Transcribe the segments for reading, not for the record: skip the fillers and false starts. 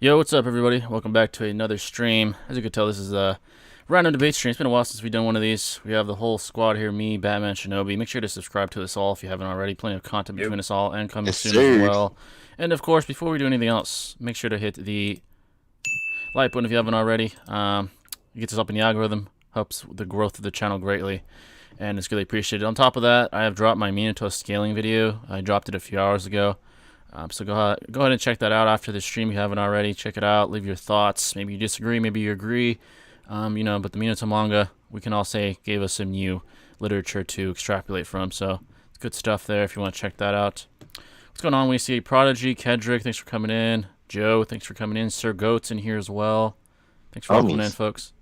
Yo, what's up, everybody? Welcome back to another stream. As you can tell, this is a random debate stream. It's been a while since we've done one of these. We have the whole squad here, me, Batman, Shinobi. Make sure to subscribe to us all if you haven't already. Plenty of content between us all and coming soon as well. And, of course, before we do anything else, make sure to hit the like button if you haven't already. It gets us up in the algorithm, helps the growth of the channel greatly, and it's really appreciated. On top of that, I have dropped my Minato scaling video. I dropped it a few hours ago. So go ahead and check that out after the stream if you haven't already. Check it out. Leave your thoughts. Maybe you disagree. Maybe you agree. But the Minato manga, we can all say, gave us some new literature to extrapolate from. So it's good stuff there if you want to check that out. What's going on? We see Prodigy, Kedrick, thanks for coming in. Joe, thanks for coming in. Sir Goat's in here as well. Thanks for coming in, folks.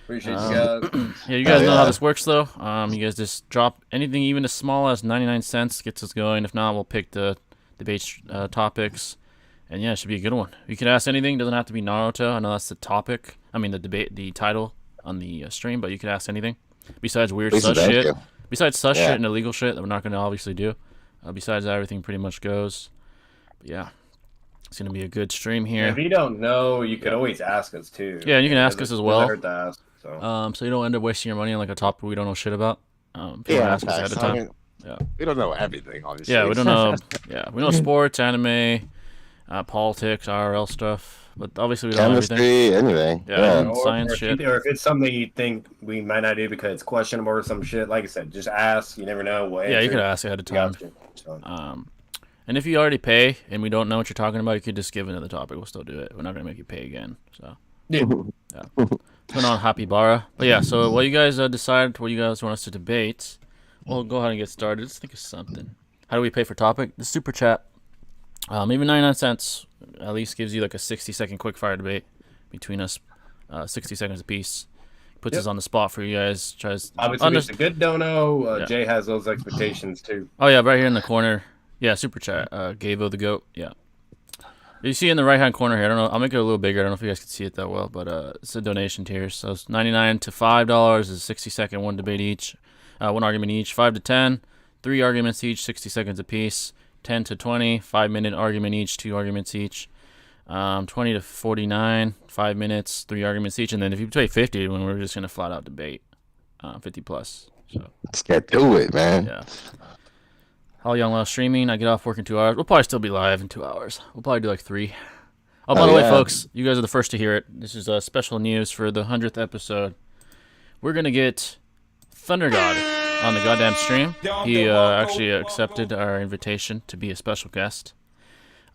Appreciate you guys. Yeah, you guys know how this works, though. You guys just drop anything even as small as 99 cents, gets us going. If not, we'll pick the debate topics, and yeah, it should be a good one. You can ask anything. Doesn't have to be Naruto. I know that's the topic. I mean, the title on the stream, but you can ask anything besides weird sus shit. Besides sus shit and illegal shit that we're not going to obviously do. Besides that, everything pretty much goes. But yeah, it's going to be a good stream here. If you don't know, you could always ask us too. Yeah, and you can ask us as well. So you don't end up wasting your money on like a topic we don't know shit about. If you ask us ahead of time. Yeah, we don't know everything, obviously. Yeah, we don't know. Yeah, we know sports, anime, politics, IRL stuff, but obviously we don't know everything. Anything. Yeah, science shit. Or if it's something you think we might not do because it's questionable or some shit, like I said, just ask. You never know. Yeah, you could ask ahead of time. And if you already pay and we don't know what you're talking about, you could just give another topic. We'll still do it. We're not gonna make you pay again. So yeah. What's going on, Happy Bara? But yeah, so what you guys decide? What you guys want us to debate? We'll go ahead and get started. Let's think of something. How do we pay for topic? The super chat. Maybe 99 cents at least gives you like a 60-second quick-fire debate between us. 60 seconds apiece. Puts us on the spot for you guys. Obviously, it's a good dono. Jay has those expectations too. Oh, yeah, right here in the corner. Yeah, super chat. Gavo the Goat. Yeah. You see in the right-hand corner here. I don't know. I'll make it a little bigger. I don't know if you guys can see it that well, but it's a donation tier. So it's $99 to $5 is a 60-second one debate each. One argument each. 5 to 10, 3 arguments each, 60 seconds apiece. 10 to 20, 5-minute argument each, 2 arguments each. 20 to 49, 5 minutes, 3 arguments each. And then if you pay 50, when we're just gonna flat out debate, 50 plus. So let's get to it, man. Yeah. All young while streaming. I get off work in 2 hours. We'll probably still be live in 2 hours. We'll probably do like 3. Oh, by the way, folks, you guys are the first to hear it. This is special news for the 100th episode. We're gonna get Thunder God on the goddamn stream. He actually accepted our invitation to be a special guest.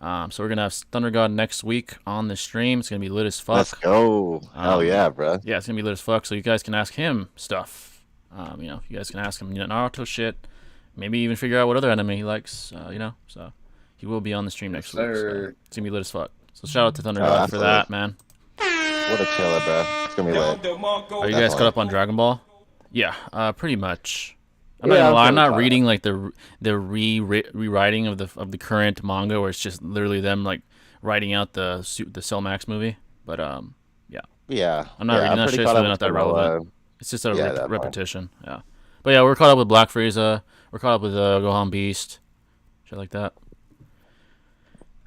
So we're gonna have Thunder God next week on the stream. It's gonna be lit as fuck. Let's go. Hell yeah, bro. Yeah, it's gonna be lit as fuck. So you guys can ask him stuff. You guys can ask him Naruto shit. Maybe even figure out what other anime he likes. So he will be on the stream next week. So it's gonna be lit as fuck. So shout out to Thunder God for that, man. What a killer, bro. It's gonna be lit. Are you guys caught up on Dragon Ball? Yeah, pretty much. I'm not gonna lie. I'm not reading like the rewriting of the current manga where it's just literally them like writing out the Cell Max movie. But yeah. I'm not reading that shit. It's really not that relevant. It's just a repetition. Yeah. But yeah, we're caught up with Black Frieza. We're caught up with Gohan Beast, shit like that.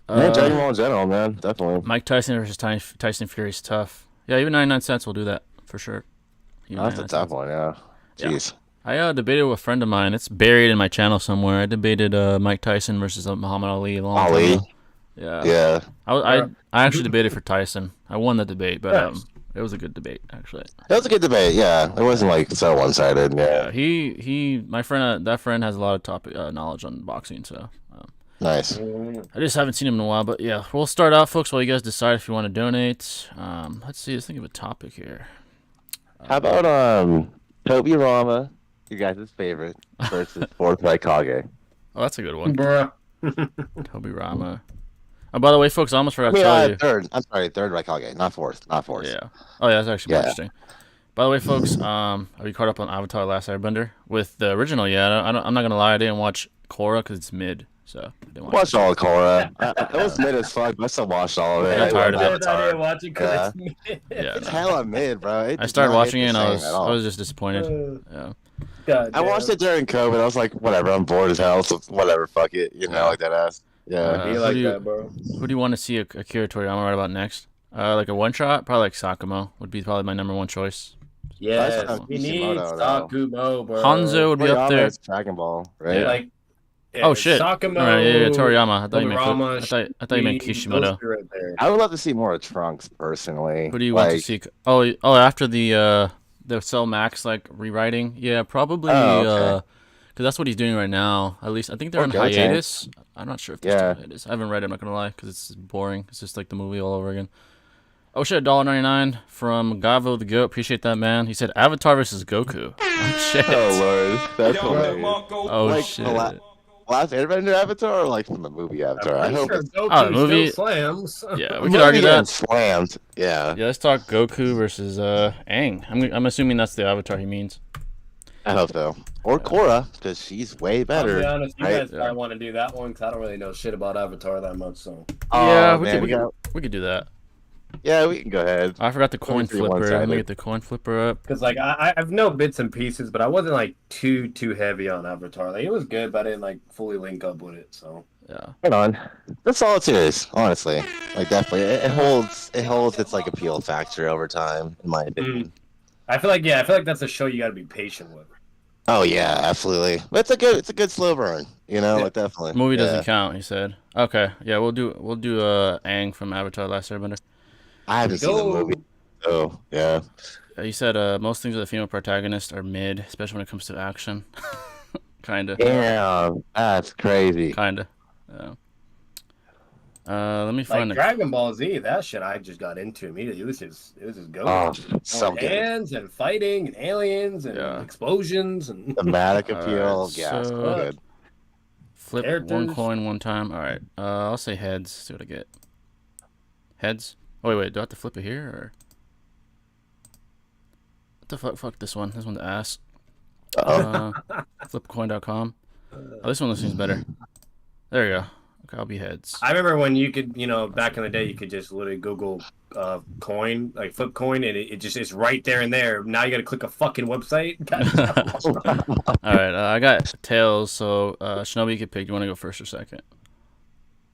Dragon Ball in general, man, definitely. Mike Tyson versus Tyson Fury is tough. Yeah, even 99 cents will do that for sure. That's a tough one, yeah. Jeez. I debated with a friend of mine. It's buried in my channel somewhere. I debated Mike Tyson versus Muhammad Ali a long time ago. Yeah. I actually debated for Tyson. I won the debate, but it was a good debate actually. It was a good debate. Yeah, it wasn't like so one-sided. Yeah. My friend, that friend has a lot of topic knowledge on boxing. So. Nice. I just haven't seen him in a while, but yeah, we'll start out, folks, while you guys decide if you want to donate. Let's see. Let's think of a topic here. How about Toby Rama, you guys' favorite, versus Fourth Raikage? Oh, that's a good one. Bruh. Toby Rama. Oh, by the way, folks, I almost forgot to tell you. Third. I'm sorry, third Raikage, not fourth. Yeah. Oh, yeah, that's actually more interesting. By the way, folks, are you caught up on Avatar: Last Airbender with the original? Yeah, I'm not gonna lie, I didn't watch Korra because it's mid. So I didn't watch all of Korra. It was mid as fuck, but I still watched all of it. I'm tired of it. I didn't watch it because it's mid. It's hella mid, bro. I started watching it and I was just disappointed. I watched it during COVID. I was like, whatever, I'm bored as hell, so whatever, fuck it, like that ass. Yeah. Be who like do you that, bro. who do you want to see Akira Toriyama write about next? Like a one shot, probably like Sakamo would be probably my number one choice. I saw Yes, we need Kishimoto though. Sakumo, Hanzo bro. would be up Toriyama there. is Dragon Ball, right? Yeah. Like, Oh yeah, shit! All right, yeah, Sakamo, Toriyama. I thought you meant Odorama, I thought you meant Shiki, those Kishimoto. two right there. I would love to see more of Trunks personally. Who do you want to Like, see? Oh, after the Cell Max like rewriting. Yeah, probably. oh, okay. Because that's what he's doing right now. At least I think they're Or on Goten. hiatus. I'm not sure if they're still Yeah. on hiatus. I haven't read it. I'm not gonna lie, because it's boring. It's just like the movie all over again. Oh shit, $1.99 from Gavo the Goat. Appreciate that, man. He said Avatar versus Goku. Oh shit. Oh Lord, that's hilarious. Oh Like shit. the last Airbender Avatar, or like from the movie Avatar? I I'm hope sure it's Goku Oh, the movie- still slams. Yeah, we could argue getting that. slammed. Yeah, Yeah, let's talk Goku versus Aang. I'm assuming that's the Avatar he means. I hope so. Or Korra, because she's way I'll better. be honest, you right? guys probably want to do that one because I don't really know shit about Avatar that much. So Yeah, Oh, we man, could we could do that. yeah, we can go ahead. I forgot the coin Pretty flipper. Let me one-sided. get the coin flipper up. because like I've know bits and pieces, but I wasn't like too heavy on Avatar. Like it was good, but I didn't like fully link up with it. So Yeah. Right on. That's all it is, honestly. Like definitely, it holds its like appeal factor over time, in my opinion. I feel like that's a show you got to be patient with. Oh yeah, absolutely. But it's a good slow burn. You know, like definitely. Movie Yeah. doesn't count, he said. Okay, yeah, we'll do Aang from Avatar: Last Airbender. I haven't seen the movie. Oh yeah. He said most things with a female protagonist are mid, especially when it comes to action. Kinda. Damn, that's crazy. Kinda. Yeah. Let me Like find it. Dragon Ball Z, that shit I just got into immediately. It was just go. Oh, so good. Hands and fighting and aliens and Yeah. explosions and Thematic Alright, appeal. Yeah, so- so good. Flip one characters. coin one time. All right. I'll say heads. See what I get. Heads. Oh wait. Do I have to flip it here or? What the fuck? Fuck this one. This one's ass. Flipcoin.com. Oh, this one seems better. There you go. Okay, I'll be heads. I remember when you could, back in the day, you could just literally Google coin, like flip coin, and it just is right there and there. Now you got to click a fucking website. All right. I got tails. So Shinobi, you can pick. Do you want to go first or second?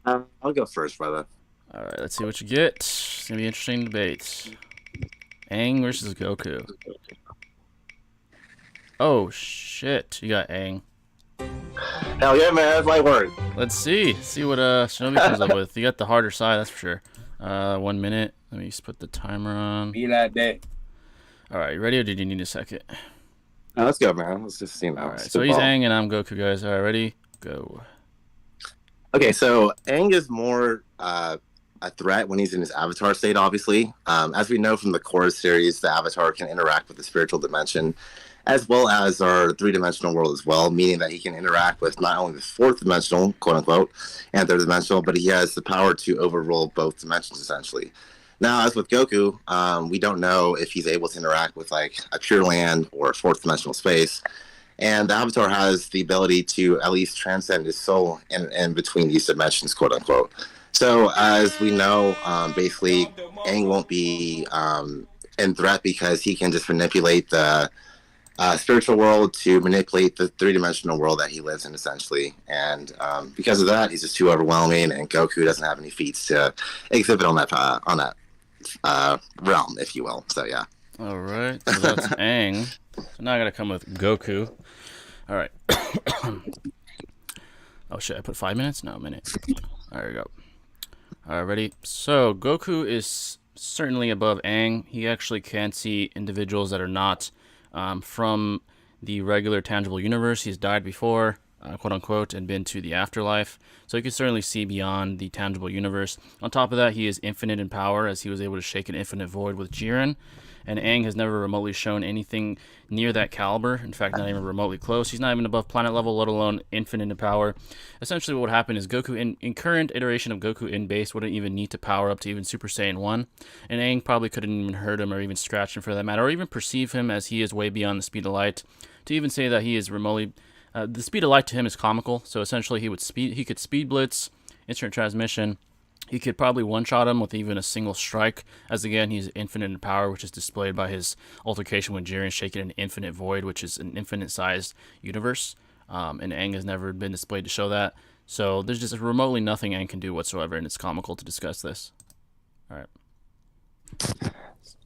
I'll go first, brother. All right. Let's see what you get. It's gonna be interesting debate. Aang versus Goku. Oh shit! You got Aang. Hell yeah, man! That's my word. Let's see. See what Shinobi comes up with. You got the harder side, that's for sure. 1 minute. Let me just put the timer on. Be that day. All right, you ready or did you need a second? No, let's go, man. Let's just see now. All right. So he's Aang and I'm Goku, guys. All right, ready? Go. Okay, so Aang is more a threat when he's in his Avatar state, obviously. As we know from the Korra series, the Avatar can interact with the spiritual dimension, as well as our three-dimensional world as well, meaning that he can interact with not only the fourth-dimensional, quote-unquote, and third-dimensional, but he has the power to overrule both dimensions, essentially. Now, as with Goku, we don't know if he's able to interact with, like, a Pure Land or a fourth-dimensional space. And the Avatar has the ability to at least transcend his soul in between these dimensions, quote-unquote. So, as we know, basically, Aang won't be in threat because he can just manipulate the spiritual world to manipulate the three-dimensional world that he lives in, essentially. And because of that, he's just too overwhelming, and Goku doesn't have any feats to exhibit on that realm, if you will. So, yeah. All right. So that's Aang. So now I gotta come with Goku. All right. Oh shit! I put 5 minutes? No, a minute. There we go. All right, ready? So Goku is certainly above Aang. He actually can see individuals that are not from the regular tangible universe. He's died before, quote unquote, and been to the afterlife. So he can certainly see beyond the tangible universe. On top of that, he is infinite in power, as he was able to shake an infinite void with Jiren. And Aang has never remotely shown anything near that caliber. In fact, not even remotely close. He's not even above planet level, let alone infinite in power. Essentially, what would happen is Goku, in current iteration of Goku in base, wouldn't even need to power up to even Super Saiyan 1. And Aang probably couldn't even hurt him or even scratch him for that matter, or even perceive him as he is way beyond the speed of light. To even say that he is remotely... the speed of light to him is comical. So essentially, he could speed blitz, instant transmission. He could probably one-shot him with even a single strike, as again, he's infinite in power, which is displayed by his altercation with Jiren shaking an infinite void, which is an infinite-sized universe. and Aang has never been displayed to show that. So there's just remotely nothing Aang can do whatsoever, and it's comical to discuss this. All right.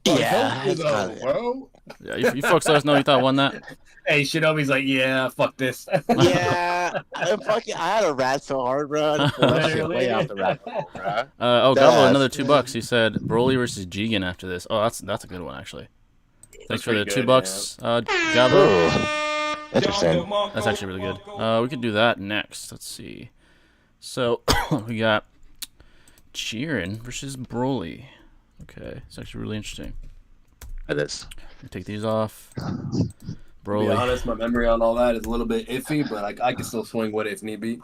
Yeah, Help me though, bro. Yeah, you folks let us know you thought won that. Hey, Shinobi's like, yeah, fuck this. yeah. I had a rat so hard, bro. I just pulled that shit way off the rabbit hole, bro. Gabo, That's- another $2. He said Broly versus Jigen after this. Oh, that's a good one actually. Thanks for the pretty $2, good, Gabo. Ooh, interesting. That's actually really good. We could do that next. Let's see. So we got Jiren versus Broly. Okay, it's actually really interesting. It is. Take these off. To be Broly. honest, my memory on all that is a little bit iffy, but I can still swing with it if need be.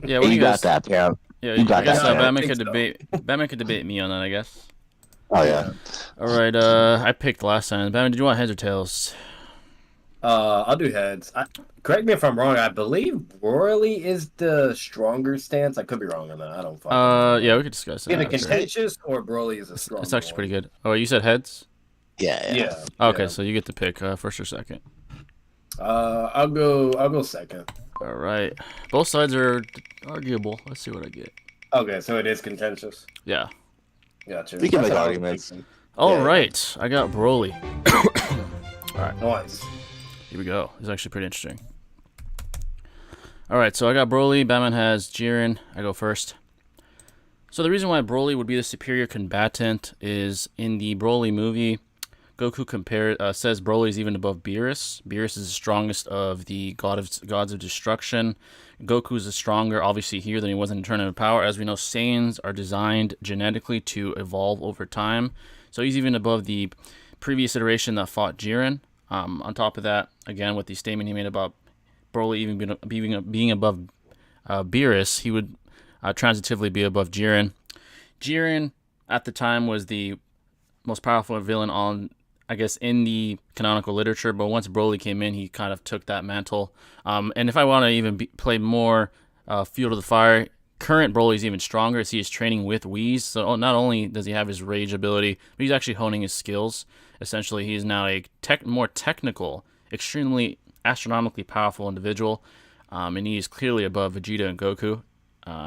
Yeah, what do You you got guys? that, yeah. Yeah, You got I guess that. I Batman think could so. debate me on that. I guess. Oh yeah. All right. I picked last time. Batman, did you want heads or tails? I'll do heads. Correct me if I'm wrong. I believe Broly is the stronger stance. I could be wrong on that. I don't. Yeah, we could discuss that. Either after. contentious or Broly is a strong. It's actually pretty good. Oh, you said heads? Yeah. Yeah. Okay, yeah. so you get to pick first or second. I'll go second. All right. Both sides are arguable. Let's see what I get. Okay, so it is contentious. Yeah. Gotcha. We can That's make what I was arguments. thinking. All Yeah. right. I got Broly. Nice. Here we go. It's actually pretty interesting. All right, so I got Broly. Batman has Jiren. I go first. So the reason why Broly would be the superior combatant is in the Broly movie, Goku says Broly is even above Beerus. Beerus is the strongest of the gods of destruction. Goku is stronger, obviously, here than he was in Tournament of Power. As we know, Saiyans are designed genetically to evolve over time. So he's even above the previous iteration that fought Jiren. On top of that, again, with the statement he made about Broly even being above Beerus, he would transitively be above Jiren. Jiren, at the time, was the most powerful villain on, I guess, in the canonical literature, but once Broly came in, he kind of took that mantle. And if I want to even play more Fuel to the Fire, current Broly is even stronger as he is training with Whis. So not only does he have his rage ability, but he's actually honing his skills. Essentially, he is now a more technical, extremely astronomically powerful individual, and he is clearly above Vegeta and Goku.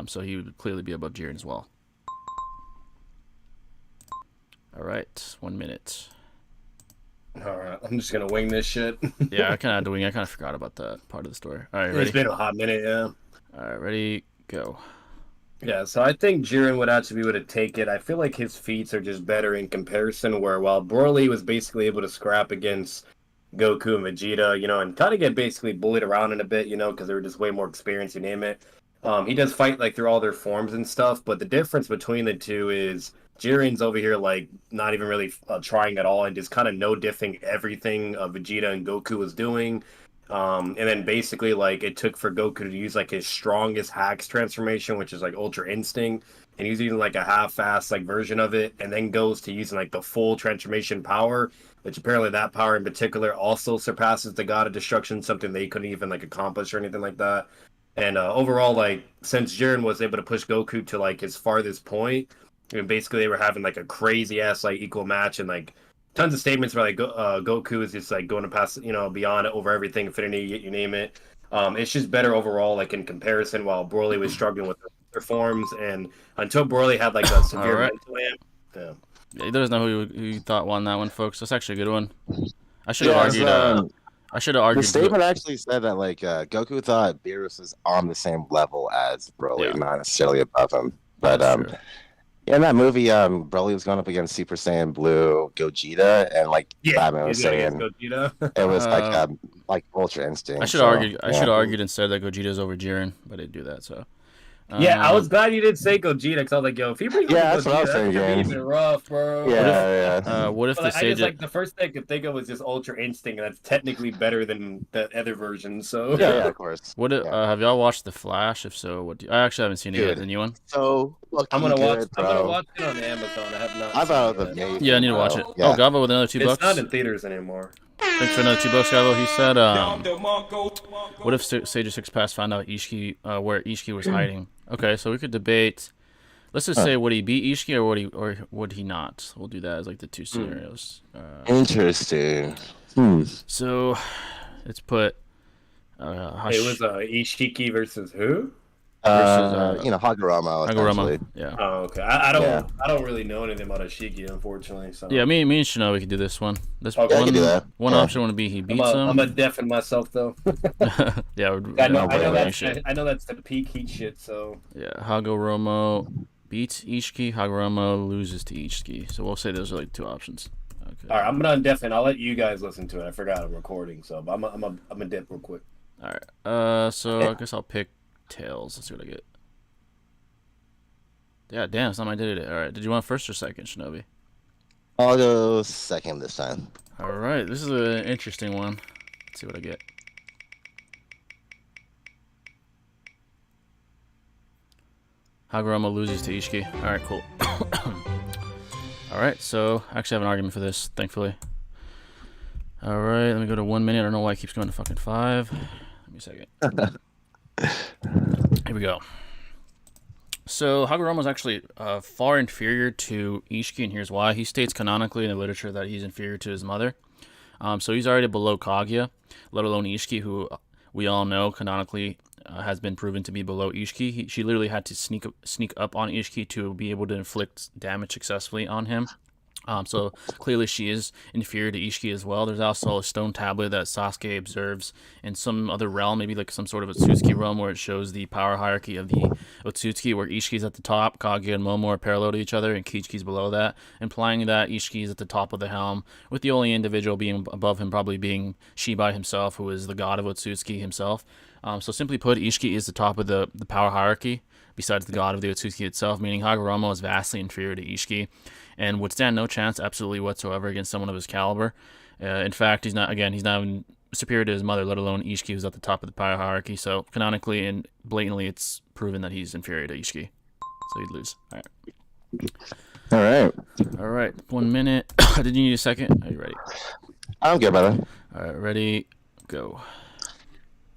So he would clearly be above Jiren as well. All right, 1 minute. All right, I'm just gonna wing this shit. Yeah, I kind of had to wing. I kind of forgot about that part of the story. All right, It's ready? been a hot minute, yeah. All right, ready? Go. Yeah, so I think Jiren would actually be able to take it. I feel like his feats are just better in comparison, where while Broly was basically able to scrap against Goku and Vegeta, and kind of get basically bullied around in a bit, because they were just way more experienced, you name it. He does fight like through all their forms and stuff, but the difference between the two is Jiren's over here like not even really trying at all and just kind of no-diffing everything Vegeta and Goku was doing. And then basically like it took for Goku to use like his strongest hacks transformation, which is like Ultra Instinct, and he's using like a half-assed like version of it, and then goes to using like the full transformation power, which apparently that power in particular also surpasses the God of Destruction, something they couldn't even like accomplish or anything like that. And overall, like since Jiren was able to push Goku to like his farthest point, and basically they were having like a crazy ass like equal match, and like tons of statements where like Goku is just like going to pass beyond it over everything, Infinity, you name it. It's just better overall, like in comparison. While Broly was struggling with their forms, and until Broly had like a severe Alright. mental amp. Yeah. Yeah, he doesn't know who you thought won that one, folks. That's actually a good one. I should have Yeah, argued. I should have The argued. statement actually said that like Goku thought Beerus was on the same level as Broly, Yeah. not necessarily above him. But That's true. yeah, in that movie, Broly was going up against Super Saiyan Blue Gogeta, and like Batman was he's gonna use saying, Gogeta. it was like Ultra Instinct. I should so, have argued. I yeah. should have argued instead that Gogeta's over Jiren, but I didn't do that. So. Yeah, I was glad you did say Gogeta, because I was like, yo, if he brings Yeah, up that's what I was Gogeta, saying, that's gonna be James. even rough, bro. Yeah. What if But, they like, I say just like the first thing I could think of was just Ultra Instinct, and that's technically better than the other version. So Yeah, of course. What if, Yeah. have y'all watched The Flash? If so, what? I actually haven't seen it yet. Dude. The new one. So I'm gonna good, watch. I'm bro. gonna watch it on Amazon. I have not. I thought it seen was yet. amazing. Yeah, I need to bro. watch it. Yeah. Oh, Gabo with another $2. It's not in theaters anymore. Thanks for another $2, Gabo. He said, what if Sage of Six Pass found out Ishiki, where Ishiki was hiding? Okay, so we could debate. Let's just say, would he beat Ishiki or would he not? We'll do that as like the two scenarios. Interesting. So let's put It was Ishiki versus who? versus Hagaromo, Hagaromo. essentially. Yeah. Oh, okay. I don't Yeah. I don't really know anything about Ishiki, unfortunately. So Yeah, me and Shinobi could do this one. This Okay. Yeah, I one can do that. one Yeah. option would be he beats I'm a him. deafen myself though. Yeah, I know brainer. that's shit. I know that's the peak heat shit. So Yeah, Hagoromo beats Ishiki. Hagoromo loses to Ishiki. So we'll say those are like two options. Okay. all right, I'm gonna undeafen. I'll let you guys listen to it. I forgot I'm recording, so but I'm a dip real quick. All right. So I guess I'll pick Tails. Let's see what I get. Yeah, damn, it's not my did it. All right. Did you want first or second, Shinobi? I'll go second this time. All right. This is an interesting one. Let's see what I get. Hagoromo loses to Ishiki. All right, cool. All right, so I actually have an argument for this, thankfully. All right, let me go to 1 minute. I don't know why it keeps going to fucking 5. Give me a second. Here we go. So Hagoromo is actually far inferior to Ishiki, and here's why. He states canonically in the literature that he's inferior to his mother. So he's already below Kaguya, let alone Ishiki, who we all know canonically has been proven to be below Ishiki. She literally had to sneak up on Ishiki to be able to inflict damage successfully on him. So clearly she is inferior to Ishiki as well. There's also a stone tablet that Sasuke observes in some other realm, maybe like some sort of Otsutsuki realm, where it shows the power hierarchy of the Otsutsuki, where Ishiki's at the top, Kaguya and Momo are parallel to each other, and Kichiki's below that, implying that Ishiki is at the top of the helm, with the only individual being above him probably being Shibai himself, who is the god of Otsutsuki himself. So simply put, Ishiki is the top of the power hierarchy, besides the god of the Otsutsuki itself, meaning Hagoromo is vastly inferior to Ishiki, and would stand no chance absolutely whatsoever against someone of his caliber. In fact, he's not even superior to his mother, let alone Ishiki, who's at the top of the power hierarchy. So canonically and blatantly, it's proven that he's inferior to Ishiki. So he'd lose. All right. All right. 1 minute. Did you need a second? Are you ready? I'm good, brother. All right. Ready? Go.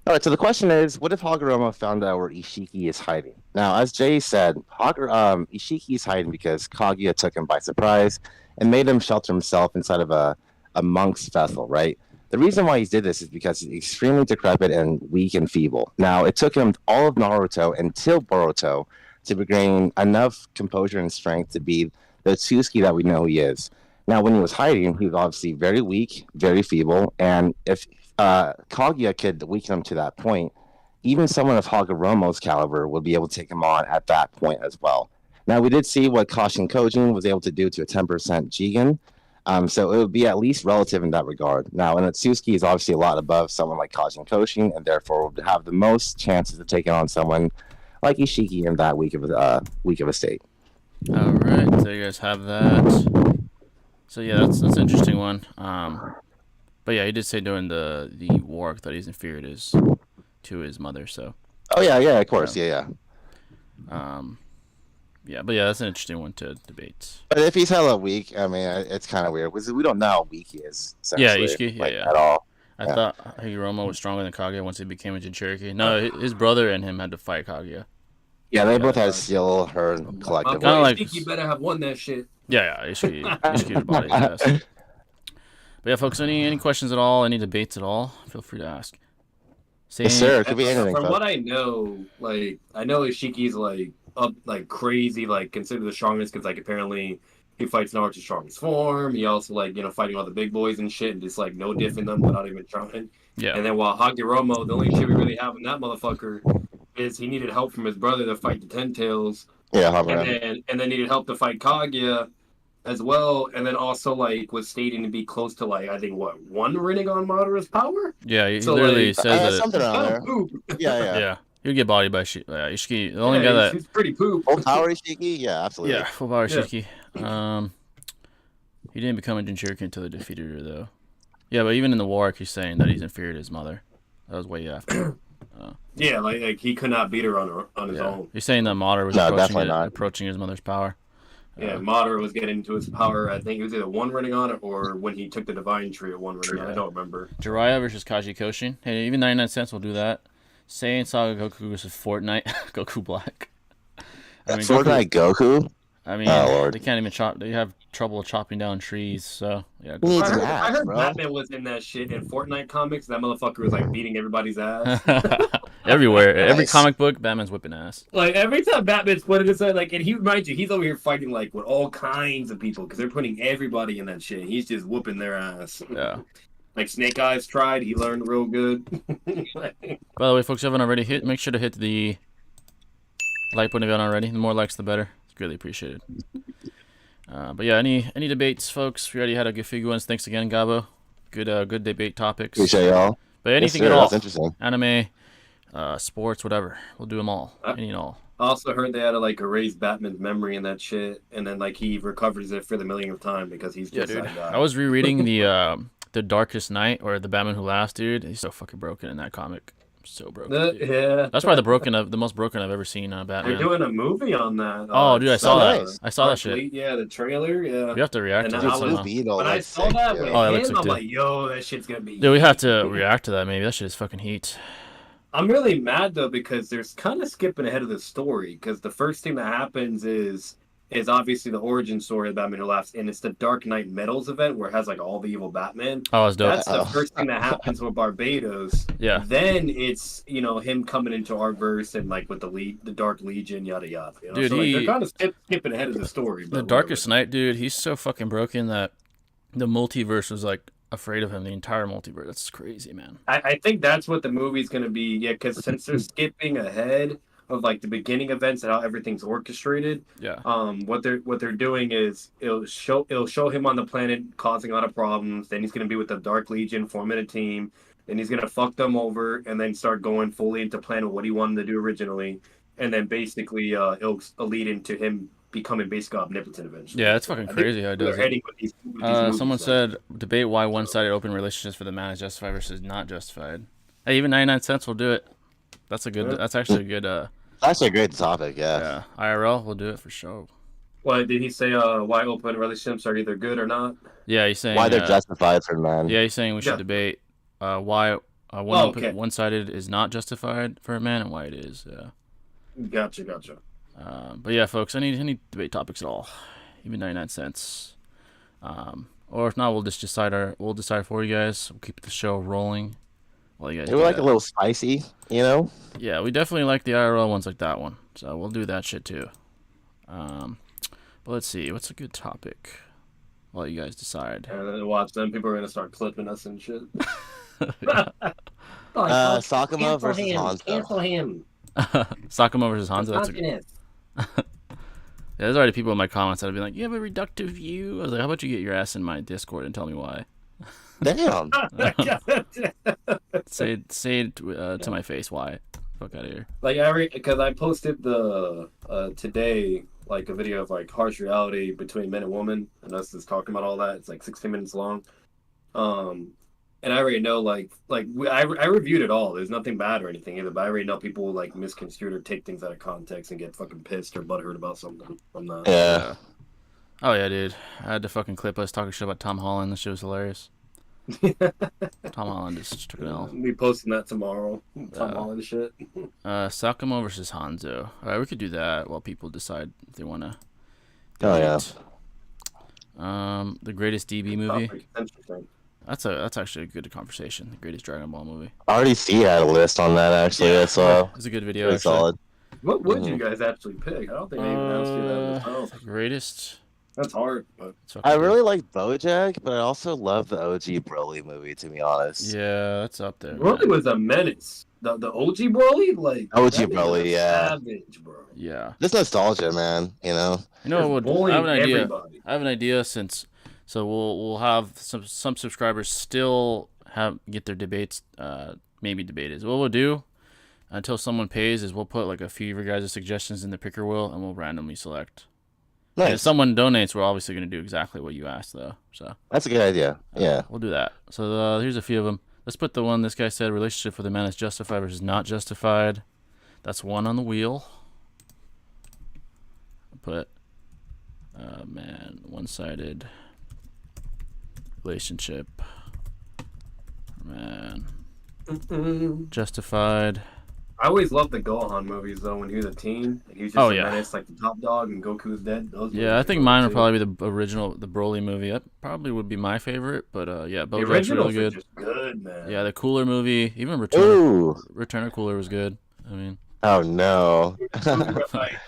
All right, so the question is, what if Hagoromo found out where Ishiki is hiding? Now, as Jay said, Ishiki is hiding because Kaguya took him by surprise and made him shelter himself inside of a monk's vessel, right? The reason why he did this is because he's extremely decrepit and weak and feeble. Now, it took him all of Naruto until Boruto to regain enough composure and strength to be the Otsutsuki that we know he is. Now, when he was hiding, he was obviously very weak, very feeble, and if Kaguya could weaken him to that point, even someone of Hagoromo's caliber would be able to take him on at that point as well. Now, we did see what Kashin Kojin was able to do to a 10% Jigen, so it would be at least relative in that regard. Now, an Otsutsuki is obviously a lot above someone like Kashin Kojin, and therefore would have the most chances of taking on someone like Ishiki in that weak of a state. All right. So you guys have that. So yeah, that's an interesting one. But yeah, he did say during the war that he's inferior to his mother. So. Oh yeah, of course, yeah. Yeah, but yeah, that's an interesting one to debate. But if he's hella weak, I mean, it's kind of weird because we don't know how weak he is. Yeah, Ishiki, yeah, at all. I thought Hagaromo was stronger than Kaguya once he became a Jinchuriki. No, his brother and him had to fight Kaguya. Yeah, they both had to steal her collectively. Kinda like, Ishiki you better have won that shit. Yeah, Ishiki's body is best. But yeah, folks, any questions at all, any debates at all, feel free to ask. Yes, sir. It could be anything. From what I know, I know Ishiki's up crazy, considered the strongest because apparently he fights Naruto's strongest form. He also fighting all the big boys and shit and just no diffing them without even trying. Yeah. And then while Hagoromo, the only shit we really have in that motherfucker is he needed help from his brother to fight the Ten Tails. Yeah, and then needed help to fight Kaguya as well, and then also was stating to be close to I think one Rinnegan Madara's power. Yeah, he literally says that something around there. Poop. Yeah. He'll get bodied by Ishiki. The only guy that he's pretty poop. Full power Ishiki, yeah, absolutely. Yeah, full power Ishiki. He didn't become a Jinchuriki until they defeated her though. Yeah, but even in the war, he's saying that he's inferior to his mother. That was way after. Yeah, he could not beat her on his own. He's saying that Madara was approaching his mother's power. Yeah, Madara was getting into his power. I think it was either one Rinnegan or when he took the Divine Tree at one Rinnegan. I don't remember. Jiraiya versus Kaji Koshin. Hey, even 99 cents will do that. Saiyan Saga Goku versus Fortnite. Goku Black. Fortnite Goku? I mean, Oh, Lord. they can't even chop. They have trouble chopping down trees. So yeah. He needs I an heard, I axe, heard bro. Batman was in that shit in Fortnite comics. That motherfucker was like beating everybody's ass. Everywhere, every Nice. comic book, Batman's whipping ass. Like every time Batman's putting it like, and he reminds you, he's over here fighting like with all kinds of people because they're putting everybody in that shit. He's just whooping their ass. Yeah. Like Snake Eyes tried, he learned real good. By the way, folks, if you haven't already, make sure to hit the like button if you haven't already. The more likes, the better. It's greatly appreciated. But yeah, any debates, folks? We already had a good few ones. Thanks again, Gabo. Good debate topics. Appreciate y'all. But anything Yes, at sir. all, That's interesting. anime, sports, whatever. We'll do them all. Any and all. I also heard they had to like erase Batman's memory and that shit, and then like he recovers it for the millionth time because he's just that guy. I was rereading the Darkest Night or the Batman Who Laughs, dude. He's so fucking broken in that comic. So broken. Dude. Yeah, That's probably the most broken I've ever seen Batman. they're doing a movie on that. Oh, dude, I saw that. nice. I saw that shit. Yeah, the trailer. Yeah, We have to react to And that I was- somehow. Beat all when I that saw sick, that yo. with Oh, that him, looks sick, I'm too. like, yo, that shit's gonna be. Dude, we have to react to that. Maybe that shit is fucking heat. I'm really mad though because there's kind of skipping ahead of the story because the first thing that happens is obviously the origin story of Batman Who Laughs, and it's the Dark Knight Medals event where it has like all the evil Batman. Oh, it's dope. That's the first thing that happens with Barbados. Yeah. Then it's him coming into our verse and like with the Dark Legion, yada yada. You know? Dude, so, like, he- they're kind of skipping ahead of the story. The But Darkest Night, dude, he's so fucking broken that the multiverse was like afraid of him. The entire multiverse. That's crazy, man. I think that's what the movie's gonna be. Yeah, because since they're skipping ahead of like the beginning events and how everything's orchestrated. Yeah. What they're doing is it'll show him on the planet causing a lot of problems. Then he's gonna be with the Dark Legion, forming a team. Then he's gonna fuck them over and then start going fully into plan with what he wanted to do originally. And then basically it'll lead into him becoming basically omnipotent eventually. Yeah, it's fucking crazy how it We're does it. heading with these movies, Someone so. said debate why one-sided open relationships for the man is justified versus not justified. Hey, even 99 cents will do it. That's a good. Yeah. That's actually a good. That's a great topic, yeah. Yeah, IRL will do it for sure. What did he say? Why open relationships are either good or not? Yeah, he's saying Why they're justified for men. Yeah, he's saying we should Yeah. debate why okay. one-sided is not justified for a man and why it is. Yeah. Gotcha. But yeah, folks, any debate topics at all, even 99 cents. Or if not, we'll decide for you guys. We'll keep the show rolling while you guys. They were like a little spicy, you know? Yeah, we definitely like the IRL ones like that one, so we'll do that shit too. But let's see, what's a good topic while you guys decide. And then watch them. People are gonna start clipping us and shit. Sakuma versus Hanzo. Cancel him. Sakuma versus Hanzo. That's a good. Communist. Yeah, there's already people in my comments that have been like, "You have a reductive view." I was like, "How about you get your ass in my Discord and tell me why?" Damn. Say it to my face. Why? Fuck out of here. Like because I posted the today like a video of like harsh reality between men and women, and us just talking about all that. It's like 16 minutes long. And I already know I reviewed it all. There's nothing bad or anything either, but I already know people will like misconstrue or take things out of context and get fucking pissed or butthurt about something from that. Yeah. Oh yeah, dude. I had to fucking clip us talking shit about Tom Holland. This shit was hilarious. Tom Holland just took an L. Be posting that tomorrow. Tom Holland shit. Sakuma versus Hanzo. Alright, we could do that while people decide if they wanna. Oh, yeah. The greatest DB movie. Topic. Interesting. That's actually a good conversation. The greatest Dragon Ball movie. RDC had a list on that, actually. Yeah. That's all. It's a good video. Pretty Actually. solid. What would you guys actually pick? I don't think I even asked you that. Myself. The greatest. That's hard. But It's fucking I good. really like BoJack, but I also love the OG Broly movie, to be honest. Yeah, that's up there. Broly man. was a menace. The OG Broly, like OG that nigga Broly, was yeah. savage, bro. Yeah. Just nostalgia, man, you know? You know what? Bullying I have an idea. everybody. I have an idea so we'll have some subscribers still get their debates maybe debated. What we'll do until someone pays is we'll put like a few of your guys' suggestions in the picker wheel and we'll randomly select. And if Nice. someone donates, we're obviously going to do exactly what you asked though. So That's a good idea. Yeah. we'll do that. So here's a few of them. Let's put the one this guy said: relationship for the man is justified versus not justified. That's one on the wheel. I'll put man, one-sided relationship. Man, justified. I always loved the Gohan movies though. When he was a teen, and he was just Oh, a yeah. menace, like the top dog, and Goku's dead. Those Yeah, I movies think were mine cool, would too. probably be the original, the Broly movie. That probably would be my favorite. But yeah, The BoJack's originals really are good. just good, man. Yeah, the Cooler movie, even Ooh. Return of Cooler was good. I mean, Oh no.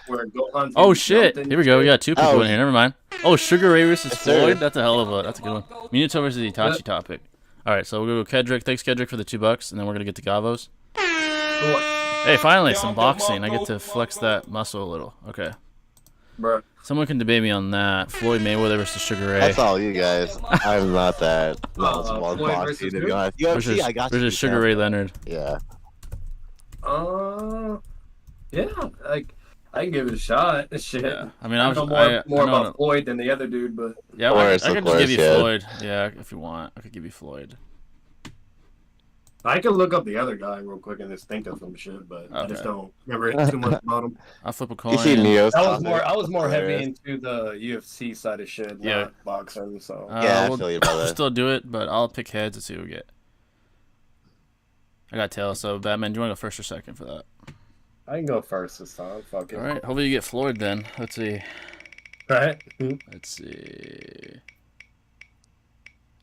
Where Gohan's oh getting shit! jumped and Here we go. We shit. got two people Oh, in here. Never mind. Oh, Sugar Ray versus yes, sir. Floyd. That's a hell of a. That's a good one. Minato versus Itachi topic. All right, so we'll go Kedrick. Thanks Kedrick for the $2, and then we're gonna get to Gavos. Hey, finally some boxing. I get to flex that muscle a little. Okay. Bruh. Someone can debate me on that. Floyd Mayweather versus Sugar Ray. That's all you guys. I'm not that knowledgeable on Floyd boxing, versus to who? be honest. UFC, Versus, I got you. versus Sugar Ray Leonard. Yeah. Yeah, like I can give it a shot. Shit. Yeah. I mean, I I was know more I know- about Floyd than the other dude, but Yeah, Of I course, could of just give course, you yeah. Floyd. Yeah, if you want, I could give you Floyd. I can look up the other guy real quick and just think of some shit, but I just Okay. don't remember too much about him. I'll flip a You see coin. Neo's I was more heavy hilarious. into the UFC side of shit, Yeah. not boxing. So Yeah, I we'll feel you about that. still do it, but I'll pick heads and see what we get. I got tails, so Batman, do you want to go first or second for that? I can go first this time. Fuck it. All right, hopefully you get Floyd then. Let's see. Right? Let's see.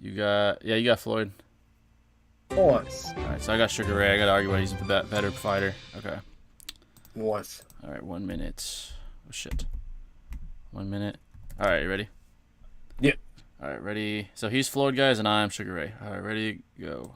You got Floyd. Once. All right, so I got Sugar Ray. I got to argue why he's the better fighter. Okay. Once. All right, 1 minute. Oh shit. 1 minute. All right, you ready? Yep. All right, ready. So he's Floyd, guys, and I'm Sugar Ray. All right, ready, go.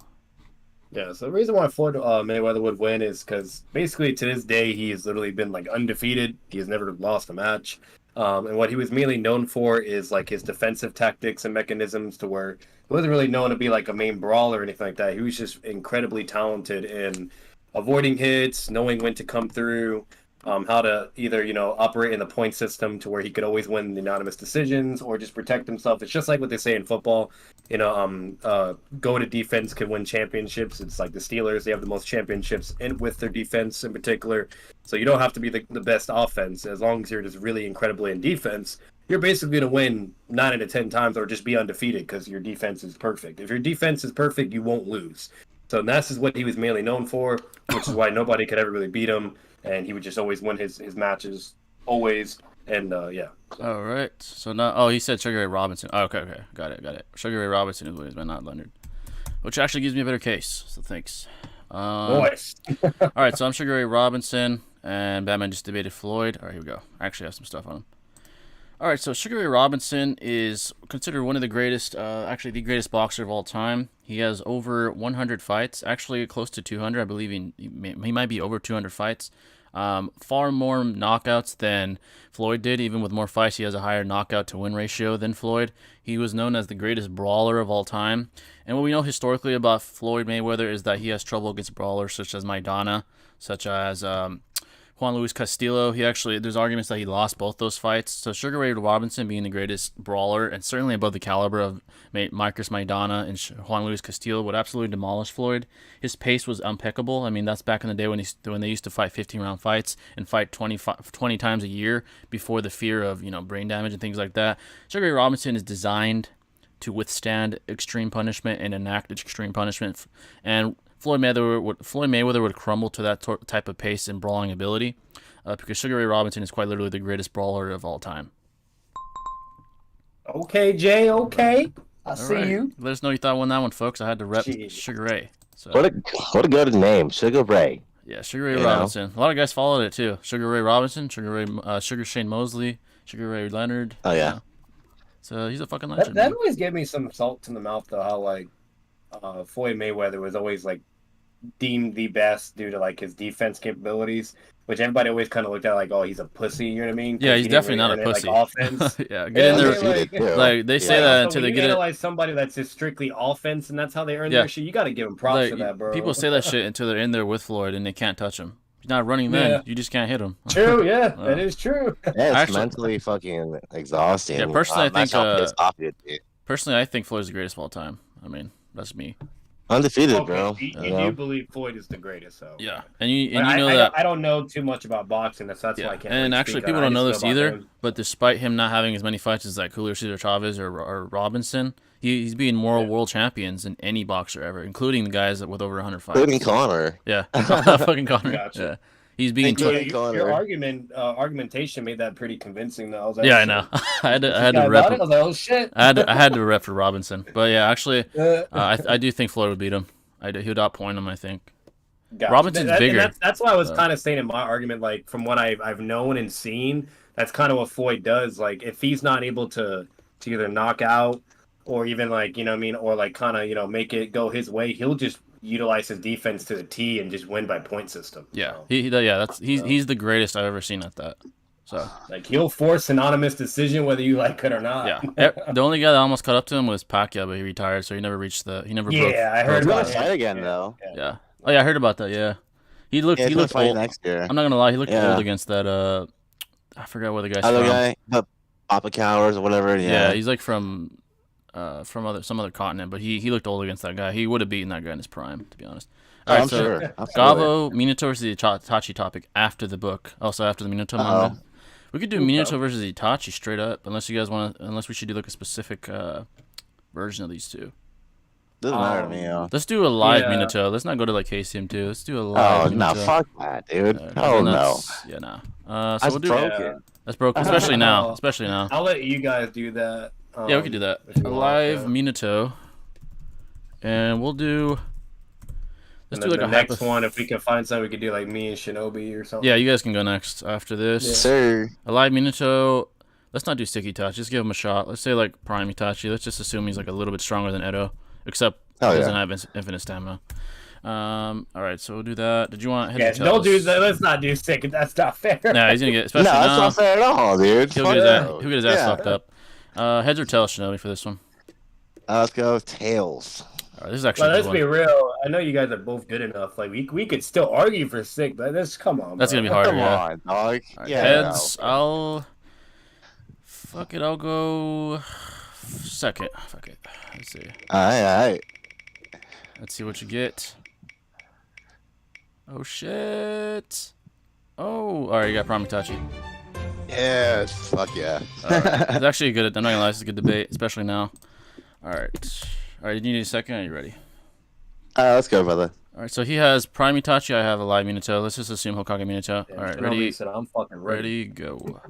Yeah, so the reason why Floyd Mayweather would win is because basically to this day he has literally been like undefeated. He has never lost a match. And what he was mainly known for is like his defensive tactics and mechanisms to where he wasn't really known to be like a main brawler or anything like that. He was just incredibly talented in avoiding hits, knowing when to come through, how to either, operate in the point system to where he could always win the unanimous decisions or just protect himself. It's just like what they say in football. Go to defense can win championships. It's like the Steelers; they have the most championships with their defense in particular. So you don't have to be the best offense as long as you're just really incredibly in defense. You're basically going to win 9 out of 10 times, or just be undefeated because your defense is perfect. If your defense is perfect, you won't lose. So that's just what he was mainly known for, which is why nobody could ever really beat him, and he would just always win his matches, always. And yeah. All right. So now, he said Sugar Ray Robinson. Oh, okay, got it. Sugar Ray Robinson is what he's been, not Leonard, which actually gives me a better case. So thanks. Nice. All right, so I'm Sugar Ray Robinson, and Batman just debated Floyd. All right, here we go. I actually have some stuff on him. All right, so Sugar Ray Robinson is considered one of the greatest, actually the greatest boxer of all time. He has over 100 fights, actually close to 200. I believe he might be over 200 fights. Far more knockouts than Floyd did. Even with more fights, he has a higher knockout to win ratio than Floyd. He was known as the greatest brawler of all time. And what we know historically about Floyd Mayweather is that he has trouble against brawlers such as Maidana, such as Juan Luis Castillo. There's arguments that he lost both those fights. So Sugar Ray Robinson being the greatest brawler and certainly above the caliber of Marcus Maidana and Juan Luis Castillo would absolutely demolish Floyd. His pace was impeccable. I mean, that's back in the day when they used to fight 15-round fights and fight 20 times a year before the fear of, brain damage and things like that. Sugar Ray Robinson is designed to extreme punishment and enact extreme punishment. And Floyd Mayweather would crumble to that type of pace and brawling ability because Sugar Ray Robinson is quite literally the greatest brawler of all time. Okay, Jay. Okay, I see right. you. Let us know you thought I won that one, folks. I had to rep Jeez. Sugar Ray. So, What a good name, Sugar Ray. yeah, Sugar Ray Robinson. A lot of guys followed it too. Sugar Ray Robinson, Sugar Shane Mosley, Sugar Ray Leonard. Oh yeah. So he's a fucking legend. That always gave me some salt in the mouth, though. How like Floyd Mayweather was always like deemed the best due to like his defense capabilities, which everybody always kind of looked at like, oh, he's a pussy. You know what I mean? Yeah, he's he didn't definitely not a earn it, pussy. like, offense. Yeah, get in there. Undefeated, too. Like they say that until they get it. Analyze somebody that's just strictly offense, and that's how they earn Yeah. their shit. You got to give him props for Like, that, bro. people say that shit until they're in there with Floyd and they can't touch him. He's not running man. Yeah. You just can't hit him. True, yeah, that is true. Yeah, it's Actually- mentally fucking exhausting. Yeah, personally, I that's think, how pissed off you'd be. Personally, I think Floyd's the greatest of all time. I mean, that's me. Undefeated, Okay, bro. you do believe Floyd is the greatest, though. Yeah, and you Like, know that. I don't know too much about boxing, that's why I can't. And really actually, speak people on it. I don't just know this about either. him. But despite him not having as many fights as like Julio Cesar Chavez or Robinson, he's beaten more world champions than any boxer ever, including the guys with over 100 fights. Including Connor. Yeah, fucking Connor. Gotcha. Yeah, he's beaten. Including Your argumentation made that pretty convincing, though. I was like, Yeah, oh, I know. shit. I had This guy to rep. got it? I was like, oh shit. I had to rep for Robinson, but yeah, actually, I do think Floyd would beat him. He would outpoint him. I think. Gotcha. Robinson's bigger. And that's why I was kind of saying in my argument, like from what I've known and seen, that's kind of what Floyd does. Like if he's not able to either knock out or even like you know what I mean, or like kind of make it go his way, he'll just utilize his defense to the T and just win by point system. Yeah, so. he's the greatest I've ever seen at that. So like he'll force an anonymous decision whether you like it or not. Yeah, the only guy that almost caught up to him was Pacquiao, but he retired, so he never reached the. He never broke. Yeah, I heard He's about gonna fight again though. Yeah. Oh yeah, I heard about that. Yeah, he looked fight old. next year. I'm not gonna lie, he looked old against that. I forgot where the guy's Other from. guy, the Papa Cowers or whatever. Yeah, he's like from some other continent, but he looked old against that guy. He would have beaten that guy in his prime, to be honest. All right, I'm so sure. Gavo, Minato versus the Itachi topic after the book. Also after the Minato manga. We could do Minato versus Itachi straight up, unless you guys want to. Unless we should do like a specific version of these two. Doesn't matter to me. Let's do a live Minato. Let's not go to like KCM2. Let's do a live. Oh no, fuck that, dude. Oh no. Yeah, no. So we'll do broken. That's broken, especially now. Especially now. I'll let you guys do that. Yeah, we can do that. A live Minato, and we'll do. Let's do like the a next one. If we can find something, we could do like me and Shinobi or something. Yeah, you guys can go next after this. Yes, sir. A live Minato. Let's not do Stick Itachi. Just give him a shot. Let's say like Prime Itachi. Let's just assume he's like a little bit stronger than Edo, except he doesn't have infinite stamina. All right, so we'll do that. Did you want head Yeah, don't do that. Let's not do Stick. That's not fair. Nah, he's gonna get especially no, that's now. not fair at all, dude. He'll get his ass fucked up. Heads or tails, Shinobi, for this one? Let's go tails. All right, this is actually. Let's be real. I know you guys are both good enough. Like we could still argue for Stick, but come on. That's gonna be harder. Come on, dog. Right, yeah. Heads. I'll go second. Fuck it. Let's see. All right. Let's see what you get. Oh shit. Oh, all right. You got Prime Itachi. Yeah, fuck yeah. Right. It's actually a good. I'm not gonna lie. It's a good debate, especially now. All right. All right. Did you need a second? Are you ready? Let's go, brother. All right. So he has Prime Itachi. I have a live Minato. Let's just assume Hokage Minato. All right. Ready? Said, I'm fucking ready. Go.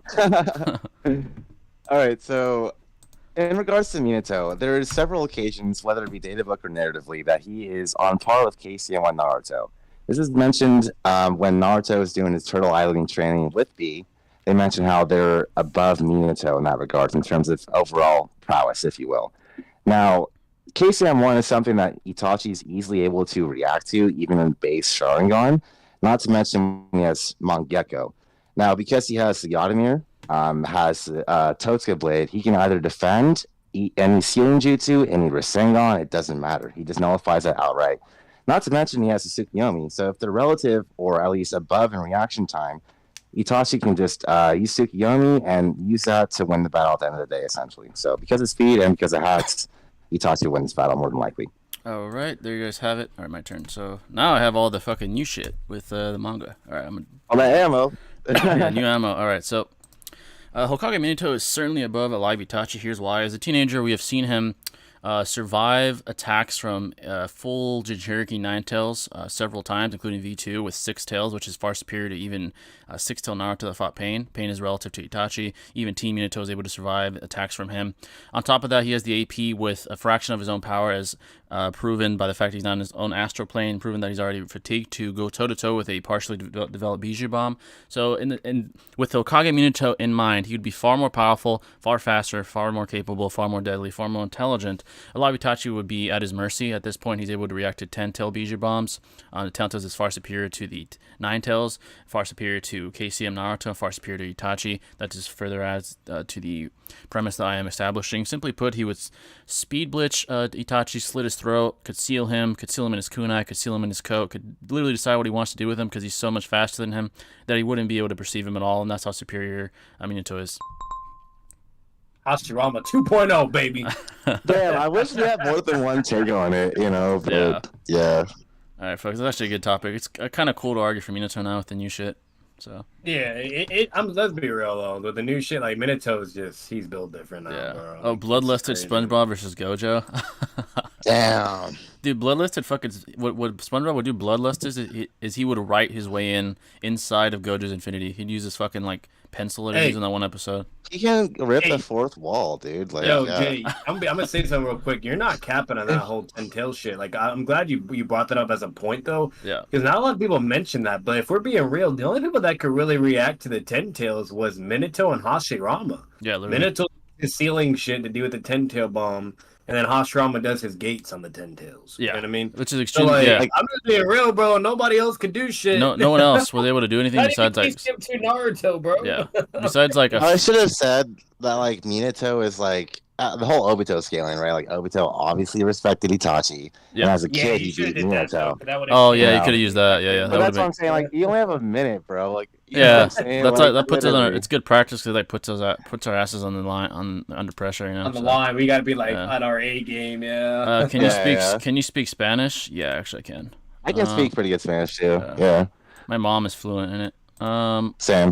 All right. So, in regards to Minato, there are several occasions, whether it be databook or narratively, that he is on par with KCM and Naruto. This is mentioned when Naruto is doing his turtle idling training with B. They mention how they're above Minato in that regard in terms of overall prowess, if you will. Now, KCM1 is something that Itachi is easily able to react to, even in base Sharingan, not to mention he has Mangekyo. Now, because he has the Yadomir, has Totsuka Blade, he can either defend any Sealing Jutsu, any Rasengan, it doesn't matter. He just nullifies that outright. Not to mention he has a Tsukuyomi, so if they're relative or at least above in reaction time, Itachi can just use Tsukuyomi and use that to win the battle at the end of the day, essentially. So because of speed and because of hacks, Itachi will win this battle more than likely. All right, there you guys have it. All right, my turn. So now I have all the fucking new shit with the manga. All right, all that ammo. Yeah, new ammo. All right, so Hokage Minato is certainly above Alive Itachi. Here's why. As a teenager, we have seen him survive attacks from full Jinchuriki Nine Tails several times, including V2 with 6 tails, which is far superior to even 6-tail Naruto that fought Pain. Pain is relative to Itachi. Even Team Minato is able to survive attacks from him. On top of that, he has the AP with a fraction of his own power, as proven by the fact he's not in his own astral plane, proven that he's already fatigued to go toe-to-toe with a partially developed Bijou Bomb. So with Hokage Minato in mind, he would be far more powerful, far faster, far more capable, far more deadly, far more intelligent. Alive Itachi would be at his mercy. At this point, he's able to react to 10-tail Bijou Bombs. The 10-tails is far superior to the 9-tails, far superior to KCM Naruto, far superior to Itachi. That just further adds to the premise that I am establishing. Simply put, he would speed blitz Itachi, slit his throat, could seal him in his kunai, could seal him in his coat, could literally decide what he wants to do with him because he's so much faster than him that he wouldn't be able to perceive him at all, and that's how superior Minato is. Hashirama 2.0, baby. Damn, I wish we had more than one take on it, you know. But yeah. All right, folks. That's actually a good topic. It's kind of cool to argue for Minato now with the new shit. So Yeah, let's be real though. With the new shit, like Minato's he's built different now, bro. Oh, bloodlusted SpongeBob versus Gojo. Damn. Dude, bloodlusted fucking what SpongeBob would do. Bloodlusted is he would write his way inside of Gojo's infinity. He'd use his fucking like pencil that he used in that one episode. He can rip the fourth wall, dude. Like, yo, Jay, I'm gonna say something real quick. You're not capping on that whole Ten Tails shit. Like, I'm glad you brought that up as a point though. Yeah. Because not a lot of people mention that. But if we're being real, the only people that could really react to the Ten Tails was Minato and Hashirama. Yeah, literally. Minato is sealing shit to do with the Ten Tail bomb. And then Hashirama does his gates on the Ten Tails. Yeah. You know what I mean? Which is extremely, I'm just being real, bro. Nobody else could do shit. No one else was able to do anything besides like skip to Naruto, bro. Yeah. Besides like I should have said that like Minato is like the whole Obito scaling, right? Like Obito obviously respected Itachi, and as a kid he beat Minato. Oh yeah, you could have used that. Yeah. But that's what I'm saying. Like you only have a minute, bro. Like that puts us on. It's good practice because like puts our asses on the line under pressure. You know, on the line, we got to be like on our A game. Yeah. Can you speak Spanish? Yeah, actually, I can. I can speak pretty good Spanish too. Yeah. My mom is fluent in it. Same.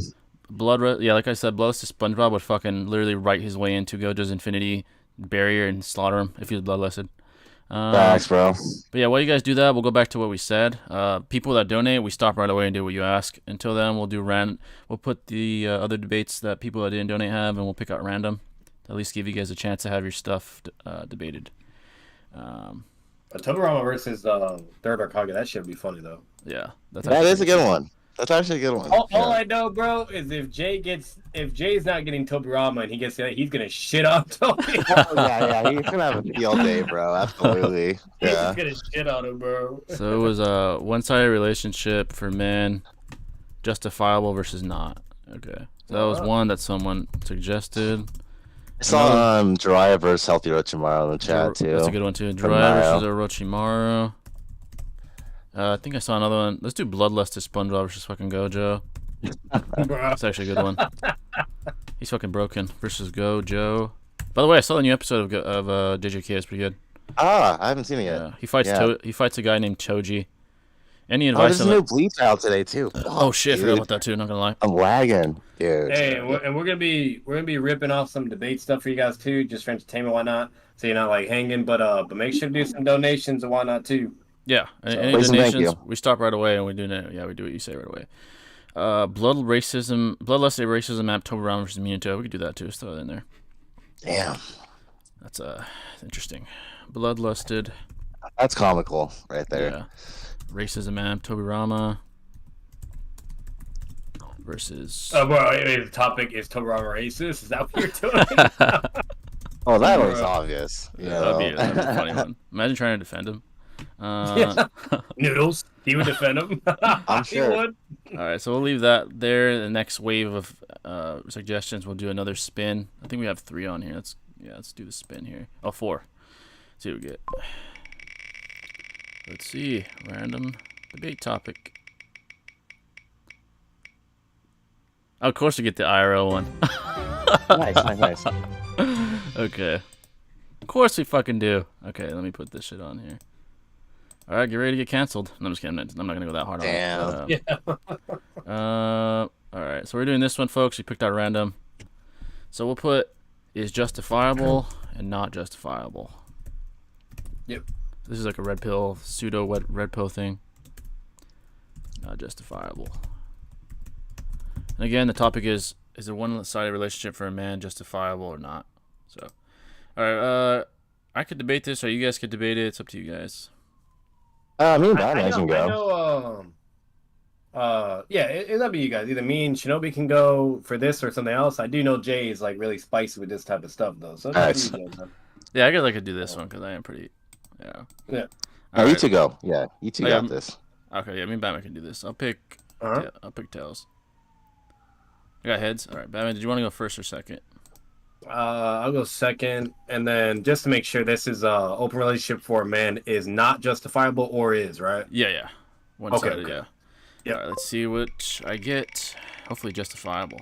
Like I said, Bloodlusted SpongeBob would fucking literally write his way into Gojo's infinity barrier and slaughter him if he was bloodlusted. Thanks, bro. But yeah, while you guys do that, we'll go back to what we said. People that donate, we stop right away and do what you ask. Until then, we'll put the other debates that people that didn't donate have, and we'll pick out random. At least give you guys a chance to have your stuff debated. Tobirama versus Third Hokage, that should be funny though. Yeah, that is a good one. That's actually a good one. All I know, bro, is if Jay's not getting Tobirama and he gets that, he's gonna shit on Toby. yeah, he's gonna have a field day, bro. Absolutely. Yeah. He's gonna shit on him, bro. So it was a one-sided relationship for men, justifiable versus not. Okay, so that was one that someone suggested. I saw Jiraiya versus Healthy Orochimaru in the chat too. That's a good one too. Jiraiya versus Orochimaru. I think I saw another one. Let's do Bloodlusted SpongeBob versus fucking Gojo. That's actually a good one. He's fucking broken versus Gojo. By the way, I saw the new episode of JJK. It's pretty good. I haven't seen it yet. Yeah, he fights a guy named Choji. Any advice? There's a new Bleach out today too. Oh shit, I forgot about that too. Not gonna lie. I'm lagging, dude. Hey, and we're gonna be ripping off some debate stuff for you guys too, just for entertainment, why not? So you're not like hanging, but make sure to do some donations and why not too. Yeah, any donations, we stop right away and we do that. Yeah, we do what you say right away. Bloodlusted racism app Tobirama versus Minato. We could do that too. Just throw it in there. Damn. That's interesting. Bloodlusted. That's comical right there. Yeah. Racism app Tobirama versus. Bro, the topic is Tobirama racist. Is that what you're doing? Oh, that was obvious. That'd be a funny one. Imagine trying to defend him. Noodles. He would defend him. I'm sure. He would. All right, so we'll leave that there. The next wave of suggestions, we'll do another spin. I think we have 3 on here. Let's do the spin here. Oh, 4. Let's see what we get. Let's see. Random debate topic. Oh, of course we get the IRL one. Nice. Okay. Of course we fucking do. Okay, let me put this shit on here. All right, get ready to get canceled. No, I'm just kidding. I'm not gonna go that hard on it. Damn. All right, so we're doing this one, folks. We picked out random. So we'll put is justifiable and not justifiable. Yep. This is like a red pill, pseudo red pill thing. Not justifiable. And again, the topic is a one-sided relationship for a man justifiable or not? So, all right, I could debate this, or you guys could debate it. It's up to you guys. Me and Batman can go. I know, it'll be you guys. Either me and Shinobi can go for this or something else. I do know Jay is like really spicy with this type of stuff, though. So nice. Yeah, I guess I could do this one because I am pretty. Yeah. Yeah. You two go. Yeah, you two got this. Okay, yeah, me and Batman can do this. I'll pick. Uh-huh. I'll pick tails. I got heads. All right, Batman. Did you want to go first or second? I'll go second, and then just to make sure this is open relationship for a man is not justifiable or is, right? Yeah. One-sided, okay. Yeah. Yep. All right, let's see which I get. Hopefully justifiable.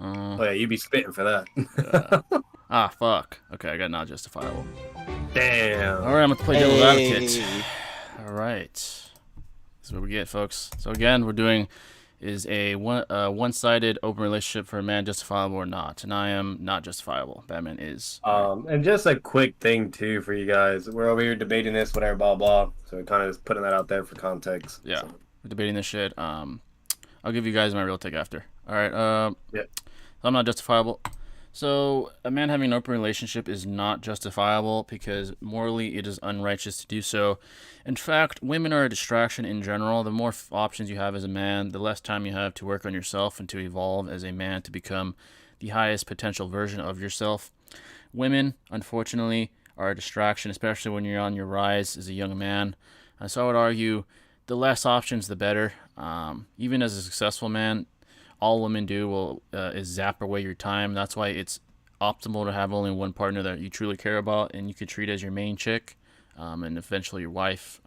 Uh, Oh yeah, you'd be spitting for that. ah, fuck. Okay, I got not justifiable. Damn. All right, I'm gonna play devil's advocate. Hey. All right, this is what we get, folks. So again, we're doing is a one-sided open relationship for a man justifiable or not, and I am not justifiable. Batman is. And just a quick thing too for you guys. We're over here debating this, whatever, blah blah. So kind of just putting that out there for context. Yeah, So. we're debating this shit. I'll give you guys my real take after. All right. Yeah. I'm not justifiable. So a man having an open relationship is not justifiable because morally it is unrighteous to do so. In fact, women are a distraction in general. The more options you have as a man, the less time you have to work on yourself and to evolve as a man to become the highest potential version of yourself. Women, unfortunately, are a distraction, especially when you're on your rise as a young man. So I would argue the less options, the better. Even as a successful man, all women do is zap away your time. That's why it's optimal to have only one partner that you truly care about and you could treat as your main chick, and eventually your wife.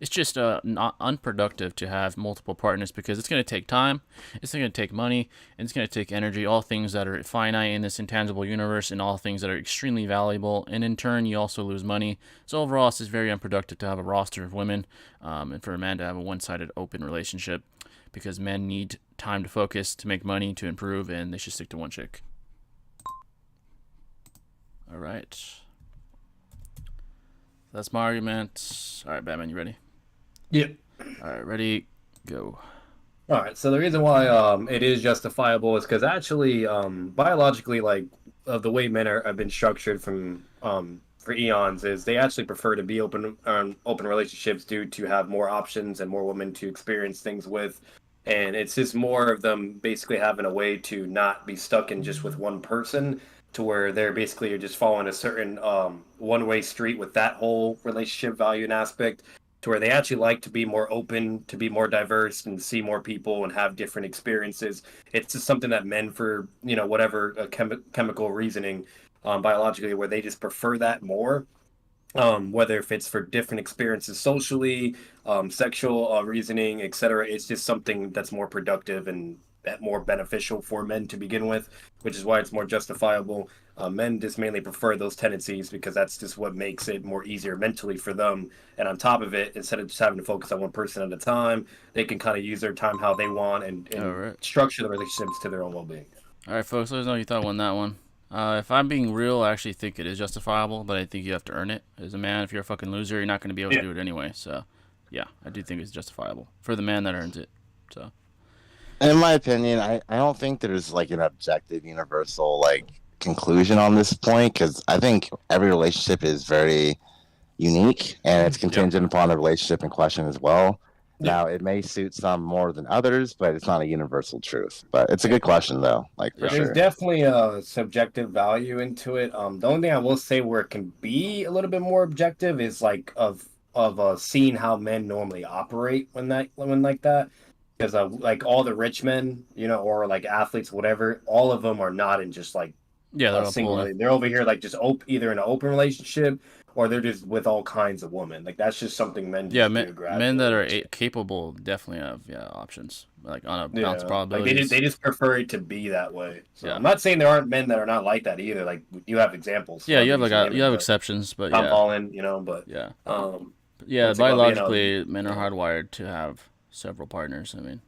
It's just not unproductive to have multiple partners because it's going to take time, it's going to take money, and it's going to take energy, all things that are finite in this intangible universe and all things that are extremely valuable. And in turn, you also lose money. So overall, it's just very unproductive to have a roster of women, and for a man to have a one-sided open relationship, because men need time to focus, to make money, to improve, and they should stick to one chick. All right. That's my argument. All right, Batman, you ready? Yep. All right, ready, go. All right. So the reason why it is justifiable is because actually biologically, like of the way men have been structured from for eons, is they actually prefer to be open relationships due to have more options and more women to experience things with. And it's just more of them basically having a way to not be stuck in just with one person, to where they're basically just following a certain one-way street with that whole relationship value and aspect, to where they actually like to be more open, to be more diverse and see more people and have different experiences. It's just something that men, for whatever chemical reasoning, biologically, where they just prefer that more. Whether if it's for different experiences socially, sexual reasoning, etc. It's just something that's more productive and more beneficial for men to begin with, which is why it's more justifiable. Men just mainly prefer those tendencies because that's just what makes it more easier mentally for them. And on top of it, instead of just having to focus on one person at a time, they can kind of use their time how they want and right. structure the relationships to their own well-being. All right, folks, let us know your thought on that one. If I'm being real, I actually think it is justifiable, but I think you have to earn it. As a man, if you're a fucking loser, you're not going to be able to do it anyway. So, yeah, I do think it's justifiable for the man that earns it. So, In my opinion, I don't think there's like an objective, universal like conclusion on this point, because I think every relationship is very unique and it's contingent upon the relationship in question as well. Now, it may suit some more than others, but it's not a universal truth. But it's a good question, though, like for There's sure. definitely a subjective value into it. The only thing I will say where it can be a little bit more objective is like of seeing how men normally operate when like that. Because like all the rich men, or like athletes, whatever, all of them are not in just like yeah, they're all single. pulling. They're over here like just either in an open relationship or they're just with all kinds of women. Like that's just something men just do gradually. Men that are capable definitely have options, like on a balance probability. Like they just prefer it to be that way. So Yeah. I'm not saying there aren't men that are not like that either. Like you have examples. Yeah, you have exceptions, but Tom yeah. Holland, but yeah. um, Yeah, biologically, men are hardwired to have several partners. I mean,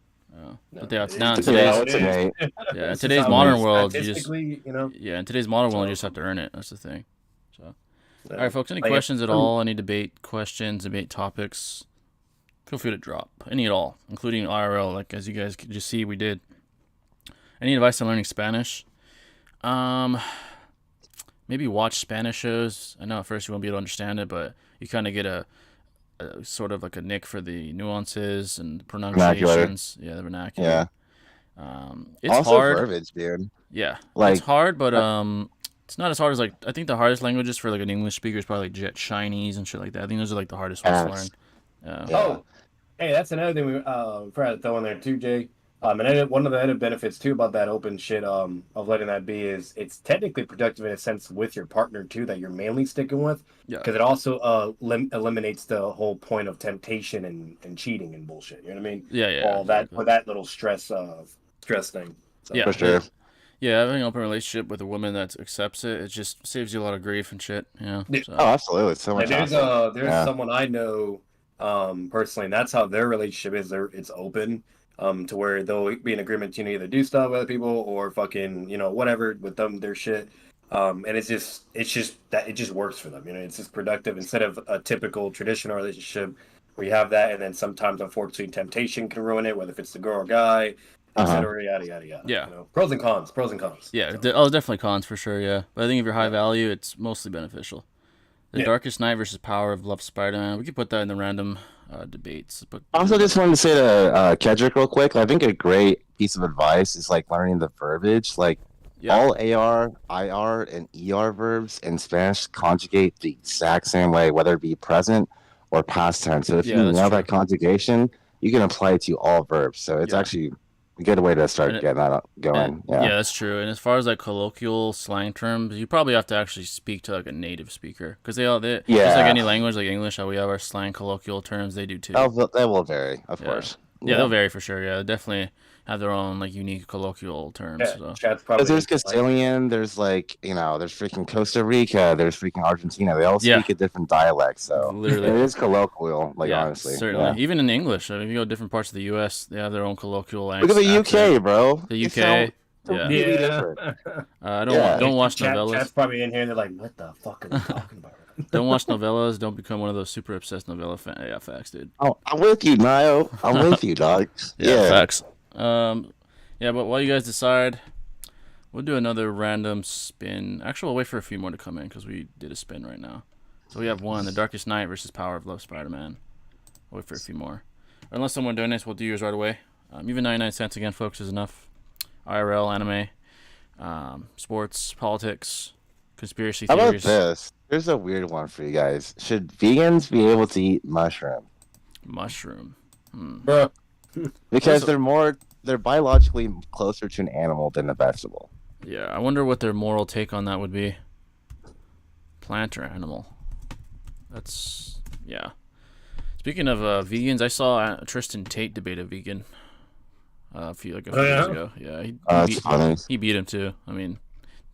but they have now in today's modern world, you just in today's modern world, you just have to earn it. That's the thing. So, all right, folks, any questions at all? Any debate questions, debate topics? Feel free to drop any at all, including IRL. Like as you guys could just see, we did. Any advice on learning Spanish? Maybe watch Spanish shows. I know at first you won't be able to understand it, but you kind of get a sort of like a nick for the nuances and pronunciations. Yeah, the vernacular. Yeah. It's also hard. verbiage, dude. Yeah, Like, it's hard, but it's not as hard as like I think the hardest languages for like an English speaker is probably like Chinese and shit like that. I think those are like the hardest ones to learn. Yeah. Oh, hey, that's another thing we forgot to throw in there too, Jay. And one of the other benefits too about that open shit of letting that be is it's technically productive in a sense with your partner too that you're mainly sticking with. Yeah. Because it also eliminates the whole point of temptation and cheating and bullshit. You know what I mean? Yeah. All that for that little stress thing. So. Yeah, for sure. Yeah, having an open relationship with a woman that accepts it, it just saves you a lot of grief and shit. Yeah. Yeah. So. Oh, absolutely. It's so Like, much hassle. there's Yeah. someone I know personally, and that's how their relationship is. It's open to where they'll be in agreement to either do stuff with other people or fucking whatever with them their shit. And it's just that it just works for them. It's just productive instead of a typical traditional relationship where you have that, and then sometimes unfortunately temptation can ruin it, whether if it's the girl or guy, etc. Yada yada yada. Yeah. Pros and cons. Pros and cons. Yeah, So. definitely cons for sure, yeah. But I think if you're high value, it's mostly beneficial. The Darkest Night versus Power of Love Spider-Man. We could put that in the random debates. But Also, just wanted to say to Kedrick real quick. I think a great piece of advice is like learning the verbiage. Like all AR, IR, and ER verbs in Spanish conjugate the exact same way, whether it be present or past tense. So if you know that conjugation, you can apply it to all verbs. So it's actually a good way to start getting that going. Yeah, that's true. And as far as like colloquial slang terms, you probably have to actually speak to like a native speaker because just like any language, like English, how we have our slang colloquial terms, they do too. They will vary, of course. Yeah, they'll vary for sure. Yeah, they definitely have their own like unique colloquial terms. Because there's Castilian, there's like there's freaking Costa Rica, there's freaking Argentina. They all speak a different dialect, so literally it is colloquial. Like honestly, certainly. Even in English, if you go to different parts of the U.S., they have their own colloquial language. Look at the UK, bro. The UK. I don't watch novellas. Chat's probably in here and they're like, what the fuck are they talking about? Don't watch novellas. Don't become one of those super obsessed novella fans. Yeah, facts, dude. Oh, I'm with you, Nio. I'm with you, dog. Yeah, facts. But while you guys decide, we'll do another random spin. Actually, we'll wait for a few more to come in because we did a spin right now. So we have one, The Darkest Night versus Power of Love Spider-Man. We'll wait for a few more. Or unless someone donates, we'll do yours right away. Even 99 cents again, folks, is enough. IRL, anime, sports, politics, conspiracy theories. How about this? Here's a weird one for you guys. Should vegans be able to eat mushroom? Mushroom. Bro. Because they're biologically closer to an animal than a vegetable. Yeah, I wonder what their moral take on that would be. Plant or animal? That's Speaking of vegans, I saw Tristan Tate debate a vegan a few years ago. Yeah, he beat him too. I mean,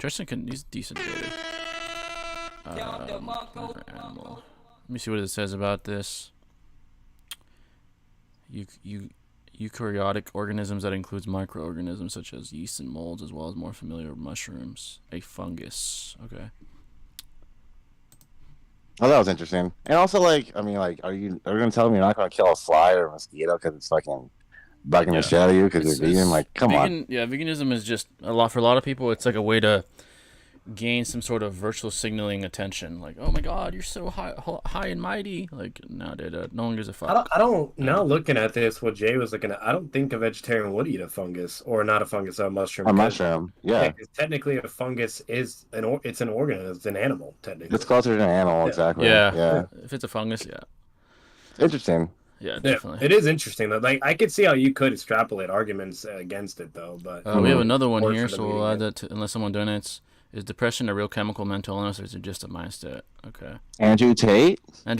Tristan he's a decent debater. Animal. Let me see what it says about this. Eukaryotic organisms that includes microorganisms such as yeast and molds, as well as more familiar mushrooms. A fungus. Okay. Oh, that was interesting. And also, are you gonna tell me you're not gonna kill a fly or a mosquito because it's fucking bugging the shit out of you because you're vegan? Like, come on. Yeah, veganism is just for a lot of people. It's like a way to gain some sort of virtual signaling attention. Like, oh my god, you're so high and mighty. Like, no, dude, no one gives a fuck. I don't. Now looking at this, what Jay was looking at, I don't think a vegetarian would eat a fungus or not a fungus, a mushroom. A mushroom, yeah. Technically, a fungus is it's an organism. It's an animal. Technically, it's closer to an animal, exactly. Yeah. If it's a fungus, Interesting. Yeah, definitely. It is interesting though. Like, I could see how you could extrapolate arguments against it though, but we have another one here, so we'll add that unless someone donates. Is depression a real chemical mental illness, or is it just a mind state? Okay. Andrew Tate. He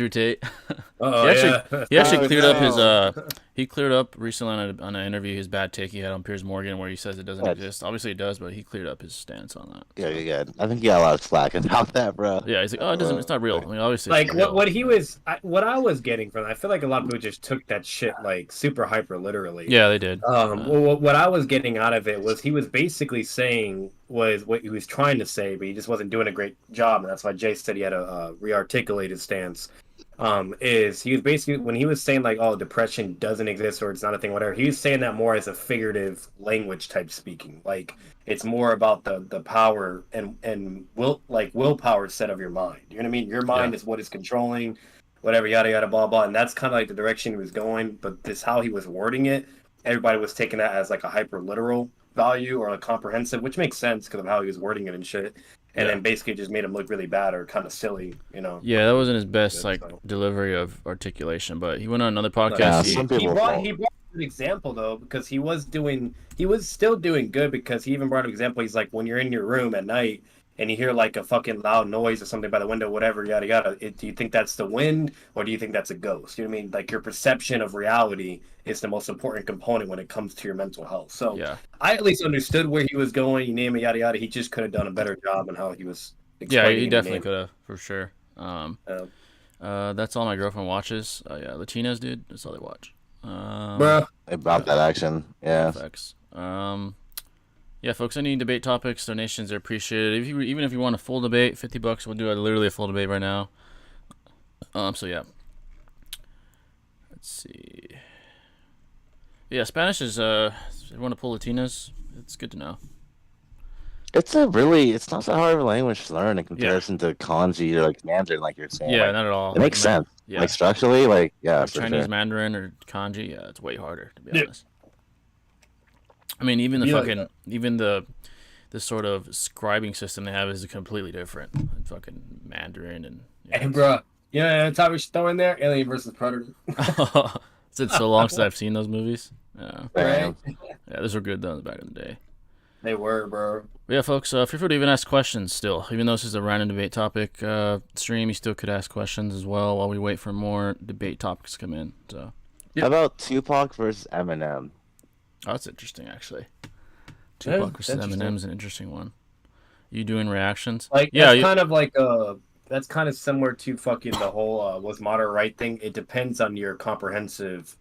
actually cleared up his. He cleared up recently on an interview his bad take he had on Piers Morgan, where he says it doesn't exist. Obviously it does, but he cleared up his stance on that. Yeah, you're good. I think he got a lot of slack about that, bro. Yeah, he's like, oh, it doesn't. It's not real. I mean, obviously. Like what I was getting from that, I feel like a lot of people just took that shit like super hyper literally. Yeah, they did. What I was getting out of it was he was basically saying was what he was trying to say, but he just wasn't doing a great job, and that's why Jay said he had a re-articulated stance. Is he was basically, when he was saying like, oh, depression doesn't exist or it's not a thing, whatever, he was saying that more as a figurative language type speaking. Like, it's more about the power and willpower set of your mind. You know what I mean? Your mind is what is controlling, whatever, yada yada blah blah, and that's kind of like the direction he was going. But this how he was wording it, everybody was taking that as like a hyper literal value or a comprehensive, which makes sense because of how he was wording it and shit. And then basically just made him look really bad or kind of silly, you know. Yeah, that wasn't his best delivery of articulation, but he went on another podcast. He brought an example though, because he was still doing good, because he even brought an example. He's like, when you're in your room at night and you hear like a fucking loud noise or something by the window, whatever, yada yada, do you think that's the wind or do you think that's a ghost? You know what I mean? Like your perception of reality is the most important component when it comes to your mental health. So Yeah. I at least understood where he was going. You name it, yada yada. He just could have done a better job on how he was Yeah, explaining. he and definitely naming could have, for sure. it. That's all my girlfriend watches. Yeah, Latinas, dude. That's all they watch. Bruh. About that action. Yeah. Facts. Yeah, folks. Any debate topics, donations are appreciated. Even if you want a full debate, $50, we'll do literally a full debate right now. So yeah. Let's see. Yeah, Spanish is. If you want to pull Latinas, it's good to know. It's not that hard of a language to learn in comparison to kanji or like Mandarin, like you're saying. Yeah, like, not at all. it makes sense. Yeah. Like structurally, like yeah, Like for Chinese sure. Mandarin or kanji, yeah, it's way harder to be Yeah. honest. I mean, even the Be like fucking that. even the sort of scribing system they have is completely different. And fucking Mandarin and Hey, bro. Yeah, that's how we should throw in there. Alien versus Predator. It's been so long since I've seen those movies. Yeah, Right? yeah, those were good though back in the day. They were, bro. But yeah, folks, feel free to even ask questions still. Even though this is a random debate topic stream, you still could ask questions as well while we wait for more debate topics to come in. So, How about Tupac versus Eminem? oh, that's interesting actually. Yeah, Tupac versus interesting. Eminem is an interesting one. You doing reactions? Like, Yeah, that's kind of like that's kind of similar to fucking the whole was modern right thing. It depends on your comprehensive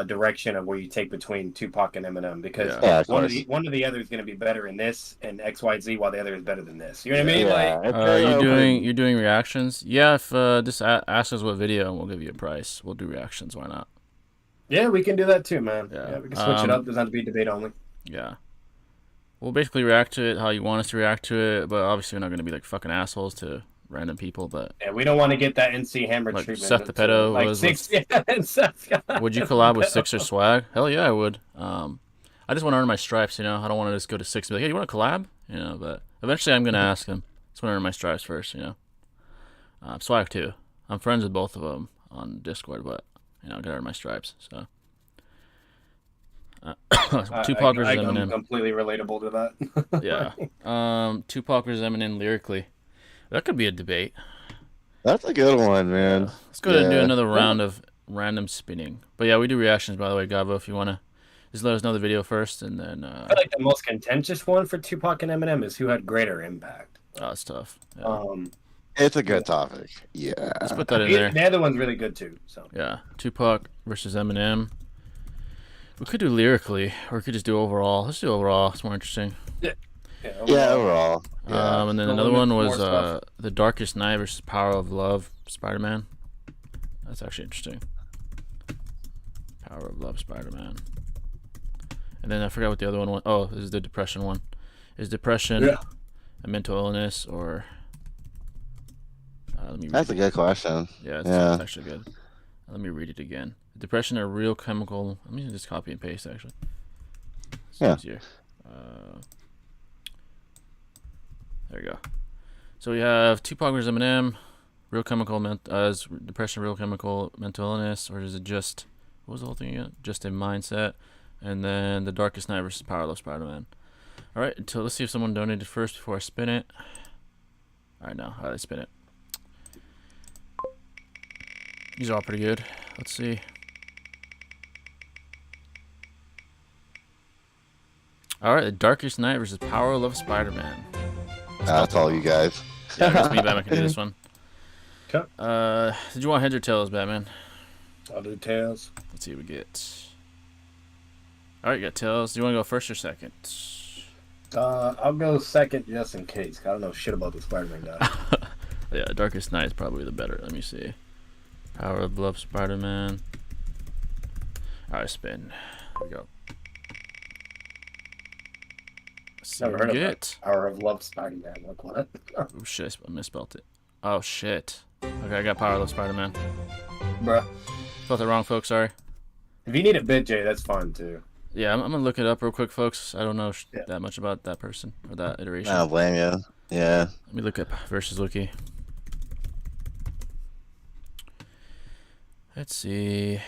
direction of where you take between Tupac and Eminem, because Yeah, of one course. of the other is going to be better in this and X Y Z, while the other is better than this. You know what I mean? Yeah, Like, it's very open. you're doing reactions? Yeah, if just ask us what video and we'll give you a price. We'll do reactions. Why not? yeah, we can do that too, man. Yeah. Yeah, we can switch it up. Doesn't have to be debate only. Yeah. We'll basically react to it how you want us to react to it, but obviously we're not going to be like fucking assholes to random people. But Yeah, we don't want to get that NC Hammer like treatment. Seth the pedo like was six. with- Yeah, and Seth's got would you collab with Six or Swag? Hell yeah, I would. I just want to earn my stripes, you know. I don't want to just go to Six and be like, hey, you want to collab? You know, but eventually I'm going to ask him. Just want to earn my stripes first, you know. Swag too. I'm friends with both of them on Discord, but you know, I gotta earn my stripes. So Tupac versus I'm Eminem. completely relatable to that. Yeah. Tupac versus Eminem lyrically. That could be a debate. That's a good one, man. Let's go ahead and do Yeah. another round of random spinning. But yeah, we do reactions, by the way, Gavo. If you wanna just let us know the video first, and then I feel like the most contentious one for Tupac and Eminem is who had greater impact. oh, it's tough. Yeah. It's a good topic. Yeah. Let's put that in there. The other one's really good too. So Yeah, Tupac versus Eminem. We could do lyrically, or we could just do overall. Let's do overall. It's more interesting. yeah, Yeah, overall. Yeah. And then Go another into one more was stuff. The Darkest Night versus Power of Love, Spider-Man. That's actually interesting. Power of Love, Spider-Man. And then I forgot what the other one was. Oh, this is the depression one. Is depression a mental illness, or let me read That's a it. good question. Yeah, it's Yeah. actually good. Let me read it again. Depression, a real chemical. Let me just copy and paste, actually. It's Yeah. easier. There we go. So we have Tupac versus Eminem, real chemical as depression, real chemical mental illness, or is it just, what was the whole thing again? Just a mindset. And then The Darkest Night versus Power of Spider-Man. All right, until let's see if someone donated first before I spin it. All right, now how do I spin it? These are all pretty good. Let's see. All right, The Darkest Night versus Power of Spider-Man. That's all you guys. Yeah, I guess me, Batman, can do this one. Okay. Did you want heads or tails, Batman? I'll do tails. Let's see what we get. All right, you got tails. Do you want to go first or second? I'll go second just in case. I don't know shit about the Spider-Man guy. Yeah, Darkest Night is probably the better. Let me see. Power of Love, Spider-Man. All right, spin. Here we go. Let's see Never what we heard of get. Power of Love Spider-Man. Like what? Oh shit, I misspelled it. Oh shit. Okay, I got Power of Love, Spider-Man. Bruh. Spelled it wrong, folks. Sorry. If you need a bit, Jay, that's fine too. Yeah, I'm gonna look it up real quick, folks. I don't know Yeah. that much about that person or that iteration. I don't blame you. Yeah. Let me look up versus wiki. Let's see.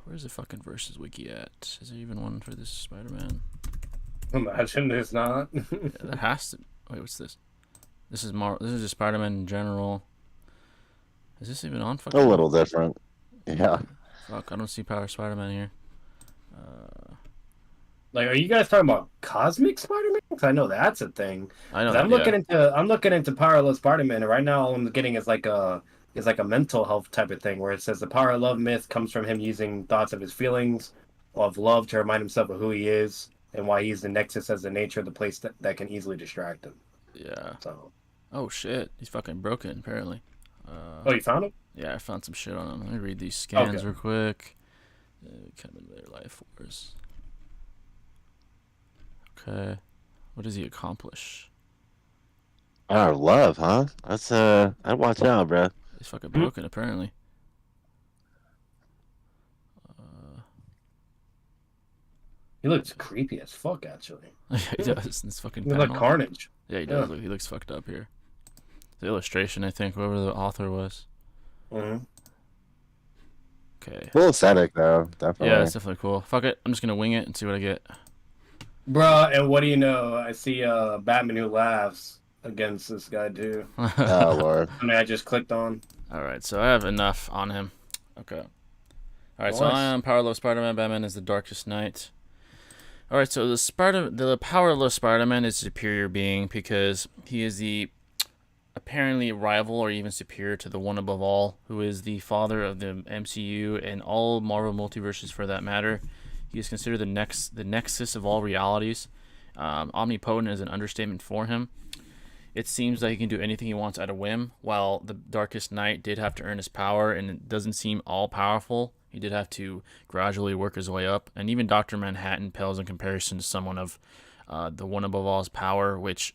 Where's the fucking versus wiki at? Is there even one for this Spider-Man? Imagine there's not. Yeah, there has to. Wait, what's this? This is just Spider-Man in general. Is this even on? A little different. Yeah. Fuck, I don't see Power Spider-Man here. Like, are you guys talking about Cosmic Spider-Man? Because I know that's a thing. I know. I'm looking into Power of Love Spider-Man, and right now all I'm getting is like a mental health type of thing, where it says the power of love myth comes from him using thoughts of his feelings of love to remind himself of who he is and why he's the nexus as the nature of the place that can easily distract him. Yeah. So. Oh shit, he's fucking broken apparently. Oh, you found him? Yeah, I found some shit on him. Let me read these scans real quick. Come into their life force. Okay, what does he accomplish? Oh, love, huh? That's I'd watch out, bro. He's fucking broken apparently. He looks creepy as fuck, actually. Yeah, he does. This fucking He looks like Carnage. Yeah, he does. Look, he looks fucked up here. The illustration, I think, whoever the author was. Mm-hmm. Okay. Cool aesthetic though, definitely. Yeah, it's definitely cool. Fuck it, I'm just gonna wing it and see what I get. Bruh, and what do you know? I see Batman Who Laughs against this guy too. Oh Lord. I mean, I just clicked on. All right, so I have enough on him. Okay. All right, so Nice. I am Powerless Spider-Man. Batman is the Darkest Knight. All right, so the Powerless Spider-Man is a superior being because he is the apparently rival or even superior to the One Above All, who is the father of the MCU and all Marvel multiverses for that matter. He is considered the nexus of all realities. Omnipotent is an understatement for him. It seems that he can do anything he wants at a whim, while the Darkest Knight did have to earn his power, and it doesn't seem all powerful. He did have to gradually work his way up, and even Dr. Manhattan pales in comparison to someone of the One Above All's power, which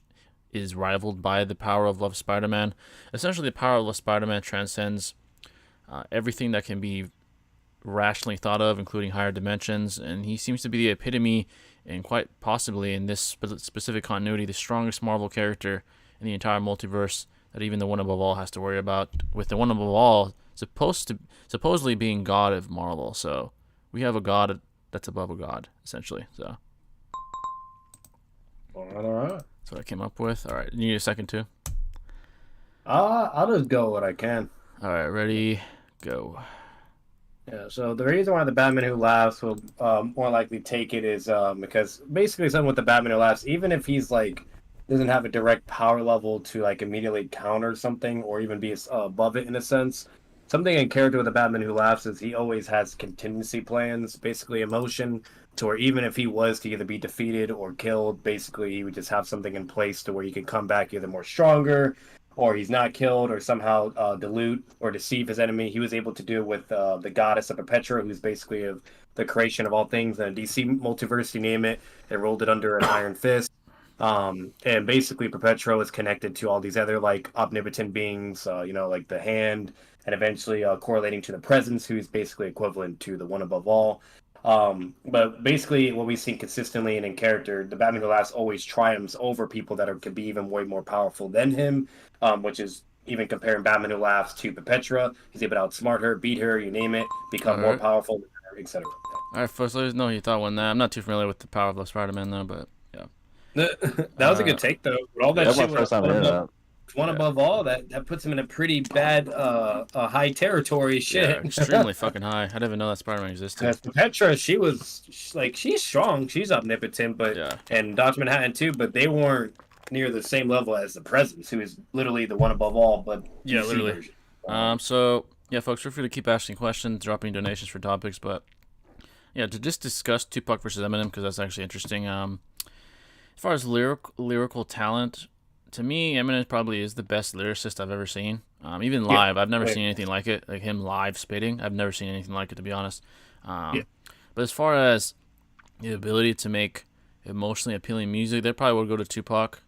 is rivaled by the power of Love Spider-Man. Essentially, the power of Love Spider-Man transcends everything that can be rationally thought of, including higher dimensions, and he seems to be the epitome, and quite possibly in this specific continuity, the strongest Marvel character in the entire multiverse that even the One Above All has to worry about, with the One Above All supposedly being God of Marvel. So we have a God that's above a God, essentially. So All right. that's what I came up with. All right, you need a second too? I'll just go what I can. All right, ready, go. Yeah, so the reason why the Batman Who Laughs will more likely take it is because basically something with the Batman Who Laughs, even if he's like doesn't have a direct power level to like immediately counter something or even be above it in a sense, something in character with the Batman Who Laughs is he always has contingency plans, basically emotion, to where even if he was to either be defeated or killed, basically he would just have something in place to where he can come back either more stronger, or he's not killed, or somehow dilute or deceive his enemy. He was able to do it with the goddess of Perpetua, who's basically of the creation of all things in a DC multiverse, you name it. They rolled it under an iron fist. And basically Perpetua is connected to all these other like omnipotent beings, like the hand, and eventually correlating to the presence, who's basically equivalent to the One Above All. But basically what we've seen consistently and in character, the Batman Who Laughs always triumphs over people that could be even way more powerful than him, which is even comparing Batman Who Laughs to Perpetua. He's able to outsmart her, beat her, you name it, become more powerful, etc. All right, first, let us know your thought on that. I'm not too familiar with the power of Spider-Man though, but yeah. That was a good take though. With all that That's my shit first time hearing that. One Above All, that puts him in a pretty bad high territory shit. Yeah, extremely fucking high. I didn't even know that Spider-Man existed. Petra, she's strong, she's omnipotent, but Yeah. and Dr. Manhattan too, but they weren't near the same level as the Presence, who is literally the One Above All, but Yeah, DC literally. version. So yeah, folks, feel free to keep asking questions, dropping donations for topics, but yeah, to just discuss Tupac versus Eminem because that's actually interesting. As far as lyrical talent, to me, Eminem probably is the best lyricist I've ever seen. Even live, I've never seen anything like it. Like him live spitting, I've never seen anything like it, to be honest. But as far as the ability to make emotionally appealing music, they probably would go to Tupac.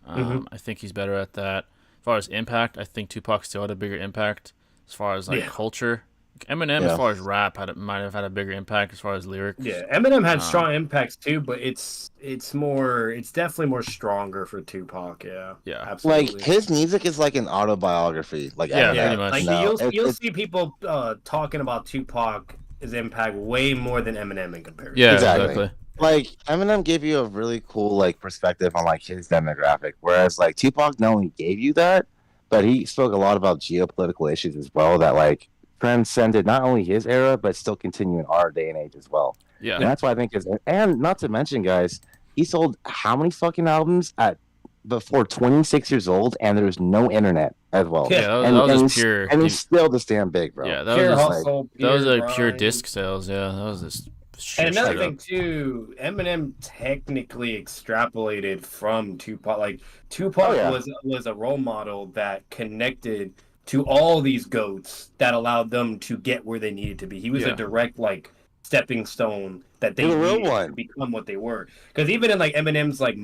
I think he's better at that. As far as impact, I think Tupac still had a bigger impact. As far as culture, Eminem, as far as rap, might have had a bigger impact as far as lyrics. Yeah, Eminem had strong impacts too, but it's definitely more stronger for Tupac. Yeah, absolutely. Like his music is like an autobiography. Like pretty much. Like you'll see people talking about Tupac's impact way more than Eminem in comparison. Yeah, Exactly. like Eminem gave you a really cool like perspective on like his demographic, whereas like Tupac not only gave you that, but he spoke a lot about geopolitical issues as well that like transcended not only his era but still continue in our day and age as well. Yeah. And that's why I think is, and not to mention, guys, he sold how many fucking albums at before 26 years old, and there's no internet as well. Yeah, that was and just pure. and he's still this damn big, bro. Yeah, that Pure was just hustle, that was pure like pure grind. disc sales. Yeah, that was just. And another straight thing up. too, Eminem technically extrapolated from Tupac. Like Tupac Oh, yeah. was a role model that connected to all these goats that allowed them to get where they needed to be. He was Yeah. a direct like stepping stone that they He's a real needed one. to become what they were. Because even in like Eminem's like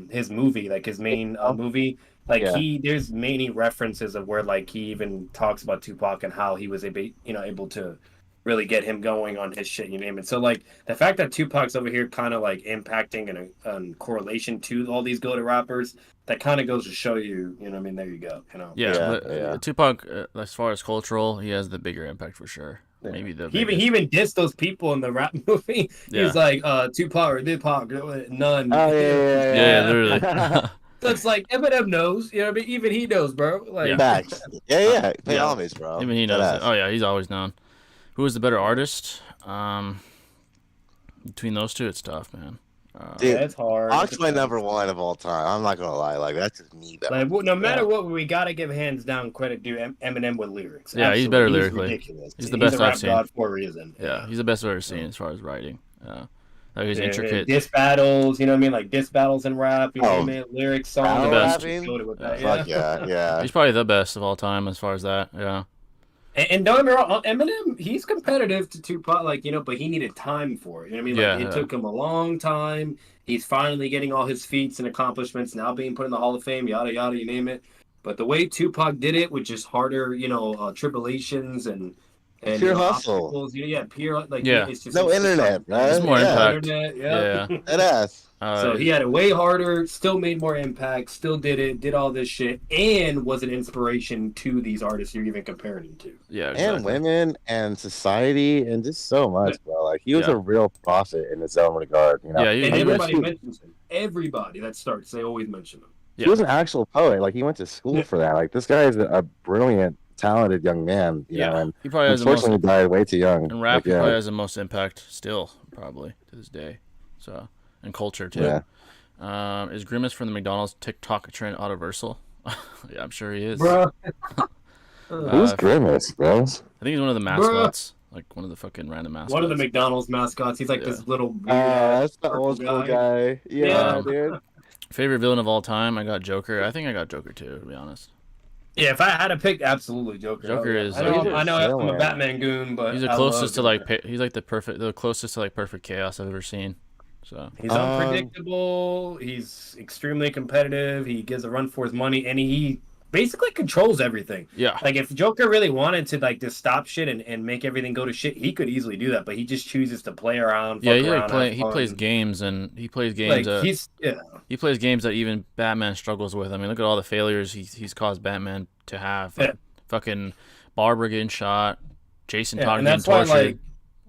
his movie, like his main movie, like Yeah. there's many references of where like he even talks about Tupac and how he was able to really get him going on his shit, you name it. So like the fact that Tupac's over here kind of like impacting and a correlation to all these go-to rappers, that kind of goes to show you, you know what I mean? There you go, you know. Yeah, Yeah, but yeah. Tupac, as far as cultural, he has the bigger impact for sure. Yeah. Maybe the He biggest. even dissed those people in the rap movie. Yeah. He's like, Tupac or Tupac, none. Oh Yeah, literally. So it's like Eminem knows, you know what I mean? Even he knows, bro. Like, Yeah. Facts. Yeah. Pay Yeah. homage, bro. Even he knows Deadass. it. Oh yeah, he's always known. Who is the better artist? Between those two, it's tough, man. Dude, yeah, it's hard. Ox my number one of all time. I'm not gonna lie, like that's just me. Though. Like, no matter what, we gotta give hands down credit to Eminem with lyrics. Yeah, he's better Absolutely. lyrically. Ridiculous. He's the best a rap I've seen. god for a reason. Yeah, he's the best I've ever seen as far as writing. Like his intricate. Diss battles, you know what I mean? Like diss battles in rap, you know Oh. what I mean? Lyrics, Battle songs, The best. just go with that, Fuck yeah. He's probably the best of all time as far as that. Yeah. And don't get me wrong, Eminem, he's competitive to Tupac, like, you know, but he needed time for it. You know what I mean? Like, Yeah, it took him a long time. He's finally getting all his feats and accomplishments, now being put in the Hall of Fame, yada, yada, you name it. But the way Tupac did it with just harder, you know, tribulations and Pure you know, hustle. obstacles, yeah, pure, like, Yeah. it's just No internet, right? It's more Yeah. impact. Internet, Yeah. Deadass. So he had it way harder, still made more impact, still did all this shit, and was an inspiration to these artists you're even comparing him to. Yeah. And Exactly. women and society and just so much, bro. Like he was Yeah. a real prophet in his own regard. You know? Yeah, And he everybody was- mentions him. Everybody that starts, they always mention him. He was an actual poet. Like he went to school for that. Like this guy is a brilliant, talented young man. You know, and He probably has the most. unfortunately died way too young. In rap, Like, he probably has the most impact still, probably to this day. So, and culture too. Yeah. Is Grimace from the McDonald's TikTok trend autoversal? Yeah, I'm sure he is. Bro. Who's Grimace, bro? I think he's one of the mascots, like one of the fucking random mascots. One of the McDonald's mascots. He's like Yeah. this little That's the purple old school guy. guy. Yeah, dude. Favorite villain of all time? I got Joker. I think I got Joker too, to be honest. Yeah, if I had to pick, absolutely Joker. Joker is- I know, Joker's I'm a chilling. Batman goon, but He's the I closest to love like Joker. he's like the closest to like perfect chaos I've ever seen. So He's Um, unpredictable. He's extremely competitive. He gives a run for his money, and he basically controls everything. yeah, Like if Joker really wanted to like just stop shit and make everything go to shit, he could easily do that. But he just chooses to play around. yeah. Fuck He around, like have he fun. plays games and he plays Like games. he's He plays games that even Batman struggles with. I mean, look at all the failures he's caused Batman to have. Yeah. Fucking Barbara getting shot, Jason yeah, Todd and getting that's why tortured.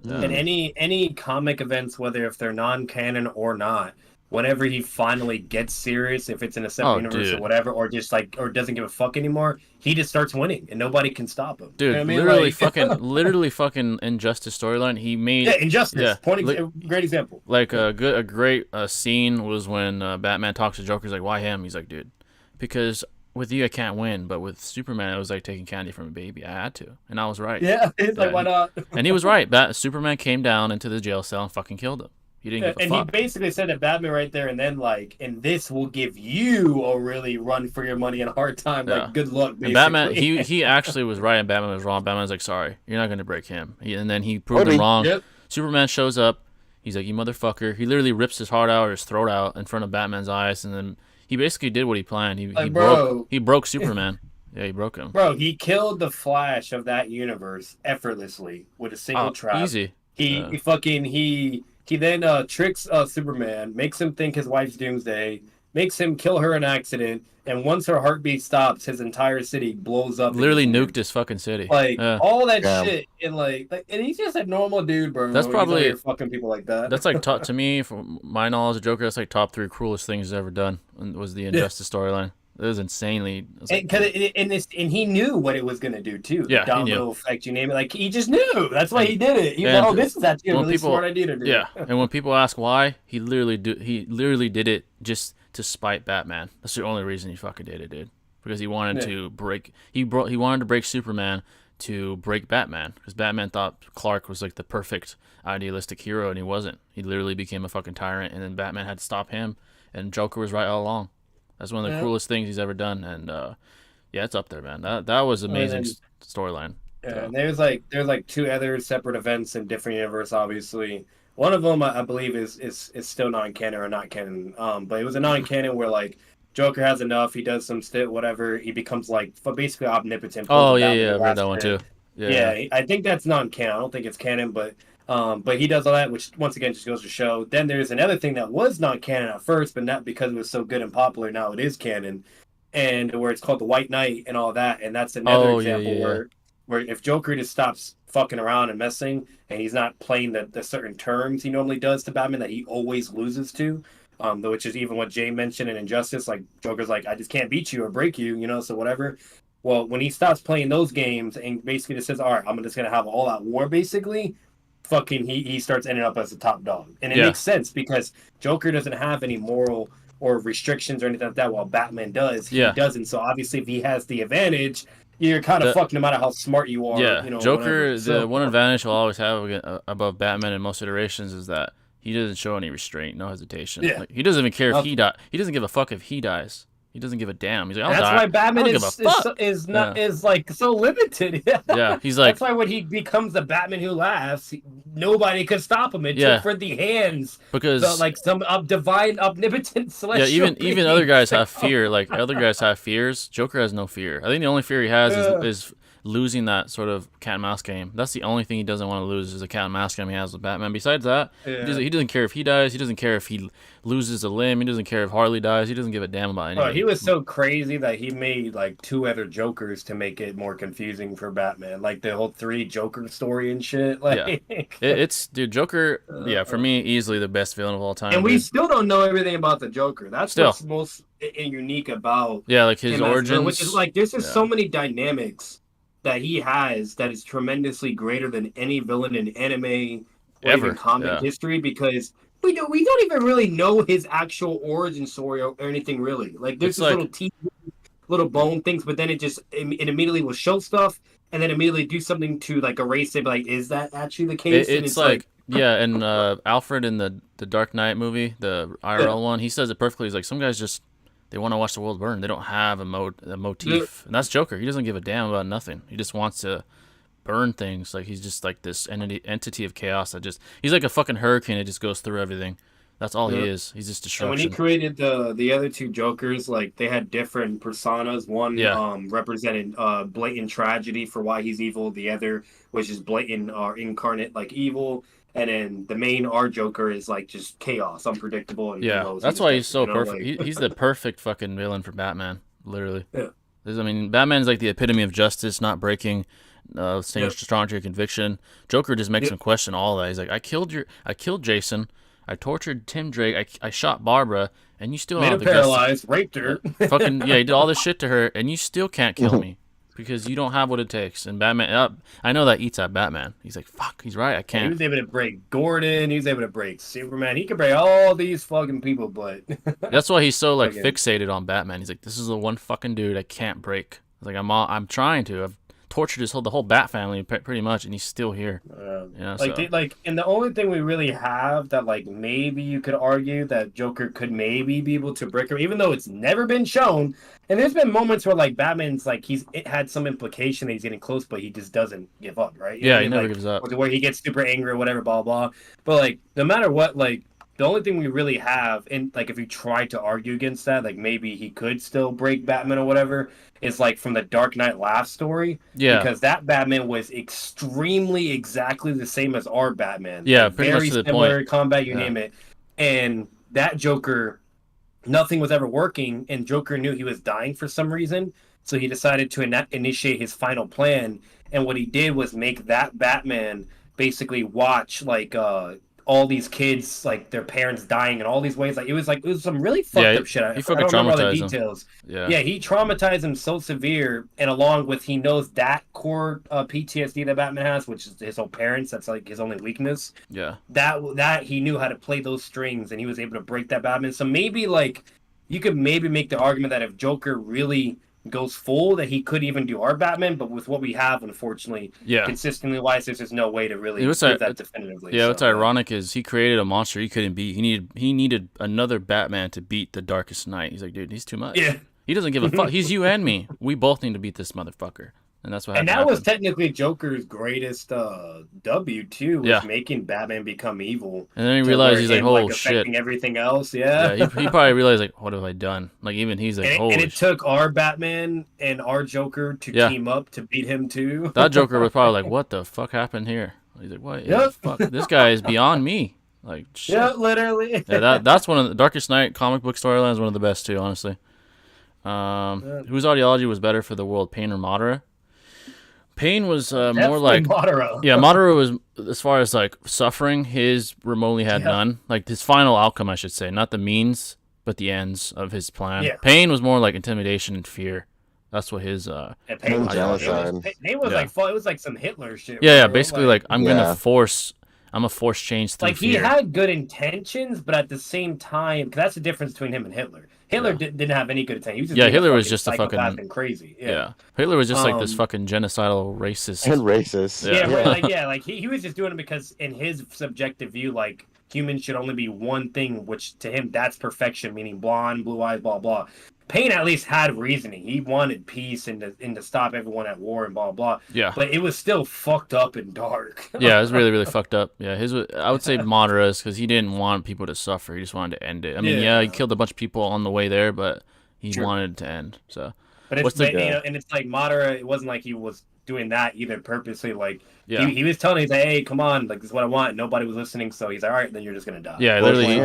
like in any comic events, whether if they're non-canon or not, whenever he finally gets serious, if it's in a separate universe dude. or whatever, or just like or doesn't give a fuck anymore, he just starts winning and nobody can stop him. Dude, You know what I mean? literally Like- literally fucking Injustice storyline. He made yeah, Injustice. Yeah. Great example. like a great scene was when Batman talks to Joker. He's like, "Why him?" He's like, "Dude, because with you I can't win, but with Superman it was like taking candy from a baby. I had to, and I was right." Yeah, it's like Yeah, why not? And he was right. Superman came down into the jail cell and fucking killed him. He didn't give a And he fuck. basically said to Batman right there and then, like, and this will give you a really run for your money and a hard time. Yeah. Like, good luck, basically. And Batman, he actually was right, and Batman was wrong. Batman's like, "Sorry, you're not going to break him." And then he proved him wrong. Yep. Superman shows up. He's like, "You motherfucker!" He literally rips his heart out or his throat out in front of Batman's eyes, and then he basically did what he planned. He Like, bro. broke Superman. Yeah, he broke him. Bro, he killed the Flash of that universe effortlessly with a single trap. Easy. He then tricks Superman, makes him think his wife's Doomsday, makes him kill her in an accident, and once her heartbeat stops, his entire city blows up. Literally nuked his fucking city. Like Yeah. all that Yeah. shit, and and he's just a normal dude, bro. That's He's probably- out here fucking people like that. That's like to me, from my knowledge of Joker, that's like top 3 cruelest things he's ever done. And was the Injustice storyline. It was insanely. It was and he knew what it was gonna do too. Yeah, the he knew. domino effect, you name it. Like he just knew. That's why he did it. He was and like, "Oh, this is actually a when really people- smart idea to do." Yeah, and when people ask why, he literally did it just to spite Batman. That's the only reason he fucking did it, dude. Because he wanted to break. He wanted to break Superman to break Batman. Because Batman thought Clark was like the perfect idealistic hero, and he wasn't. He literally became a fucking tyrant, and then Batman had to stop him. And Joker was right all along. That's one of the cruelest things he's ever done, and yeah, it's up there, man. That was amazing storyline. Yeah, and there's like 2 other separate events in different universe. Obviously, one of them I believe is still non-canon or not canon. But it was a non-canon where like Joker has enough. He does some whatever. He becomes like basically omnipotent. Oh yeah, I've read that one too. Yeah, I think that's non-canon. I don't think it's canon, but he does all that, which once again just goes to show. Then there's another thing that was not canon at first, but not because it was so good and popular. Now it is canon, and where it's called the White Knight and all that. And that's another example where if Joker just stops fucking around and messing, and he's not playing the certain terms he normally does to Batman that he always loses to, which is even what Jay mentioned in Injustice. Like Joker's like, I just can't beat you or break you, so whatever. Well, when he stops playing those games and basically just says, all right, I'm just going to have all out war, basically, fucking he starts ending up as the top dog. And it makes sense because Joker doesn't have any moral or restrictions or anything like that, while Batman does. He doesn't. So obviously if he has the advantage, you're kind of fucked no matter how smart you are. Yeah, Joker, whatever. the one advantage he'll always have above Batman in most iterations is that he doesn't show any restraint, no hesitation. Yeah. Like, he doesn't even care if he dies. He doesn't give a fuck if he dies. He doesn't give a damn. He's like, I'll that's die. why Batman I don't give a fuck. is like so limited. Yeah, he's like, that's why when he becomes the Batman who laughs, nobody could stop him. It took for the hands because some divine omnipotent celestial. Even other guys have fear. Like other guys have fears. Joker has no fear. I think the only fear he has is losing that sort of cat and mouse game. That's the only thing he doesn't want to lose is a cat and mouse game he has with Batman. Besides that, he doesn't care if he dies. He doesn't care if he loses a limb. He doesn't care if Harley dies. He doesn't give a damn about anything. He was so crazy that he made like 2 other Jokers to make it more confusing for Batman. Like the whole 3 Joker story and shit. Like it's dude, Joker. For me, easily the best villain of all time. And we still don't know everything about the Joker. That's what's most unique about like his origins, which is like there's just so many dynamics that he has that is tremendously greater than any villain in anime or even comic history, because we don't even really know his actual origin story or anything really. Like there's just little bone things, but then it immediately will show stuff and then immediately do something to like erase it. Like, is that actually the case? It's like and Alfred in the Dark Knight movie, the IRL one, he says it perfectly. He's like, some guys just they want to watch the world burn. They don't have a motif, and that's Joker. He doesn't give a damn about nothing. He just wants to burn things. Like he's just like this entity of chaos that he's like a fucking hurricane that just goes through everything. That's all he is. He's just destruction. And when he created the other 2 Jokers, like they had different personas. One represented blatant tragedy for why he's evil. The other, which is blatant incarnate like evil. And then the main R Joker is like just chaos, unpredictable. And that's why he's so perfect. He's the perfect fucking villain for Batman, literally. Yeah. I mean, Batman's like the epitome of justice, not breaking, staying strong to your conviction. Joker just makes him question all that. He's like, I killed Jason, I tortured Tim Drake, I shot Barbara, and you still made her paralyzed, raped her. Fucking he did all this shit to her, and you still can't kill me. Because you don't have what it takes. And Batman, I know that eats at Batman. He's like, fuck, he's right, I can't. He was able to break Gordon. He was able to break Superman. He could break all these fucking people, but... That's why he's so, like, fixated on Batman. He's like, this is the one fucking dude I can't break. Like, I'm trying to. I've tortured the whole Bat family pretty much, and he's still here. And the only thing we really have that like maybe you could argue that Joker could maybe be able to break her, even though it's never been shown. And there's been moments where like Batman's like it had some implication that he's getting close, but he just doesn't give up, right? He never gives up. Where he gets super angry or whatever, blah blah. But like no matter what, like the only thing we really have, and like if you try to argue against that, like maybe he could still break Batman or whatever, is like from the Dark Knight Laughs story. Yeah. Because that Batman was extremely exactly the same as our Batman. Yeah, like, pretty very much to the similar point. combat, you name it. And that Joker nothing was ever working, and Joker knew he was dying for some reason, so he decided to initiate his final plan. And what he did was make that Batman basically watch like all these kids, like their parents dying in all these ways. Like it was some really fucked up shit. He I fucking don't remember all the traumatized him. details. Yeah. Yeah, he traumatized him so severe, and along with he knows that core PTSD that Batman has, which is his own parents. That's like his only weakness. Yeah. That he knew how to play those strings, and he was able to break that Batman. So maybe like you could maybe make the argument that if Joker really goes full, that he could even do our Batman. But with what we have, unfortunately, Yeah. consistently wise, there's just no way to really It was prove that definitively. Yeah, so, what's ironic is he created a monster he couldn't beat. He needed another Batman to beat the Darkest Knight. He's like, dude, he's too much. Yeah. He doesn't give a fuck. He's you and me. We both need to beat this motherfucker. And that's what And happened. that was technically Joker's greatest W too, was Yeah. making Batman become evil. And then he to realized where he's like, him, oh affecting shit. everything else. Yeah. Yeah, he probably realized like, what have I done? Like even he's like, and holy it took our Batman and our Joker to team up to beat him too. That Joker was probably like, what the fuck happened here? He's like, what? Yep. Fuck, this guy is beyond me. Like, shit. Yeah, literally. Yeah, that's one of the Darkest Knight comic book storylines. One of the best too, honestly. Whose ideology was better for the world, Pain or Madara? Pain was more like Madara. Yeah, Madara was, as far as like suffering, his remotely had none. Like his final outcome, I should say, not the means, but the ends of his plan. Yeah. Pain was more like intimidation and fear. That's what his Pain was genocide. Pain was like it was like some Hitler shit. yeah, bro. basically like I'm gonna force change through like fear. he had good intentions, but at the same time, because that's the difference between him and Hitler. Hitler didn't have any good intentions. He was just Hitler was just a fucking and crazy. Yeah. Hitler was just like this fucking genocidal racist. And racist. Like he was just doing it because in his subjective view, like humans should only be one thing, which to him that's perfection, meaning blonde, blue eyes, blah blah. Pain at least had reasoning. He wanted peace and to stop everyone at war and blah blah. Yeah. But it was still fucked up and dark. Yeah, it was really, really fucked up. Yeah, I would say Madara's because he didn't want people to suffer. He just wanted to end it. I mean, he killed a bunch of people on the way there, but he wanted it to end. So, but it's and it's like Madara. It wasn't like he was doing that either purposely. Like he was telling, he's like, hey, come on, like this is what I want. Nobody was listening, so he's like, all right, then you're just gonna die. Yeah, literally.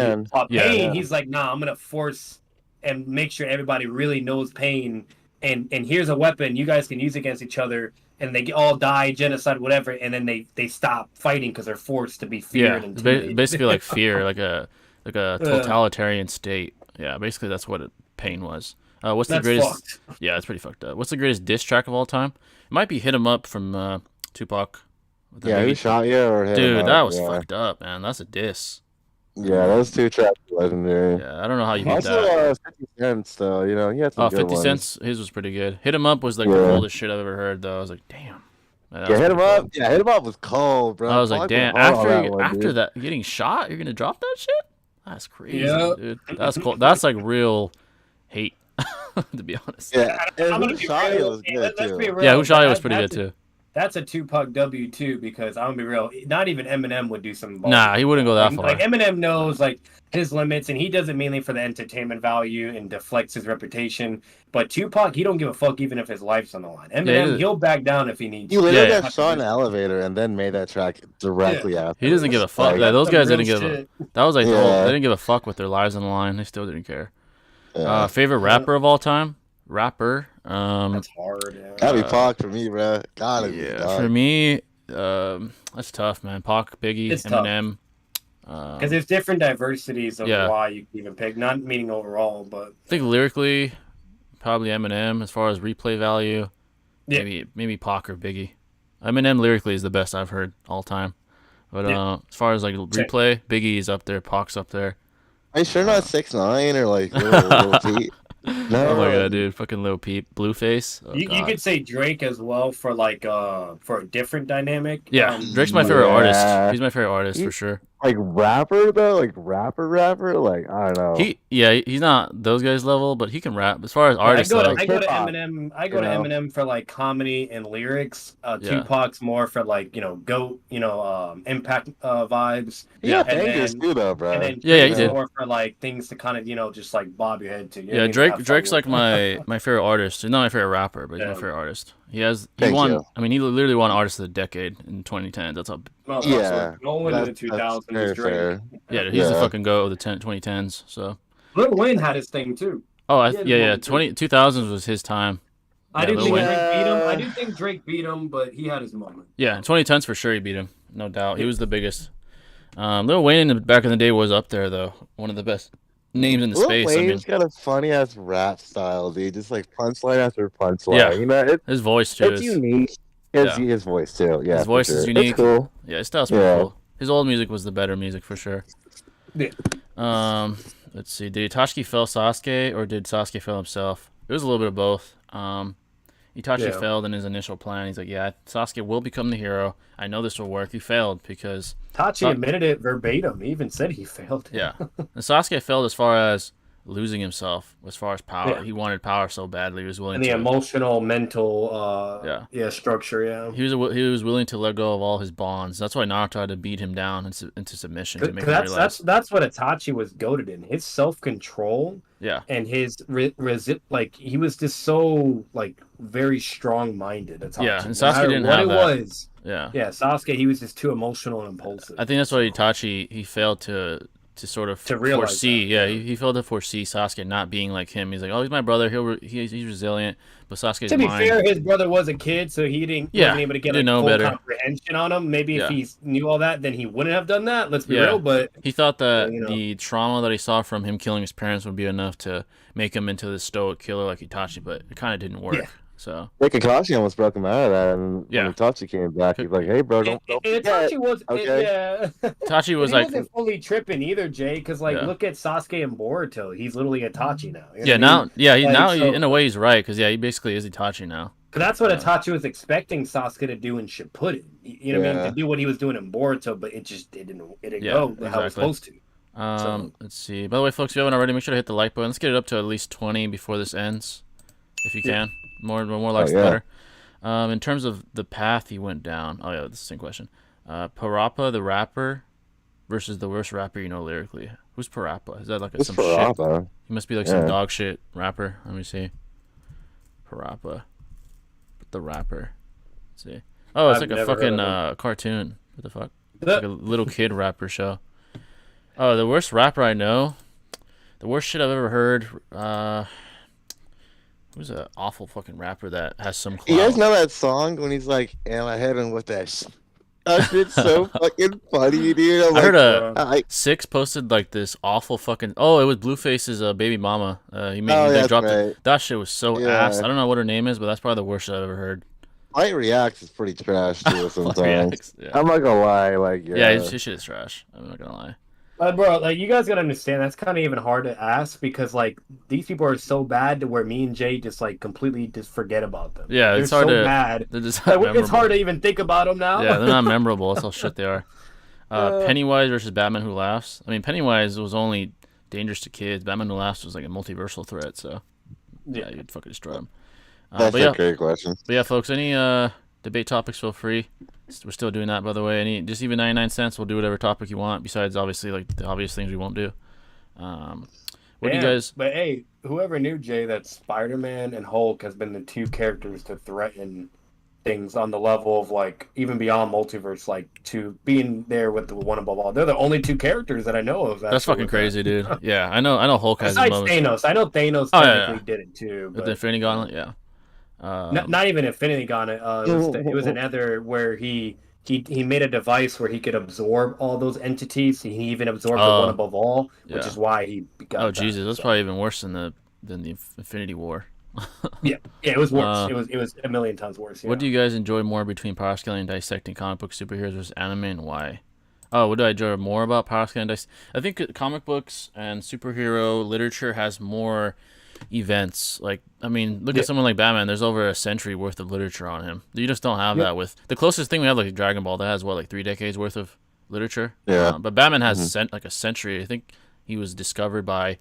Pain, he's like, nah, I'm gonna force and make sure everybody really knows Pain. And here's a weapon you guys can use against each other, and they all die, genocide, whatever, and then they stop fighting because they're forced to be feared and basically like fear, like a totalitarian state. Yeah, basically that's what Pain was. What's the greatest? Fucked. Yeah, it's pretty fucked up. What's the greatest diss track of all time? It might be "Hit 'Em Up" from Tupac. Yeah, who shot you or hit Dude, him that up? was fucked up, man. That's a diss. Yeah, those two tracks are legendary. Yeah, I don't know how you beat Also, that. 50 Cent, though, you know, he had some good 50 ones. Cents, his was pretty good. "Hit 'Em Up" was like the coldest shit I've ever heard, though. I was like, damn. Man, Hit him up. Yeah, hit him up was cold, bro. I was like, Pac damn. went hard on After dude. that, getting shot, you're gonna drop that shit? That's crazy, Yeah. dude. That's cool. That's like real hate, to be honest. Yeah, and I'm gonna who be shot you real. was Hey, good, let's too. be real. Yeah, Uchiha was pretty good too. That's a Tupac W too, because I'm gonna be real. Not even Eminem would do some. Nah, he wouldn't go that far. Like Eminem knows like his limits, and he does it mainly for the entertainment value and deflects his reputation. But Tupac, he don't give a fuck even if his life's on the line. Eminem, he'll back down if he needs. He literally Yeah, got shot in the elevator and then made that track directly after. He doesn't give a fuck. Like, Yeah, those guys real didn't give shit. a. That was like the Yeah. whole. They didn't give a fuck with their lives on the line. They still didn't care. Yeah. Favorite rapper of all time? Rapper. That's hard. Yeah. Gotta be Pac for me, bro. Gotta be. dog. For me, that's tough, man. Pac, Biggie, It's tough. Eminem. Because there's different diversities of Yeah. why you can even pick. Not meaning overall, but I think lyrically, probably Eminem. As far as replay value, maybe Pac or Biggie. Eminem lyrically is the best I've heard all time. But as far as like replay, Biggie is up there, Pac's up there. Are you sure not 6ix9ine or like Lil Peep? No. Oh my god, dude, fucking Lil Peep, Blueface. Oh, you God. could say Drake as well for like for a different dynamic. Yeah, Drake's my favorite Yeah. artist. He's my favorite artist for sure. Like rapper though, like rapper, like I don't know. He's not those guys level, but he can rap. As far as artists, I though, go to hip-hop, Eminem. I go to know? Eminem for like comedy and lyrics. Yeah. Tupac's more for like goat, impact vibes. yeah, and bangers then- too though, bro. And then Yeah, he Drake's did. more for like things to kind of just like bob your head to. You know what I yeah, mean? Have fun Drake's with. like my favorite artist. He's not my favorite rapper, but he's my Yeah. favorite artist. He Thank won. you. I mean, he literally won Artist of the Decade in 2010. That's how. Well, Yeah, no one in the that's 2000s very is Drake. fair. Yeah, he's the Yeah. fucking goat of the 2010s. So Lil Wayne had his thing too. Oh, He had his yeah. moment, too. 2000s was his time. I Yeah, didn't Lil think Wayne. Drake beat him. I Yeah. do think Drake beat him, but he had his moment. Yeah, in 2010s for sure he beat him, no doubt. He was the biggest. Lil Wayne back in the day was up there though, one of the best names in the Lil space. I mean, Wayne's got a funny ass rap style, dude. Just like punchline after punchline. Yeah. You know, his voice too it's is. unique. Yeah. His voice too. Yeah, His voice for is sure. unique. It's cool. Yeah, his style's pretty Yeah. cool. His old music was the better music for sure. Yeah. Let's see. Did Itachi fail Sasuke or did Sasuke fail himself? It was a little bit of both. Itachi Yeah. failed in his initial plan. He's like, yeah, Sasuke will become the hero. I know this will work. He failed because Tachi admitted it verbatim. He even said he failed. yeah, and Sasuke failed as far as losing himself, as far as power. Yeah. He wanted power so badly. He was willing And the to. emotional, mental, structure. Yeah. He was willing to let go of all his bonds. That's why Naruto had to beat him down into submission to make him realize. That's what Itachi was goated in. His self control Yeah, and his like he was just so like very strong minded. Itachi. Yeah, and No Sasuke matter didn't what have it that. was. yeah. Yeah, Sasuke, he was just too emotional and impulsive. I think that's why Itachi he failed to sort of To realize foresee. that, Yeah, yeah. he failed to foresee Sasuke not being like him. He's like, oh, he's my brother. He's resilient, but Sasuke's To be mind. fair, his brother was a kid, so he Yeah, wasn't able to get he didn't like, know full better. comprehension on him. Maybe Yeah. if he knew all that, then he wouldn't have done that. Let's be Yeah. real. But He thought that You know. the trauma that he saw from him killing his parents would be enough to make him into the stoic killer like Itachi, but it kind of didn't work. Yeah. So Yeah, Kakashi almost broke him out of that, and Yeah. when Itachi came back, he's like, "Hey, bro, don't and forget." Itachi was okay. yeah. Itachi was he like, wasn't fully tripping either, Jay. Because like, Yeah. look at Sasuke and Boruto. He's literally Itachi now. You know yeah, what I now, mean? yeah, Like, now so- in a way he's right because he basically is Itachi now. 'Cause that's what Yeah. Itachi was expecting Sasuke to do in Shippuden. You know what I mean? Yeah. To do what he was doing in Boruto, but it didn't Yeah, go how it was exactly. supposed to. Let's see. By the way, folks, if you haven't already, make sure to hit the like button. Let's get it up to at least 20 before this ends, if you Yeah. can. More likes the yeah. better. In terms of the path he went down. Oh yeah, that's the same question. Parappa the rapper versus the worst rapper you know lyrically. Who's Parappa? Is that like It's some for shit? Appa. He must be like some Yeah. dog shit rapper. Let me see. Parappa, the rapper. Let's see. Oh, it's I've like a never heard fucking of cartoon. What the fuck? Like a little kid rapper show. Oh, the worst rapper I know. The worst shit I've ever heard. Who's an awful fucking rapper that has some clout? You guys know that song when he's like, "Am I heading with that?" That shit's so fucking funny, dude. I'm I heard like, Six posted like this awful fucking. Oh, it was Blueface's baby mama. He Oh, they that's dropped it. right. That shit was so Yeah. ass. I don't know what her name is, but that's probably the worst shit I've ever heard. Light Reacts is pretty trash too sometimes. Reacts, yeah. I'm not gonna lie, like Yeah, his shit is trash. I'm not gonna lie. Bro, like you guys gotta understand, that's kind of even hard to ask because like these people are so bad to where me and Jay just like completely just forget about them. Yeah, They're it's hard so to. bad. They're just Like, not it's memorable. hard to even think about them now. Yeah, they're not memorable. That's how shit they are. Pennywise versus Batman Who Laughs. I mean, Pennywise was only dangerous to kids. Batman Who Laughs was like a multiversal threat, so yeah, you'd fucking destroy him. That's but a yeah, great question. but yeah, folks. Any debate topics? Feel free. We're still doing that, by the way. Just even 99 cents. We'll do whatever topic you want. Besides, obviously, like the obvious things we won't do. What do you guys? But hey, whoever knew, Jay, that Spider-Man and Hulk has been the two characters to threaten things on the level of like even beyond multiverse, like to being there with the one above all. They're the only two characters that I know of. That's fucking crazy, dude. Yeah, I know. Hulk has his Besides moments. Thanos, I know Thanos Oh, yeah, technically did it too. With But the Infinity Gauntlet, yeah. not even Infinity Gauntlet. It was another where he made a device where he could absorb all those entities. He even absorbed the one above all, which yeah. is why he got. Oh that, Jesus, that's so. probably even worse than the Infinity War. Yeah, it was worse. It was a million times worse. Yeah. What do you guys enjoy more between power scaling and dissecting comic book superheroes versus anime, and why? Oh, what do I enjoy more about power scaling and I think comic books and superhero literature has more events. Like, I mean, look at someone like Batman. There's over a century worth of literature on him. You just don't have that with the closest thing we have, like Dragon Ball, that has what, like 3 decades worth of literature. Yeah. But Batman has like a century. I think he was discovered by, I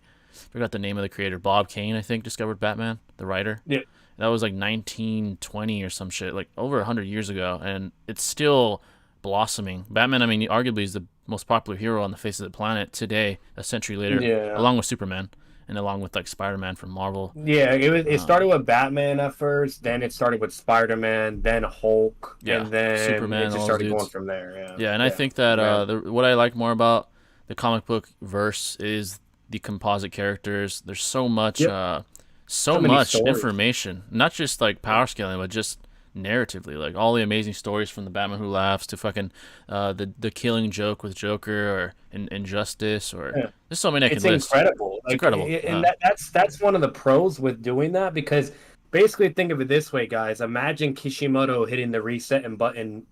forgot the name of the creator, Bob Kane. I think discovered Batman, the writer. Yeah. That was like 1920 or some shit, like over 100 years ago, and it's still blossoming. Batman, I mean, arguably is the most popular hero on the face of the planet today, a century later, along with Superman and along with like Spider-Man from Marvel. Yeah, it started with Batman at first, then it started with Spider-Man, then Hulk, and then Superman, it all just those started dudes. going from there. Yeah, Yeah, and I think that what I like more about the comic book verse is the composite characters. There's so much, Yep. so many much stories. information, not just like power scaling, but just narratively, like all the amazing stories from the Batman Who Laughs to fucking the Killing Joke with Joker or Injustice or Yeah. there's so many I It's could list. incredible. It's incredible. And that's one of the pros with doing that, because basically think of it this way, guys. Imagine Kishimoto hitting the reset button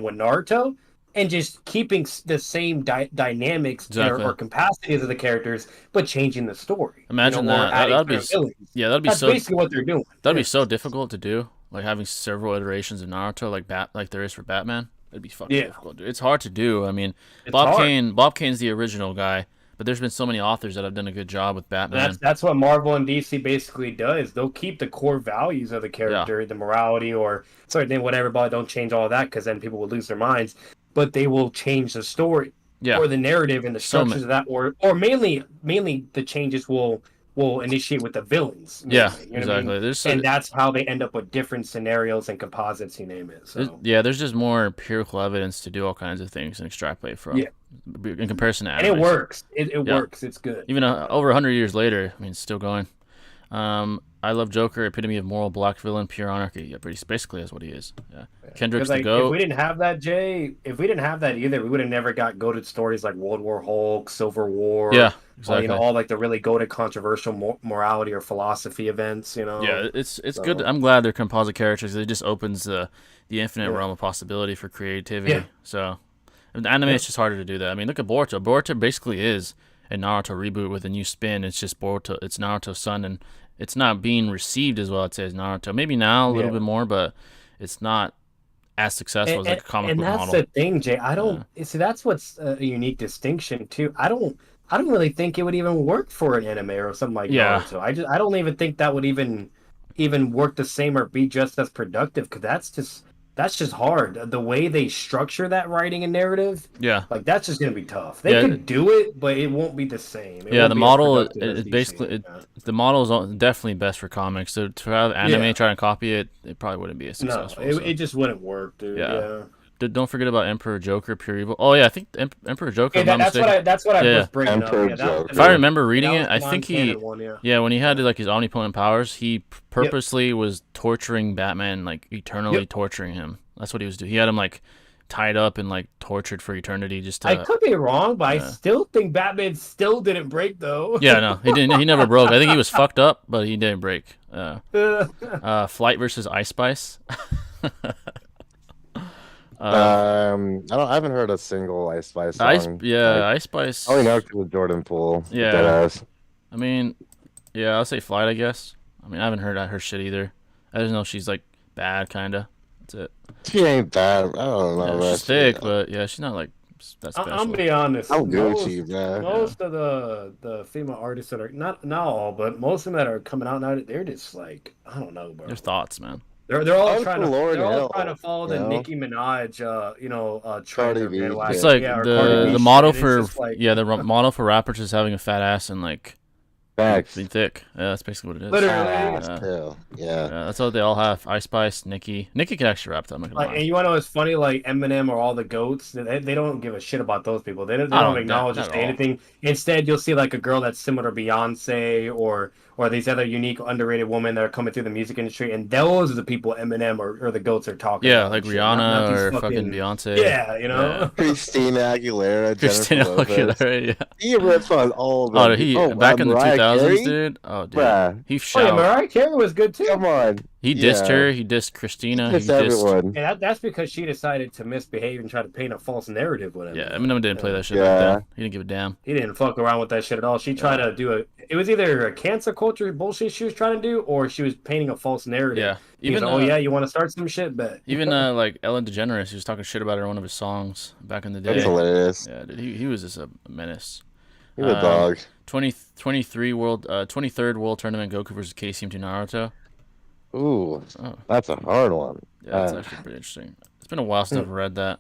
with Naruto and just keeping the same dynamics Exactly. or capacities of the characters, but changing the story. Imagine or that. adding That'd be certain villains. yeah, that'd be That's so basically what they're doing. that'd be Yeah. so difficult to do. Like having several iterations of Naruto, like there is for Batman. It'd be fucking Yeah. difficult, dude. It's hard to do. I mean, It's Bob hard. Kane's the original guy, but there's been so many authors that have done a good job with Batman. That's what Marvel and DC basically does. They'll keep the core values of the character, the morality, or then whatever, but don't change all that because then people will lose their minds. But they will change the story Yeah, or the narrative and the So structures of that, or mainly the changes will initiate with the villains. yeah, mainly, you know what I exactly. mean? There's And that's how they end up with different scenarios and composites, you name it. So there's just more empirical evidence to do all kinds of things and extrapolate from. Yeah. In comparison to and it animes. works. It Yeah. works. It's good. Even over 100 years later, I mean, it's still going. I love Joker, epitome of moral black villain, pure anarchy. Yeah, but he's basically is what he is. Yeah, Kendrick's the If goat. we didn't have that, Jay, if we didn't have that either, we would have never got goated stories like World War Hulk, Civil War. Yeah, Or, exactly. all like the really goated controversial morality or philosophy events. Yeah, it's So- good. I'm glad they're composite characters. It just opens the infinite Yeah. realm of possibility for creativity. Yeah. So, in anime, it's just harder to do that. I mean, look at Boruto. Boruto basically is a Naruto reboot with a new spin. It's just Boruto. It's Naruto's son, and it's not being received as well, I'd say, as Naruto. Maybe now a little bit more, but it's not as successful as like a comic book that's model. the thing, Jay. I don't see. That's what's a unique distinction too. I don't really think it would even work for an anime or something like Yeah. Naruto. I don't even think that would even work the same or be just as productive, because that's just hard. The way they structure that writing and narrative, Yeah. like that's just gonna be tough. They Yeah. could do it, but it won't be the same. It Yeah, won't the be as model productive as is DC, basically yeah. the model is definitely best for comics. So to have anime Yeah. try to copy it, it probably wouldn't be as No, successful. it, so. it just wouldn't work, dude. Yeah. Yeah. Don't forget about Emperor Joker, Pure Evil. Oh yeah, I think Emperor Joker. Okay, if I'm not mistaken. that's what I Yeah. was bringing up. Emperor Yeah, that was Joker. If I remember reading that it, I was the think he, non-canon one, yeah. yeah, when he had like his omnipotent powers, he purposely was torturing Batman, like eternally Yep. torturing him. That's what he was doing. He had him like tied up and like tortured for eternity, just to. I could be wrong, but I yeah. still think Batman still didn't break though. Yeah, no, he didn't. He never broke. I think he was fucked up, but he didn't break. Flight versus Ice Spice. I haven't heard a single Ice Spice song. Ice Spice. I only know because of Jordan Poole. Yeah. Deadass. I mean, yeah, I'll say Flight, I guess. I mean, I haven't heard her shit either. I just know she's like bad, kinda. That's it. She ain't bad. I don't know. Yeah, man. she's thick, but yeah, she's not like that special. I'm gonna be honest. I'm Gucci, man. Most of the female artists that are not all, but most of them that are coming out now, they're just like, I don't know, bro. Their thoughts, man. They're all I'm trying for Lauryn Hill, to follow the you know? Nicki Minaj, trend Cardi or B, bandwagon. It's like Yeah, or Cardi the B the model shit. It's for just like- the model for rappers is having a fat ass and like Facts. being thick. Yeah, that's basically what it is. Literally. Ass Yeah. too. Yeah. Yeah, that's what they all have. Ice Spice, Nicki. Nicki can actually rap though. I'm not gonna Like, lie. and you want to know what's funny? Like Eminem or all the goats, they don't give a shit about those people. They I don't don't- acknowledge or not say at all. anything. Instead, you'll see like a girl that's similar to Beyonce or these other unique, underrated women that are coming through the music industry, and those are the people Eminem or the goats are talking Yeah, about. like and shit. Rihanna Not these or fucking Beyonce. Yeah, you know. Christina Aguilera, Christina Jennifer Lopez. Aguilera. Yeah. He rips on all of Oh, them. he back in the Mariah 2000s, Carey? dude. Oh, dude. Bruh. He Oh yeah, shouted. Mariah Carey was good too. Come on. He dissed Yeah. her. He dissed Christina. Just he dissed. everyone. Yeah, that's because she decided to misbehave and try to paint a false narrative with him. Yeah, Eminem didn't play that shit Yeah. back then. He didn't give a damn. He didn't fuck around with that shit at all. She tried to do it was either a cancel culture bullshit she was trying to do, or she was painting a false narrative. Yeah. He was Even like, oh yeah, you want to start some shit, but even like Ellen DeGeneres, he was talking shit about her in one of his songs back in the day. That's hilarious. Yeah, dude, he was just a menace. He's a dog. 23rd World Tournament Goku versus K-Team to Naruto. Ooh, Oh. that's a hard one. Yeah, that's actually pretty interesting. It's been a while since I've read that.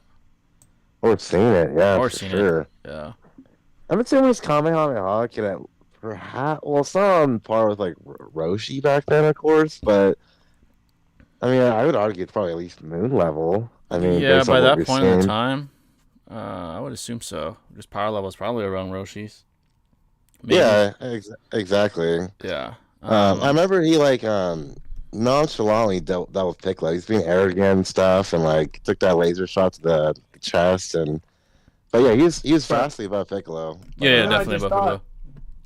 Or seen it, yeah, Or for seen sure. it. Yeah. I'm assuming this Kamehameha can perhaps, well, it's not on par with like Roshi back then, of course, but I mean, I would argue it's probably at least moon level. I mean, Yeah, based on by what that we've point in seen. time, I would assume so. Just power level is probably around Roshi's. maybe. Yeah, exactly. Yeah. I remember he like nonchalantly dealt with Piccolo. He's being arrogant and stuff, and like took that laser shot to the chest. And but yeah, he was vastly above Piccolo. Yeah, I definitely just above Piccolo.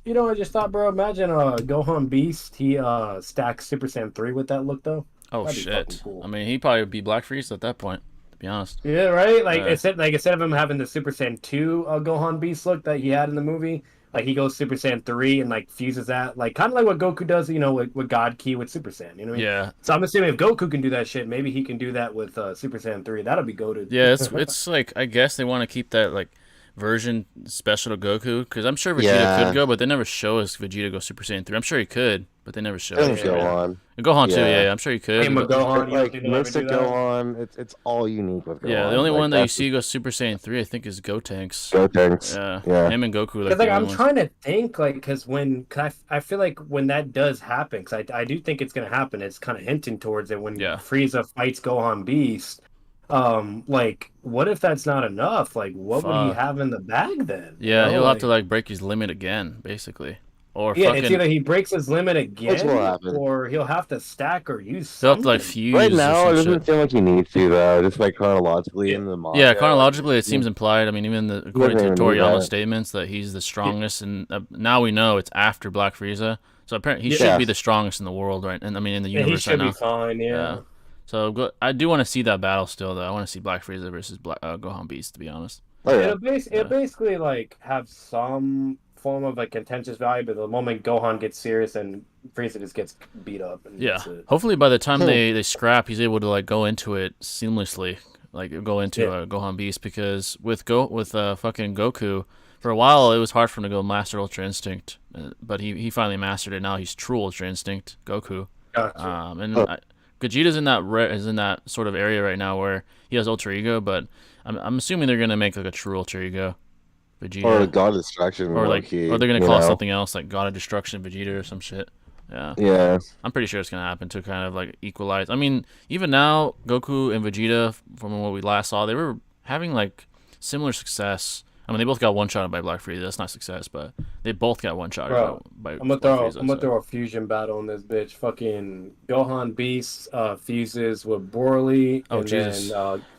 You know, I just thought, bro. Imagine Gohan Beast. He stacks Super Saiyan 3 with that look, though. Oh That'd be fucking shit! cool. I mean, he probably would be Black Freeze at that point. To be honest. Yeah, right. Like instead of him having the Super Saiyan 2 Gohan Beast look that he had in the movie, like he goes Super Saiyan 3 and like fuses that, like kind of like what Goku does, you know, with God Ki with Super Saiyan. You know what I mean? Yeah. So I'm assuming if Goku can do that shit, maybe he can do that with Super Saiyan 3. That'll be goated. Yeah, it's like I guess they want to keep that like version special to Goku because I'm sure Vegeta Yeah. could go, but they never show us Vegeta go Super Saiyan 3. I'm sure he could, but they never show Doesn't it. go on. And Gohan too, Yeah. yeah, I'm sure he could. Same with Gohan. You don't Like think they'll ever Mystic do that? Gohan, it's all unique with Gohan. Yeah, the only Like, one that you that's see go Super Saiyan 3, I think, is Gotenks. Gotenks. Yeah, Yeah. him and Goku. Like, Because the like I'm only ones. trying to think, like, because I feel like when that does happen, because I do think it's gonna happen. It's kind of hinting towards it when Yeah. Frieza fights Gohan Beast. Like, what if that's not enough? Like, what would he Fuck. have in the bag then? Yeah, You know, he'll have to like break his limit again, basically, or Yeah, fucking. it's either he breaks his limit Which will again, happen. or he'll have to stack or use They'll have to something. like fuse. Right or now, some it doesn't shit. seem like he needs to though. Just like chronologically in the manga. Yeah, chronologically, it like, seems implied. I mean, even according to even need Toriyama's that. statements, that he's the strongest, and now we know it's after Black Frieza. So apparently, he should Yeah. be the strongest in the world, right? And I mean, in the Yeah, he universe should right be now. fine. Yeah. So I do want to see that battle still, though. I want to see Black Frieza versus Gohan Beast, to be honest. Oh, yeah. It'll basically like have some form of like contentious value, but the moment Gohan gets serious and Frieza just gets beat up. And Yeah. that's it. Hopefully, by the time they scrap, he's able to like go into it seamlessly, like go into Gohan Beast, because with fucking Goku. For a while, it was hard for him to go Master Ultra Instinct, but he finally mastered it. Now he's True Ultra Instinct, Goku. Gotcha. Vegeta's in that sort of area right now where he has Ultra Ego, but I'm assuming they're gonna make like a True Ultra Ego, Vegeta, Or God of Destruction. or like, low-key, or they're gonna you call it know? something else like God of Destruction Vegeta or some shit. Yeah, Yeah. I'm pretty sure it's gonna happen to kind of like equalize. I mean, even now, Goku and Vegeta, from what we last saw, they were having like similar success. I mean, they both got one-shotted by Black Frieza. That's not success, but they both got one-shotted Bro, by I'm gonna Black throw Frieza, so. throw a fusion battle on this bitch. Fucking Gohan Beast fuses with Broly, Oh, and Jesus.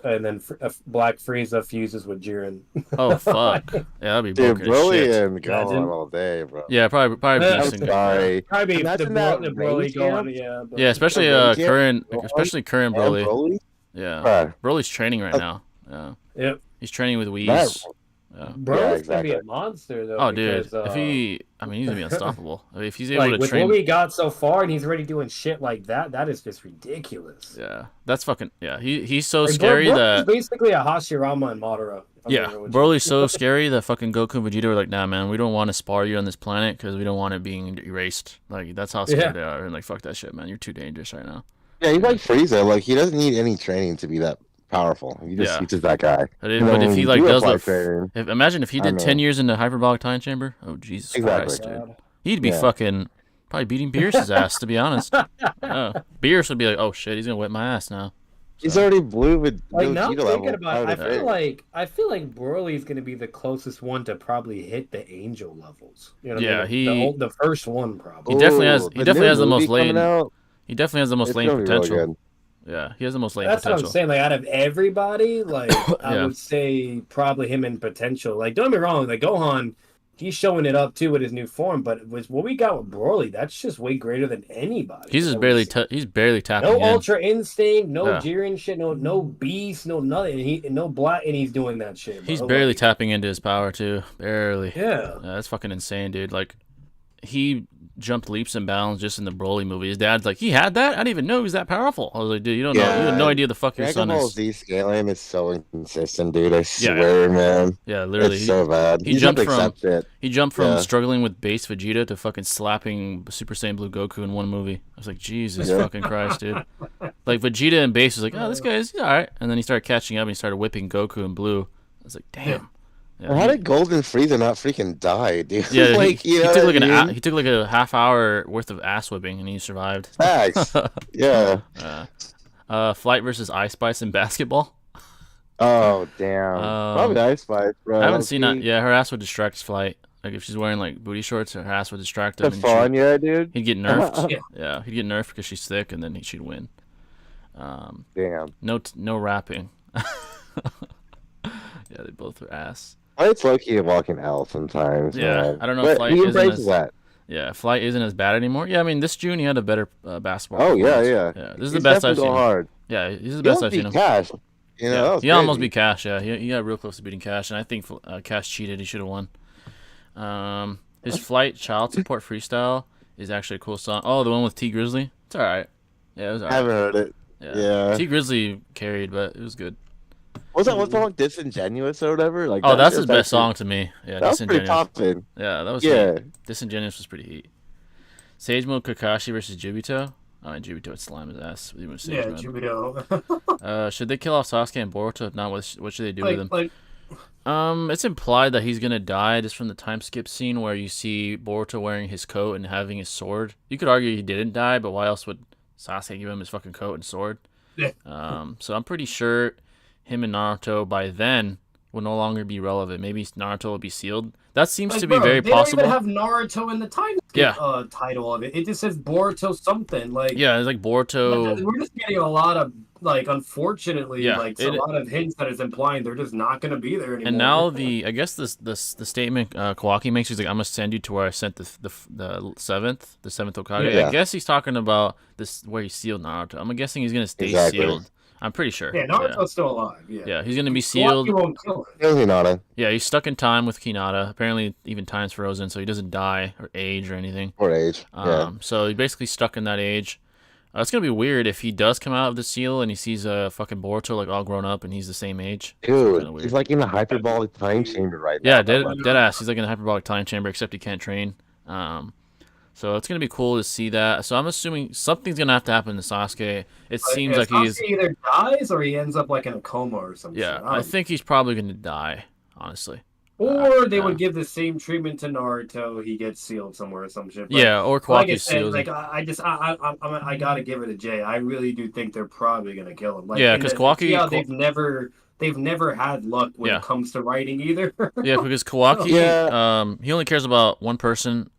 then Black Frieza fuses with Jiren. Oh fuck! Yeah, that'd be Dude, broken as shit. Broly and Imagine. Gohan all day, bro. Yeah, probably Yeah, decent. I'm sorry. Probably the Imagine that Broly range Gohan, camp. yeah. But Yeah, especially Gohan camp, current and Broly. Broly? Yeah, Bruh. Broly's training right now. Yeah, Yep. he's training with That- Whis. Yeah. Broly's gonna exactly. be a monster though. Oh, dude, because, if he's gonna be unstoppable. I mean, if he's able like to with train. what we got so far, and he's already doing shit like that, that is just ridiculous. Yeah, that's fucking. Yeah, he's so Like, scary Broly's that. basically a Hashirama and Madara. if I'm Yeah, being real with you. Broly's so scary that fucking Goku and Vegeta were like, nah, man, we don't want to spar you on this planet because we don't want it being erased. Like, that's how scared Yeah. they are. And like, fuck that shit, man. You're too dangerous right now. Yeah, he's like Frieza. Like he doesn't need any training to be that powerful. He's just that guy. But You but know, if he you like do does apply the, training. imagine if he I did know. 10 years in the hyperbolic time chamber. Oh Jesus Exactly. Christ, dude. God. He'd be Yeah. fucking probably beating Beerus's ass, to be honest. Beerus would be like, oh shit, he's gonna whip my ass now. He's already blue with Like Gogeta now I'm level. thinking about it, How would I feel like Broly's gonna be the closest one to probably hit the angel levels. You know what I Yeah, mean? The first one probably. He definitely has- Ooh, he definitely new has the most movie coming latent out, He definitely has the most it's latent gonna be really potential. good. Yeah, he has the most latent That's what I'm potential. saying. Like out of everybody, like I Yeah. would say probably him in potential. Like don't get me wrong, like Gohan, he's showing it up too with his new form. But with what we got with Broly, that's just way greater than anybody. He's just that barely we've seen. he's barely tapping No in. Ultra Instinct, no Yeah. Jiren shit, no Beast, no nothing. No Black, and he's doing that shit. Bro. He's barely Like, tapping into his power too. Barely. Yeah. Yeah, that's fucking insane, dude. Like, he jumped leaps and bounds just in the Broly movie. His dad's like, he had that? I didn't even know he was that powerful. I was like, dude, you don't know. You have no Yeah. idea the fuck your Dragon son Ball is. Z scaling is so inconsistent, dude. I Yeah. swear, man. Yeah, literally. It's so bad. he You just have jumped to accept it. He jumped from Yeah. struggling with base Vegeta to fucking slapping Super Saiyan Blue Goku in one movie. I was like, Jesus Yeah. fucking Christ, dude. Like, Vegeta and base was like, oh, this guy's alright. And then he started catching up and he started whipping Goku in Blue. I was like, damn. Yeah, Well, how did Golden Frieza not freaking die, dude? Yeah, like, he you know took what like I mean? he took like a half hour worth of ass whipping and he survived. Facts. Yeah. Flight versus Ice Spice in basketball. Oh damn. Probably Ice Spice, bro. I haven't seen that. Low-key. Yeah, her ass would distract Flight. Like if she's wearing like booty shorts, her ass would distract him. The fun, yeah, dude. He'd get nerfed. Yeah. Yeah, he'd get nerfed because she's thick, and then she'd win. Damn. No rapping. Yeah, they both are ass. It's low-key a walking L sometimes. Yeah, man. I don't know But if Flight he isn't embraces as that. yeah, Flight isn't as bad anymore. Yeah, I mean this June he had a better basketball. Oh yeah, performance. yeah. Yeah, this is He's the best I've definitely seen. going hard. Yeah, he's the He best almost I've seen beat him. Cash. You know, that was He almost crazy. beat Cash. Yeah, he got real close to beating Cash, and I think Cash cheated. He should have won. His Flight Child Support freestyle is actually a cool song. Oh, the one with T Grizzly. It's all right. Yeah, it was all I right. haven't heard it. Yeah. T Grizzly carried, but it was good. What's that one song? Disingenuous or whatever? Like Oh, that's shit his best actually- song to me. Yeah, That was pretty Disingenuous. poppin'. Yeah, that was Yeah. heat. Disingenuous was pretty heat. Sage Mode Kakashi versus Jubito. Oh, and Jubito would slime his ass. Even with Sage Yeah, Mode. Jubito. Should they kill off Sasuke and Boruto? If not, what should they do with him? like, It's implied that he's gonna die just from the time skip scene where you see Boruto wearing his coat and having his sword. You could argue he didn't die, but why else would Sasuke give him his fucking coat and sword? Yeah. So I'm pretty sure him and Naruto by then will no longer be relevant. Maybe Naruto will be sealed. That seems to be very they possible. don't even have Naruto in the time skip, title of it. It just says Boruto something. Like Yeah, it's like Boruto. we're just getting a lot of unfortunately, Yeah, a lot of hints that is implying they're just not going to be there anymore. And now I guess the statement Kawaki makes, he's like, I'm gonna send you to where I sent the seventh Hokage. Yeah. I guess he's talking about this where he sealed Naruto. I'm guessing he's gonna stay Exactly. sealed. I'm pretty sure. Yeah, Naruto's still alive. Yeah. Yeah, he's gonna be sealed. Kawaki won't kill him. Really not a Yeah, he's stuck in time with Hinata. Apparently, even time's frozen, so he doesn't die or age or anything. poor age. Yeah. So he's basically stuck in that age. It's gonna be weird if he does come out of the seal and he sees a fucking Boruto like all grown up and he's the same age. Dude, kinda weird. he's like in the hyperbolic time chamber right Yeah, now. dead ass. He's like in a hyperbolic time chamber, except he can't train. So it's gonna be cool to see that. So I'm assuming something's gonna have to happen to Sasuke. It seems like Sasuke he's either dies or he ends up like in a coma or something. I think he's probably gonna die. Honestly. Or they would give the same treatment to Naruto. He gets sealed somewhere or some shit. But Yeah, or like I Kawaki's said, sealed. I gotta give it to Jay. I really do think they're probably gonna kill him. Like, Yeah, in 'cause the- Kawaki- yeah, they've never had luck when Yeah. it comes to writing either. Yeah, because Kawaki, Yeah. he only cares about one person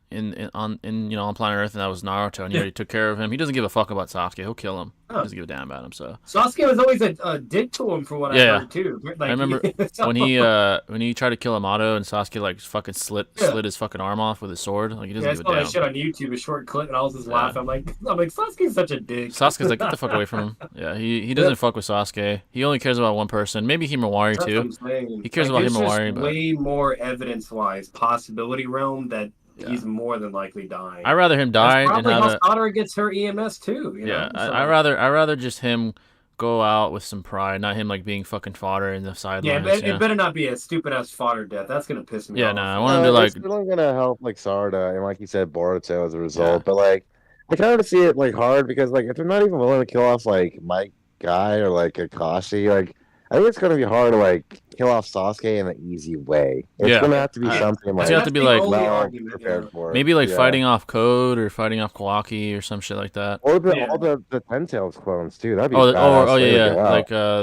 on planet Earth, and that was Naruto, and he already took care of him. He doesn't give a fuck about Sasuke. He'll kill him. He doesn't give a damn about him. So Sasuke was always a dick to him, for what I Yeah. heard too. Like, I remember when he tried to kill Amato, and Sasuke like fucking slit his fucking arm off with his sword. Like he doesn't I give saw a that damn. shit on YouTube, a short clip, and I was just laughing. I'm like Sasuke's such a dick. Sasuke's like, get the fuck away from him. Yeah, he doesn't fuck with Sasuke. He only cares about one person. Maybe Himawari That's what too. I'm saying. He cares about it's just Himawari, but way more evidence-wise, possibility realm that he's more than likely dying. I'd rather him die That's and probably have how Sakura gets her EMS too. You yeah. know? So, I rather just him go out with some pride, not him like being fucking fodder in the yeah, sidelines. it better not be a stupid ass fodder death. That's gonna piss me Yeah, off. nah, I want him to like. It's really gonna help like Sarda and like you said, Boruto as a result. Yeah. But like I kind of see it like hard because like if they're not even willing to kill off like Mike Guy or like Akashi, like I think it's gonna be hard to like kill off Sasuke in an easy way. It's Yeah. gonna have to be something like gonna have to be the like- only well argument, prepared yeah. for. Maybe like Yeah. fighting off Code or fighting off Kawaki or some shit like that. Or Yeah. all the Ten Tails clones too. That'd be Oh, badass oh way to yeah, go out.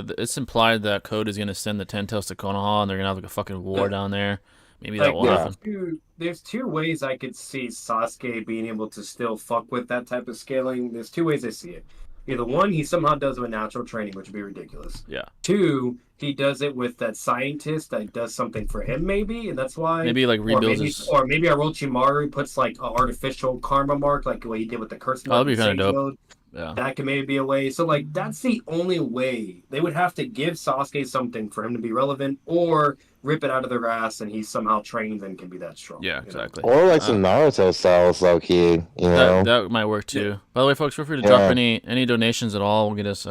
like it's implied that Code is gonna send the Ten Tails to Konoha and they're gonna have like a fucking war down there. Maybe that Like, will yeah. happen. there's two ways I could see Sasuke being able to still fuck with that type of scaling. There's two ways I see it. Either one, he somehow does it with natural training, which would be ridiculous. Yeah. Two, he does it with that scientist that does something for him, maybe, and that's why. Maybe like rebuilds his. or maybe Orochimaru puts like an artificial karma mark, like what he did with the curse mark. that'd be in kinda Sage dope. Mode. Yeah. That can maybe be a way. So like that's the only way. They would have to give Sasuke something for him to be relevant, or rip it out of their ass and he somehow trains and can be that strong. Yeah, you know? exactly. Or like some Naruto styles, low key. You know. That might work too. By the way, folks, feel free to Yeah. drop any donations at all. We'll get us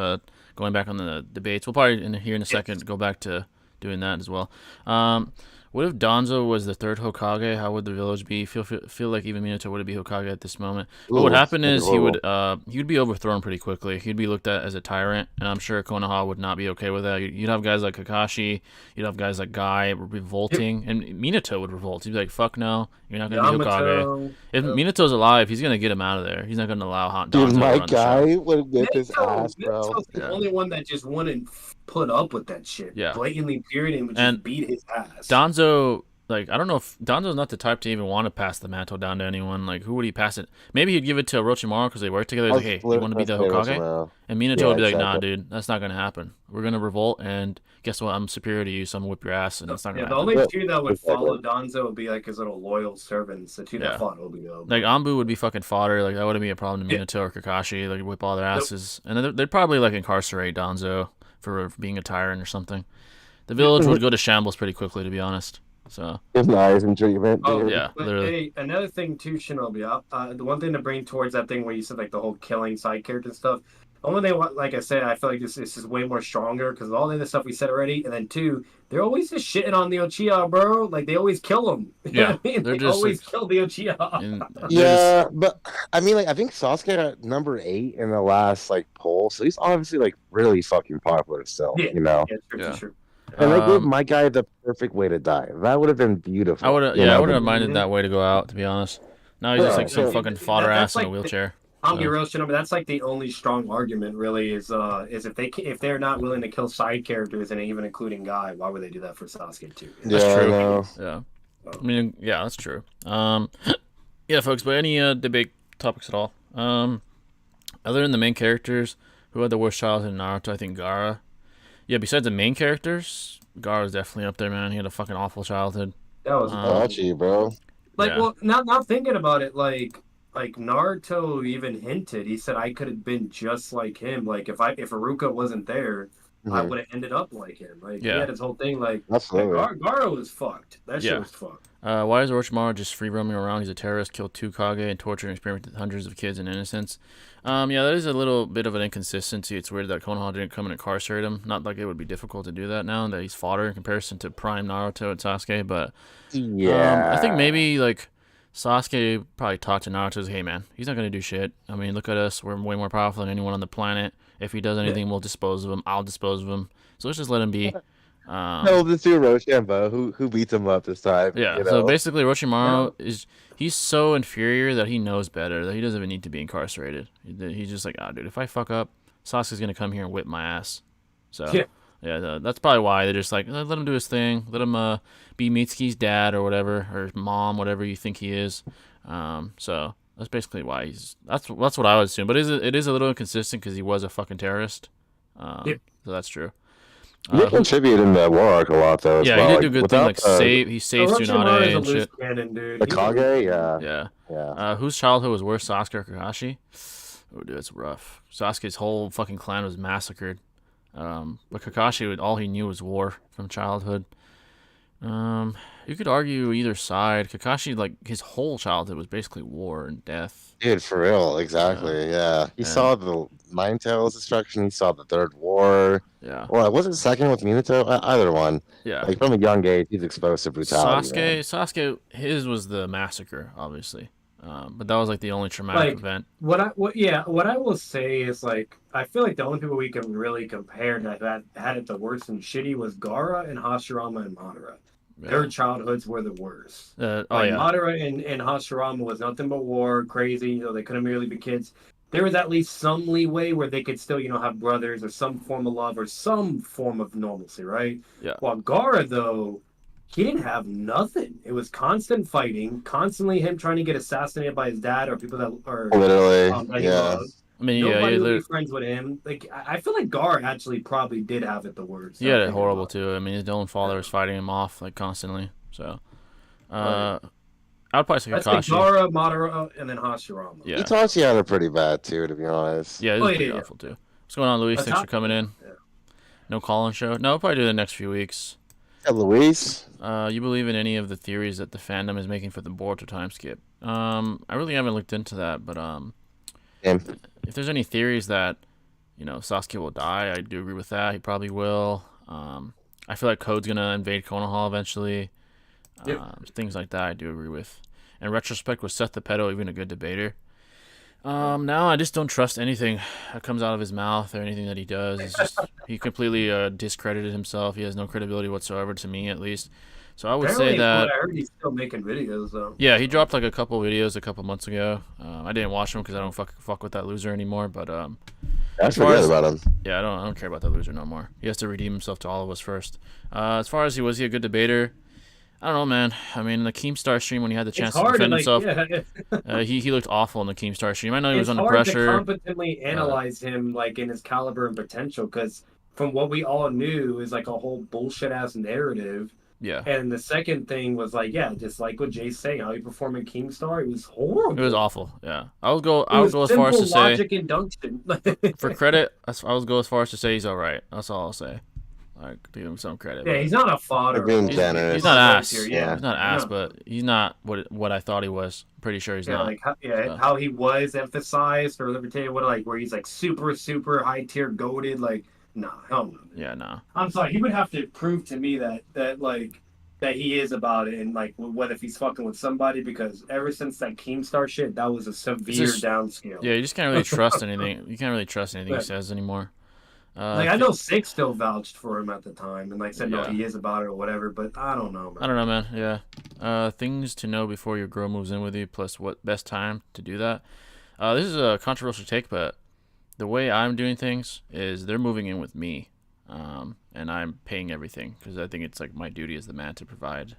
going back on the debates. We'll probably here in a second go back to doing that as well. What if Danzo was the third Hokage? How would the village be? Feel like even Minato would be Hokage at this moment. What would happen is he would be overthrown pretty quickly. He'd be looked at as a tyrant, and I'm sure Konoha would not be okay with that. You'd have guys like Kakashi, you'd have guys like Guy revolting, and Minato would revolt. He'd be like, "Fuck no, you're not gonna be Hokage." Yamato. If Minato's alive, he's gonna get him out of there. He's not gonna allow Danzo Dude, to my run the show. guy would whip his ass, bro. Minato's the Yeah. only one that just wouldn't put up with that shit. Yeah. Blatantly, period, and would just And beat his ass. Danzo like, I don't know if Danzo's not the type to even want to pass the mantle down to anyone. Like, who would he pass it? Maybe he'd give it to Orochimaru because they work together. He's like, hey, you want to be the Hokage? And Minato would be like, nah, dude, that's not gonna happen. We're gonna revolt, and guess what? I'm superior to you, so I'm gonna whip your ass, and it's not gonna happen. The only two that would follow Danzo would be like his little loyal servants. The two that fought Obito. Like Anbu would be fucking fodder. Like that wouldn't be a problem to Minato or Kakashi. Like whip all their asses, and then they'd probably like incarcerate Danzo for being a tyrant or something. The village would go to shambles pretty quickly, to be honest. So his eyes and treatment. Oh yeah, but literally. Hey, another thing too, Shinobi. The one thing to bring towards that thing where you said like the whole killing side character stuff. Only thing, like I said, I feel like this is way more stronger because of all the other stuff we said already. And then two, they're always just shitting on the Uchiha, bro. Like they always kill them. Yeah, they just always kill the Uchiha. Yeah, but I mean, like I think Sasuke got number 8 in the last like poll, so he's obviously like really fucking popular still. Yeah. You know. Yeah, true. And they gave my guy the perfect way to die. That would have been beautiful. I would have minded that way to go out, to be honest. Now he's just like some fucking fodder ass in a wheelchair. Shinobi, that's like the only strong argument really is if they're not willing to kill side characters and even including Guy, why would they do that for Sasuke too? That's true. Yeah. I mean, yeah, that's true. Yeah, folks, but any debate topics at all? Other than the main characters, who had the worst childhood in Naruto? I think Gaara. Yeah, besides the main characters, Gaara's definitely up there, man. He had a fucking awful childhood. That was Itachi, bro. Like, well, now thinking about it, like Naruto even hinted. He said I could have been just like him. Like if Iruka wasn't there, I would have ended up like him. Like he had his whole thing. Like Gaara was fucked. That shit was fucked. Why is Orochimaru just free roaming around? He's a terrorist, killed 2 Kage, and tortured and experimented with hundreds of kids and innocents. Yeah, that is a little bit of an inconsistency. It's weird that Konoha didn't come and incarcerate him. Not like it would be difficult to do that now that he's fodder in comparison to Prime Naruto and Sasuke, but I think maybe like Sasuke probably talked to Naruto, hey man, he's not gonna do shit. I mean, look at us, we're way more powerful than anyone on the planet. If he does anything, we'll dispose of him. I'll dispose of him. So let's just let him be. No, the two Rochambeau who beats him up this time. Yeah, you know? So basically Orochimaru he's so inferior that he knows better, that he doesn't even need to be incarcerated. He's just like, dude, if I fuck up, Sasuke's gonna come here and whip my ass. So yeah, that's probably why they're just like, let him do his thing, let him be Mitsuki's dad or whatever, or mom, whatever you think he is. So that's basically why that's what I would assume. But it is a little inconsistent because he was a fucking terrorist. So that's true. He contributed in that war arc a lot, though. Yeah, well. he did do good things like he saved Tsunade and shit. Cannon, the Kage, yeah. Whose childhood was worse, Sasuke or Kakashi? Oh, dude, it's rough. Sasuke's whole fucking clan was massacred. But Kakashi, all he knew was war from childhood. You could argue either side. Kakashi, like, his whole childhood was basically war and death. Dude, for real, exactly, yeah. He saw the Nine Tails destruction, he saw the Third War. Yeah. Well, was it second with Minato? Either one. Yeah. Like, from a young age, he's exposed to brutality. Sasuke, his was the massacre, obviously. But that was, like, the only traumatic event. What I will say is, like, I feel like the only people we can really compare that had it the worst and shitty was Gaara and Hashirama and Madara. Yeah. Their childhoods were the worst. Madara and Hashirama was nothing but war, crazy. They couldn't really be kids. There was at least some leeway where they could still, have brothers or some form of love or some form of normalcy, right? Yeah. While Gaara, though, he didn't have nothing. It was constant fighting, constantly him trying to get assassinated by his dad or people that are literally, yeah. I mean, nobody would be friends with him. Like, I feel like Gaara actually probably did have it the worst. He had it horrible too. I mean, his own father was fighting him off like constantly. So, I would probably say Kakashi. Gaara, Madara, and then Hashirama. Yeah. Itachi had it pretty bad too, to be honest. Yeah, it was pretty awful too. What's going on, Luis? Thanks for coming in. Yeah. No call-in show? No, I'll probably do the next few weeks. Yeah, Luis. You believe in any of the theories that the fandom is making for the Boruto time skip? I really haven't looked into that, but if there's any theories that, Sasuke will die, I do agree with that. He probably will. I feel like Code's gonna invade Konoha eventually. Things like that I do agree with. In retrospect, was Seth the pedo even a good debater? Now I just don't trust anything that comes out of his mouth or anything that he does. It's just, he completely discredited himself. He has no credibility whatsoever, to me at least. So I would say that. I heard he's still making videos though. Yeah, he dropped like a couple videos a couple months ago. I didn't watch them because I don't fuck with that loser anymore. But I forget about him. Yeah, I don't care about that loser no more. He has to redeem himself to all of us first. As far as was he a good debater? I don't know, man. I mean, the Keemstar stream when he had the chance It's to hard to defend like, himself, yeah. he looked awful in the Keemstar stream. I know he was It's under hard to pressure. competently analyze him like in his caliber and potential because from what we all knew is like a whole bullshit ass narrative. Yeah, And the second thing was like, yeah, just like what Jay's saying, how he performed in Keemstar, it was horrible. it was awful. Yeah, I would go It was as far as to say, logic induction. for credit, I would go as far as to say he's all right. That's all I'll say. Like, give him some credit. Yeah, but he's not a fodder. We're being he's, generous. he's not ass. Yeah. He's not ass, No. but he's not what I thought he was. Pretty sure he's Yeah, not. like So. how he was emphasized or libertarian, what like where he's like super high tier goaded. Like, nah, hell no. Yeah, no. I'm sorry, he would have to prove to me that he is about it and like what if he's fucking with somebody because ever since that Keemstar shit, that was a severe downscale. Yeah, you just can't really trust anything. You can't really trust anything he says anymore. Like I know Six still vouched for him at the time and like said no, Yeah. he is about it or whatever, but I don't know, man. I don't know, man. Yeah. Things to know before your girl moves in with you, plus what best time to do that. This is a controversial take, but the way I'm doing things is they're moving in with me, and I'm paying everything because I think it's like my duty as the man to provide.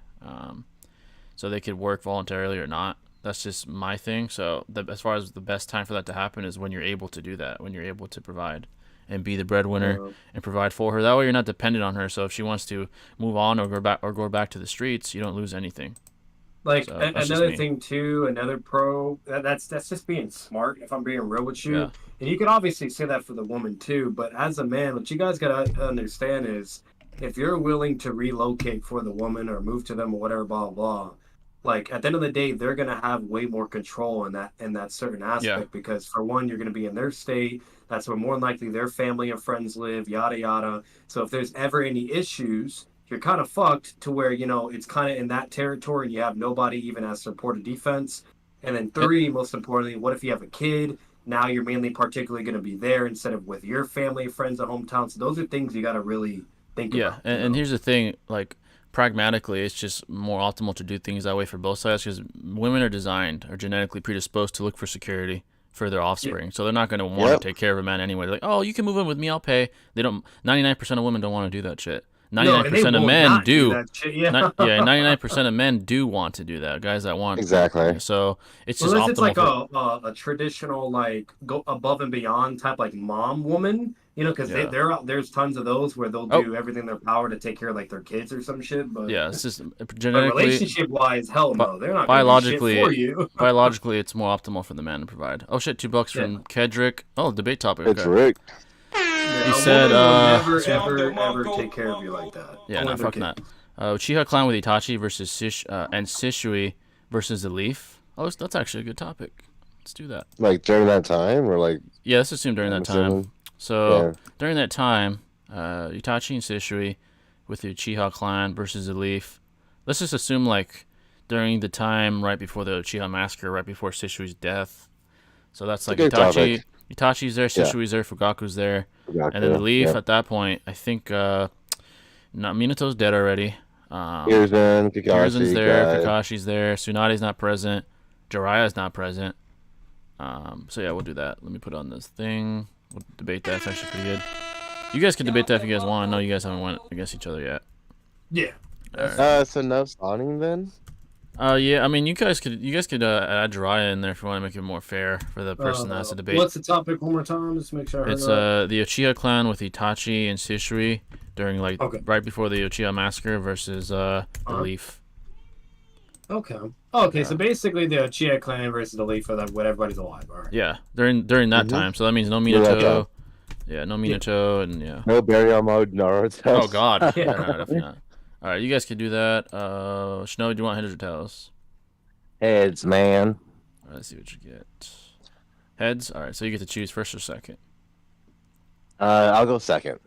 So they could work voluntarily or not. That's just my thing. So as far as the best time for that to happen is when you're able to do that, when you're able to provide and be the breadwinner and provide for her. That way you're not dependent on her. So if she wants to move on or go back to the streets, you don't lose anything. Like So, that's just another me. thing too, another pro. That's just being smart. If I'm being real with you, Yeah. and you can obviously say that for the woman too. But as a man, what you guys gotta understand is, if you're willing to relocate for the woman or move to them or whatever, blah blah. Like at the end of the day, they're gonna have way more control in that certain aspect because for one, you're gonna be in their state. That's where more than likely their family and friends live. Yada yada. So if there's ever any issues, you're kind of fucked to where, it's kind of in that territory and you have nobody even as support or defense. And then three, most importantly, what if you have a kid? Now you're mainly particularly going to be there instead of with your family, friends, at hometown. So those are things you got to really think Yeah, about. and here's the thing, like pragmatically, it's just more optimal to do things that way for both sides because women are genetically predisposed to look for security for their offspring. So they're not going to want to take care of a man anyway. They're like, oh, you can move in with me, I'll pay. They don't. 99% of women don't want to do that shit. 99% of men do. Yeah. 99% of men do want to do that. Guys that want Exactly. So it's just Unless optimal. it's like a traditional like go above and beyond type like mom woman, because there's tons of those where they'll do everything in their power to take care of like their kids or some shit. But yeah, it's just but genetically, relationship wise, hell no, they're not biologically, gonna do shit for you. biologically, it's more optimal for the man to provide. Oh shit, $2 from Kedrick. Oh, debate topic. It's Okay. Rick. He said, never ever take care of you like that. Yeah, Only no, their fucking kids. that. Uchiha clan with Itachi versus and Shishui versus the Leaf. Oh, that's actually a good topic. Let's do that. Like during that time, or like Yeah, let's assume during that time. assuming? So during that time, Itachi and Shishui with the Uchiha clan versus the Leaf. Let's just assume like during the time right before the Uchiha massacre, right before Shishui's death. So that's like Good topic. Itachi's there, Shishui's there, Fugaku's there, and then the Leaf at that point. I think Minato's dead already. Hiruzen, Hiruzen's Kakashi, there, guy. Kakashi's there, Tsunade's not present, Jiraiya's not present. So yeah, we'll do that. Let me put on this thing. We'll debate that. It's actually pretty good. You guys can debate that if you guys want. I know you guys haven't went against each other yet. Yeah. So no Sonic then? Yeah. I mean, you guys could add Jiraiya in there if you want to make it more fair for the person that has to debate. What's the topic one more time? Just make sure I heard It's right. the Uchiha clan with Itachi and Shishui during right before the Uchiha massacre versus the Leaf. Okay. Okay, so basically the Uchiha clan versus the Leaf that when everybody's alive. All right. Yeah, during that time. So that means no Minato. Yeah, no Minato and yeah. No burial mode, Naruto. Oh God. Yeah. No, definitely not. All right, you guys can do that. Shino, do you want heads or tails? Heads, man. All right, let's see what you get. Heads. All right, so you get to choose first or second. I'll go second.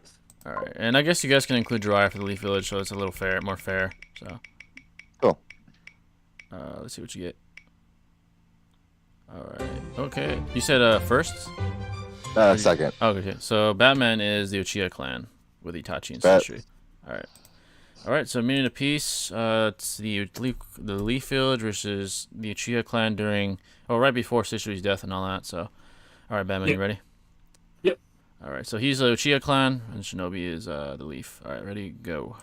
All right, and I guess you guys can include Jiraiya for the Leaf Village, so it's a little more fair. So. Cool. Let's see what you get. All right. Okay. You said first. Second. Oh, okay. So Batman is the Uchiha clan with Itachi and Bet. Shishui. All right. All right. So minute apiece. It's the Leaf Village versus the Uchiha clan right before Shishui's death and all that. So, all right, Batman, you ready? Yep. All right. So he's the Uchiha clan and Shinobi is the Leaf. All right. Ready? Go.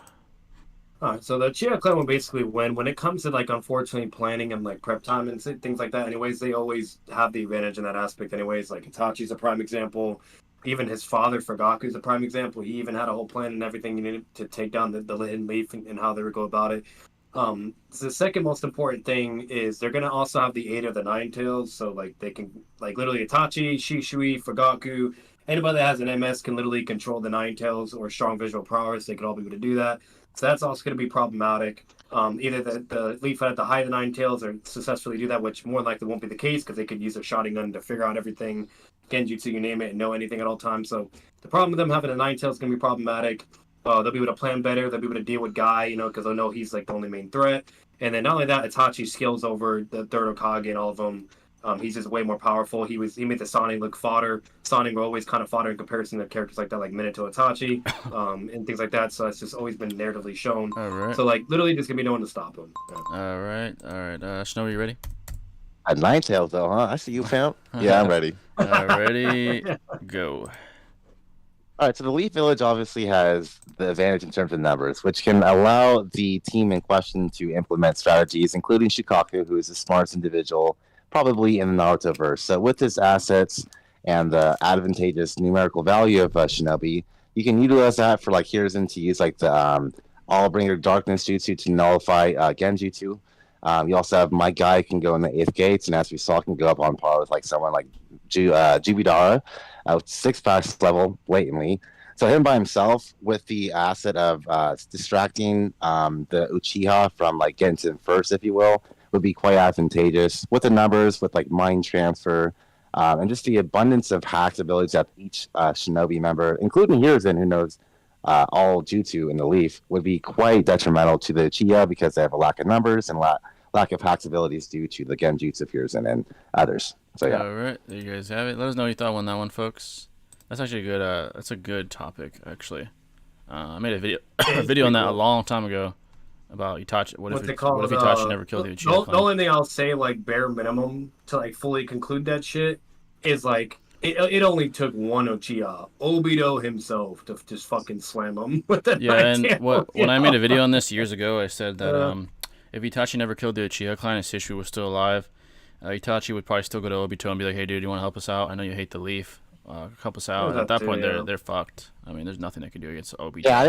Alright, so the Uchiha clan will basically win. When it comes to, like, unfortunately planning and, like, prep time and things like that, anyways, they always have the advantage in that aspect anyways. Like, Itachi's a prime example. Even his father, Fugaku's a prime example. He even had a whole plan and everything you needed to take down the Hidden Leaf and how they would go about it. So the second most important thing is they're going to also have the aid of the Nine Tails. So, like, they can, like, literally Itachi, Shishui, Fugaku, anybody that has an MS can literally control the Nine Tails or strong visual prowess. They could all be able to do that. So that's also going to be problematic. Either the Leaf had to hide the Nine Tails or successfully do that, which more likely won't be the case because they could use their Sharingan to figure out everything, Genjutsu, you name it, and know anything at all times. So the problem with them having a Nine Tails is going to be problematic. They'll be able to plan better. They'll be able to deal with Guy, because they'll know he's like the only main threat. And then not only that, Itachi's skills over the third Hokage and all of them. He's just way more powerful. He made the Sonic look fodder. Sonic were always kind of fodder in comparison to characters like that, like Minato, Itachi, and things like that. So that's just always been narratively shown. All right. So like literally, there's gonna be no one to stop him. Yeah. All right. Shinobi, you ready? Nine Tails though, huh? I see you, fam. Yeah, I'm ready. Ready, go. All right, so the Leaf Village obviously has the advantage in terms of numbers, which can allow the team in question to implement strategies, including Shikaku, who is the smartest individual probably in the Naruto verse. So with his assets and the advantageous numerical value of Shinobi, you can utilize that for like Hiruzen to use like the All-Bringer Darkness Jutsu to nullify Genjutsu. You also have my guy can go in the 8th gates, and as we saw, can go up on par with like someone like Jubidara, 6 level blatantly. So him by himself with the asset of distracting the Uchiha from like getting to him first, if you will, would be quite advantageous with the numbers, with like mind transfer, and just the abundance of hacks abilities that each Shinobi member, including Hiruzen, who knows all Jutsu in the Leaf, would be quite detrimental to the Uchiha because they have a lack of numbers and lack of hacks abilities due to the Genjutsu of Hiruzen and others. So yeah. All right, there you guys have it. Let us know what you thought on that one, folks. That's actually a good. That's a good topic, actually. I made a video on that a long time ago about Itachi. What if Itachi never killed the Uchiha? The only thing I'll say, like bare minimum, to like fully conclude that shit is like it only took one Uchiha, Obito himself, to just fucking slam him with the when I made a video on this years ago, I said that if Itachi never killed the Uchiha clan and Shishu was still alive, Itachi would probably still go to Obito and be like, "Hey, dude, you want to help us out? I know you hate the Leaf. Help us out." At that point, they're fucked. I mean, there's nothing they can do against Obito. Yeah,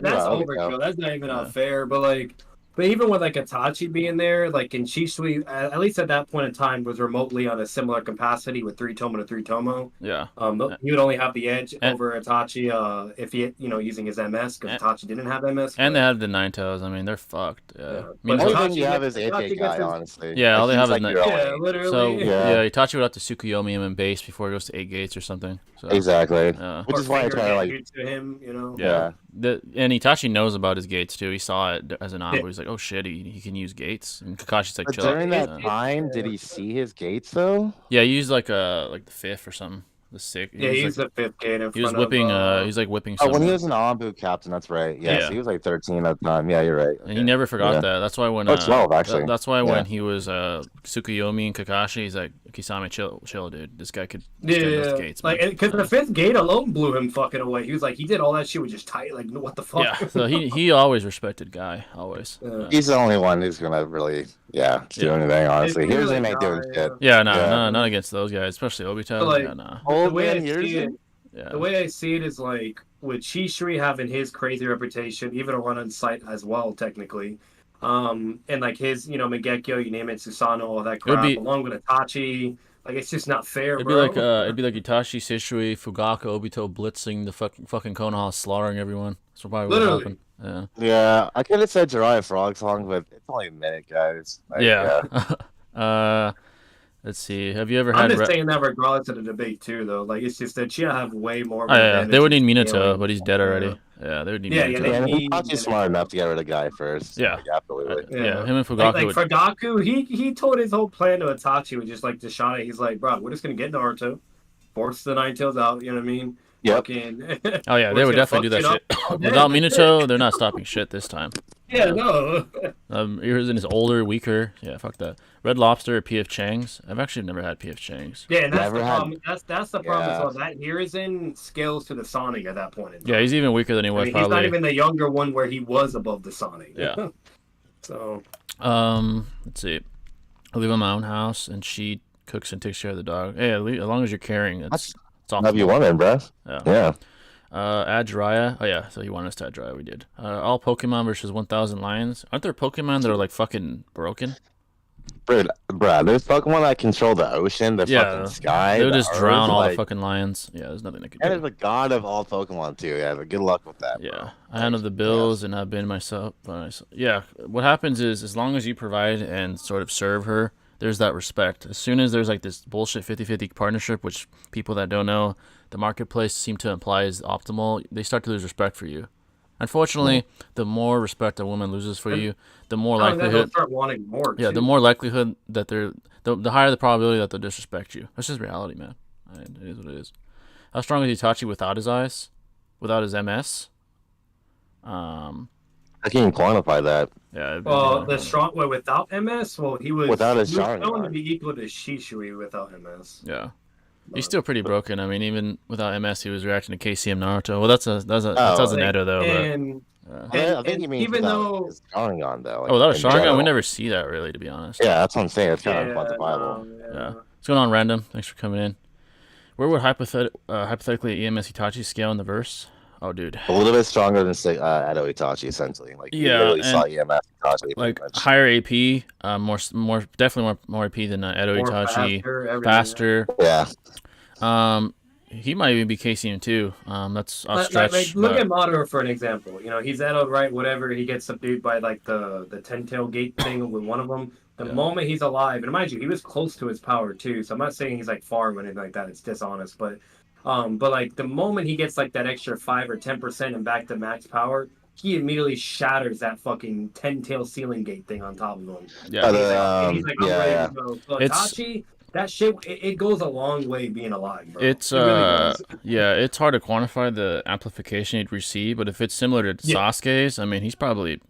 that's overkill. That's not even not fair. But even with like Itachi being there, like in Shisui, at least at that point in time, was remotely on a similar capacity with 3 Tomo to 3 Tomo. Yeah. He would only have the edge over Itachi if he, using his MS, because Itachi didn't have MS. And they have the Nine Tails. I mean, they're fucked. Yeah. Yeah. I mean, the only thing you have is AK guy, honestly. Yeah, all they have is literally. So Itachi would have to Tsukuyomi him in base before he goes to 8 gates or something. So, exactly. Yeah. Which is why I try to like to him, Yeah. And Itachi knows about his gates too. He saw it as an envoy. He's like, "Oh shit, he can use gates." And Kakashi's like, but "Chill." During that time, did he see his gates though? Yeah, he used like the 5th or something. The 6th. Yeah, he's the 5th gate. He was whipping. He's like whipping. Oh, when he was an Anbu captain, that's right. Yeah, so he was like 13 at the time. Yeah, you're right. And he never forgot that. That's why when 12 actually. That's why when he was Tsukuyomi and Kakashi, he's like, "Kisame, chill, dude. This guy could stand those gates." Like, because the 5th gate alone blew him fucking away. He was like, he did all that shit with just tight. Like, what the fuck? Yeah. So he always respected Guy. Always. He's the only one who's gonna really do anything. Honestly, here's him ain't doing shit. Yeah, not against those guys, especially Obito. The way I see it is like with Shishui having his crazy reputation, even a run on site as well, technically. And like his, Mangekyo, you name it, Susanoo, all that crap, along with Itachi. Like, it's just not fair, it'd bro. It'd be like Itachi, Shishui, Fugaku, Obito blitzing the fucking Konoha, slaughtering everyone. That's probably what happened. Yeah. Yeah, I could have said Jiraiya Frog Song, but it's only a minute, guys. Let's see. Have you ever I'm had? just saying that regardless of the debate too, though. Like, it's just that Uchiha have way more. They would need Minato, but he's dead already. Yeah, they would need Minato. Itachi's smart enough to get rid of Guy first. Yeah, absolutely. Yeah, him and Fugaku. Fugaku, he told his whole plan to Itachi with just like Deshana. He's like, bro, we're just gonna get Naruto, force the Nine Tails out. You know what I mean? Yep. Oh yeah, they would definitely do that shit. Without Minato, they're not stopping shit this time. Yeah, no. Ears is older, weaker. Yeah, fuck that. Red Lobster or P.F. Chang's. I've actually never had P.F. Chang's. Yeah, and that's Never the had- problem. That's the problem as Yeah. well. That Hiruzen scales to the Sonic at that point in time. Yeah, he's even weaker than he I was mean, he's probably. not even the younger one where he was above the Sonic. Yeah. So Let's see. I live in my own house, and she cooks and takes care of the dog. Hey, as long as you're caring, it's That'd be optimal. woman, bro. Yeah. Yeah. Add Jiraiya. Oh yeah, so you want us to add Jiraiya? We did. All Pokemon versus 1,000 lions. Aren't there Pokemon that are like fucking broken? Bro, there's Pokemon that control the ocean, the Yeah, fucking sky. They'll the just earth, drown all the like- fucking lions. Yeah, there's nothing they can And do. is the god of all Pokemon too. Yeah, but good luck with that. Yeah, Bro. I handle the bills and I've been myself. Yeah, what happens is as long as you provide and sort of serve her, there's that respect. As soon as there's like this bullshit 50-50 partnership, which people that don't know the marketplace seem to imply is optimal, they start to lose respect for you. Unfortunately, the more respect a woman loses for you, the more then they'll likelihood. start wanting more. Yeah, too. the more likelihood that the higher the probability that they'll disrespect you. That's just reality, man. It is what it is. How strong is Itachi without his eyes, without his MS? I can't even quantify that. Yeah. Well, the strong way without MS. Well, he was Without his he was Sharingan. going to be equal to Shishui without MS. Yeah. He's still pretty broken. I mean, even without MS, he was reacting to KCM Naruto. Well, that's a Neto though. And I think you mean even though his Sharingan though. But, without a in Sharingan, general. we never see that really, to be honest. Yeah, that's what I'm saying. It's kind yeah, of quantifiable. Yeah. What's going on, Random? Thanks for coming in. Where would hypothetically EMS Itachi scale in the verse? Oh, dude. A little bit stronger than say Edo Itachi, essentially. Like you Yeah, literally and, saw EMS Itachi. Like pretty much. higher AP, more definitely more AP than Edo more Itachi. faster, Faster. Yeah. He might even be KCM too. That's off Like, stretch. look but- at Madara for an example. You know, he's Edo, right? Whatever. He gets subdued by like the 10-tail gate thing with one of them. The moment he's alive, and mind you, he was close to his power too. So I'm not saying he's like far or anything like that. It's dishonest, but like the moment he gets like that extra 5 or 10% and back to max power, he immediately shatters that fucking 10-tail ceiling gate thing on top of him. Yeah. And he's like, I'm yeah, ready yeah. to go. So It's- Itachi, that shit, it goes a long way being alive, bro. It's It really does. yeah, it's hard to quantify the amplification he'd receive, but if it's similar to Yeah. Sasuke's, I mean, he's probably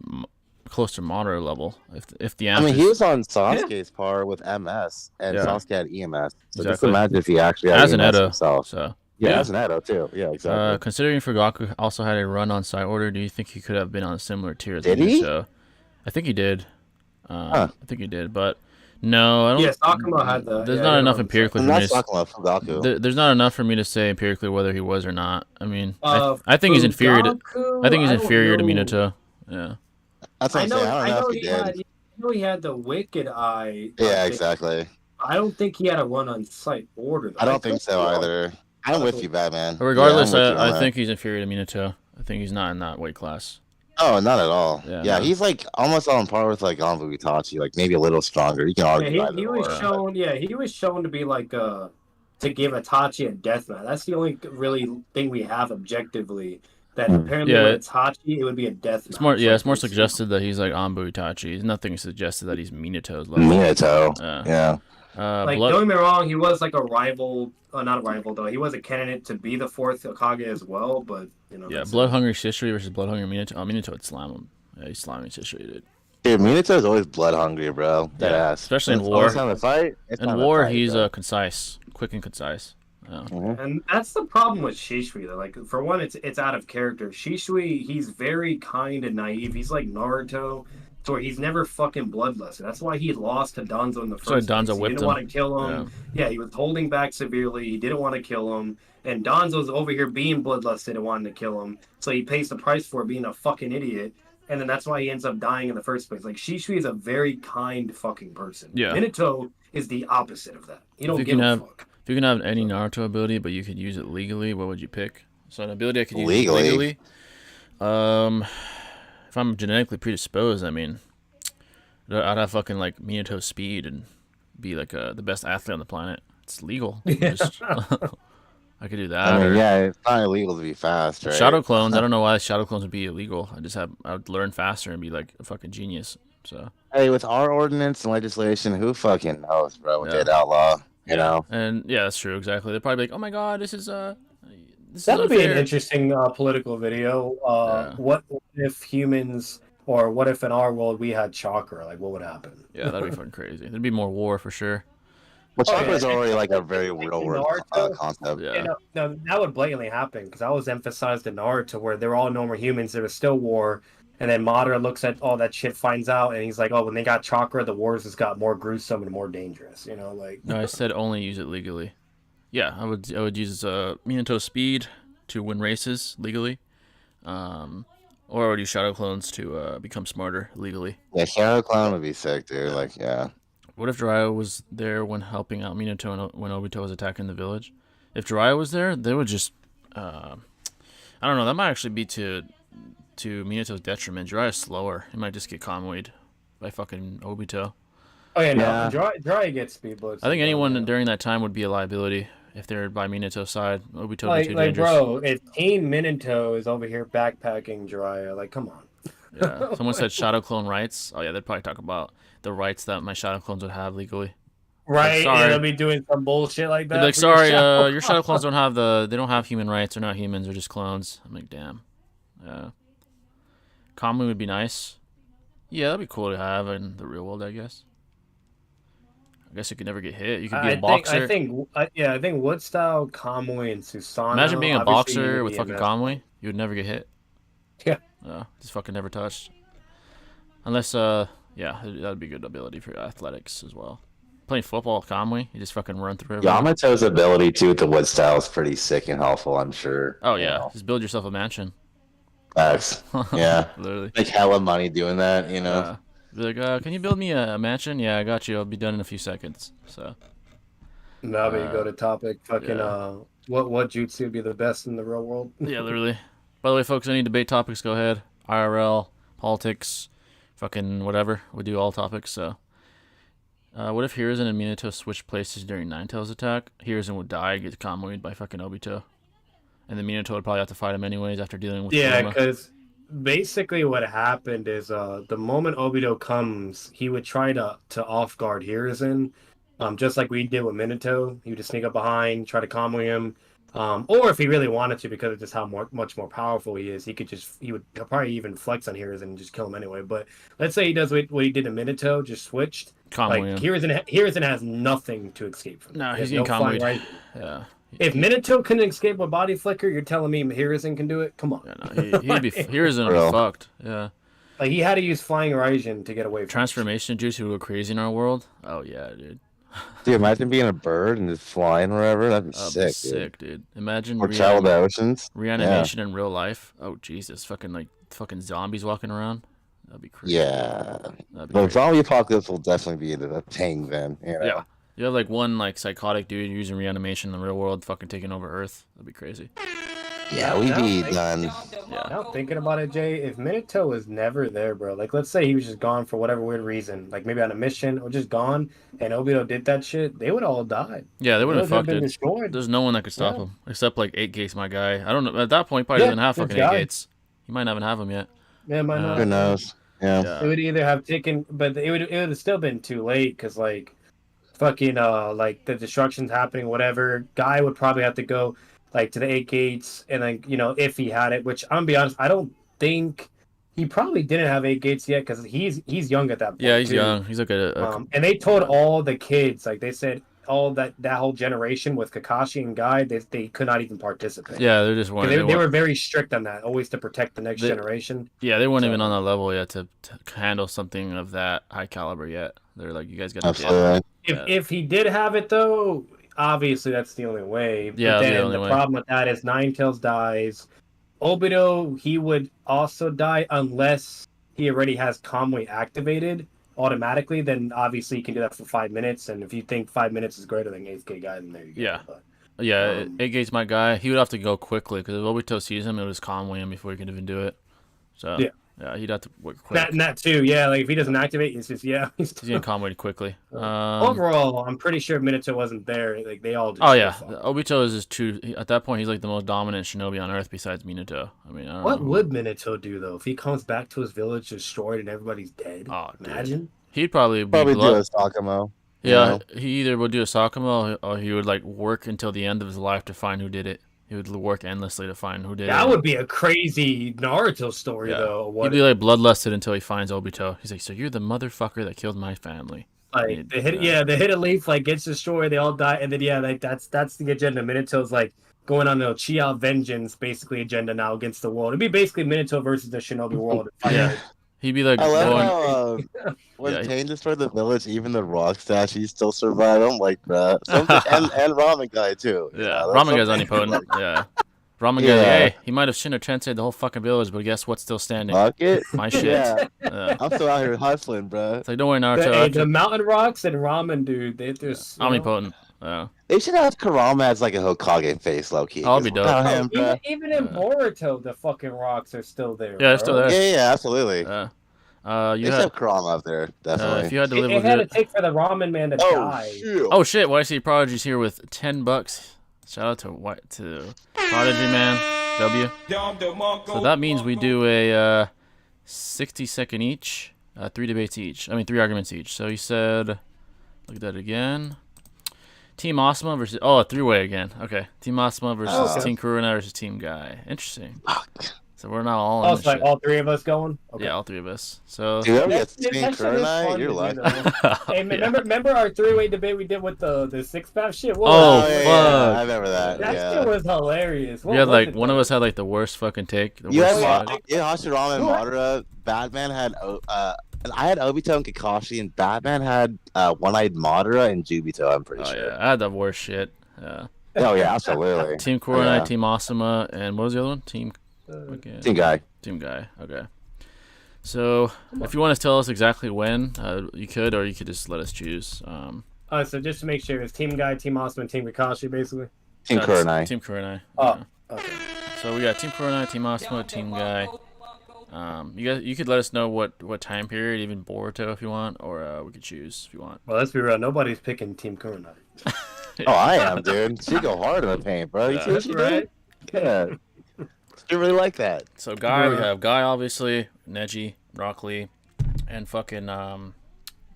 close to Madara level. If the I amp mean, is- he was on Sasuke's par with MS, and Yeah. Sasuke had EMS. So just Exactly. imagine if he actually had as an EMS Edo. himself. So Yeah, yeah. as an Edo too. Yeah, exactly. Considering Fugaku also had a run on side order, do you think he could have been on a similar tier as Did he? Minato? I think he did. Huh. I think he did, but no, I don't. Yes, Akuma had the. There's yeah, not he enough had the- empirically I'm for me not to. talking about Fugaku. There's not enough for me to say empirically whether he was or not. I mean, Uh, I think he's inferior to. Fugaku, I think he's don't inferior to know. Minato. Yeah. That's what I I'm know. saying. I I don't know know if he he did. had. I know he had the wicked eye. Yeah, thing. exactly. I don't think he had a run on sight order. Though. I don't think could so be wrong. either. I'm with you, Batman. But regardless, Yeah, I'm with you on I that. think he's inferior to Minato. I think he's not in that weight class. Oh, not at all. Yeah, Yeah, no. he's like almost on par with like Anbu Itachi, like maybe a little stronger. You can argue Yeah, either he was or. shown. Yeah, he was shown to be like to give Itachi a death match. That's the only really thing we have objectively. That apparently Yeah, when it's Hachi, it would be a death match. It's more, yeah, it's more Like, suggested that he's like Anbu Itachi. There's nothing suggested that he's Minato's level. Minato. Yeah. Yeah. Like, Blood- don't get me wrong, he was like a rival. Not a rival though. He was a candidate to be the fourth Hokage as well. But you know. yeah, that's- Blood Hungry Shishri versus Blood Hungry Minato. Oh, Minato would slam him. Yeah, he's slamming Shishri, dude. Dude, Minato's always blood hungry, bro. That Yeah, ass. especially in It's war. always time to fight. It's In time to war, fight, he's bro. concise, quick and concise. Yeah. And that's the problem with Shishui though. Like for one, it's out of character. Shishui, he's very kind and naive. He's like Naruto, so he's never fucking bloodlusted. That's why he lost to Danzo in the So first Danzo place. He whipped didn't him. want to kill him. Yeah, he was holding back severely. He didn't want to kill him. And Danzo's over here being bloodlusted and wanting to kill him. So he pays the price for being a fucking idiot. And then that's why he ends up dying in the first place. Like Shishui is a very kind fucking person. Yeah. Minato is the opposite of that. He don't you give can a have- fuck. If you can have any Naruto ability, but you could use it legally, what would you pick? So an ability I could use Legally? legally. If I'm genetically predisposed, I mean, I'd have fucking like Minato speed and be like the best athlete on the planet. It's legal. Just- I could do that. I or mean, yeah, it's not illegal to be fast, right? Shadow clones. I don't know why shadow clones would be illegal. I would learn faster and be like a fucking genius. So Hey, with our ordinance and legislation, who fucking knows, bro? What Yeah. they'd outlaw, you know? and yeah, that's true. Exactly. They'd probably be like, oh my god, this is That is would be an unfair. interesting political video. Yeah. What if humans Or what if in our world we had chakra? Like, what would happen? Yeah, that'd be fucking crazy. There'd be more war for sure. Well, Oh, chakra is yeah. already like a very Like real in world Naruto, concept. Yeah. no, that would blatantly happen because I was emphasized in Naruto where they're all normal humans. There was still war, and then Madara looks at all that shit, finds out, and he's like, "Oh, when they got chakra, the wars just got more gruesome and more dangerous." You know, like No, I said only use it legally. Yeah, I would use Minato speed to win races legally, or I would use shadow clones to become smarter legally. Yeah, Shadow Clown would be sick, dude. Like, yeah. What if Jiraiya was there when helping out Minato when Obito was attacking the village? If Jiraiya was there, they would just, I don't know. That might actually be to Minato's detriment. Jiraiya's slower. He might just get convoyed by fucking Obito. oh yeah, no, Yeah. Dry gets speed bullets. I think anyone yeah. during that time would be a liability if they're by Minato's side. Obito would be like, too like, dangerous. bro, if Team Minato is over here backpacking Jiraiya, like, come on. Yeah. Someone said shadow clone rights. Oh yeah, they'd probably talk about the rights that my shadow clones would have legally. Right? sorry. Yeah, they'll be doing some bullshit like that. They'd be like, for your sorry, shadow your shadow clones don't have they don't have human rights. They're not humans. They're just clones. I'm like, damn. Yeah. Kamui would be nice. Yeah, that'd be cool to have in the real world, I guess. I guess you could never get hit. You could be a boxer. I think Wood Style, Kamui, and Susano. Imagine being a obviously, boxer would with be fucking a Kamui. You would never get hit. Yeah. Just fucking never touched. Unless, yeah, that'd be a good ability for athletics as well. Playing football with Kamui, you just fucking run through everyone. Yamato's ability too with the wood style is pretty sick and helpful, I'm sure. Oh, You yeah. know. Just build yourself a mansion. Facts. Yeah. Literally. Make hella money doing that, you know. Be like, can you build me a mansion? Yeah, I got you. I'll be done in a few seconds. So. Now we go to topic. Fucking yeah. what jutsu would be the best in the real world? Yeah, literally. By the way, folks, any debate topics, go ahead. IRL, politics, fucking whatever. We do all topics. So, what if Hiruzen and Minato switch places during Ninetales' attack? Hiruzen would die, get convoyed by fucking Obito, and then Minato would probably have to fight him anyways after dealing with. Yeah, Kurama. because basically what happened is the moment Obito comes, he would try to off guard Hiruzen, just like we did with Minato. He would just sneak up behind, try to convoy him. Or if he really wanted to, because of just how much more powerful he is, he'll probably even flex on Hiruzen and just kill him anyway. But let's say he does what he did to Minato, just switched. Convoy Like him. Hiruzen has nothing to escape from. No, He he's has getting convoyed. flying right. Yeah. If Minato couldn't escape with body flicker, you're telling me Hiruzen can do it? Come on. Yeah, no, he'd be Hiruzen would Bro. be fucked. Yeah. Like, he had to use flying Raijin to get away from Transformation juice would go crazy in our world. Oh yeah, dude. Dude, imagine being a bird and just flying wherever. That'd be That'd sick, be sick, dude. Imagine Or travel the oceans. reanimation in real life. Oh Jesus, fucking zombies walking around. That'd be crazy. Yeah. That'd be The crazy. zombie apocalypse will definitely be a thing then. You know? Yeah. You have like one like psychotic dude using reanimation in the real world, fucking taking over Earth. That'd be crazy. Yeah, we'd be done. Yeah. Now thinking about it, Jay, if Minato was never there, bro, like let's say he was just gone for whatever weird reason, like maybe on a mission or just gone, and Obito did that shit, they would all die. Yeah, they would have Those fucked been it. destroyed. There's no one that could stop Yeah. him except like 8 Gates, my guy. I don't know. At that point, he probably Yeah, doesn't have this fucking guy. 8 Gates. He might not even have them yet. Yeah, might not. Who knows? Yeah. It would either have taken, but it would have still been too late because like, fucking like the destruction's happening, whatever. Guy would probably have to go like to the 8 Gates, and then if he had it, which I'm gonna be honest, I don't think he probably didn't have 8 Gates yet because he's young at that point. Yeah, he's too. young. He's like a And they told all the kids, like they said, all that whole generation with Kakashi and Guy, they could not even participate. yeah. They're just one. They were very strict on that, always to protect the next generation. Yeah, they weren't So- even on that level yet to handle something of that high caliber yet. They're like, you guys got to Absolutely. If he did have it though, obviously that's the only way. Yeah, But the then only the way. problem with that is Ninetales dies. Obito, he would also die unless he already has Kamui activated automatically. Then obviously you can do that for 5 minutes. And if you think 5 minutes is greater than 8K guy, then there you go. Yeah. But, Yeah, 8 Gates, my guy. He would have to go quickly because if Obito sees him, it was convoy him before he could even do it. So yeah, he'd have to work quick. that too, yeah. Like if he doesn't activate, it's just He's getting convoyed quickly. Overall, I'm pretty sure Minato wasn't there. Like they all. Just Oh yeah, fought. Obito is just at that point, he's like the most dominant shinobi on Earth besides Minato. I mean, I don't What know. would Minato do though if he comes back to his village destroyed and everybody's dead? Oh, dude. Imagine. He'd probably be Probably do blood. a Sakamo. Yeah, he either would do a Sakamo or he would like work until the end of his life to find who did it. He would work endlessly to find who did it. That would be a crazy Naruto story, though. He'd be like bloodlusted until he finds Obito. He's like, so you're the motherfucker that killed my family. Like the hidden leaf like gets destroyed, they all die, and then like that's the agenda. Minato's like going on the Uchiha vengeance basically agenda now against the world. It'd be basically Minato versus the Shinobi world. Yeah. He'd be like, I love how when Pain destroyed the village, even the rock statues still survive. I'm like, bruh. And Ramen Guy, too. Yeah, Ramen Guy's omnipotent. Yeah. Ramen Guy, hey, he might have Shinra-tensei the whole fucking village, but guess what's still standing? Fuck it. My shit. Yeah. I'm still out here hustling, bruh. It's like, don't worry, Naruto. The mountain rocks and ramen, dude. They're omnipotent. Yeah. They should have Kurama as like a Hokage face, low key. I'll be dope. Even in Boruto, the fucking rocks are still there. Yeah, they're still there. Yeah, absolutely. You should have Kurama up there, definitely. If you had to live it with had to take for the ramen man to die. Shit. Oh shit! YC Prodigy's here with $10. Shout out to Prodigy man W. So that means we do a 60-second each, 3 debates each. I mean 3 arguments each. So he said, look at that again. Team Asuma versus a 3-way again. Okay, Team Asuma versus Team Kuruna versus Team Guy. Interesting. So we're not all. Oh, it's like all 3 of us going. Okay. Yeah, all 3 of us. So. Dude, Team Kuruna, you're lucky. Hey, remember our 3-way debate we did with the 6-pack shit? Fuck! Yeah, I remember that. That shit was hilarious. We had like one of us had like the worst fucking take. Hashirama and Madara. Batman had I had Obito and Kakashi, and Batman had One-Eyed Madara and Jubito. I'm pretty sure. Yeah, I had the worst shit. Yeah. Oh yeah, absolutely. Team Kuruna, Team Asuma, and what was the other one? Team Guy. Team Guy. Okay. So if you want to tell us exactly when, you could, or you could just let us choose. So just to make sure, it's Team Guy, Team Asuma, and Team Kakashi, basically. Team Kurunai. Team Kurunai. Oh, okay. So we got Team Kurunai, Team Asuma, Team Guy. You could let us know what time period, even Boruto if you want, or we could choose if you want. Well, let's be real. Nobody's picking Team Kurunai. Oh, I am, dude. She go hard in the paint, bro. You see what she did? Yeah. You really like that. So Guy, we have Guy obviously, Neji, Rock Lee, and fucking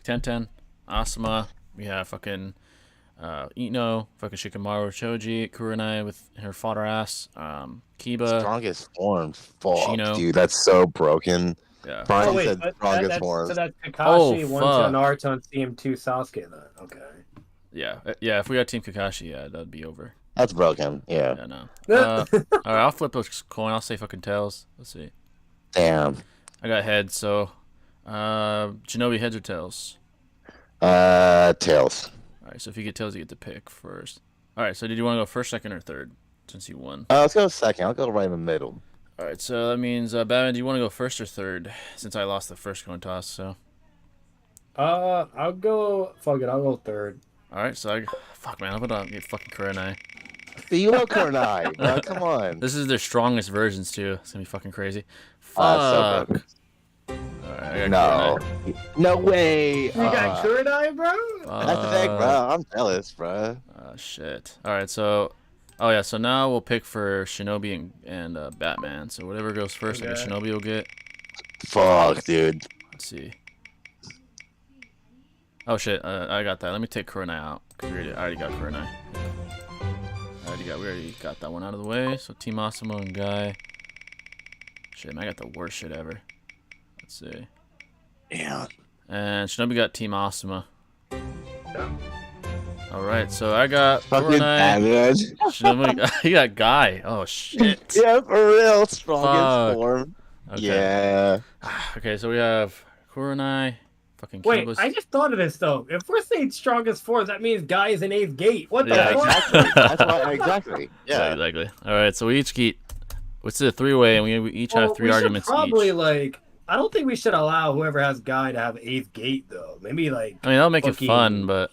Tenten, Asuma. We have fucking Ino, fucking Shikamaru, Choji, Kurunai with her fodder ass, Kiba. Strongest form. Fuck, Shino. dude, that's so broken. Yeah. Brian said strongest form. So that's Kakashi, 1 to Naruto, and CM2 Sasuke then. Okay. Yeah, if we got Team Kakashi, yeah, that'd be over. That's broken. Yeah. Yeah, no. All right, I'll flip a coin. I'll say fucking tails. Let's see. Damn. I got heads, so Shinobi, heads or tails? Tails. All right, so if you get tails, you get to pick first. All right, so did you want to go first, second, or third? Since you won. Let's go second. I'll go right in the middle. All right, so that means Batman. Do you want to go first or third? Since I lost the first coin toss, so. I'll go. Fuck it, I'll go third. All right, so fuck man, I'm gonna get fucking Kurunai. You know Kurunai, bro. Come on. This is their strongest versions too. It's gonna be fucking crazy. So Fuck. All right, no. No way. You got Kurunai, bro? That's the thing, bro. I'm jealous, bro. Oh shit. All right, so. Oh yeah, so now we'll pick for Shinobi and Batman. So whatever goes first, I guess Shinobi will get. Fuck, dude. Let's see. Oh shit, I got that. Let me take Kurunai out. Cause I already got Kurunai. We already got that one out of the way. So Team Asuma and Guy. Shit, man, I got the worst shit ever. Let's see. Yeah. And Shinobi got Team Asuma. Alright, so I got fucking Kurunai. Shinobi, you got Guy. Oh shit. Yeah, for real. Strongest form. Okay. Yeah. Okay, so we have Kurunai. Wait, I just thought of this though. If we're saying strongest forms, that means Guy is in 8th gate. What the fuck? Exactly. That's why, exactly. Yeah. Exactly. All right, so we each get. What's the 3-way, and we each have 3 arguments probably each. I don't think we should allow whoever has Guy to have 8th gate though. Maybe I mean that'll make it fun, but.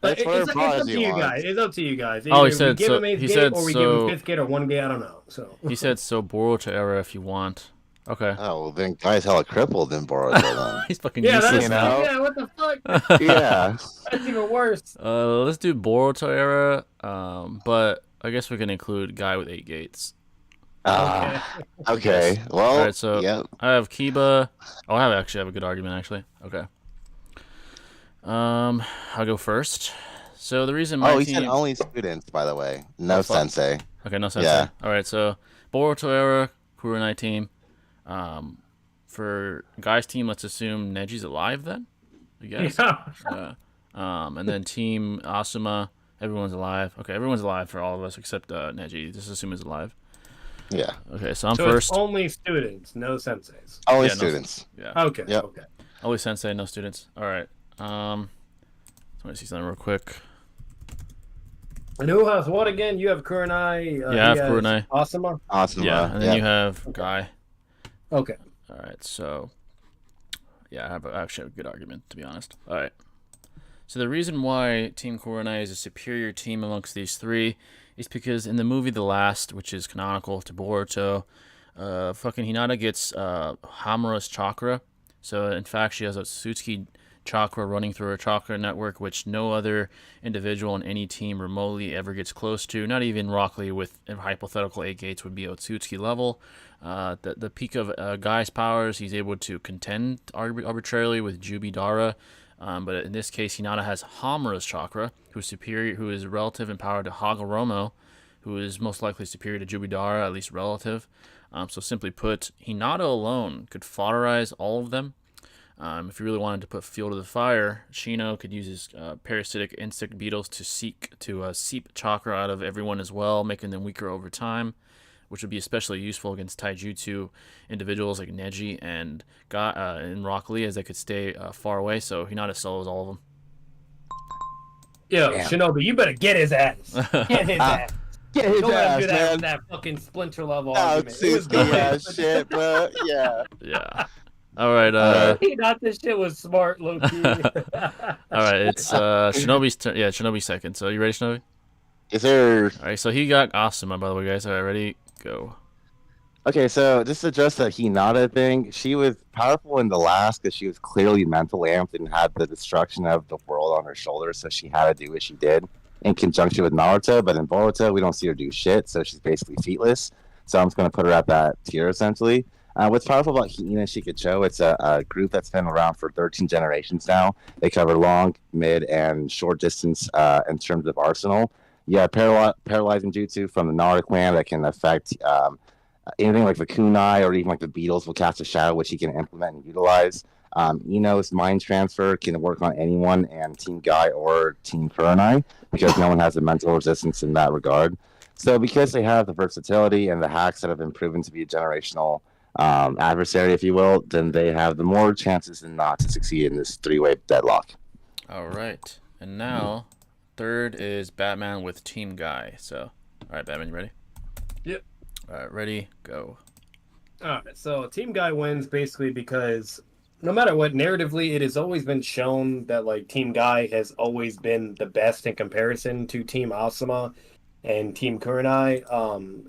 But it's up to you guys. It's up to you guys. Either he said we give so. him 8th He gate, said or we so. give him 5th gate or 1 gate. I don't know. So he said so. Boruto era, if you want. Okay. Oh well, then Guy's hella crippled in Boruto. Then. He's fucking useless. useless. Yeah, what the fuck? Yeah. That's even worse. Let's do Boruto era. But I guess we can include Guy with 8 gates. Okay. Well. All right. So I have Kiba. Oh, I have a good argument actually. Okay. I'll go first. So the reason my Oh, he team... said only students, by the way. No Oh, fuck. sensei. Okay, no sensei. Yeah. All right, so Boruto era Kurenai team. For guys team, let's assume Neji's alive then. I guess. Yeah. And then team Asuma, everyone's alive. Okay, everyone's alive for all of us except Neji. Just assume he's alive. Yeah. Okay, so I'm So first. it's only students, no senseis. Only Yeah, no- students. Yeah. Okay. Yep. Okay. Only sensei, no students. All right. Let me see something real quick. And who has what again? You have Kurenai. Yeah, I he have has Kurenai. Asuma. Awesome. Yeah, and then you have Guy. Okay. All right, so yeah, I actually have a good argument to be honest. All right, so the reason why Team Kurenai is a superior team amongst these three is because in the movie The Last, which is canonical to Boruto, fucking Hinata gets Hamura's chakra. So in fact, she has a Tsutsuki chakra running through her chakra network, which no other individual in any team remotely ever gets close to. Not even Rock Lee with hypothetical 8 gates would be Otsutsuki level. The peak of Guy's powers, he's able to contend arbitrarily with Jubidara. But in this case, Hinata has Hamura's chakra, who's superior, who is relative in power to Hagaromo, who is most likely superior to Jubidara, at least relative. So simply put, Hinata alone could foderize all of them. If you really wanted to put fuel to the fire, Shino could use his parasitic insect beetles to seep chakra out of everyone as well, making them weaker over time, which would be especially useful against taijutsu individuals like Neji and Rock Lee, as they could stay far away. So Hinata solos all of them. Yo, Damn. Shinobi, you better get his ass. Get his ass. Get his Don't let him ass, do that man. with that fucking splinter level Oh, argument. It was good. ass shit, bro. Yeah. Yeah. All right. He thought this shit was smart, low key. All right. It's Shinobi's turn. Yeah, Shinobi's second. So you ready, Shinobi? Yes, sir. All right. So he got Asuma, by the way, guys. All right, ready? Go. Okay, so just to address the Hinata thing, she was powerful in the last because she was clearly mentally amped and had the destruction of the world on her shoulders, so she had to do what she did in conjunction with Naruto. But in Boruto, we don't see her do shit, so she's basically featless. So I'm just going to put her at that tier, essentially. What's powerful about Hina Shikacho, it's a group that's been around for 13 generations now. They cover long, mid, and short distance in terms of arsenal. Yeah, paralyzing jutsu from the Naruto clan that can affect anything like the kunai or even like the beetles will cast a shadow, which he can implement and utilize. Ino's mind transfer can work on anyone, and Team Guy or Team Kurenai, because no one has a mental resistance in that regard. So because they have the versatility and the hacks that have been proven to be a generational adversary, if you will, then they have the more chances than not to succeed in this three-way deadlock. All right. And now, third is Batman with Team Guy. So, all right, Batman, you ready? Yep. All right, ready, go. Alright, so Team Guy wins basically because no matter what, narratively, it has always been shown that like Team Guy has always been the best in comparison to Team Asuma and Team Kurenai.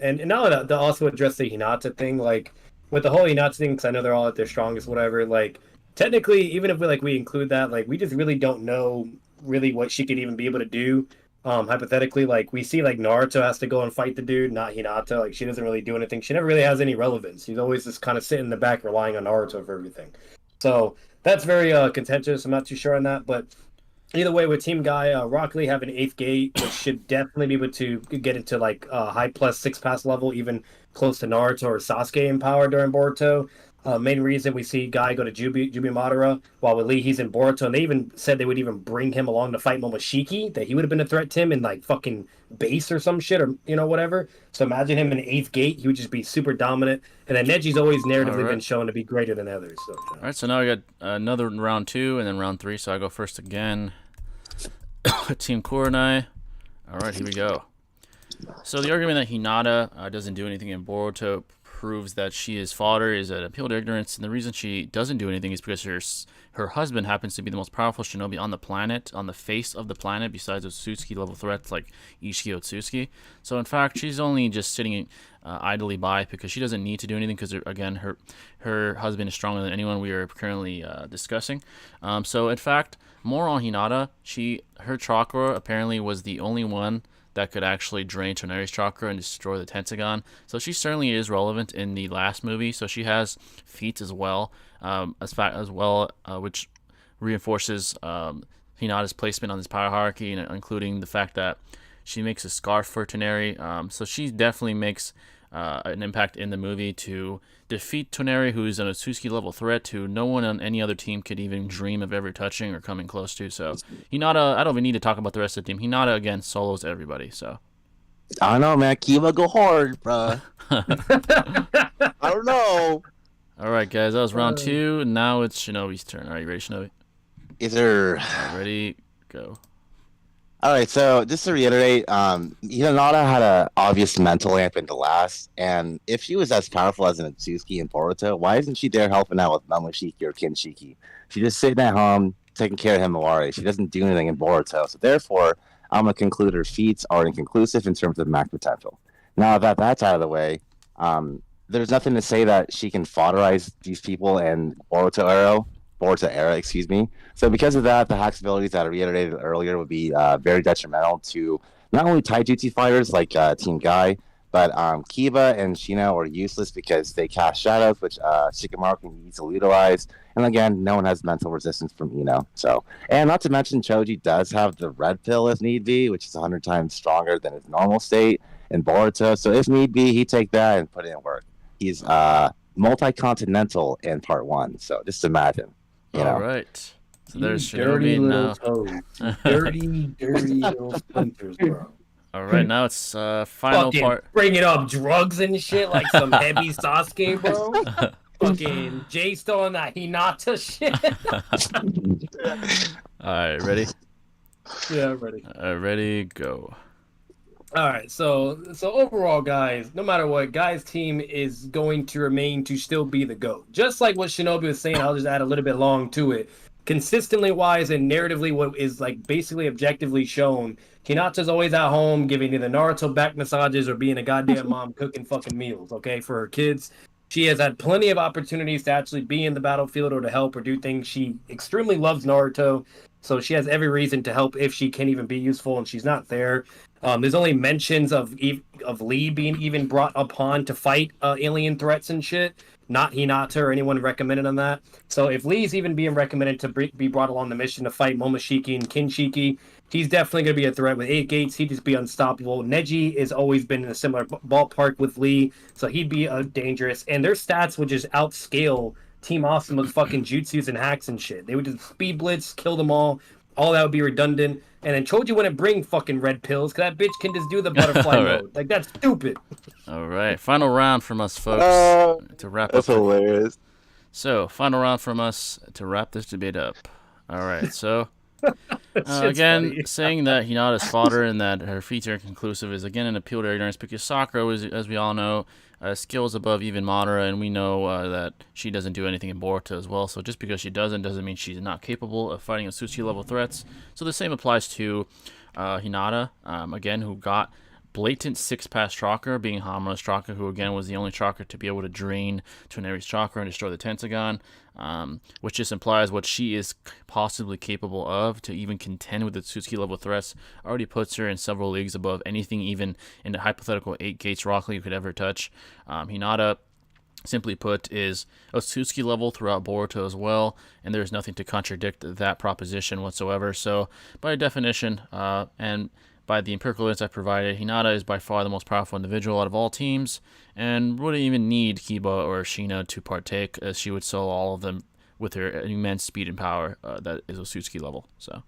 And now to also address the Hinata thing, like with the whole Hinata thing, because I know they're all at their strongest, whatever. Like technically, even if we include that, like we just really don't know really what she could even be able to do. Hypothetically, like we see like Naruto has to go and fight the dude, not Hinata. Like she doesn't really do anything. She never really has any relevance. She's always just kind of sitting in the back relying on Naruto for everything. So that's very contentious. I'm not too sure on that, but either way, with Team Guy, Rock Lee have an 8th gate, which should definitely be able to get into like high plus 6 pass level, even close to Naruto or Sasuke in power during Boruto. Main reason we see Guy go to Jubi Madara, while with Lee he's in Boruto, and they even said they would even bring him along to fight Momoshiki, that he would have been a threat to him in like fucking base or some shit, or whatever. So imagine him in 8th gate, he would just be super dominant. And then Neji's always narratively been shown to be greater than others. So, All right, so now we got another round 2 and then round 3. So I go first again. Team Kurenai. All right, here we go. So the argument that Hinata doesn't do anything in Boruto proves that she is fodder is an appeal to ignorance, and the reason she doesn't do anything is because her husband happens to be the most powerful shinobi on the planet, on the face of the planet, besides Otsutsuki level threats like Ishiki Otsutsuki. So in fact, she's only just sitting idly by because she doesn't need to do anything because again, her husband is stronger than anyone we are currently discussing. So in fact, more on Hinata, her chakra apparently was the only one that could actually drain Toneri's chakra and destroy the Tentagon. So she certainly is relevant in the last movie. So she has feats as well, which reinforces Hinata's placement on this power hierarchy, including the fact that she makes a scarf for Toneri. So she definitely makes an impact in the movie to defeat Toneri, who's an Otsutsuki level threat who no one on any other team could even dream of ever touching or coming close to. So Hinata, I don't even need to talk about the rest of the team. Hinata, again, solos everybody. So I don't know, man. Kiba go hard, bro. I don't know. all right, guys, that was round 2, and now it's Shinobi's turn. Are you ready, Shinobi? Is there... Ready, go. All right, so just to reiterate, Hinata had an obvious mental lamp into last, and if she was as powerful as an Akatsuki and Boruto, why isn't she there helping out with Momoshiki or Kinshiki? She's just sitting at home taking care of Himawari. She doesn't do anything in Boruto, so therefore, I'm going to conclude her feats are inconclusive in terms of max potential. Now that that's out of the way, there's nothing to say that she can foderize these people in Boruto era, excuse me. So because of that, the hacks abilities that I reiterated earlier would be very detrimental to not only taijutsu fighters like Team Guy, but Kiba and Shino are useless because they cast shadows, which Shikamaru can easily utilize. And again, no one has mental resistance from Ino. So, and not to mention, Choji does have the red pill if need be, which is 100 times stronger than his normal state in Boruto. So if need be, he'd take that and put it in work. He's multi-continental in part 1. So just imagine. All right. So there's dirty Shinobi little now. toes. Dirty little splinters, bro. All right, now it's final Fucking part. bringing up drugs and shit like some heavy Sasuke, bro. Fucking J-Star on that Hinata shit. All right, ready? Yeah, I'm ready. Ready, go. All right, so overall, guys, no matter what, Guy's team is going to remain to still be the GOAT. Just like what Shinobi was saying, I'll just add a little bit long to it. Consistently wise and narratively, what is like basically objectively shown, Hinata's always at home giving either Naruto back massages or being a goddamn mom cooking fucking meals, okay, for her kids. She has had plenty of opportunities to actually be in the battlefield or to help or do things. She extremely loves Naruto, so she has every reason to help if she can even be useful, and she's not there. There's only mentions of Lee being even brought upon to fight alien threats and shit. Not Hinata or anyone recommended on that. So if Lee's even being recommended to be brought along the mission to fight Momoshiki and Kinshiki, he's definitely going to be a threat. With 8 gates, he'd just be unstoppable. Neji has always been in a similar ballpark with Lee, so he'd be dangerous. And their stats would just outscale Team Asuma's fucking jutsus and hacks and shit. They would just speed blitz, kill them all. All that would be redundant. And then Choji wouldn't bring fucking red pills, because that bitch can just do the butterfly Right. mode. Like, that's stupid. All right, final round from us, folks, to wrap That's up. hilarious. So, final round from us to wrap this debate up. All right, so Shit's again, funny. saying that Hinata's fodder and that her feats are inconclusive is again an appeal to ignorance, because Sakura was, as we all know, skills above even Madara, and we know that she doesn't do anything in Boruto as well. So just because she doesn't mean she's not capable of fighting Otsutsuki level threats. So the same applies to Hinata, again, who got blatant 6-pass chakra, being Hamura's chakra, who again was the only chakra to be able to drain Toneri's chakra and destroy the Tentagon, which just implies what she is possibly capable of to even contend with the Otsutsuki level threats. Already puts her in several leagues above anything even in the hypothetical 8 gates Rock Lee could ever touch. Hinata, simply put, is Otsutsuki level throughout Boruto as well, and there's nothing to contradict that proposition whatsoever. So by definition, and by the empirical evidence I provided, Hinata is by far the most powerful individual out of all teams, and wouldn't even need Kiba or Shino to partake, as she would solo all of them with her immense speed and power that is Otsutsuki level. So,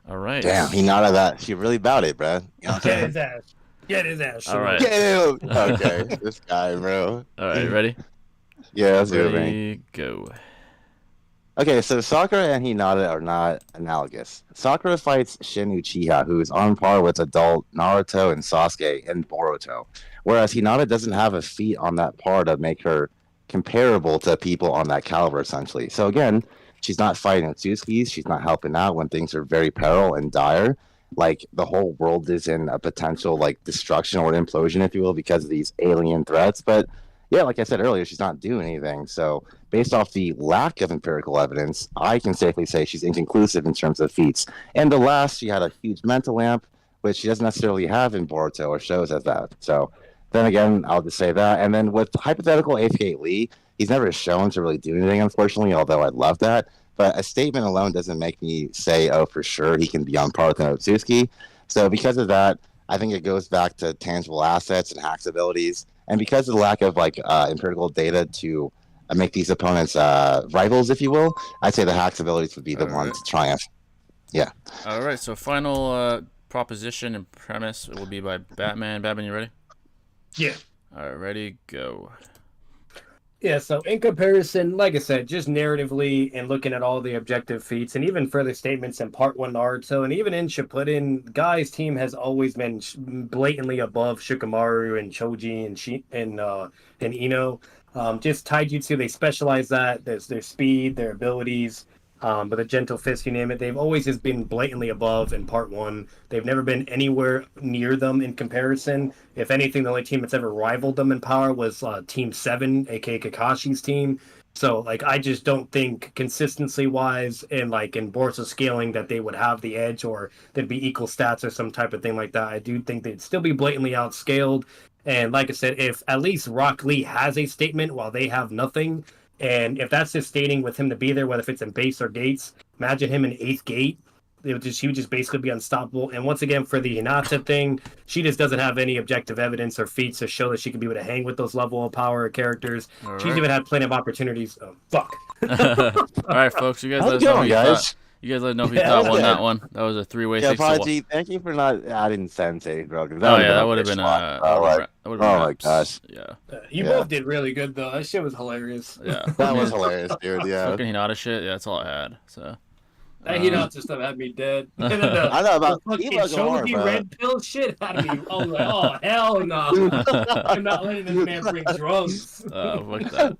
all right. Damn, Hinata, that she really about it, bro. Get his ass. Get his ass. All right. Get him. Okay, this guy, bro. All right, ready? Yeah, that's good, man. Ready, go. Okay, so Sakura and Hinata are not analogous. Sakura fights Shin Uchiha, who is on par with adult Naruto and Sasuke in Boruto, whereas Hinata doesn't have a feat on that par to make her comparable to people on that caliber, essentially. So again, she's not fighting Otsutsuki, she's not helping out when things are very peril and dire. Like, the whole world is in a potential, like, destruction or implosion, if you will, because of these alien threats. But yeah, like I said earlier, she's not doing anything. So based off the lack of empirical evidence, I can safely say she's inconclusive in terms of feats. And the last, she had a huge mental lamp, which she doesn't necessarily have in Boruto or shows as that. So then again, I'll just say that. And then with hypothetical 8th Gate Lee, he's never shown to really do anything, unfortunately, although I'd love that. but a statement alone doesn't make me say, oh, for sure he can be on par with Akatsuki. So because of that, I think it goes back to tangible assets and Hack's abilities, and because of the lack of like empirical data to make these opponents rivals, if you will, I'd say the Hack's abilities would be the one to triumph. Yeah. All right. So final proposition and premise will be by Batman. Batman, you ready? Yeah. All right, ready, go. Yeah, so in comparison, like I said, just narratively and looking at all the objective feats and even further statements in Part 1 Naruto and even in Shippuden, Guy's team has always been blatantly above Shikamaru and Choji and Ino. Just Taijutsu, they specialize that. There's their speed, their abilities, but the gentle fist, you name it, they've always just been blatantly above in Part 1. They've never been anywhere near them in comparison. If anything, the only team that's ever rivaled them in power was Team 7, aka Kakashi's team. So, like, I just don't think consistency-wise and, like, in Borsa scaling that they would have the edge or there'd be equal stats or some type of thing like that. I do think they'd still be blatantly outscaled. And like I said, if at least Rock Lee has a statement while they have nothing, and if that's just stating with him to be there, whether if it's in base or gates, imagine him in 8th gate. He would just basically be unstoppable. And once again, for the Hinata thing, she just doesn't have any objective evidence or feats to show that she could be able to hang with those level of power characters. All She's right. even had plenty of opportunities. Oh, fuck. All right, folks. You guys How's let it us know going, who you guys? thought. You guys let us know who you Yeah, thought that was won that good. one. That was a three-way. Yeah, 6 to 1. Prodigy, thank you for not adding Sensei, bro. Oh yeah, that would have been oh my raps. gosh. Yeah. You Yeah. both did really good, though. That shit was hilarious. Yeah. That was hilarious, dude. Yeah. Fucking Hinata shit. Yeah, that's all I had. So. That Hinata stuff had me dead. I know about the fucking Evo Gamora, Choji bro. red pill shit had me. I was like, oh, hell no. I'm not letting this man bring drugs. Fuck that.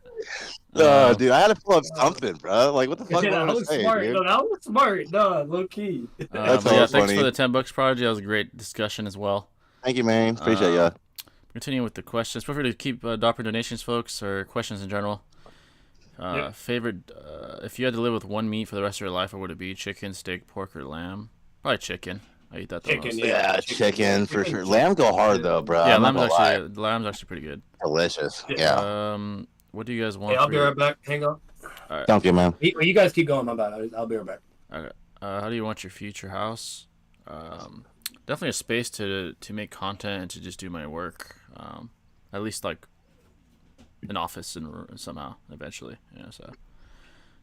Dude, I had to pull up something, bro. Like, what the fuck Yeah, am I that gonna was say, smart. dude? No, that was smart. No, low key. That's but yeah, all thanks funny. for the $10, Prodigy. That was a great discussion as well. Thank you, man. Appreciate ya. Continuing with the questions. Feel free to keep dropping donations, folks, or questions in general. Yep. Favorite, if you had to live with one meat for the rest of your life, what would it be? Chicken, steak, pork, or lamb? Probably chicken. I eat that the Chicken, most. Yeah, chicken for sure. Lamb go hard though, bro. Yeah, I'm not lamb's actually pretty good. delicious. Yeah. Yeah. What do you guys want? Hey, I'll for be your- right back. Hang on. Thank you, man. You guys keep going. My bad. I'll be right back. Okay. How do you want your future house? Definitely a space to make content and to just do my work. At least like an office and somehow eventually. Yeah. So.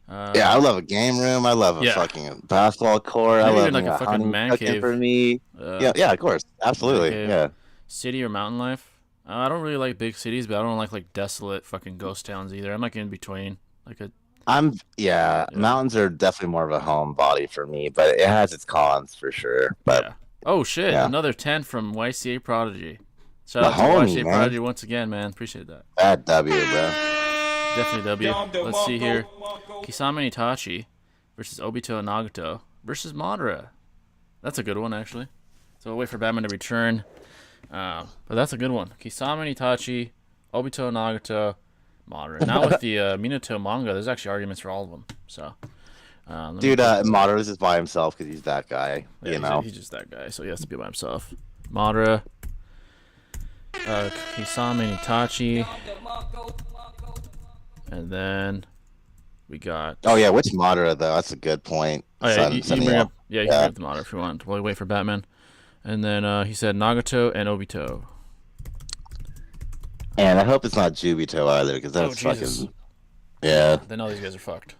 Yeah, I love a game room. I love a Yeah. fucking basketball court. I Maybe love even like a a fucking honey man cooking cave. for me. Uh, Yeah, of course, absolutely. cave. Yeah. City or mountain life? I don't really like big cities, but I don't like desolate fucking ghost towns either. I'm like in between. Like a Yeah. Mountains are definitely more of a home body for me, but it has its cons for sure. But yeah. Oh shit! yeah. Another 10 from YCA Prodigy. Shout The out to homie, YCA man. Prodigy once again, man. Appreciate that. that W, bro. Definitely W. Let's see here. Kisame Itachi versus Obito and Nagato versus Madara. That's a good one, actually. So we'll wait for Batman to return. But that's a good one. Kisame Itachi, Obito and Nagato, Madara. Now with the Minato manga, there's actually arguments for all of them. So, Dude, Madara is just by himself because he's that guy. yeah, You know. he's just that guy, so he has to be by himself. Madara, Kisame Itachi, and then we got. Oh yeah, which Madara though? That's a good point. Oh, yeah, Son- you son can of bring a- up, you can bring up the Madara if you want. We'll wait for Batman. And then he said Nagato and Obito. And I hope it's not Jubito either, because Oh, that's Jesus. fucking. Yeah. Then all these guys are fucked.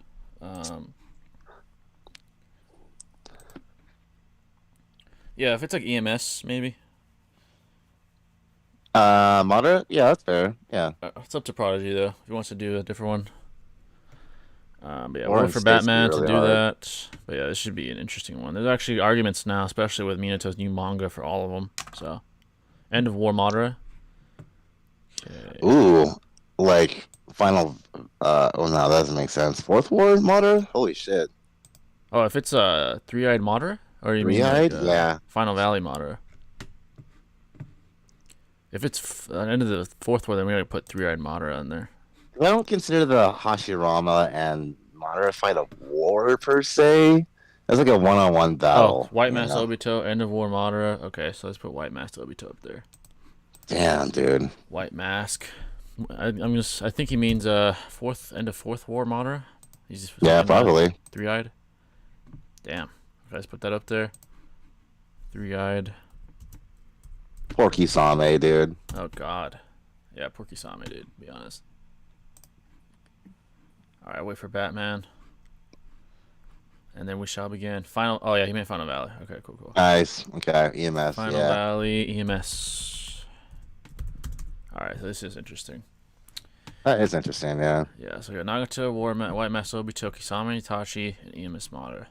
Yeah, if it's like EMS, maybe. Madara? Yeah, that's fair. Yeah. It's up to Prodigy, though, if he wants to do a different one. But yeah, Or we'll wait in for States Batman would be to really do hard. that. But yeah, this should be an interesting one. There's actually arguments now, especially with Minato's new manga for all of them. So, End of War Madara. Okay. Ooh, like final. Oh no, that doesn't make sense. Fourth War Madara? Holy shit. Oh, if it's Three-Eyed Madara? Or you mean Three-Eyed? like, Yeah. Final Valley Madara. If it's end of the fourth war, then we gotta put Three-Eyed Madara in there. I don't consider the Hashirama and Madara fight a war per se. That's like a one-on-one battle. Oh, White you Mask know? Obito, End of War Madara. Okay, so let's put White Mask Obito up there. Damn, dude. White Mask. I think he means end of fourth war Madara. He's just Yeah, probably. three-eyed. Damn. Guys, put that up there. Three-eyed. Poor Kisame, dude. Oh God. Yeah, poor Kisame, dude. To be honest. All right, wait for Batman. And then we shall begin. Final. Oh yeah, he made Final Valley. Okay, cool. Nice. Okay, EMS. Final yeah. Valley EMS. All right, so this is interesting. That is interesting. Yeah. Yeah, so we got Nagato, White Master Obito, Kisame, Itachi, and EMS Madara.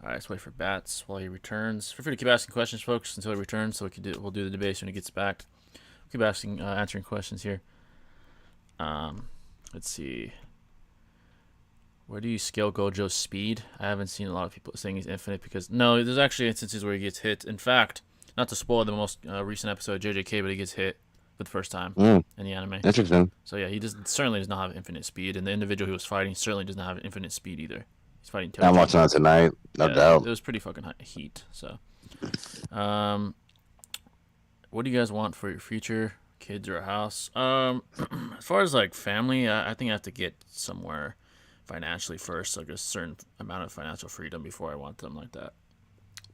Alright, let's wait for Bats while he returns. Feel free to keep asking questions, folks, until he returns, so we'll do the debates when he gets back. Keep answering questions here. Let's see. Where do you scale Gojo's speed? I haven't seen a lot of people saying he's infinite because no, there's actually instances where he gets hit. In fact, not to spoil the most recent episode of JJK, but he gets hit for the first time in the anime. Interesting. So yeah, he certainly does not have infinite speed, and the individual he was fighting certainly does not have infinite speed either. He's fighting Toji. I'm watching that tonight, no doubt. It was pretty fucking heat. So, what do you guys want for your future? Kids or a house? As far as like family, I think I have to get somewhere financially first, like a certain amount of financial freedom before I want them like that.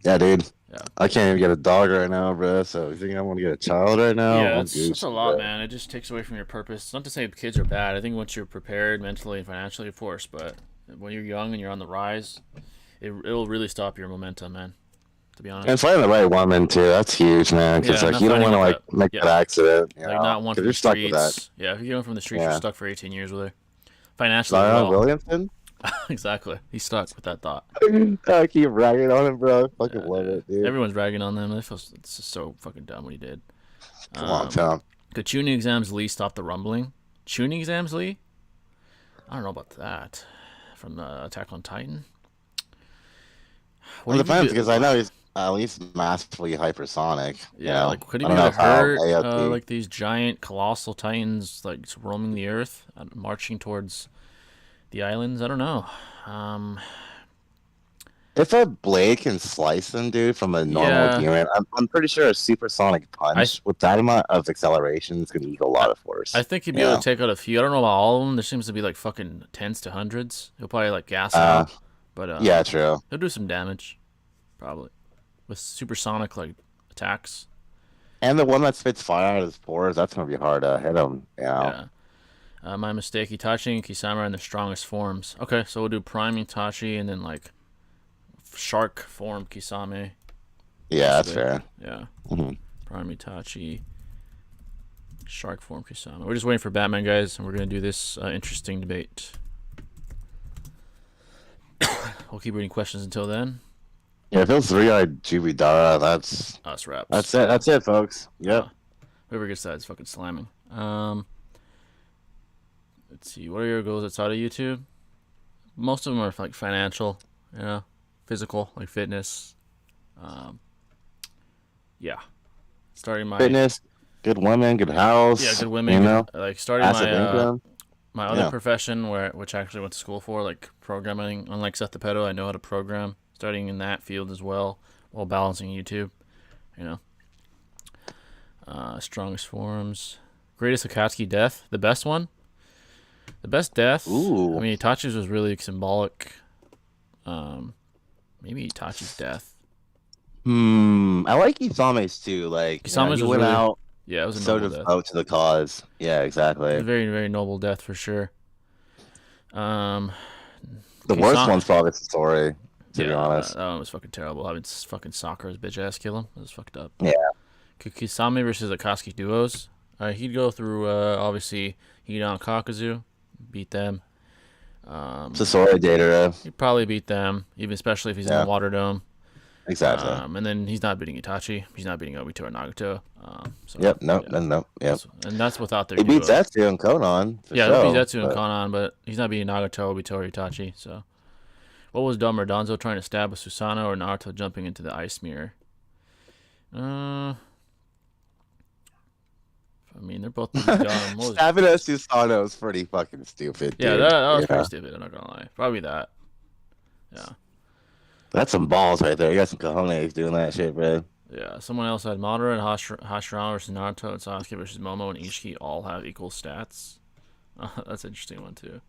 Yeah, dude. Yeah. I can't even get a dog right now, bro. So you think I want to get a child right now? Yeah, it's a lot, man. It just takes away from your purpose. It's not to say kids are bad. I think once you're prepared mentally and financially, of course, but when you're young and you're on the rise, it'll really stop your momentum, man. To be honest. And finding the right woman too, that's huge, man. Because Yeah, like you don't want to like make that accident. You like know? not one from you're the stuck with that. streets. Yeah, if you're going from the streets, Yeah. you're stuck for 18 years with her. Financially, Zion well. Williamson? Exactly. He's stuck with that thought. I keep ragging on him, bro. Fucking love it, dude. Everyone's ragging on them. It's just so fucking dumb what he did. Come on, Tom. Could tuning exams Lee stop the rumbling? Tuning exams Lee? I don't know about that. From Attack on Titan. Well, it depends because I know he's at least massively hypersonic. Yeah, you know? like could he I be don't know how hurt? AOT Like these giant colossal titans like roaming the earth, marching towards the islands. I don't know. If a blade can slice him, dude, from a normal human, I'm pretty sure a supersonic punch with that amount of acceleration is going to equal a lot of force. I think he'd be able to take out a few. I don't know about all of them. There seems to be like fucking tens to hundreds. He'll probably like gas out. But yeah, true. He'll do some damage, probably, with supersonic like attacks. And the one that spits fire out of his pores, that's going to be hard to hit him. You know? Yeah. My mistake. Itachi and Kisame are in their strongest forms. Okay, so we'll do Prime Itachi and then like Shark form Kisame. Yeah, that's fair. Yeah. Mm-hmm. Prime Itachi. Shark form Kisame. We're just waiting for Batman, guys, and we're going to do this interesting debate. We'll keep reading questions until then. Yeah, if it was 3-eyed Jubidara, that's us wraps. That's it. That's it, folks. Yep. Whoever gets that is fucking slamming. Let's see. What are your goals outside of YouTube? Most of them are like financial, you know, physical, like fitness. Yeah. Starting my fitness, good women, good house. Yeah, good women. You know, like starting my my other profession, which I actually went to school for, like programming. Unlike Seth DePeto, I know how to program. Starting in that field as well, while balancing YouTube. You know. Strongest forms. Greatest Akatsuki death. The best one. The best death. Ooh. I mean, Itachi's was really symbolic. Maybe Itachi's death. I like Isame's too. Like Isame's he went really, out. Yeah, it was a so noble death. devout to the cause. Yeah, exactly. It was a very, very noble death for sure. The worst one's probably Sasori, to be honest. That one was fucking terrible. Having fucking Sakura's bitch ass kill him. That was fucked up. Yeah. Kisame versus Akatsuki duos. He'd go through, obviously, Hidan Kakazu. Beat them. Sasori Datara. He'd probably beat them, even especially if he's in the Water Dome. Exactly. And then he's not beating Itachi. He's not beating Obito or Nagato. So, yep. No. Yep. And that's without their. He beats Zetsu and Konan. Yeah, he beats Zetsu and Konan, but he's not beating Nagato, Obito, or Itachi. So, what was dumber, Danzo trying to stab a Susanoo or Naruto jumping into the ice mirror? I mean, they're both pretty dumb. Stabbing a Susanoo is pretty fucking stupid. Yeah, dude. that was pretty stupid. I'm not gonna lie. Probably that. Yeah. That's some balls right there. You got some cojones doing that shit, bro. Yeah. Someone else had Madara and Hashirama versus Naruto and Sasuke versus Momo and Ishiki all have equal stats. That's an interesting one too.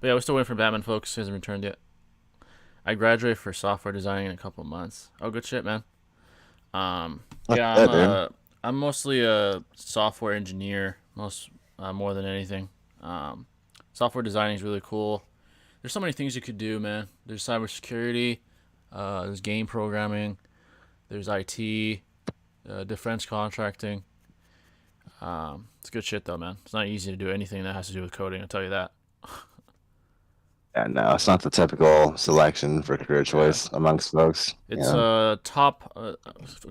But yeah, we're still waiting for Batman, folks. He hasn't returned yet. I graduate for software designing in a couple of months. Oh, good shit, man. Yeah, I'm mostly a software engineer, more than anything. Software designing is really cool. There's so many things you could do, man. There's cybersecurity, there's game programming, there's IT, defense contracting. It's good shit though, man. It's not easy to do anything that has to do with coding. I'll tell you that. Yeah, no, it's not the typical selection for career choice amongst folks. It's Yeah. top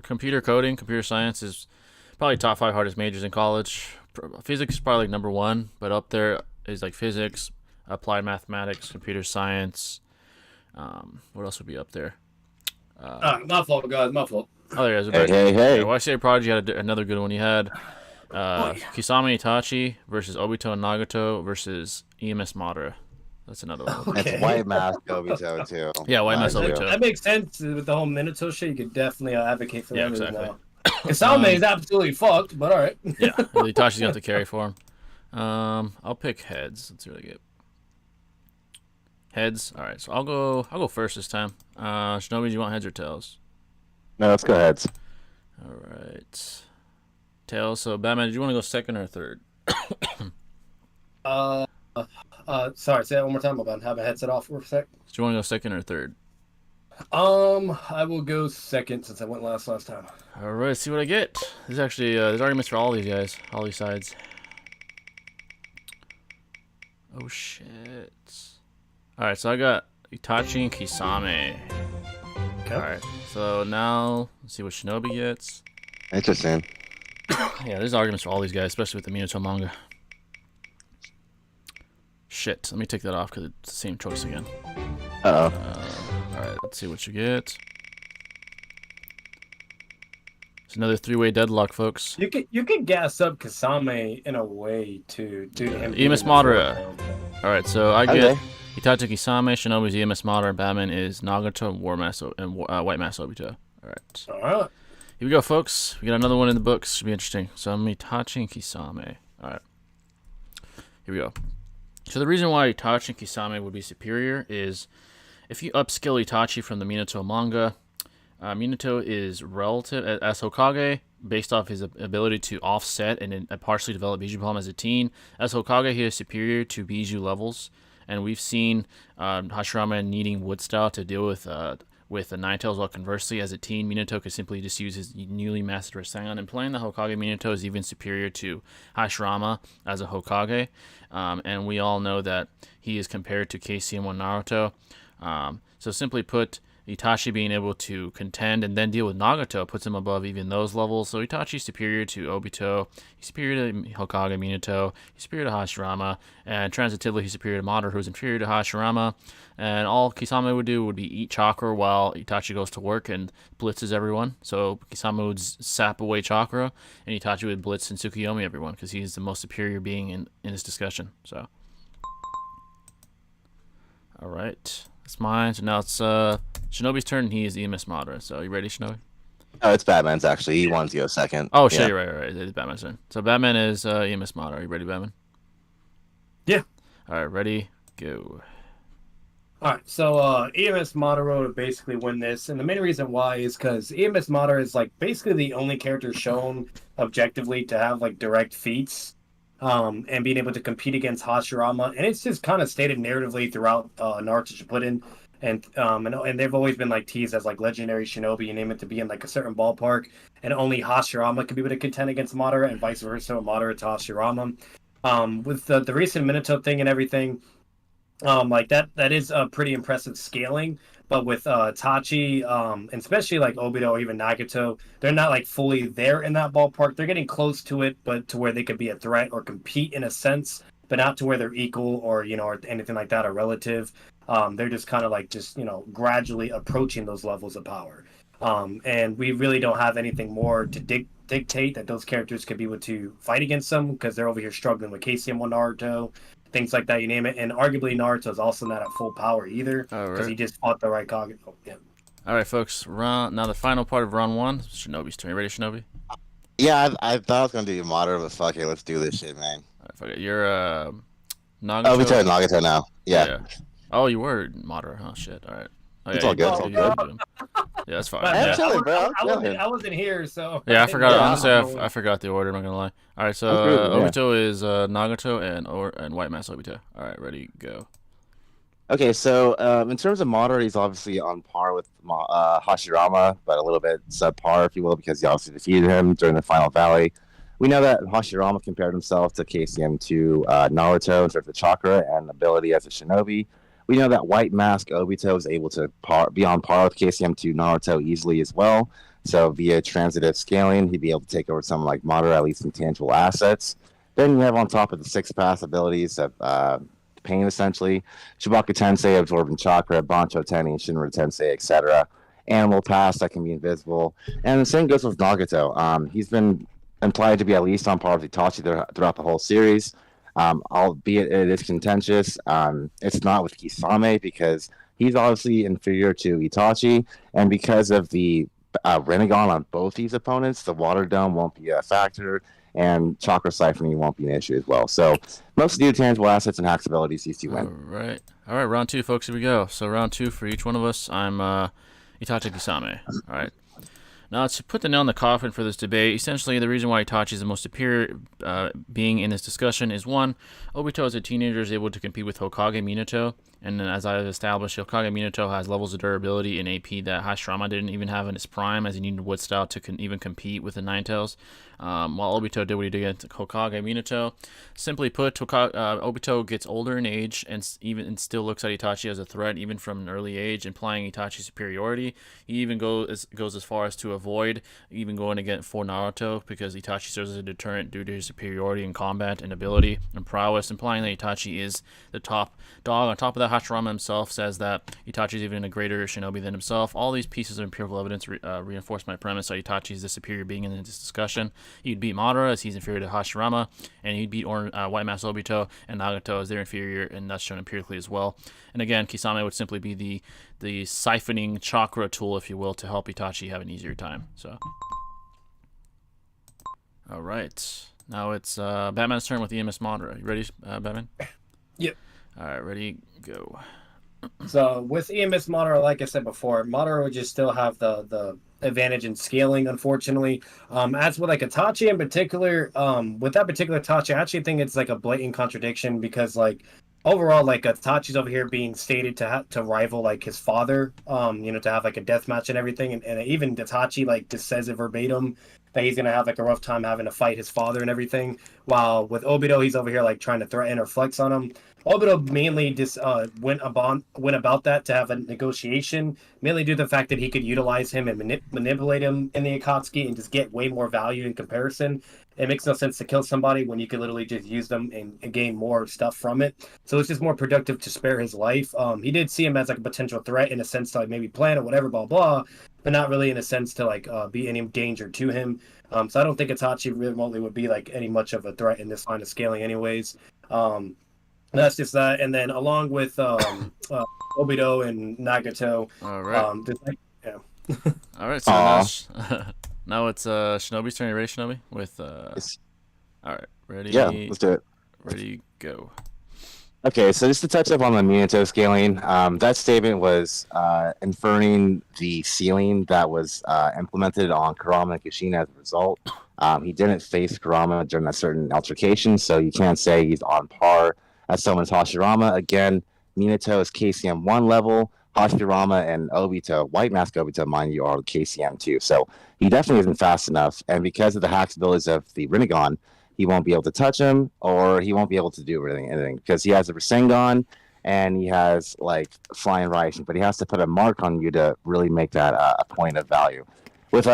computer coding, computer science is probably top 5 hardest majors in college. Physics is probably like number 1, but up there is like physics, applied mathematics, computer science. What else would be up there? My fault, guys. My fault. Oh, there is. Hey. Yeah, YCA Prodigy had another good one. You had Kisame Itachi versus Obito and Nagato versus EMS Madara. That's another one. It's white mask Obito too. Yeah, white mask Mind you. Obito. That makes sense with the whole Minato shit. You could definitely advocate for Yeah, them exactly. now. Kasame is absolutely fucked, but all right. Yeah, Itachi's got the carry for him. I'll pick heads. That's really good. Heads. All right, so I'll go first this time. Shinobi, do you want heads or tails? No, let's go heads. All right, tails. So Batman, do you want to go second or third? Sorry, say that one more time. About have a headset off for a sec. Do you want to go second or third? I will go second since I went last time. All right, let's see what I get. There's actually there's arguments for all these guys, all these sides. Oh shit! All right, so I got Itachi and Kisame. Okay. All right, so now let's see what Shinobi gets. Interesting. Yeah, there's arguments for all these guys, especially with the Minato manga. Shit, let me take that off because it's the same choice again. Uh-oh. Alright, let's see what you get. It's another 3-way deadlock, folks. You could gas up Kasame in a way to him. EMS Madara. Alright, so I get Okay. Itachi Kisame, Shinobi's EMS Madara, Batman is Nagato, and White Mask Obito. Alright. Alright. Here we go, folks. We got another one in the books. Should be interesting. So I'm Itachi and Kisame. Alright. Here we go. So the reason why Itachi and Kisame would be superior is if you upskill Itachi from the Minato manga, Minato is relative as Hokage based off his ability to offset and partially develop Biju Palm as a teen. As Hokage, he is superior to Biju levels, and we've seen Hashirama needing Wood Style to deal with the Ninetales, while conversely, as a teen, Minato could simply just use his newly mastered Rasengan, and playing the Hokage Minato is even superior to Hashirama as a Hokage, and we all know that he is compared to KCM1 Naruto. So simply put, Itachi being able to contend and then deal with Nagato puts him above even those levels. So Itachi is superior to Obito, he's superior to Hokage Minato, he's superior to Hashirama, and transitively he's superior to Madara, who's inferior to Hashirama. And all Kisame would do would be eat chakra while Itachi goes to work and blitzes everyone. So Kisame would sap away chakra, and Itachi would blitz and Tsukuyomi everyone because he's the most superior being in this discussion. So, all right, that's mine. So now it's Shinobi's turn. He is EMS Madara. So you ready, Shinobi? Oh, it's Batman's actually. He wants to go second. Oh shit, Yeah. you're right. It's Batman's turn. So Batman is EMS Madara. Are you ready, Batman? Yeah. All right, ready, go. Alright, so EMS Madara would basically win this, and the main reason why is because EMS Madara is like basically the only character shown objectively to have like direct feats, and being able to compete against Hashirama, and it's just kind of stated narratively throughout Naruto Shippuden, and they've always been like teased as like legendary shinobi, you name it, to be in like a certain ballpark, and only Hashirama could be able to contend against Madara, and vice versa, Madara to Hashirama. With the recent Minato thing and everything. Like that is a pretty impressive scaling, but with Tachi, and especially like Obito or even Nagato, they're not like fully there in that ballpark. They're getting close to it, but to where they could be a threat or compete in a sense, but not to where they're equal or or anything like that or relative. They're just kind of like gradually approaching those levels of power. And we really don't have anything more to dictate that those characters could be able to fight against them because they're over here struggling with KCM1 Naruto. Things like that, you name it. And arguably Naruto is also not at full power either because he just fought the right Kage. Oh, yeah. All right, folks. Now the final part of round 1. Shinobi's turn. You ready, Shinobi? Yeah, I thought I was gonna do Madara, but fuck it, let's do this shit, man. All right, fuck it. You're Nagato. Obito and Nagato now. Yeah. Oh, you were Madara. Oh shit. All right. Oh, It's yeah, all good. It's you all did good. do him. Yeah, that's fine. But I'm Yeah. chilling, bro. I'm chilling. I wasn't here, so. Yeah, I forgot. Yeah. Honestly, I forgot the order. I'm not gonna lie. All right, so I'm good, yeah. Obito is Nagato and White Mask Obito. All right, ready, go. Okay, so in terms of Madara, he's obviously on par with Hashirama, but a little bit subpar, if you will, because he obviously defeated him during the final valley. We know that Hashirama compared himself to KCM to Naruto in terms of chakra and ability as a shinobi. We know that White Mask Obito is able to be on par with KCM to Naruto easily as well. So via transitive scaling, he'd be able to take over someone like Madara, at least in tangible assets. Then you have on top of the 6 pass abilities of pain, essentially, Shibaku Tensei absorbing chakra, Bancho Teni, Shinra Tensei, etc. Animal pass that can be invisible. And the same goes with Nagato. He's been implied to be at least on par with Itachi throughout the whole series. Albeit it is contentious. It's not with Kisame because he's obviously inferior to Itachi, and because of the Rinnegan on both these opponents, the Water Dome won't be a factor, and Chakra Siphoning won't be an issue as well. So most of the tangible assets and hacks abilities these two win. All right, round 2, folks. Here we go. So round 2 for each one of us. I'm Itachi Kisame. All right. Now, to put the nail in the coffin for this debate, essentially the reason why Itachi is the most superior being in this discussion is, one, Obito as a teenager is able to compete with Hokage Minato, and as I've established, Hokage Minato has levels of durability in AP that Hashirama didn't even have in his prime, as he needed Wood Style to even compete with the Ninetales. While Obito did what he did against Hokage Minato. Simply put, Obito gets older in age and still looks at Itachi as a threat, even from an early age, implying Itachi's superiority. He even goes as far as to avoid even going against for Naruto, because Itachi serves as a deterrent due to his superiority in combat and ability and prowess, implying that Itachi is the top dog. On top of that, Hashirama himself says that Itachi is even a greater shinobi than himself. All these pieces of empirical evidence reinforce my premise that Itachi is the superior being in this discussion. He'd beat Madara as he's inferior to Hashirama, and he'd beat White Mask Obito and Nagato as they're inferior, and that's shown empirically as well. And again, Kisame would simply be the siphoning chakra tool, if you will, to help Itachi have an easier time. So, all right, now it's Batman's turn with EMS Madara. You ready, Batman? Yep. All right, ready, go. So with EMS Madara, like I said before, Madara would just still have the advantage in scaling, unfortunately. As with like Itachi in particular, with that particular Itachi, I actually think it's like a blatant contradiction, because like overall, like Itachi's over here being stated to rival like his father, to have like a death match and everything, and even Itachi like just says it verbatim that he's gonna have like a rough time having to fight his father and everything. While with Obito, he's over here like trying to threaten or flex on him. Obito mainly just went about that to have a negotiation, mainly due to the fact that he could utilize him and manipulate him in the Akatsuki and just get way more value in comparison. It makes no sense to kill somebody when you could literally just use them and gain more stuff from it. So it's just more productive to spare his life. He did see him as like a potential threat in a sense to like maybe plan or whatever, blah, blah, but not really in a sense to like be any danger to him. So I don't think Itachi remotely would be like any much of a threat in this line of scaling anyways. That's just that. And then along with Obito and Nagato. All right. Yeah. All right, so now it's Shinobi's turn. You ready, Shinobi? With Yes. All right, ready? Yeah, let's do it. Ready, go. Okay, so just to touch up on the Minato scaling, that statement was inferring the ceiling that was implemented on Kurama and Kushina as a result. He didn't face Kurama during a certain altercation, so you can't say he's on par as someone as Hashirama. Again, Minato is KCM 1 level. Hashirama and Obito, White Mask Obito, mind you, are KCM 2. So he definitely isn't fast enough. And because of the hacks abilities of the Rinnegan, he won't be able to touch him, or he won't be able to do anything because he has a Rasengan and he has like flying right, but he has to put a mark on you to really make that a point of value. With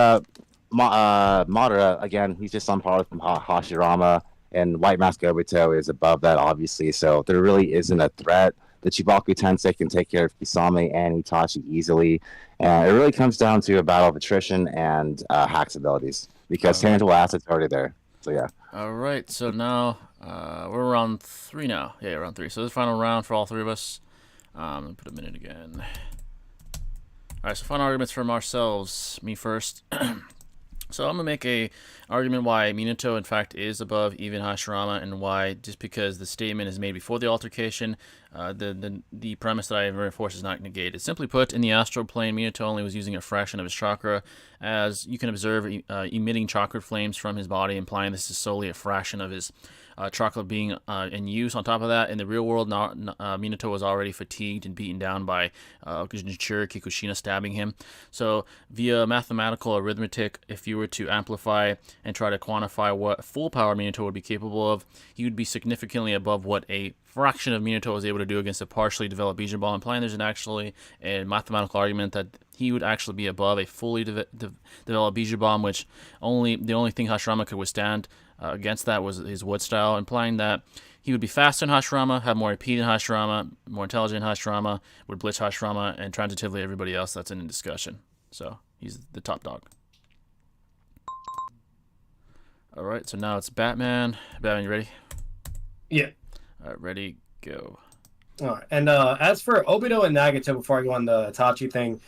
Madara, again, he's just on par with Hashirama, and White Mask Obito is above that, obviously. So there really isn't a threat. The Chibaku Tensei can take care of Kisame and Itachi easily. And it really comes down to a battle of attrition and hacks abilities, because tangible assets are already there. So yeah. All right, so now we're round 3 now. Yeah, round 3. So this is the final round for all 3 of us. Put a minute again. All right, so final arguments from ourselves. Me first. So I'm gonna make a argument why Minato in fact is above even Hashirama, and why, just because the statement is made before the altercation, the premise that I reinforce is not negated. Simply put, in the astral plane, Minato only was using a fraction of his chakra, as you can observe emitting chakra flames from his body, implying this is solely a fraction of his chakra being in use. On top of that, in the real world, Minato was already fatigued and beaten down by Jinchuriki Kikushina stabbing him. So via mathematical arithmetic, if you were to amplify and try to quantify what full power Minato would be capable of, he would be significantly above what a fraction of Minato was able to do against a partially developed Bijin Ball, implying there's actually a mathematical argument that he would actually be above a fully developed Bijin Bomb, which the only thing Hashirama could withstand against that was his wood style, implying that he would be faster than Hashirama, have more AP than Hashirama, more intelligent than Hashirama, would blitz Hashirama, and transitively everybody else that's in the discussion. So he's the top dog. Alright, so now it's Batman. Batman, you ready? Yeah. Alright, ready, go. All right. And as for Obito and Nagato, before I go on the Itachi thing,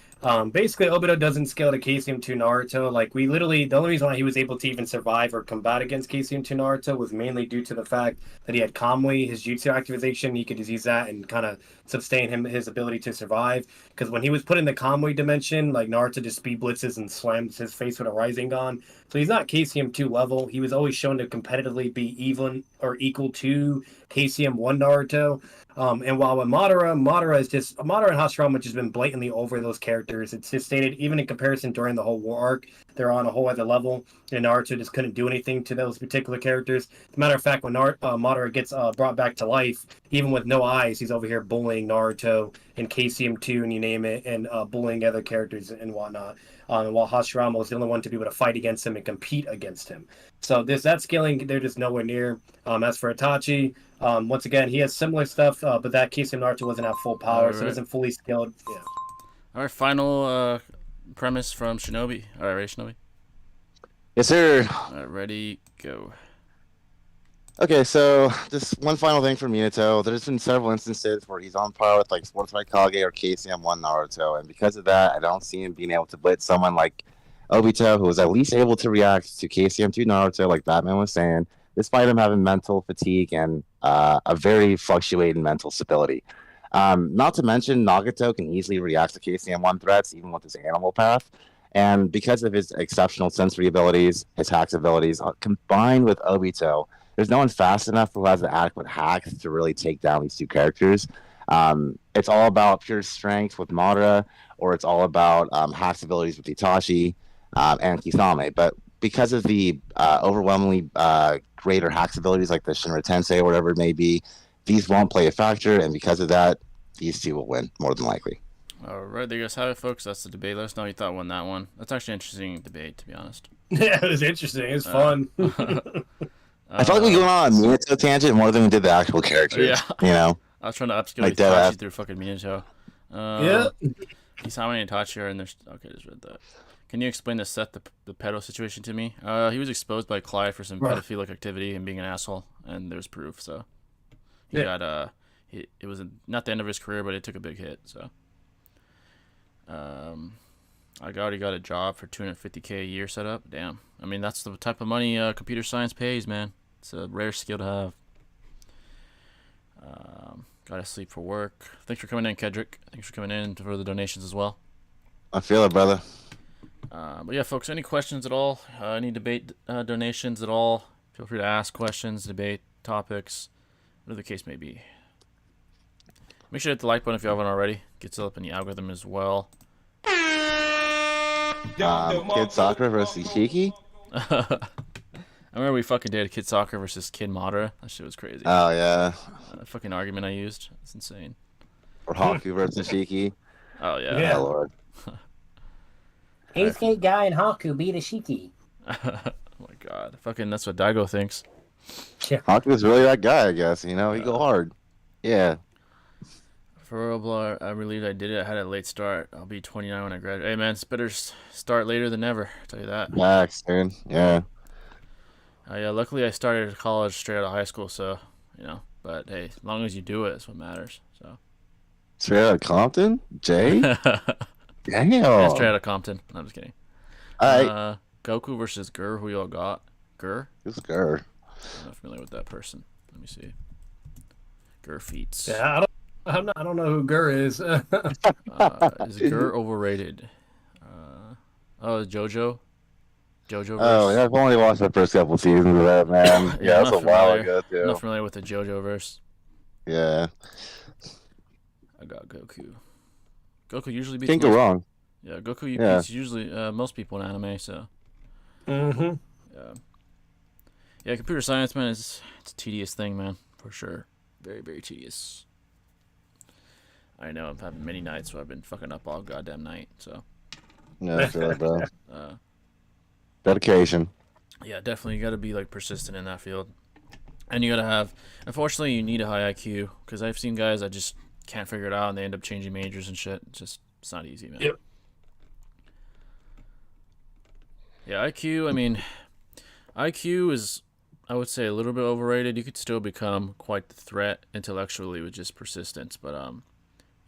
basically Obito doesn't scale to KCM2 Naruto. Like, the only reason why he was able to even survive or combat against KCM2 Naruto was mainly due to the fact that he had Kamui, his jutsu activation. He could just use that and kind of sustain his ability to survive. Because when he was put in the Kamui dimension, like, Naruto just speed blitzes and slams his face with a Rising Gun. So he's not KCM2 level. He was always shown to competitively be even or equal to KCM1 Naruto. And while with Madara and Hashirama has just been blatantly over those characters. It's just stated, even in comparison during the whole war arc, they're on a whole other level, and Naruto just couldn't do anything to those particular characters. As a matter of fact, when Madara gets brought back to life, even with no eyes, he's over here bullying Naruto and KCM2 and you name it, and bullying other characters and whatnot. While Hashirama was the only one to be able to fight against him and compete against him. So that scaling, they're just nowhere near. As for Itachi, once again, he has similar stuff, but that KCM Naruto wasn't at full power, Right. so it isn't fully scaled. Yeah. All right, final premise from Shinobi. All right, ready, Shinobi? Yes, sir. All right, ready, go. Okay, so just one final thing for Minato. There's been several instances where he's on par with like Sports Kage or KCM1 Naruto, and because of that, I don't see him being able to blitz someone like Obito, who was at least able to react to KCM2 Naruto, like Batman was saying, despite him having mental fatigue and a very fluctuating mental stability. Not to mention, Nagato can easily react to KCM1 threats, even with his animal path. And because of his exceptional sensory abilities, his hacks abilities, combined with Obito, there's no one fast enough who has the adequate hacks to really take down these two characters. It's all about pure strength with Madara, or it's all about hacks abilities with Itachi and Kisame. But because of the overwhelmingly greater hacks abilities like the Shinra Tensei or whatever it may be, these won't play a factor, and because of that, these two will win, more than likely. All right, there you guys have it, folks. That's the debate. Let us know your thought on that one. That's actually an interesting debate, to be honest. Yeah, it was interesting. It was fun. I felt like we went on a Minato tangent more than we did the actual characters. Yeah. You know? I was trying to upskill Like Itachi through fucking Minato. Yeah. Kisame and Itachi are in there. Okay, just read that. Can you explain the pedo situation to me? He was exposed by Clyde for some pedophilic activity and being an asshole, and there's proof. So he got it was not the end of his career, but it took a big hit. So I already got a job for $250K a year set up. Damn, I mean that's the type of money computer science pays, man. It's a rare skill to have. Gotta sleep for work. Thanks for coming in, Kedrick. Thanks for coming in for the donations as well. I feel it, brother. But yeah, folks, any questions at all? Any debate donations at all? Feel free to ask questions, debate topics, whatever the case may be. Make sure to hit the like button if you haven't already. Gets it up in the algorithm as well. Kid Soccer versus Ishiki? I remember we fucking did Kid Soccer versus Kid Madara. That shit was crazy. Oh, yeah. Fucking argument I used. It's insane. Or Haku versus Ishiki? Oh, yeah. Yeah. Oh, Lord. Ace Gate guy and Haku beat Ishiki. Oh, my God. Fucking, that's what Daigo thinks. Haku's really that guy, I guess. You know, he go hard. Yeah. For Roblar, I'm relieved I did it. I had a late start. I'll be 29 when I graduate. Hey, man, it's better start later than never. I'll tell you that. Max, dude. Yeah. Yeah, luckily I started college straight out of high school, so, you know. But, hey, as long as you do it, that's what matters. So. Straight out of Compton? Jay? Damn. Yeah, straight out of Compton. No, I'm just kidding. All right. Goku versus Gur. Who y'all got? Gur? Who's Gur? I'm not familiar with that person. Let me see. Gur feats. Yeah, I don't know who Gur is. Is Gur overrated? Oh, JoJo. JoJo. Oh, yeah, I've only watched the first couple seasons of that, man. Yeah, Yeah, that's a while ago, I'm not too. familiar with the JoJo verse. Yeah. I got Goku. Goku usually beats. Can't go wrong. Yeah, Goku Yeah. beats usually most people in anime. So Mm-hmm. yeah, yeah. Computer science, man, it's a tedious thing, man, for sure. Very, very tedious. I know. I've had many nights where I've been fucking up all goddamn night. So Yeah, I feel it, bro. uh, Dedication. yeah, definitely you got to be like persistent in that field, and you got to have. Unfortunately, you need a high IQ because I've seen guys that just can't figure it out and they end up changing majors and shit. It's not easy, man. Yep. Yeah, IQ. I mean, IQ is, I would say, a little bit overrated. You could still become quite the threat intellectually with just persistence, but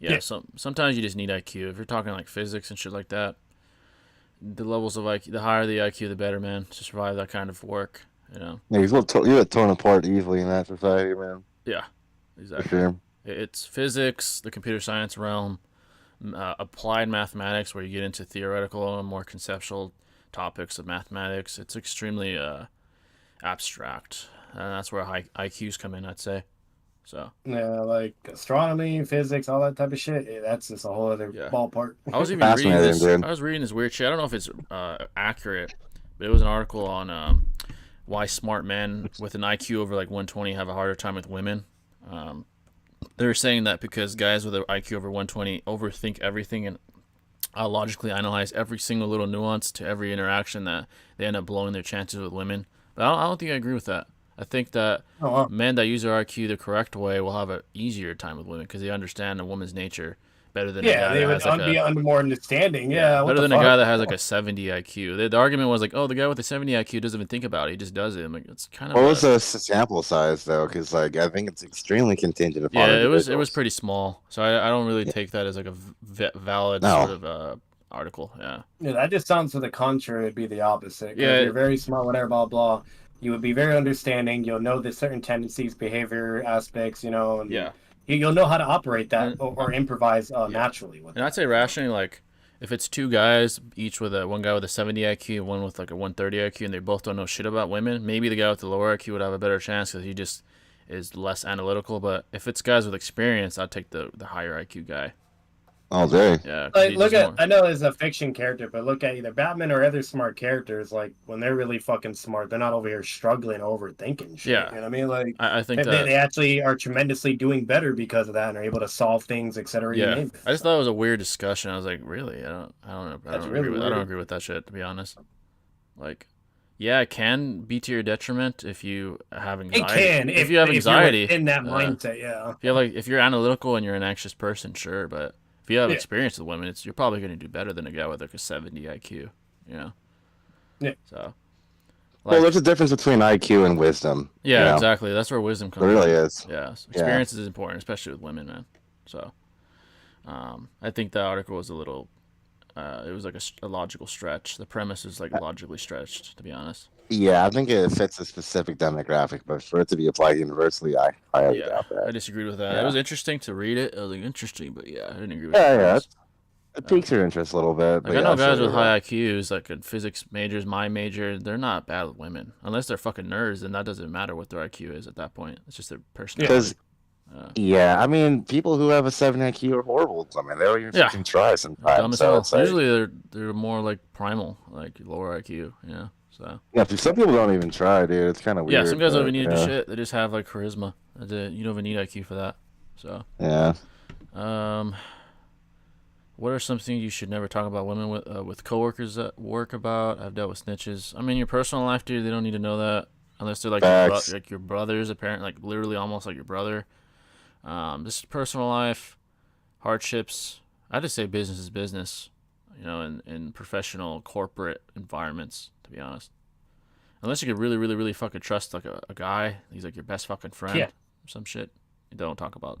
yeah. Sometimes you just need IQ. If you're talking like physics and shit like that, the levels of IQ, the higher the IQ, the better, man, to survive that kind of work. You know. Yeah, you get torn apart easily in that society, man. Yeah, For exactly. sure. It's physics, the computer science realm, applied mathematics, where you get into theoretical and more conceptual topics of mathematics. It's extremely abstract, and that's where high IQs come in, I'd say. So Yeah, like astronomy, physics, all that type of shit. Yeah, that's just a whole other Yeah. ballpark. I was even reading Fascinating, this. dude. I was reading this weird shit. I don't know if it's accurate, but it was an article on why smart men with an IQ over like 120 have a harder time with women. They were saying that because guys with an IQ over 120 overthink everything and logically analyze every single little nuance to every interaction, that they end up blowing their chances with women. But I don't think I agree with that. I think that Oh, wow. men that use their IQ the correct way will have an easier time with women because they understand a woman's nature better than a Yeah, guy they that would has like be under more understanding. Yeah, what better the than fuck? a guy that has like a 70 IQ. The argument was like, oh, the guy with the 70 IQ doesn't even think about it; he just does it. I'm like, it's kind of What was the sample size, though? Because, like, I think it's extremely contingent upon yeah, it was individuals. pretty small, so I don't really take that as like a valid No. sort of article. Yeah. Yeah, that just sounds to the contrary. It'd be the opposite. 'Cause Yeah. if you're very smart, whatever, blah blah. You would be very understanding. You'll know the certain tendencies, behavior aspects, and Yeah. you'll know how to operate that And- or improvise naturally with And it. I'd say rationally, like, if it's two guys, each with one guy with a 70 IQ and one with like a 130 IQ, and they both don't know shit about women, maybe the guy with the lower IQ would have a better chance because he just is less analytical. But if it's guys with experience, I'd take the higher IQ guy. All day. Yeah. 'cause Like, he's look just at, more- I know it's a fiction character, but look at either Batman or other smart characters. Like when they're really fucking smart, they're not over here struggling overthinking shit. Yeah. You know what I mean? Like I think they, that. they actually are tremendously doing better because of that and are able to solve things, etc. Yeah, You name it. I just thought it was a weird discussion. I was like, really? I don't That's agree really with. I don't weird. agree with that shit, to be honest. Like, yeah, it can be to your detriment if you have It anxiety. can if you have anxiety, you're in that uh, mindset. Yeah. if you're analytical and you're an anxious person, sure. But if you have Yeah. experience with women, you're probably going to do better than a guy with like a 70 IQ. You know. Yeah. So. Well, there's a difference between IQ and wisdom. Yeah, you know? exactly. That's where wisdom comes. There really from. is. Yeah, so experience is important, especially with women, man. So, I think that article was a little. It was like a logical stretch. The premise is like logically stretched, to be honest. Yeah, I think it fits a specific demographic, but for it to be applied universally, I highly Yeah, doubt I that. disagreed with that. Yeah. It was interesting to read it. I was like, interesting, but yeah, I didn't agree with Yeah, the yeah, premise. It piques your interest a little bit. Like, But I yeah, know guys sure, with yeah. high IQs, like in physics majors, my major, they're not bad with women. Unless they're fucking nerds, then that doesn't matter what their IQ is at that point. It's just their personality. Yeah, I mean, people who have a 7 IQ are horrible. I mean, they don't even Yeah. fucking try Dumb sometimes. as So hell. it's like, Usually they're more like primal, like lower IQ, so. yeah, some people don't even try, dude. It's kind of weird. Yeah, some guys don't but, even need to yeah. do shit. They just have like charisma. You don't even need IQ for that. So, Yeah. what are some things you should never talk about women with coworkers at work about? I've dealt with snitches. I mean, your personal life, dude. They don't need to know that unless they're like Facts. like your brothers, apparently, like literally almost like your brother. Just personal life, hardships. I just say business is business. In professional corporate environments, to be honest. Unless you could really, really, really fucking trust like a guy, he's like your best fucking friend Yeah. or some shit. You don't talk about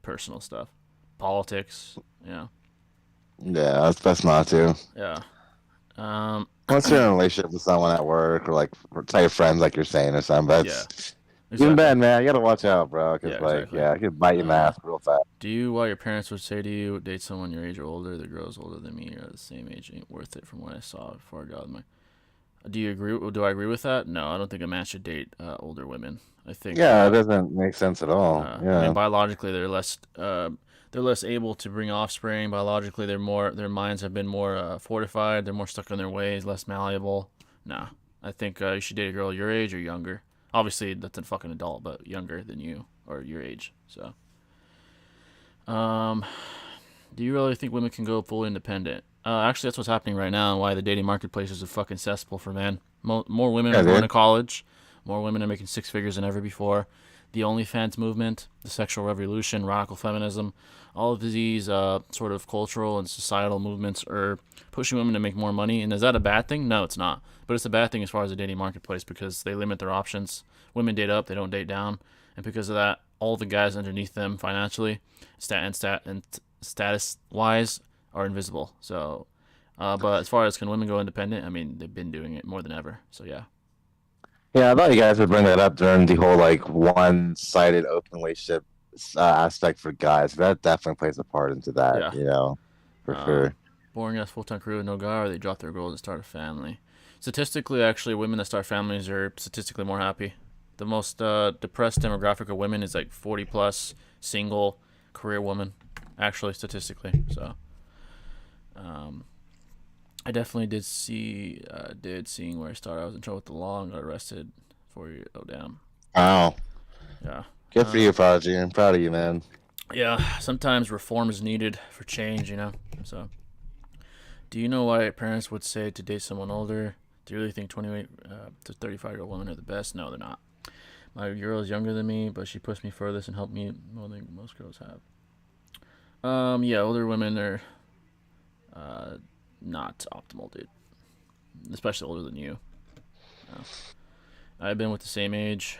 personal stuff, politics. Yeah, that's not too. Yeah. Unless you're in a relationship with someone at work or like tell your friends, like you're saying or something. But Yeah, it's even exactly. bad, man. You gotta watch out, bro. Because Yeah, exactly. it could bite you in the ass real fast. Do you, while your parents would say to you, date someone your age or older, the girl's older than me or the same age ain't worth it from what I saw before I got my... Do you agree? Do I agree with that? No, I don't think a man should date older women. I think... Yeah, it doesn't make sense at all. I Yeah. mean, biologically, they're less able to bring offspring. Biologically, their minds have been more fortified. They're more stuck in their ways, less malleable. Nah, I think you should date a girl your age or younger. Obviously, that's a fucking adult, but younger than you or your age. So, do you really think women can go fully independent? Actually, that's what's happening right now, and why the dating marketplace is a fucking cesspool for men. More women are going to college. More women are making six figures than ever before. The OnlyFans movement, the sexual revolution, radical feminism, all of these sort of cultural and societal movements are pushing women to make more money. And is that a bad thing? No, it's not. But it's a bad thing as far as the dating marketplace because they limit their options. Women date up, they don't date down. And because of that, all the guys underneath them financially and status-wise are invisible. So, but as far as can women go independent, I mean, they've been doing it more than ever. So, yeah. Yeah, I thought you guys would bring that up during the whole like one-sided open relationship aspect for guys. That definitely plays a part into that, Yeah. For sure. Boring ass full-time career with no guy, or they drop their goals and start a family. Statistically, actually, women that start families are statistically more happy. The most depressed demographic of women is like 40-plus, single, career woman, actually, statistically. So, I definitely did seeing where I started. I was in trouble with the law and got arrested 4 years. Oh, damn. Wow. Yeah. Good for you, Prodigy. I'm proud of you, man. Yeah, sometimes reform is needed for change, So, do you know why parents would say to date someone older? Do you really think 28 to 35-year-old women are the best? No, they're not. My girl is younger than me, but she pushed me furthest and helped me more than most girls have. Yeah, older women are not optimal, dude. Especially older than you. I've been with the same age.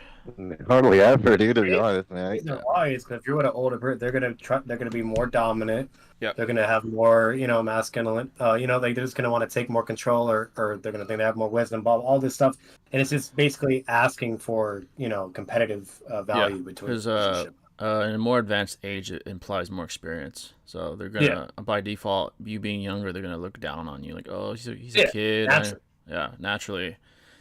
Hardly ever, dude. To be honest, man. Why is because if you're with an older person, they're gonna be more dominant. Yeah. They're gonna have more, masculine. They're just gonna want to take more control, or they're gonna think they have more wisdom, all this stuff, and it's just basically asking for competitive value between. Because in a more advanced age, it implies more experience. So they're gonna, by default, you being younger, they're gonna look down on you, like, oh, he's a kid. Naturally.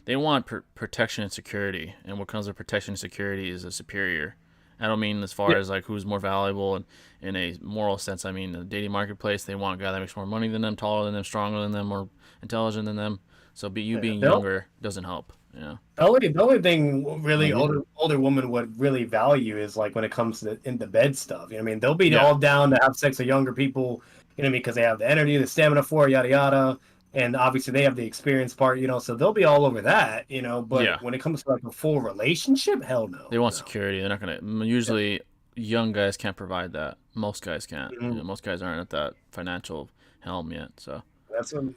They want protection and security, and what comes with protection and security is a superior. I don't mean as far as like who's more valuable and in a moral sense. I mean the dating marketplace, they want a guy that makes more money than them, taller than them, stronger than them, more intelligent than them. So being younger doesn't help. The only thing really older woman would really value is like when it comes to in the bed stuff. I mean, they'll be all down to have sex with younger people, because they have the energy, the stamina for it, yada yada. And obviously they have the experience part, so they'll be all over that, but when it comes to like a full relationship, hell no. They want security. They're not going to, usually young guys can't provide that. Most guys can't. Mm-hmm. Most guys aren't at that financial helm yet, so.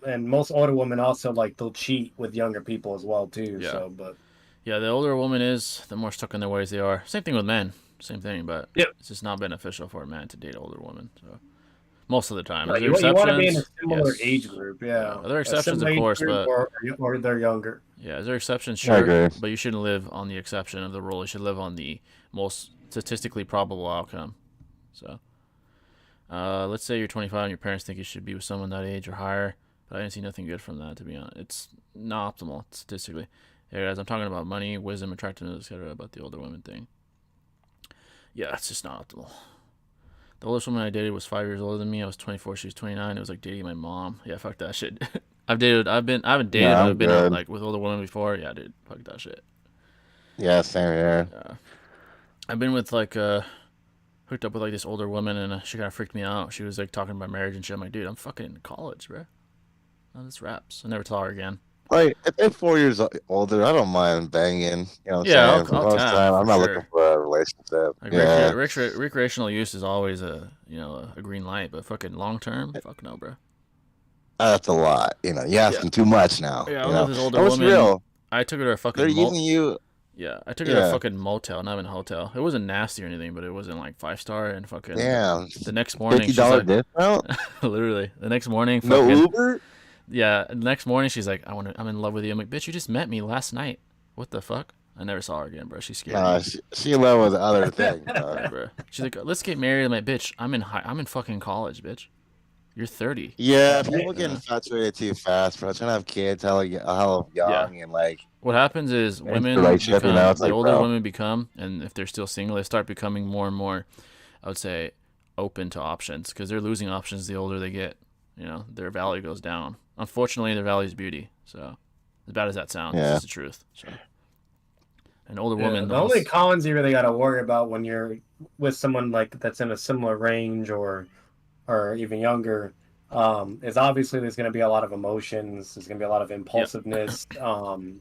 And most older women also, like, they'll cheat with younger people as well, too, Yeah, the older a woman is, the more stuck in their ways they are. Same thing with men. Same thing, but it's just not beneficial for a man to date an older woman, so. Most of the time. You want to be in a similar age group, There are exceptions, of course, but or they're younger. Yeah, there are exceptions, sure, but you shouldn't live on the exception of the rule. You should live on the most statistically probable outcome. So, let's say you're 25 and your parents think you should be with someone that age or higher, but I didn't see nothing good from that, to be honest. It's not optimal statistically. Hey guys, I'm talking about money, wisdom, attractiveness, etc. About the older women thing. Yeah, it's just not optimal. The oldest woman I dated was 5 years older than me. I was 24. She was 29. It was like dating my mom. Yeah, fuck that shit. I haven't dated, but I've been out, like with older women before. Yeah, dude, fuck that shit. Yeah, same here. I've been with like hooked up with like this older woman, and she kind of freaked me out. She was like talking about marriage and shit. I'm like, dude, I'm fucking in college, bro. Oh, this raps. I never saw her again. Like, if they're 4 years older, I don't mind banging. I'll I'm not looking for a relationship. Like recreational use is always a green light, but fucking long term, fuck no, bro. That's a lot. You're asking too much now. Yeah, I was with this older woman. Real? I took her to a fucking. They're using you. Yeah, I took her to a fucking motel, not even a hotel. It wasn't nasty or anything, but it wasn't like 5-star and fucking. Damn. The next morning, $50 discount. literally, the next morning. No Uber. Yeah. Next morning, she's like, I'm in love with you. I'm like, bitch, you just met me last night. What the fuck? I never saw her again, bro. She scared Nah, me. she in love with other things. Yeah, bro. She's like, let's get married. I'm like, bitch, I'm in fucking college, bitch. You're 30. Yeah, Right? people get Yeah. infatuated too fast, bro. Trying to have kids hella Yeah. young and like What happens is into a women relationship, become it's the like, older bro. women become, and if they're still single, they start becoming more and more, I would say, open to options because they're losing options the older they get. You know, their value goes down. Unfortunately, their value is beauty. So, as bad as that sounds, it's Yeah. just the truth. So, an older Yeah, woman the only knows. cons you really got to worry about when you're with someone like that's in a similar range or even younger, is obviously there's going to be a lot of emotions. There's going to be a lot of Yeah, impulsiveness.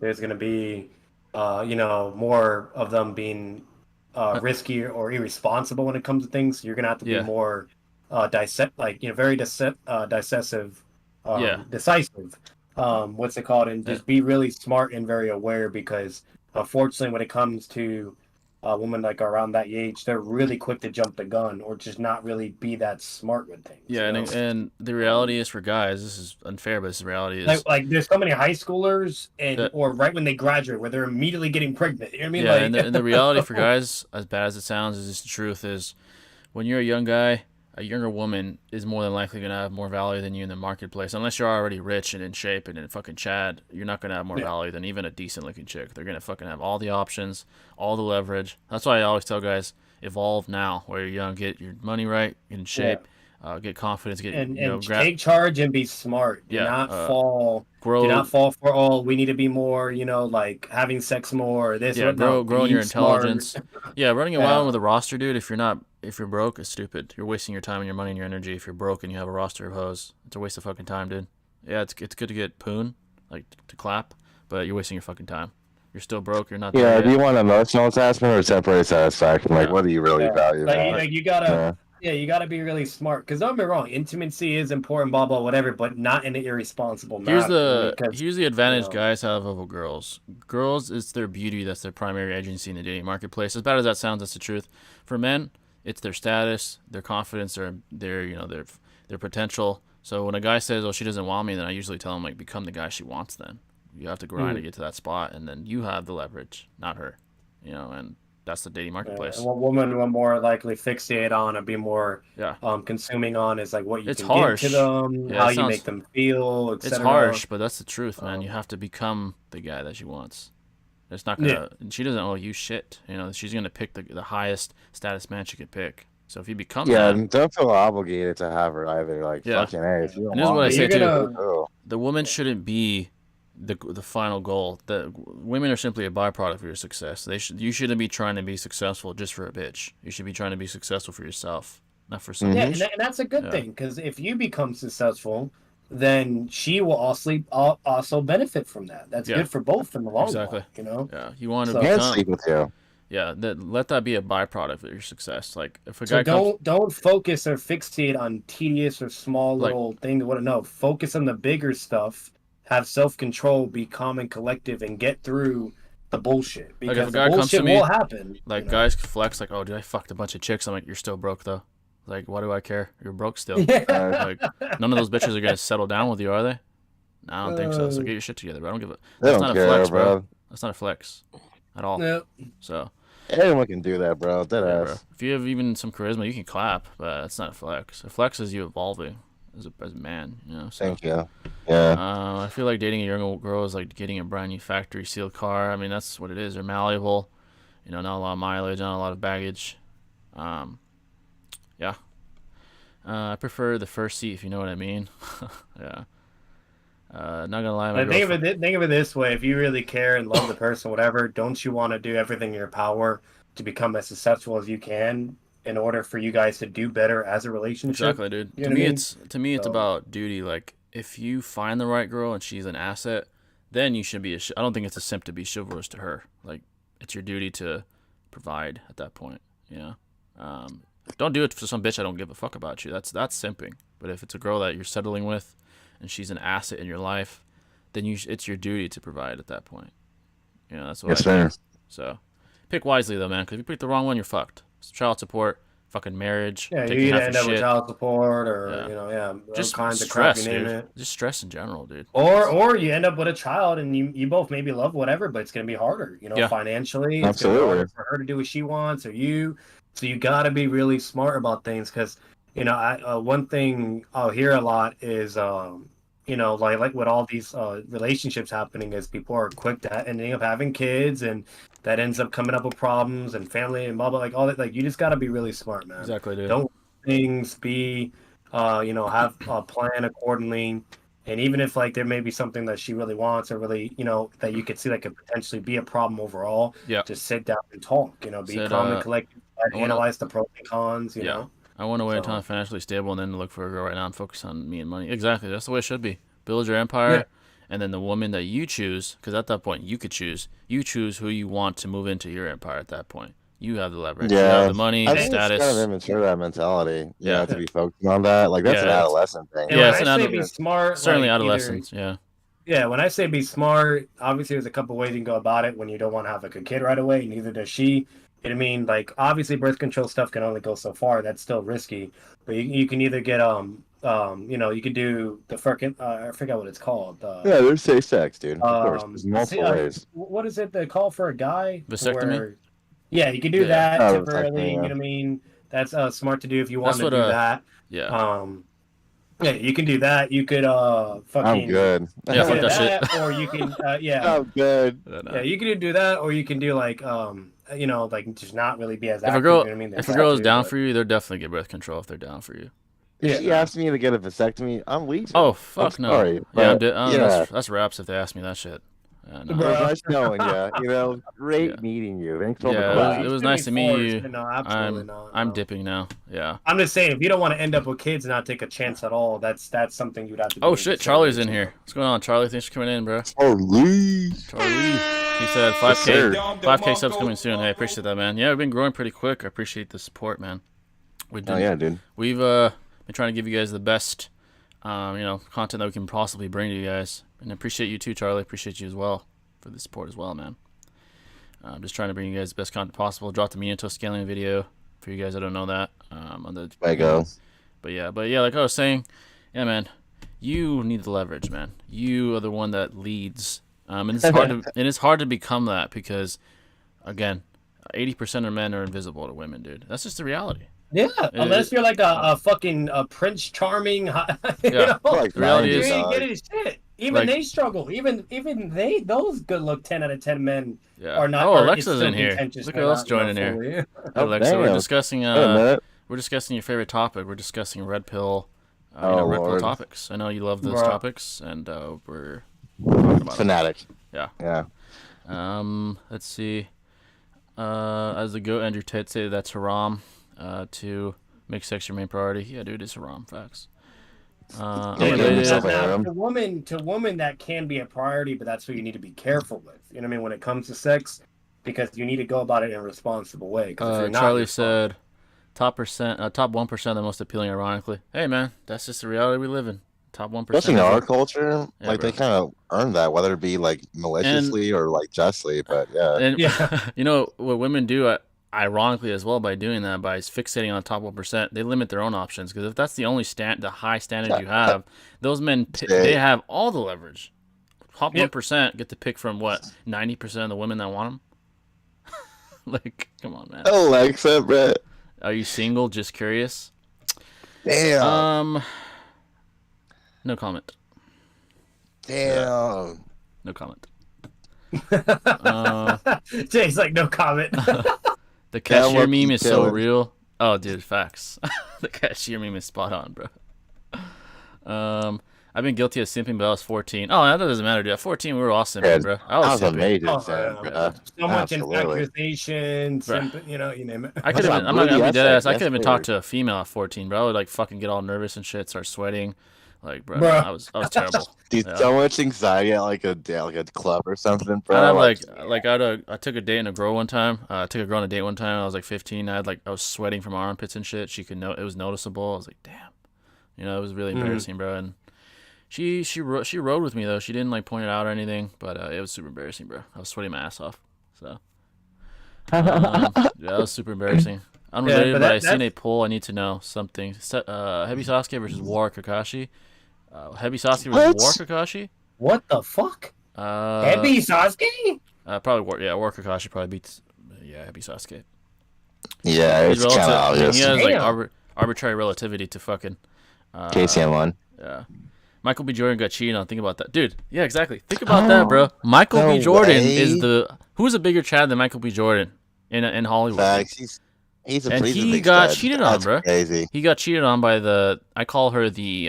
There's going to be, more of them being risky or irresponsible when it comes to things. You're going to have to be yeah, more very decisive, yeah. decisive. What's it called? And Uh, just be really smart and very aware because unfortunately, when it comes to women like around that age, they're really quick to jump the gun or just not really be that smart with things. Yeah, and the reality is for guys, this is unfair, but the reality is Like there's so many high schoolers and that or right when they graduate where they're immediately getting pregnant. You know what I mean? yeah, and Like the reality for guys, as bad as it sounds, is just the truth is when you're a young guy, a younger woman is more than likely gonna have more value than you in the marketplace. Unless you're already rich and in shape and in fucking Chad, you're not gonna have more yeah. value than even a decent looking chick. They're gonna fucking have all the options, all the leverage. That's why I always tell guys, evolve now while you're young. Get your money right, get in Yeah. shape, get confidence, get And take charge and be smart. Do yeah, not fall. Do grow not fall for we need to be more. Like having sex more. Or this yeah, or no. grow in your Be smart. intelligence. Yeah, running a wild Yeah. with a roster, dude. If you're broke, it's stupid. You're wasting your time and your money and your energy. If you're broke and you have a roster of hoes, it's a waste of fucking time, dude. Yeah, it's good to get poon, like to clap, but you're wasting your fucking time. You're still broke. You're not there Yeah, do yet. you want emotional attachment or temporary satisfaction? Like, Yeah, what do you really Yeah. value, Like man? like you gotta. Yeah. Yeah, you gotta be really smart. Because don't get me wrong, intimacy is important, blah blah whatever, but not in an irresponsible manner. Because here's the you advantage know. guys have over girls. Girls, it's their beauty that's their primary agency in the dating marketplace. As bad as that sounds, that's the truth. For men, it's their status, their confidence, their potential. So when a guy says, "Oh, she doesn't want me," then I usually tell him like, "Become the guy she wants." Then you have to grind to Mhm. get to that spot, and then you have the leverage, not her. And that's the dating And marketplace. what women will more likely fixate on and be more Yeah, consuming on is like what you it's can give to harsh. them, Yeah, how it you make sounds them feel, it's etc. harsh, but that's the truth, man. You Um, have to become the guy that she wants. It's not yeah, gonna. She doesn't owe you shit. She's gonna pick the highest status man she could pick. So if you become Yeah, that, and don't feel obligated to have her either. Like, yeah. fucking hey, if you don't And this is want what I me, say you're too: gonna. oh, the woman Yeah. shouldn't be the final goal. The women are simply a byproduct of your success. You shouldn't be trying to be successful just for a bitch. You should be trying to be successful for yourself, not for some Yeah, hmm and, bitch. and that's a good Yeah, thing because if you become successful, then she will also benefit from that. That's yeah, good for both in the long exactly. run. Yeah, you want to So and become. sleep with you. Yeah, let that be a byproduct of your success. Like if a so guy comes don't focus or fixate on tedious or small like little things. What no, focus on the bigger stuff. Have self control. Be calm and collective, and get through the bullshit if a because the guy comes to bullshit will me happen. like guys flex like, oh, dude, I fucked a bunch of chicks. I'm like, you're still broke though. Like, why do I care? You're broke still. Uh, Like, none of those bitches are gonna settle down with you, are they? No, I don't think so. So Uh, get your shit together, bro. I don't give a. they That's don't not a care, flex, bro. bro. That's not a flex, at all. yeah. So Anyone can do that, bro. Dead yeah, bro. ass. If you have even some charisma, you can clap, but that's not a flex. A flex is you evolving as a man, So Thank you. Yeah. I feel like dating a young girl is like getting a brand new factory sealed car. I mean, that's what it is. They're malleable. Not a lot of mileage, not a lot of baggage. Um, yeah. I prefer the first seat, if you know what I mean. Yeah. Not gonna lie, my But think of girlfriend. it. Think of it this way: if you really care and love the person, whatever, don't you want to do everything in your power to become as successful as you can in order for you guys to do better as a relationship? Exactly, dude. You To know what me, I mean? it's So, about duty. Like, if you find the right girl and she's an asset, then you should be. I don't think it's a simp to be chivalrous to her. Like, it's your duty to provide at that point. Don't do it for some bitch I don't give a fuck about you. That's simping. But if it's a girl that you're settling with, and she's an asset in your life, then it's your duty to provide at that point. That's what Yes, I think. sir. So, pick wisely though, man. Because if you pick the wrong one, you're fucked. Child support, fucking marriage, Yeah, you taking either half end her up with shit. child support or Yeah. all Just kinds of crap stress, you name dude. it. Just stress in general, dude. Or you end up with a child and you both maybe love whatever, but it's gonna be harder, Yeah. financially. It's gonna be Absolutely. harder for her to do what she wants or you. So you gotta be really smart about things because one thing I'll hear a lot is like with all these relationships happening is people are quick to ending up having kids and that ends up coming up with problems and family and blah blah like all that. Like you just gotta be really smart, man. Exactly, dude. Don't things be have a plan accordingly. And even if like there may be something that she really wants or really, that you could see that could potentially be a problem overall, Yeah. just sit down and talk, be Said, calm and collected, analyze the pros and cons, you know. I want to wait until So- I'm financially stable and then look for a girl right now and focus on me and money. Exactly. That's the way it should be. Build your empire, and then the woman that you choose, because at that point you could choose. You choose who you want to move into your empire at that point. You have the leverage. You have the money, I the think status. it's kind of immature, that mentality. Yeah. To be focusing on that. Like, that's Yeah, an it's- adolescent thing. And Yeah, when it's I an say be smart, Certainly like, adolescence, yeah. Yeah, when I say be smart, obviously there's a couple ways you can go about it when you don't want to have like a kid right away, neither does she. You know what I mean? Like obviously birth control stuff can only go so far. That's still risky. But you can either get you could do the freaking I forget what it's called. Yeah, there's safe sex, dude. Of course. There's multiple ways. What is it they call for a guy? Vasectomy? Yeah, you can do Yeah. that Oh, temporarily, vasectomy, yeah. you know what I mean? That's smart to do if you That's want to what, do that. Yeah. Yeah, you can do that. You could fucking I'm good. Yeah, fuck do that shit. or you can I'm good. yeah, you can do that, or you can do like like just not really be as If active. a girl, you know what I mean? if a girl is down for you, they'll definitely get birth control if they're down for you. If she asked me to get a vasectomy, I'm leaving. Oh fuck I'm no! sorry, Yeah, but, that's raps if they ask me that shit. No. It was nice knowing you. Great meeting you. Thanks for the class. it was nice to meet you. No, absolutely not. I'm no. dipping now. Yeah. I'm just saying, if you don't want to end up with kids and not take a chance at all, that's something you'd have to do. Oh shit, Charlie's in here. What's going on, Charlie? Thanks for coming in, bro. Charlie. Charlie. He said 5K subs coming soon. Hey, I appreciate that, man. Yeah, we've been growing pretty quick. I appreciate the support, man. Oh yeah, dude. We've been trying to give you guys the best, content that we can possibly bring to you guys, and I appreciate you too, Charlie. Appreciate you as well for the support as well, man. I'm just trying to bring you guys the best content possible. Dropped the Minato scaling video for you guys that don't know that. On the Lego. But yeah, like I was saying, yeah, man, you need the leverage, man. You are the one that leads, and it's hard to become that because, again, 80% of men are invisible to women, dude. That's just the reality. Yeah, unless you're like a fucking Prince Charming. Yeah, Like the reality you is, ain't getting shit. Even Like- they struggle. Even those good look 10 out of 10 men yeah. are not. Oh, are Alexa's still in here. contentious Look and at us not joining here. fully. Oh, Alexa, we're damn. discussing Wait a minute. we're discussing your favorite topic. We're discussing red pill, Oh, red pill Lord. topics. I know you love those Bruh. topics, and we're talking about them. Fanatic. Yeah. Yeah. Let's see. As the goat and your tit say, that's haram. To make sex your main priority. Yeah, dude, it's haram. Facts. Yeah, Yeah, Unrelated. yourself a now, harem. to woman that can be a priority, but that's what you need to be careful with. You know what I mean when it comes to sex, because you need to go about it in a responsible way. 'Cause if you're not Charlie responsible- said, top 1% the most appealing. Ironically, hey man, that's just the reality we live in. Top 1%. Especially in our culture, Yeah, like bro. they kind of earn that, whether it be like maliciously or like justly. But yeah, And Yeah. you know what women do, ironically as well, by doing that, by fixating on the top 1%, they limit their own options. Because if that's the only the high standard you have, those men they have all the leverage. Top 1% get to pick from what 90% of the women that want them. Like, come on, man. Alexa, bro. Are you single? Just curious. Damn. No comment. Damn. No comment. Jay's like, no comment. The cashier what meme you is so feeling? real. Oh, dude, facts. The cashier meme is spot on, bro. I've been guilty of simping, but I was 14. Oh, that doesn't matter, dude. At 14, we were all simping, Yeah, bro. I That was was a simping. major Oh, sin, yeah. bro. So much Absolutely. accusation, Bruh. you name it. I could That's have. not I'm not gonna be bloody dead ass. essay. I could have That's been talked weird. to a female at 14, bro. I would like fucking get all nervous and shit, start sweating. Like, bro, Bruh. I was terrible. Dude, Yeah. so much anxiety at like a club or something, bro. I have I took a date in a girl one time. I took a girl on a date one time. I was like 15. I was sweating from armpits and shit. She could know it was noticeable. I was like, damn, it was really embarrassing, bro. And she rode with me though. She didn't like point it out or anything, but it was super embarrassing, bro. I was sweating my ass off. So yeah, that was super embarrassing. Unrelated, but but I seen a poll. I need to know something. Heavy Sasuke versus War Kakashi. Heavy Sasuke versus War Kakashi. What the fuck? Heavy Sasuke? Probably War. Yeah, War Kakashi probably beats. Yeah, Heavy Sasuke. Yeah, it's kind of obvious. He has like Damn. arbitrary relativity to fucking. KCM won. Yeah. Michael B. Jordan got cheated on. Think about that, dude. Yeah, exactly. Think about that, bro. Michael B. Jordan is who's a bigger Chad than Michael B. Jordan in Hollywood? Facts. He's a and pretty he big got stud. cheated on, That's bro. Crazy. He got cheated on by I call her the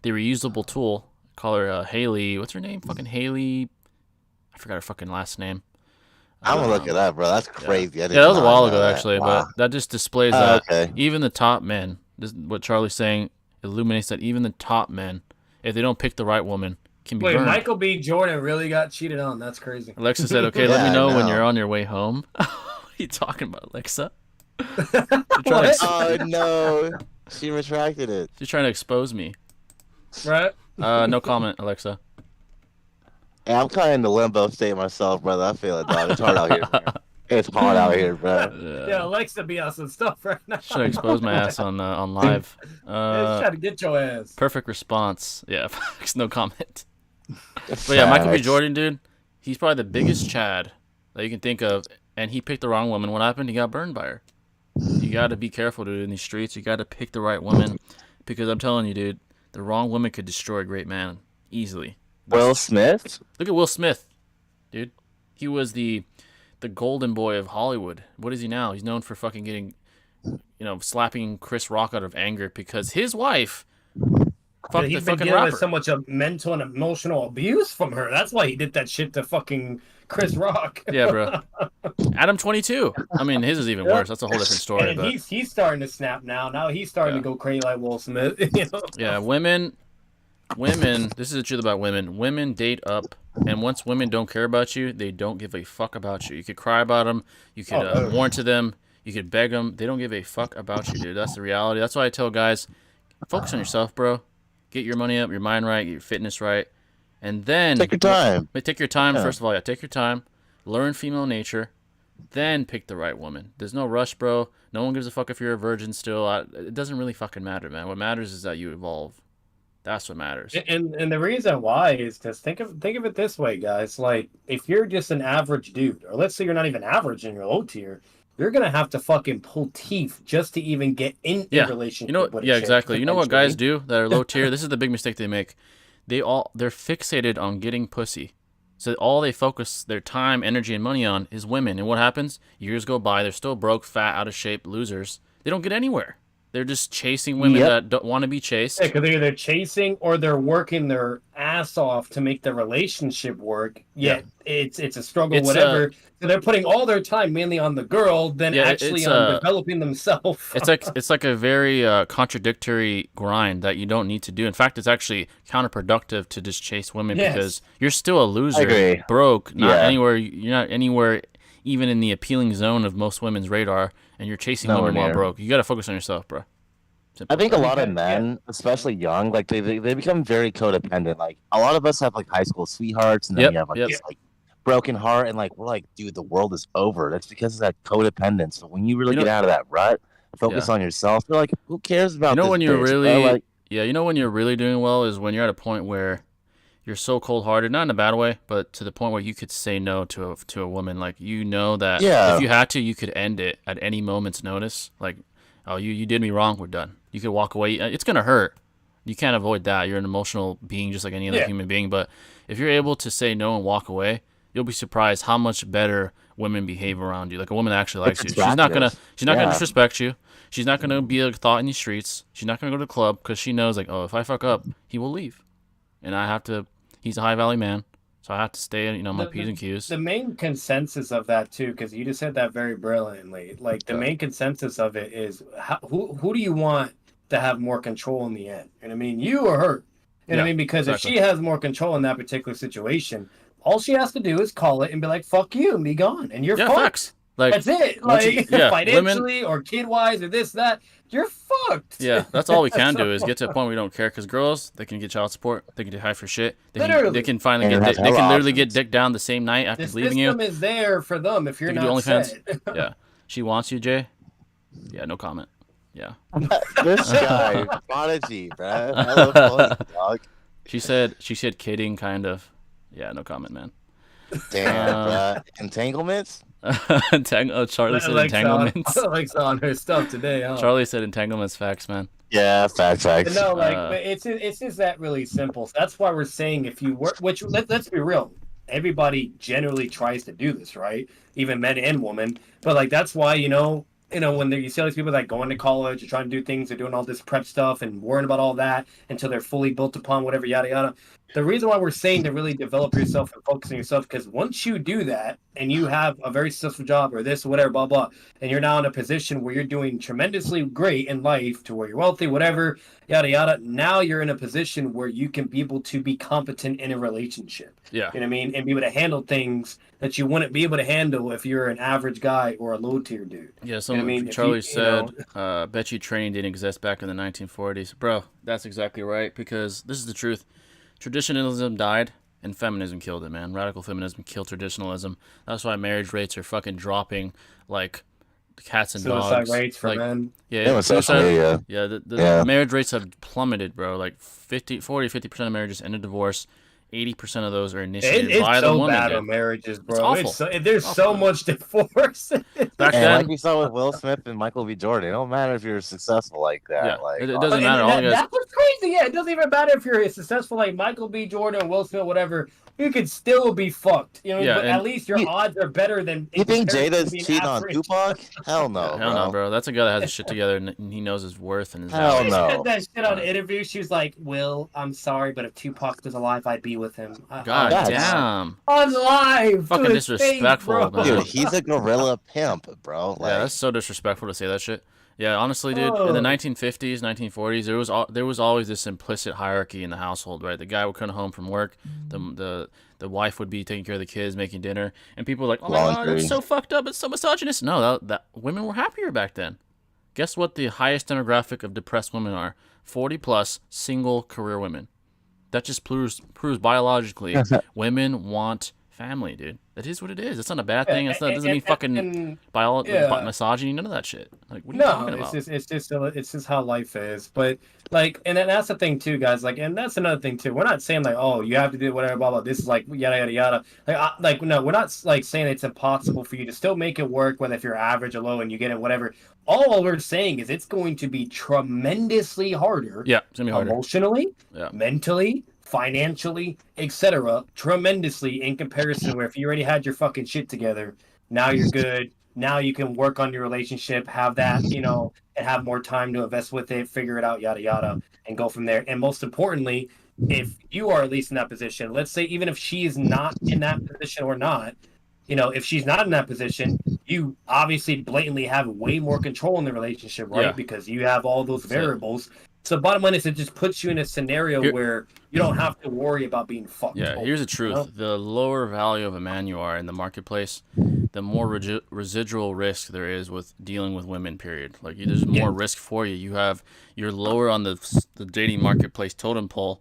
reusable tool. I call her Haley. What's her name? Fucking Haley. I forgot her fucking last name. I'm gonna look it up, bro. That's crazy. Yeah, that was a while ago, actually, wow. but that just displays that okay. even the top men, what Charlie's saying illuminates that even the top men, if they don't pick the right woman, can be Wait, burned. Michael B. Jordan really got cheated on. That's crazy. Alexa said, okay, let me know when you're on your way home. What are you talking about, Alexa? Oh, no. She retracted it. She's trying to expose me. Right? No comment, Alexa. Hey, I'm kind of in the limbo state myself, brother. I feel it, dog. It's hard out here, man. It's hard out here, bro. Yeah, Alexa be on some stuff right now. Should I expose my ass on live? Just trying to get your ass. Perfect response. Yeah, no comment. But yeah, Michael B. Jordan, dude, he's probably the biggest Chad that you can think of, and he picked the wrong woman. What happened? He got burned by her. You got to be careful, dude, in these streets. You got to pick the right woman, because I'm telling you, dude, the wrong woman could destroy a great man easily. Will Smith? Look at Will Smith, dude. He was the golden boy of Hollywood. What is he now? He's known for fucking getting, slapping Chris Rock out of anger because his wife fucked the He's been fucking dealing rapper. with so much of mental and emotional abuse from her. That's why he did that shit to fucking Chris Rock. Yeah, bro. Adam 22. I mean, his is even worse. That's a whole different story. And But he's starting to snap now. Now he's starting to go crazy like Will Smith. yeah, women. This is the truth about women. Women date up, and once women don't care about you, they don't give a fuck about you. You could cry about them. You could warn to them. You could beg them. They don't give a fuck about you, dude. That's the reality. That's why I tell guys, focus on yourself, bro. Get your money up, your mind right, get your fitness right, and then Take your time. Take your time. First of all, take your time. Learn female nature, then pick the right woman. There's no rush, bro. No one gives a fuck if you're a virgin still. It doesn't really fucking matter, man. What matters is that you evolve. That's what matters. And the reason why is because think of it this way, guys. Like, if you're just an average dude, or let's say you're not even average and you're low tier, you're gonna have to fucking pull teeth just to even get in a relationship. With a chick, exactly. You know what guys do that are low tier? This is the big mistake they make. They're fixated on getting pussy. So all they focus their time, energy, and money on is women. And what happens? Years go by, they're still broke, fat, out of shape losers. They don't get anywhere. They're just chasing women that don't want to be chased. Yeah, because they're either chasing or they're working their ass off to make the relationship work. Yet it's a struggle, whatever. So they're putting all their time mainly on the girl than actually on developing themselves. It's like a very contradictory grind that you don't need to do. In fact, it's actually counterproductive to just chase women because you're still a loser, broke, anywhere. You're not anywhere even in the appealing zone of most women's radar, and you're chasing women while broke. You got to focus on yourself, bro. I think a lot of men, especially young, like they become very codependent. Like a lot of us have like high school sweethearts, and then we have like this like broken heart, and like we're like, dude, the world is over. That's because of that codependence. But when you really get out of that rut, focus on yourself. You're like, who cares about? You know this when you're bitch, really, bro? Like, you know when you're really doing well is when you're at a point where you're so cold-hearted, not in a bad way, but to the point where you could say no to a woman. Like, you know that if you had to, you could end it at any moment's notice. Like, oh, you did me wrong, we're done. You could walk away. It's going to hurt. You can't avoid that. You're an emotional being just like any other human being. But if you're able to say no and walk away, you'll be surprised how much better women behave around you. Like a woman that actually likes you. She's not gonna disrespect you. She's not gonna be a thought in the streets. She's not gonna go to the club because she knows, like, oh, if I fuck up, he will leave, and I have to. He's a high value man, so I have to stay, my P's and Q's. The main consensus of that too, because you just said that very brilliantly. Like the main consensus of it is, who do you want to have more control in the end? And I mean, you or her. And I mean, because if she has more control in that particular situation, all she has to do is call it and be like, "Fuck you," and be gone, and you're fucked. Facts. Like, that's it. Like financially or kid wise or this that, you're fucked. Yeah, that's all we can do is get to a point where we don't care. Because girls, they can get child support, they can get high for shit. They can finally they can literally get dick down the same night after leaving you. The system is there for them if you're not do set. Yeah, she wants you, Jay. Yeah, no comment. Yeah. This guy, prodigy, bro. Hella funny, dog. She said kidding, kind of. Yeah, no comment, man. Damn, bro. Entanglements? Charlie said entanglements. Alex on her stuff today, huh? Charlie said entanglements. Facts, man. Yeah, facts. But no, like, but it's just that really simple. So that's why we're saying if you work, which let's be real, everybody generally tries to do this, right? Even men and women. But like that's why when you see all these people that going to college, or trying to do things, they're doing all this prep stuff and worrying about all that until they're fully built upon whatever yada yada. The reason why we're saying to really develop yourself and focus on yourself, because once you do that and you have a very successful job or this or whatever, blah blah, and you're now in a position where you're doing tremendously great in life, to where you're wealthy, whatever, yada yada. Now you're in a position where you can be able to be competent in a relationship. Yeah. You know what I mean? And be able to handle things that you wouldn't be able to handle if you're an average guy or a low tier dude. Yeah, Charlie said, bet you training didn't exist back in the 1940s. Bro, that's exactly right, because this is the truth. Traditionalism died, and feminism killed it, man. Radical feminism killed traditionalism. That's why marriage rates are fucking dropping like cats and dogs. Suicide rates for men. Yeah, suicide. Yeah, the marriage rates have plummeted, bro. Like 50% of marriages end in divorce. 80% of those are initiated by the woman. It's so bad on marriages, bro. It's awful. There's so much divorce. Back then, like we saw with Will Smith and Michael B. Jordan, it don't matter if you're successful like that. Yeah, like it doesn't matter. That's what's crazy. Yeah, it doesn't even matter if you're successful like Michael B. Jordan, Will Smith, whatever. You could still be fucked. You know, yeah, but at least your odds are better than. You think Jada's cheating on Tupac? Hell no. Hell no, bro. That's a guy that has his shit together and he knows his worth and his Hell value. no. She said that shit on an interview. She was like, "Will, I'm sorry, but if Tupac was alive, I'd be with him." God damn. On live. Fucking disrespectful, face, man. Dude, he's a gorilla pimp, bro. Like, yeah, that's so disrespectful to say that shit. Yeah, honestly, dude, in the 1950s, 1940s, there was always this implicit hierarchy in the household, right? The guy would come home from work, the wife would be taking care of the kids, making dinner, and people were like, "Oh my god, that's so fucked up, it's so misogynist." No, that women were happier back then. Guess what the highest demographic of depressed women are? 40 plus single career women. That just proves biologically women want family, dude. That is what it is. It's not a bad thing. It doesn't mean fucking misogyny, none of that shit. Like, what are you talking about? It's just how life is. But like, and then that's the thing too, guys. Like, and that's another thing too. We're not saying like, oh, you have to do whatever, blah blah. This is like yada yada yada. No, we're not like saying it's impossible for you to still make it work, whether if you're average or low and you get it, whatever. All we're saying is it's going to be tremendously harder. Yeah, it's gonna be harder. Emotionally, mentally, financially, etc., tremendously in comparison where if you already had your fucking shit together, now you're good. Now you can work on your relationship, have that, and have more time to invest with it, figure it out, yada yada, and go from there. And most importantly, if you are at least in that position, let's say even if she is not in that position or not, if she's not in that position, you obviously blatantly have way more control in the relationship, right? Yeah. Because you have all those variables. So bottom line is it just puts you in a scenario where you don't have to worry about being fucked. Yeah, here's the truth. The lower value of a man you are in the marketplace, the more residual risk there is with dealing with women, period. Like, there's more risk for you. You're lower on the dating marketplace totem pole,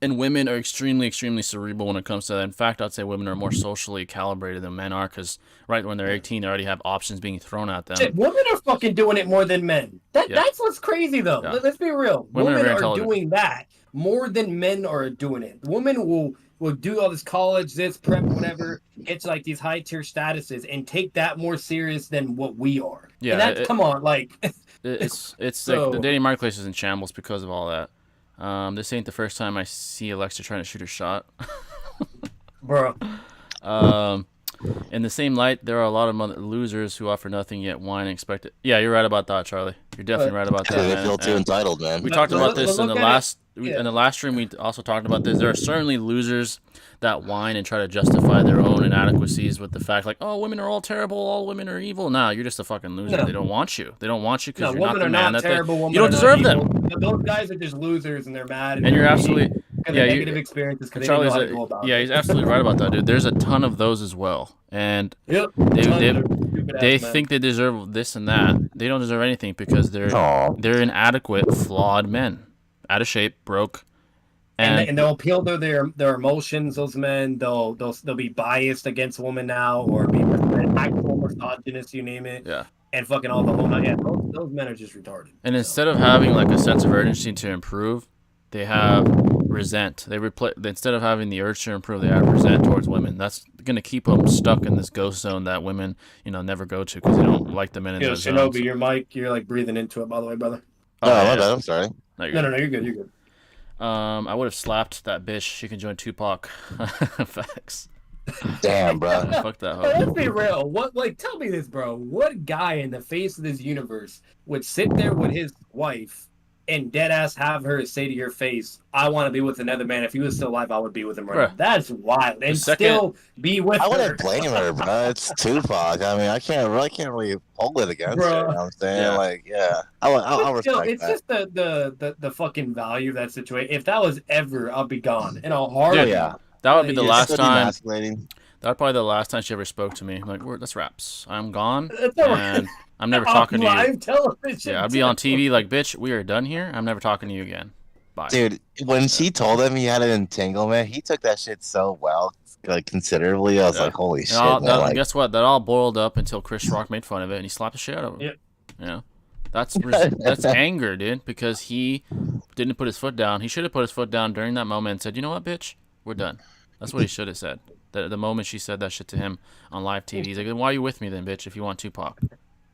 and women are extremely, extremely cerebral when it comes to that. In fact, I'd say women are more socially calibrated than men are, because right when they're 18, they already have options being thrown at them. Shit, women are fucking doing it more than men. That's what's crazy, though. Yeah. Let's be real. Women are doing that more than men are doing it. Women will do all this college, this prep, whatever, get to like these high tier statuses and take that more serious than what we are. Yeah, and come on, like it's like the dating marketplace is in shambles because of all that. This ain't the first time I see Alexa trying to shoot her shot. Bro. In the same light, there are a lot of losers who offer nothing yet whine and expect it. Yeah, you're right about that, Charlie. You're definitely right about that. They feel too entitled, man. We talked about this in the last stream. We also talked about this. There are certainly losers that whine and try to justify their own inadequacies with the fact like, oh, women are all terrible, all women are evil. Nah, you're just a fucking loser. No. They don't want you. They don't want you because you're not the man that you don't deserve them. Those guys are just losers and they're mad. And you're absolutely negative experiences because they don't know how to go about it. He's absolutely right about that, dude. There's a ton of those as well, and they think they deserve this and that. They don't deserve anything because they're inadequate, flawed men, out of shape, broke. And they'll appeal to their emotions. Those men, they'll be biased against women now, or be actual misogynist, you name it. Yeah. and fucking all the whole night. Yeah, those men are just retarded. And so. instead of having like a sense of urgency to improve, they have resent. They replace instead of having the urge to improve, they have resent towards women. That's gonna keep them stuck in this ghost zone that women, never go to because they don't like the men in Yo, those Shinobi, zones. your mic, you're like breathing into it. By the way, brother. Oh, yeah. my bad. I'm sorry. No, you're No, good. no, you're good. You're good. I would have slapped that bitch. She can join Tupac. Facts. Damn, bro. Fuck that Hey, hoe. let's be real. Tell me this, bro. What guy in the face of this universe would sit there with his wife and dead ass have her say to your face, "I want to be with another man. If he was still alive, I would be with him right now." Bruh. That's wild. And second- still be with I her. wouldn't blame her, bro. It's Tupac. I mean, I can't really hold it against her. You know what I'm saying? Yeah. Like, yeah, I'll But still, respect it's that. just the fucking value of that situation. If that was ever, I'll be gone in a heartbeat. Dude, yeah. That would be the It's last so time. demasculating. That would probably be the last time she ever spoke to me. I'm like, that's wraps. I'm gone, That's all right. and I'm never talking to you. Live television. Yeah, I'd be on TV like, bitch, we are done here. I'm never talking to you again. Bye. Dude, when she told him he had an entanglement, he took that shit so well, like considerably. I was Yeah. like, holy And shit, all- man. Like, guess what? That all boiled up until Chris Rock made fun of it, and he slapped the shit out of him. Yep. You know, that's anger, dude, because he didn't put his foot down. He should have put his foot down during that moment and said, "You know what, bitch, we're done." That's what he should have said. The moment she said that shit to him on live TV, he's like, "Then why are you with me then, bitch? If you want Tupac,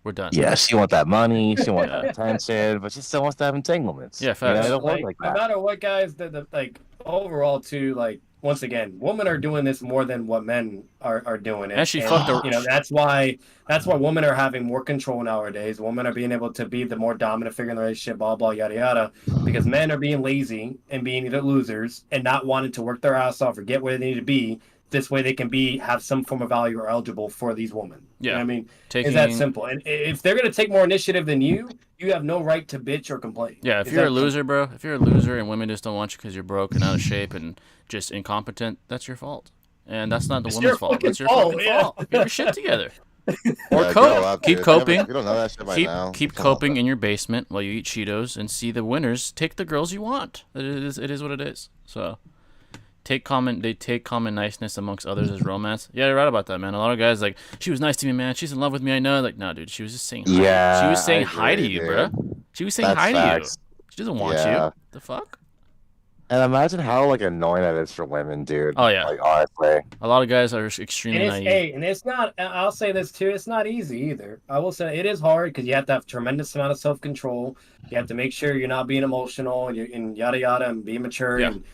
we're done." yeah, she want that money, she want Yeah. that attention, but she still wants to have entanglements. Yeah, You know, facts. it don't work like No that. matter what, guys, like overall, too, like once again, women are doing this more than what men are doing it. And she fucked the- You know, that's why women are having more control nowadays. Women are being able to be the more dominant figure in the relationship, blah blah yada yada, because men are being lazy and being either losers and not wanting to work their ass off or get where they need to be. This way, they can have some form of value or eligible for these women. You know Yeah. what I mean, Taking, it's that simple. And if they're gonna take more initiative than you have no right to bitch or complain. Yeah, if It's you're that a loser, bro, if you're a loser and women just don't want you because you're broke and out of shape and just incompetent, that's your fault. And that's not the It's woman's your fault. fucking That's your fault, fucking yeah. fault. Get your shit together. Or Yeah, cope. grow up, Keep dude. coping. You don't know that shit by now. Keep Come on, coping bro. in your basement while you eat Cheetos and see the winners take the girls you want. It is what it is. So they take common niceness amongst others as romance. Yeah, you're right about that, man. A lot of guys like, she was nice to me, man. She's in love with me, I know. Like, no, dude, she was just saying hi. Yeah, She was saying I hi to agree, you, dude. bro. She was saying That's hi facts. to you. She doesn't want Yeah. you. The fuck? And imagine how like annoying that is for women, dude. Oh, yeah. Like honestly. A lot of guys are And extremely it's naive. and it's not. I'll say this too. It's not easy either. I will say it is hard because you have to have tremendous amount of self control. You have to make sure you're not being emotional and yada yada and being mature Yeah. and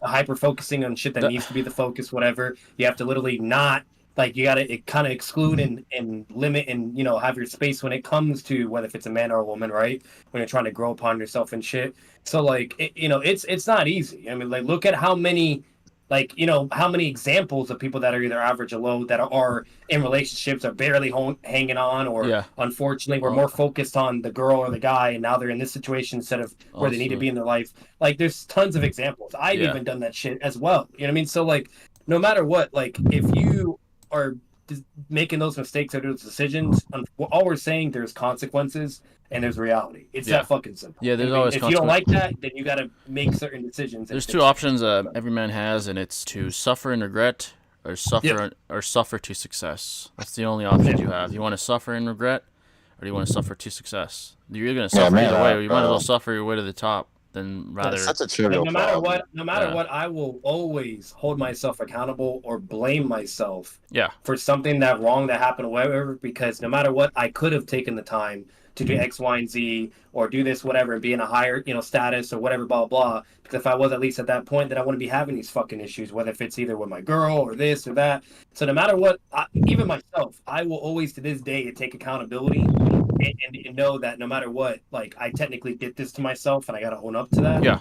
hyper focusing on shit that That- needs to be the focus. Whatever you have to literally not like you got to kind of exclude and limit and have your space when it comes to whether if it's a man or a woman, right? When you're trying to grow upon yourself and shit. So like it's not easy. I mean, like look at how many. Like, how many examples of people that are either average or low that are in relationships are barely hanging on, or Yeah. unfortunately, we're more focused on the girl or the guy, and now they're in this situation instead of where they need to Also- be in their life. Like, there's tons of examples. I've Yeah. even done that shit as well. You know what I mean? So, like, no matter what, like, if you are making those mistakes or those decisions, all we're saying there's consequences and there's reality. It's Yeah. that fucking simple. Yeah, there's You know what I mean? always If you don't like that, then you got to make certain decisions. and There's fix two it. options every man has, and it's to suffer and regret, or suffer to success. That's the only options you have. You want to suffer and regret, or do you want to suffer to success? You're gonna suffer man, either way. You might as bro. well suffer your way to the top than rather. It's such a Like, trivial no matter problem. what, Yeah. I will always hold myself accountable or blame myself Yeah, for something that wrong that happened or whatever. Because no matter what, I could have taken the time to do X, Y, and Z or do this, whatever, and be in a higher, status or whatever, blah, blah. Because if I was at least at that point, then I wouldn't be having these fucking issues, whether if it's either with my girl or this or that. So no matter what, even myself, I will always to this day take accountability and know that no matter what, like I technically did this to myself and I got to own up to that. yeah.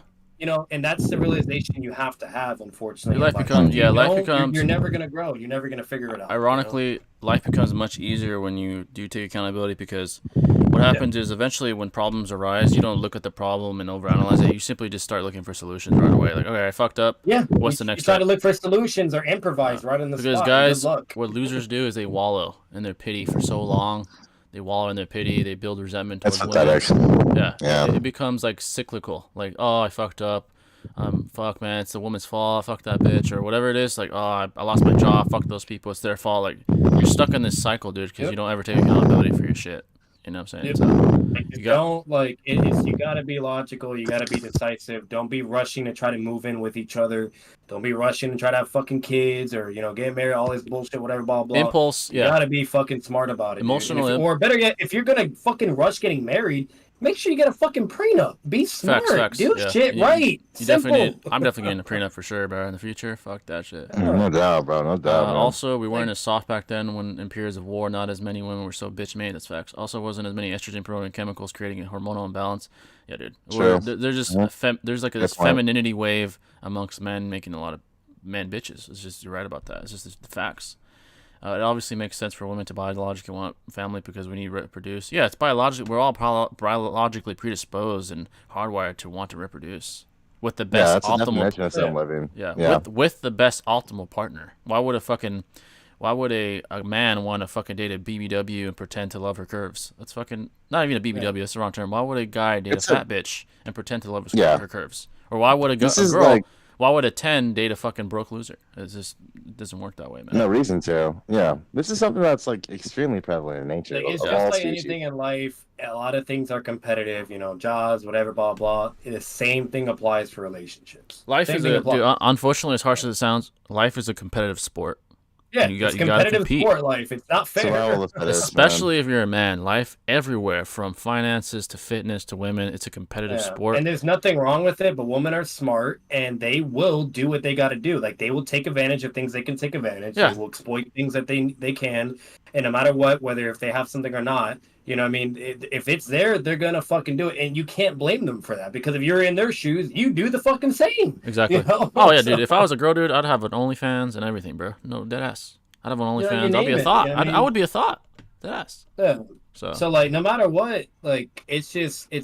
And that's the realization you have to have, unfortunately. Your life in life. becomes- You yeah, life don't- becomes- You're never gonna grow. You're never gonna figure it out. Ironically, life becomes much easier when you do take accountability, because what happens is eventually when problems arise, you don't look at the problem and overanalyze it. You simply just start looking for solutions right away. Like, okay, I fucked up. Yeah. What's you, the next You try step? to look for solutions or improvise right on the Because spot. guys, Good luck. what losers do is they wallow in their pity for so long. They wallow in their pity. They build resentment That's towards women. pathetic. Yeah, Yeah. It becomes like cyclical. Like, oh, I fucked up. Fuck, man, it's the woman's fault. Fuck that bitch, or whatever it is. Like, oh, I lost my job. Fuck those people. It's their fault. Like, you're stuck in this cycle, dude, because Yep. you don't ever take accountability for your shit. You know what I'm saying? Yep. So, You don't like it's you gotta be logical, you gotta be decisive. Don't be rushing to try to move in with each other. Don't be rushing to try to have fucking kids or get married, all this bullshit, whatever, blah blah. impulse, You yeah. gotta be fucking smart about it. Emotional Dude. Or better yet, if you're gonna fucking rush getting married, make sure you get a fucking prenup. Be smart. Facts. Do Yeah. shit right. Simple. I'm definitely getting a prenup for sure, bro. In the future, fuck that shit. No doubt, bro. No doubt. man. Also, we weren't as soft back then when in periods of war. Not as many women were so bitch made. That's facts. Also, wasn't as many estrogen promoting chemicals creating a hormonal imbalance. Yeah, dude. True. There's just there's like this point. femininity wave amongst men, making a lot of men bitches. It's just you're right about that. It's just the facts. It obviously makes sense for women to biologically want family because we need to reproduce. Yeah, it's biologically. We're all biologically predisposed and hardwired to want to reproduce with the best that's a optimal. definition of some living. Yeah. With the best optimal partner. Why would a man want to fucking date a BBW and pretend to love her curves? That's fucking not even a BBW. That's the wrong term. Why would a guy date a fat bitch and pretend to love her curves? Or why would a girl? Why would a 10 date a fucking broke loser? It doesn't work that way, man. No reason to. Yeah, this is something that's like extremely prevalent in nature. Like, it's of just all like species. anything in life. A lot of things are competitive, jobs, whatever, blah blah. The same thing applies for relationships. Life is dude, unfortunately, as harsh as it sounds, life is a competitive sport. Yeah, it's competitive sport life. It's not fair. Especially if you're a man. Life everywhere, from finances to fitness to women, it's a competitive sport. And there's nothing wrong with it, but women are smart and they will do what they got to do. Like, they will take advantage of things they can take advantage. Yeah. They will exploit things that they can. And no matter what, whether if they have something or not, if it's there, they're going to fucking do it. And you can't blame them for that, because if you're in their shoes, you do the fucking same. Exactly. Oh, yeah, dude. If I was a girl, dude, I'd have an OnlyFans and everything, bro. No, dead ass. I'd have an OnlyFans. I'll be a thought. I would be a thought. Dead ass. Yeah. So like, no matter what, like, it's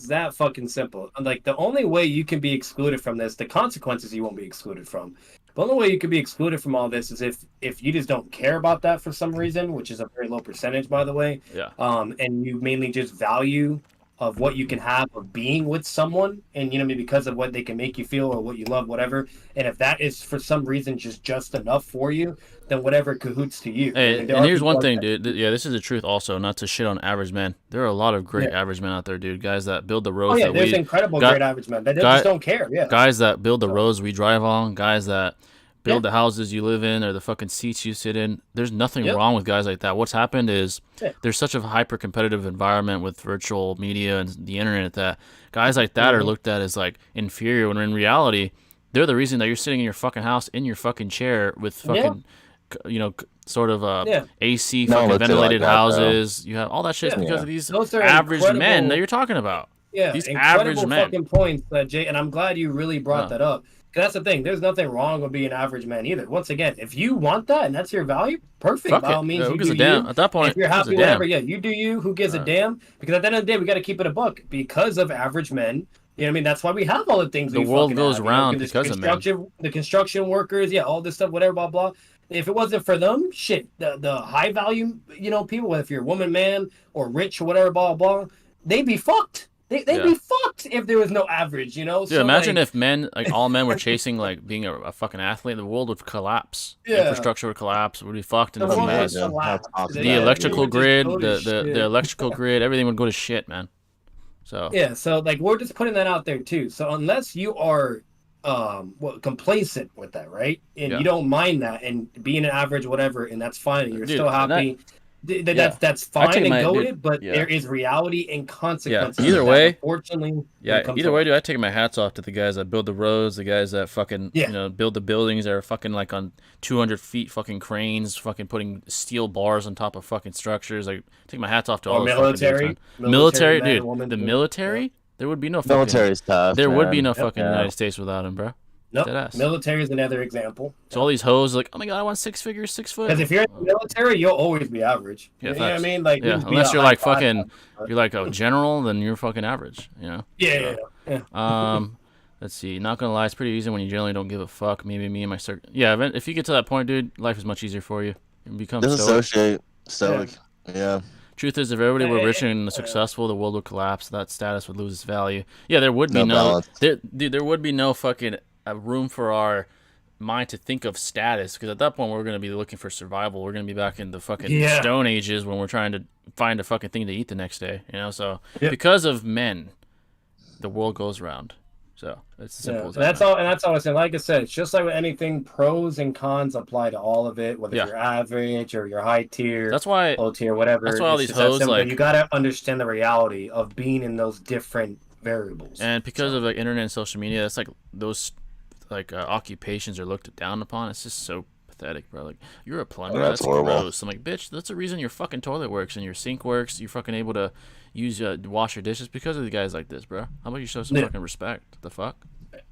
that fucking simple. Like, the only way you can be excluded from this, the consequences you won't be excluded from. The only way you can be excluded from all this is if you just don't care about that for some reason, which is a very low percentage, by the way. Yeah. And you mainly just value of what you can have of being with someone, and because of what they can make you feel or what you love, whatever. And if that is for some reason just enough for you, then whatever cahoots to you. Hey, and here's one thing, dude. Yeah, this is the truth. Also, not to shit on average men. There are a lot of great average men out there, dude. Guys that build the roads. Oh yeah, there's incredible great average men. They just don't care. Yeah. Guys that build the roads we drive on. Guys that build the houses you live in or the fucking seats you sit in. There's nothing wrong with guys like that. What's happened is there's such a hyper competitive environment with virtual media and the internet that guys like that are looked at as like inferior, when in reality they're the reason that you're sitting in your fucking house in your fucking chair with fucking sort of AC fucking ventilated houses. You have all that shit because of these average men that you're talking about. Yeah, these average men. Fucking points, Jay, and I'm glad you really brought that up. That's the thing. There's nothing wrong with being an average man either. Once again, if you want that and that's your value, perfect. Fuck by all it. means, Who gives a damn? At that point, if you're happy, whatever. Yeah, you do you. Who gives a damn? Because at the end of the day, we got to keep it a buck. Because of average men, you know what I mean? That's why we have all the things. The world goes round because of men. The construction workers, all this stuff, whatever, blah blah. If it wasn't for them, shit, the high value, people, whether if you're a woman, man, or rich or whatever, blah blah, they'd be fucked. They'd be fucked if there was no average, Dude, so imagine if all men were chasing like being a fucking athlete, the world would collapse. Yeah. Infrastructure would collapse. We'd be fucked in a few days. The electrical grid, the electrical grid, everything would go to shit, man. So so like we're just putting that out there too. So unless you are complacent with that, right? And you don't mind that and being an average, whatever, and that's fine, and you're still happy. That's fine and goated, but there is reality and consequences. Either way, unfortunately. Either way, dude, I take my hats off to the guys that build the roads, the guys that fucking build the buildings that are fucking like on 200 feet fucking cranes, fucking putting steel bars on top of fucking structures. Like, take my hats off to all those military, dude. The military, there would be no fucking military's tough. There would be no fucking United States without him, bro. No, military is another example. So all these hoes are like, oh my god, I want 6 figures, 6 foot. Because if you're in the military, you'll always be average. Yeah, you know what I mean? Like, unless you're like fucking, you're like a general, then you're fucking average. Yeah. Let's see. Not gonna lie, it's pretty easy when you generally don't give a fuck. Maybe me and my circle. Yeah, if you get to that point, dude, life is much easier for you. You become stoic. Yeah. Truth is, if everybody were rich and successful, the world would collapse. That status would lose its value. Yeah, there would be there would be no fucking room for our mind to think of status, because at that point we're going to be looking for survival. We're going to be back in the fucking Yeah. Stone Ages when we're trying to find a fucking thing to eat the next day, you know. So Yep. because of men, the world goes round. So it's as simple as that. That's man. all, and that's all I'm saying. Like I said, it's just like with anything, pros and cons apply to all of it, whether Yeah. you're average or you're high tier, That's why low tier, whatever. that's why all It's these just that hoes, simple. like- you gotta understand the reality of being in those different variables. and because of like internet and social media, that's like those like occupations are looked down upon. It's just so pathetic, bro. Like, you're a plumber. That's That's horrible. gross. I'm like, bitch, that's the reason your fucking toilet works and your sink works. You're fucking able to use wash your dishes because of the guys like this, bro. How about you show some Yeah. fucking respect? The fuck?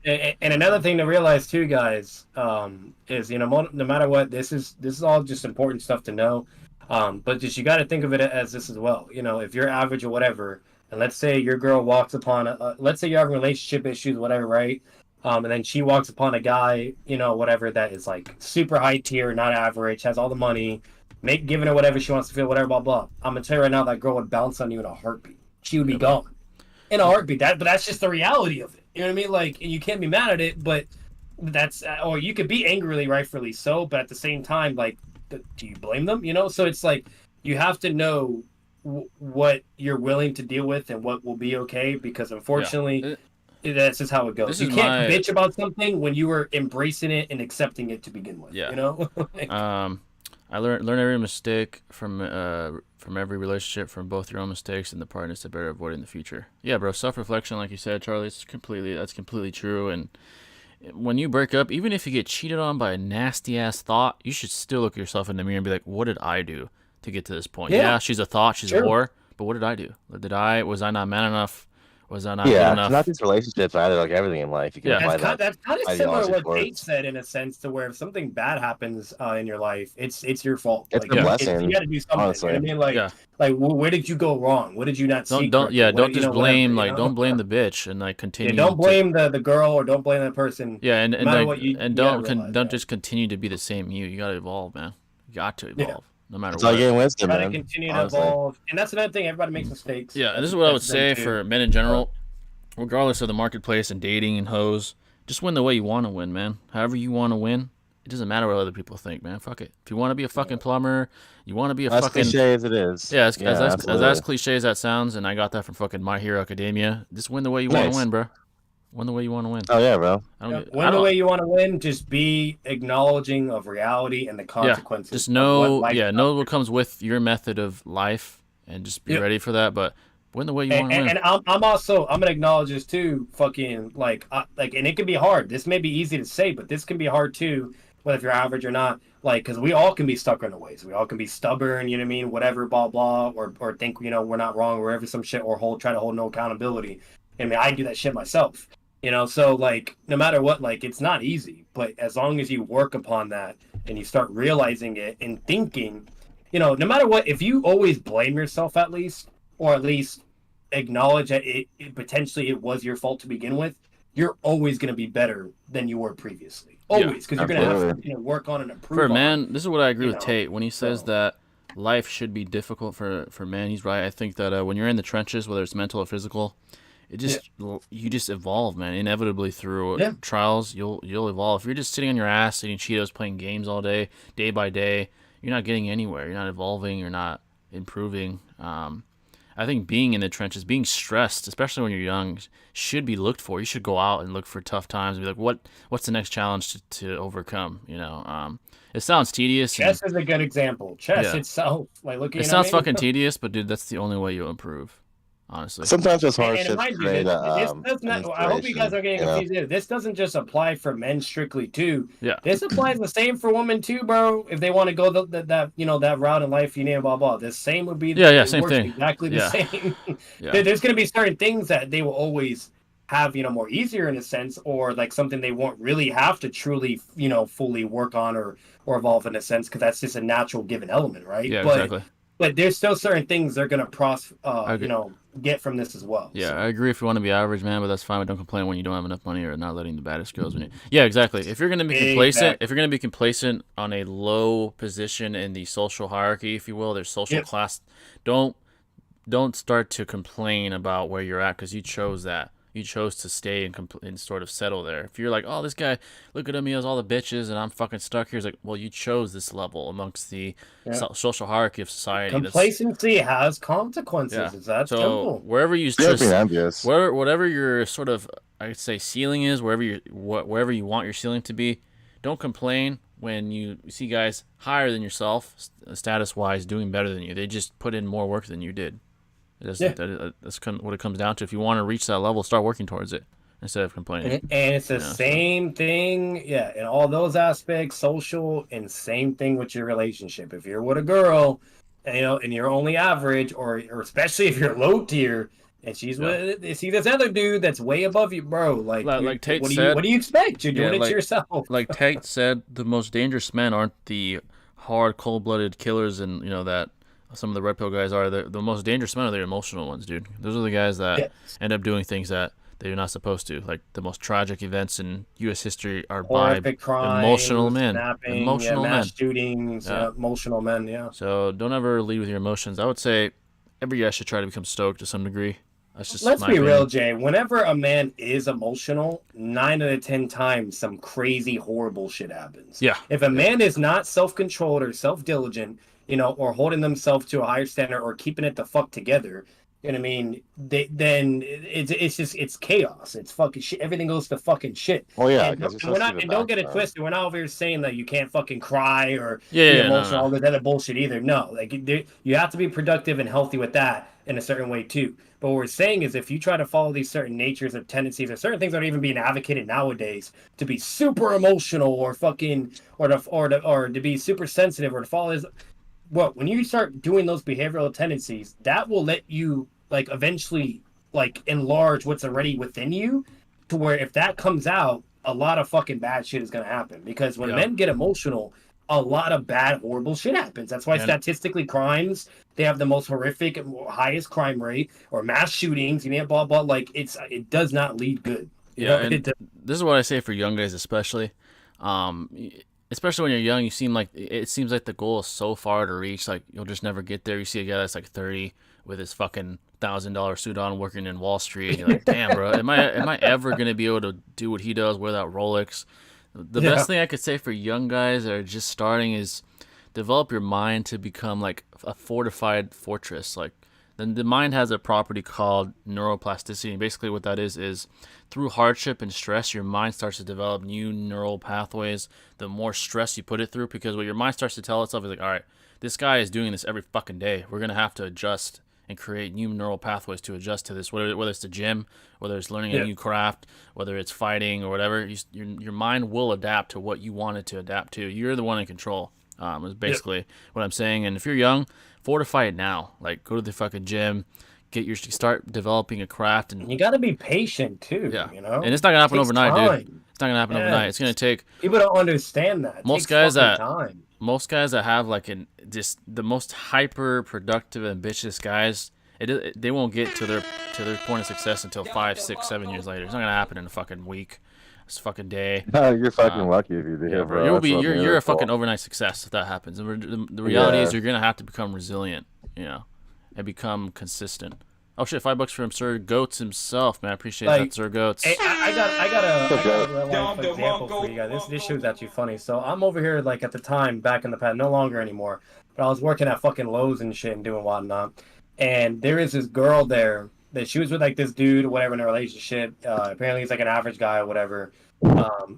And another thing to realize too, guys, is no matter what, this is all just important stuff to know. But just you got to think of it as this as well. If you're average or whatever, and let's say your girl walks upon let's say you're having relationship issues, whatever, right? And then she walks upon a guy, whatever, that is like super high tier, not average, has all the money, giving her whatever she wants to feel, whatever, blah blah. I'm gonna tell you right now, that girl would bounce on you in a heartbeat. She would be gone in a heartbeat. But that's just the reality of it. You know what I mean? Like, you can't be mad at it, but that's, or you could be angrily, rightfully so, but at the same time, like, do you blame them? So it's like, you have to know what you're willing to deal with and what will be okay, because unfortunately, that's just how it goes. You can't bitch about something when you were embracing it and accepting it to begin with. Yeah. I learn every mistake from every relationship, from both your own mistakes and the partners to better avoid in the future. Yeah, bro. Self-reflection, like you said, Charlie, that's completely true. And when you break up, even if you get cheated on by a nasty ass thought, you should still look yourself in the mirror and be like, what did I do to get to this point? Yeah, she's a thought, she's a whore, but what did I do? Was I not man enough? Was I not good enough? Not just relationships, either, like everything in life. You can apply that's kind of similar to what towards. Tate said, in a sense, to where if something bad happens in your life, it's your fault. It's like, a blessing. You got to do something. Honestly. You know what I mean? Like, where did you go wrong? What did you not see? Don't just blame don't blame the bitch and like continue. Don't blame the girl, or don't blame the person. Yeah, and don't don't just continue to be the same you. You gotta evolve, man. You got to evolve. No matter it's what. All getting wisdom, Try to man. continue to evolve, and that's another thing. Everybody makes mistakes. Yeah, and this is what I would say for men in general. Regardless of the marketplace and dating and hoes, just win the way you want to win, man. However you want to win, it doesn't matter what other people think, man. Fuck it. If you want to be a fucking plumber, you want to be a as fucking... cliche as it is. Yeah, as cliche as that sounds, and I got that from fucking My Hero Academia, just win the way you want to win, bro. Win the way you want to win. Oh, yeah, bro. Win the way you want to win. Just be acknowledging of reality and the consequences. Just know what comes with your method of life, and just be ready for that, but... Win the way you want to win. And I'm gonna acknowledge this too. Fucking and it can be hard. This may be easy to say, but this can be hard too. Whether if you're average or not, because we all can be stuck in our ways. We all can be stubborn. You know what I mean? Whatever, blah blah, or think we're not wrong, or whatever some shit, or try to hold no accountability. I mean, I do that shit myself. So no matter what, it's not easy. But as long as you work upon that and you start realizing it and thinking, no matter what, if you always blame yourself at least acknowledge that it potentially it was your fault to begin with, you're always going to be better than you were previously. Always, because you're going to have to work on and improve. For a man, this is what I agree with Tate when he says that life should be difficult for men. He's right. I think that when you're in the trenches, whether it's mental or physical, you just evolve, man. Inevitably through trials, you'll evolve. If you're just sitting on your ass eating Cheetos, playing games all day by day, you're not getting anywhere. You're not evolving. You're not improving. I think being in the trenches, being stressed, especially when you're young, should be looked for. You should go out and look for tough times and be like, what's the next challenge to overcome? It sounds tedious. Chess is a good example. Chess itself, it sounds fucking tedious, but dude, that's the only way you'll improve. Honestly, sometimes it's hard to create I hope you guys are getting confused here. This doesn't just apply for men strictly too. Yeah, this applies the same for women too, bro. If they want to go that route in life, blah blah. The same would be same thing. Exactly the same. There's going to be certain things that they will always have more easier in a sense, or something they won't really have to truly fully work on or evolve in a sense, because that's just a natural given element, right? Yeah, exactly. But there's still certain things they're going to get from this as well. Yeah, so. I agree if you want to be average, man, but that's fine. But don't complain when you don't have enough money or not letting the baddest girls win. Yeah, exactly. If you're going to be complacent, on a low position in the social hierarchy, if you will, there's social class. Don't start to complain about where you're at, because you chose that. You chose to stay and sort of settle there. If you're like, oh, this guy, look at him, he has all the bitches, and I'm fucking stuck here. It's like, well, you chose this level amongst the social hierarchy of society. Complacency has consequences. It's that simple. Wherever you whatever your sort of, I'd say, ceiling is, wherever you want your ceiling to be, don't complain when you see guys higher than yourself, status-wise, doing better than you. They just put in more work than you did. That's what it comes down to. If you want to reach that level, start working towards it instead of complaining. And it's the same thing, in all those aspects, social, and same thing with your relationship. If you're with a girl, and you're only average, or especially if you're low tier, and she's with this other dude that's way above you, bro. Like Tate said, what do you expect? You're doing it to yourself. Like Tate said, the most dangerous men aren't the hard, cold-blooded killers, and that some of the red pill guys are. The most dangerous men are the emotional ones, dude. Those are the guys that end up doing things that they're not supposed to. Like the most tragic events in U.S. history are horrific by crimes, emotional men. Snapping, emotional mass men. shootings, emotional men. Yeah. So don't ever lead with your emotions. I would say every guy should try to become stoked to some degree. That's just Let's be real, Jay. Whenever a man is emotional, 9 out of 10 times some crazy, horrible shit happens. Yeah. If a man is not self-controlled or self-diligent, or holding themselves to a higher standard or keeping it the fuck together, you know what I mean? Then it's chaos. It's fucking shit. Everything goes to fucking shit. Oh yeah. And don't get it twisted. We're not over here saying that you can't fucking cry or be emotional, all that other bullshit either. No, like you have to be productive and healthy with that in a certain way too. But what we're saying is, if you try to follow these certain natures or tendencies or certain things that are even being advocated nowadays to be super emotional or fucking or to be super sensitive or to follow this. Well, when you start doing those behavioral tendencies, that will let you eventually enlarge what's already within you, to where if that comes out, a lot of fucking bad shit is gonna happen. Because when men get emotional, a lot of bad, horrible shit happens. That's why statistically crimes, they have the most horrific, highest crime rate, or mass shootings. Blah blah. It does not lead good. This is what I say for young guys, especially. Especially when you're young, it seems like the goal is so far to reach, like you'll just never get there. You see a guy that's like 30 with his fucking $1,000 suit on, working in Wall Street. And you're like, damn, bro, am I ever gonna be able to do what he does, wear that Rolex? The best thing I could say for young guys that are just starting is develop your mind to become like a fortified fortress. Like the mind has a property called neuroplasticity, and basically what that is through hardship and stress, your mind starts to develop new neural pathways. The more stress you put it through, because what your mind starts to tell itself is like, all right, this guy is doing this every fucking day. We're gonna have to adjust and create new neural pathways to adjust to this. Whether it's the gym, whether it's learning a new craft, whether it's fighting or whatever, your mind will adapt to what you want it to adapt to. You're the one in control. Is basically what I'm saying. And if you're young, fortify it now. Like go to the fucking gym, start developing a craft, and you got to be patient too. Yeah, and it's not gonna happen overnight, dude. It's not gonna happen overnight. It's gonna take. People don't understand that. Most guys that have the most hyper productive, ambitious guys, they won't get to their point of success until 5, 6, 7 years later. It's not gonna happen in a fucking week. It's a fucking day. You're fucking lucky if you do. Yeah, bro. You're a fucking overnight success if that happens. And the reality is you're gonna have to become resilient, and become consistent. Oh shit! $5 from Sir Goats himself, man. I appreciate that, Sir Goats. Hey, I got a example for you guys. This show's actually funny. So I'm over here at the time back in the past, no longer anymore. But I was working at fucking Lowe's and shit and doing whatnot. And there is this girl there that she was with this dude or whatever in a relationship. Apparently he's an average guy or whatever.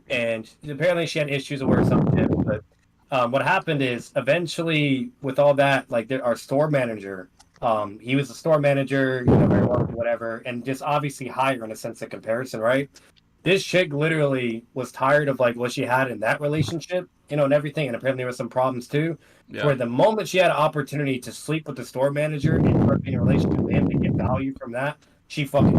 And apparently she had issues or something. But what happened is eventually with all that, our store manager. He was a store manager, very wealthy, whatever, and just obviously higher in a sense of comparison, right? This chick literally was tired of what she had in that relationship, and everything, and apparently there was some problems too. Yeah. Where the moment she had an opportunity to sleep with the store manager and start being in a relationship with him to get value from that, she fucking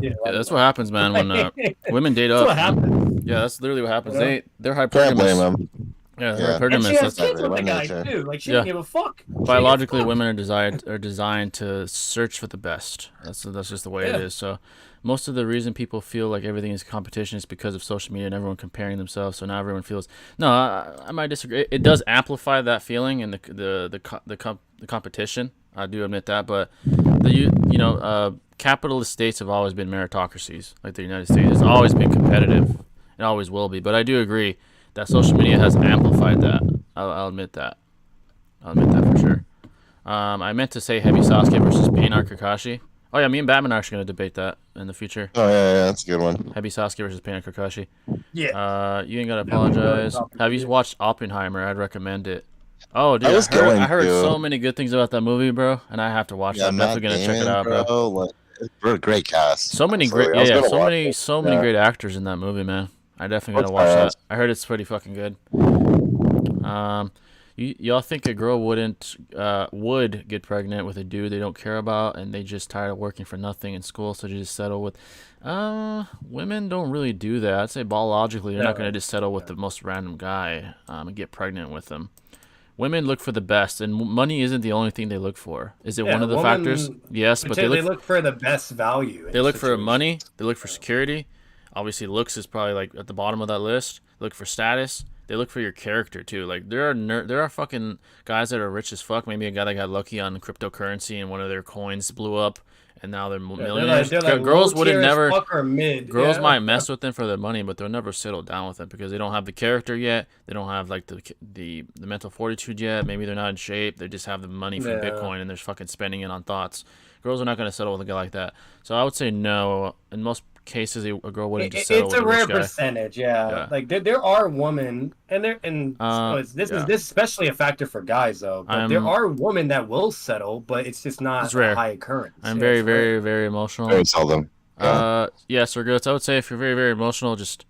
did it. Yeah, that's what happens, man. When women date up. That's what happens. Yeah, that's literally what happens. They're hypergamous. Can't blame them. Yeah, they're and hypergamous. she has kids with the guy too. She didn't give a fuck. Biologically, women are designed to search for the best. That's just the way it is. So, most of the reason people feel like everything is competition is because of social media and everyone comparing themselves. So now everyone feels. No, I might disagree. It does amplify that feeling and the competition. I do admit that, but capitalist states have always been meritocracies. Like the United States has always been competitive. It always will be. But I do agree that social media has amplified that. I'll admit that. I'll admit that for sure. I meant to say Heavy Sasuke versus Bainar Kakashi. Oh yeah, me and Batman are actually gonna debate that in the future. Oh yeah, that's a good one. Heavy Sasuke versus Bainar Kakashi. Yeah. You ain't gotta apologize. Have you watched Oppenheimer? I'd recommend it. Oh, dude, I heard so many good things about that movie, bro, and I have to watch it. I'm definitely gonna check it out, bro. Like, great cast. So many great, so many great actors in that movie, man. I definitely gotta watch that. I heard it's pretty fucking good. Y'all think a girl would get pregnant with a dude they don't care about and they just tired of working for nothing in school, so they just settle with? Women don't really do that. I'd say biologically, you're not gonna just settle with the most random guy and get pregnant with them. Women look for the best, and money isn't the only thing they look for. Is it one of the factors? Yes, but they look for the best value. They look for money. They look for security. Obviously, looks is probably like at the bottom of that list. They look for status. They look for your character too. Like there are fucking guys that are rich as fuck. Maybe a guy that got lucky on cryptocurrency and one of their coins blew up, and now they're millionaires. They're like girls wouldn't never. Girls might mess with them for their money, but they'll never settle down with them because they don't have the character yet. They don't have like the mental fortitude yet. Maybe they're not in shape. They just have the money from Bitcoin and they're fucking spending it on thoughts. Girls are not going to settle with a guy like that. So I would say no. In most cases, a girl wouldn't just settle with a rich guy. It's a rare percentage, yeah. Like there are women, this is especially a factor for guys though. But there are women that will settle, but it's just not a high occurrence. I'm very, very, very emotional. Very seldom. Yes, regrets. I would say if you're very, very emotional, just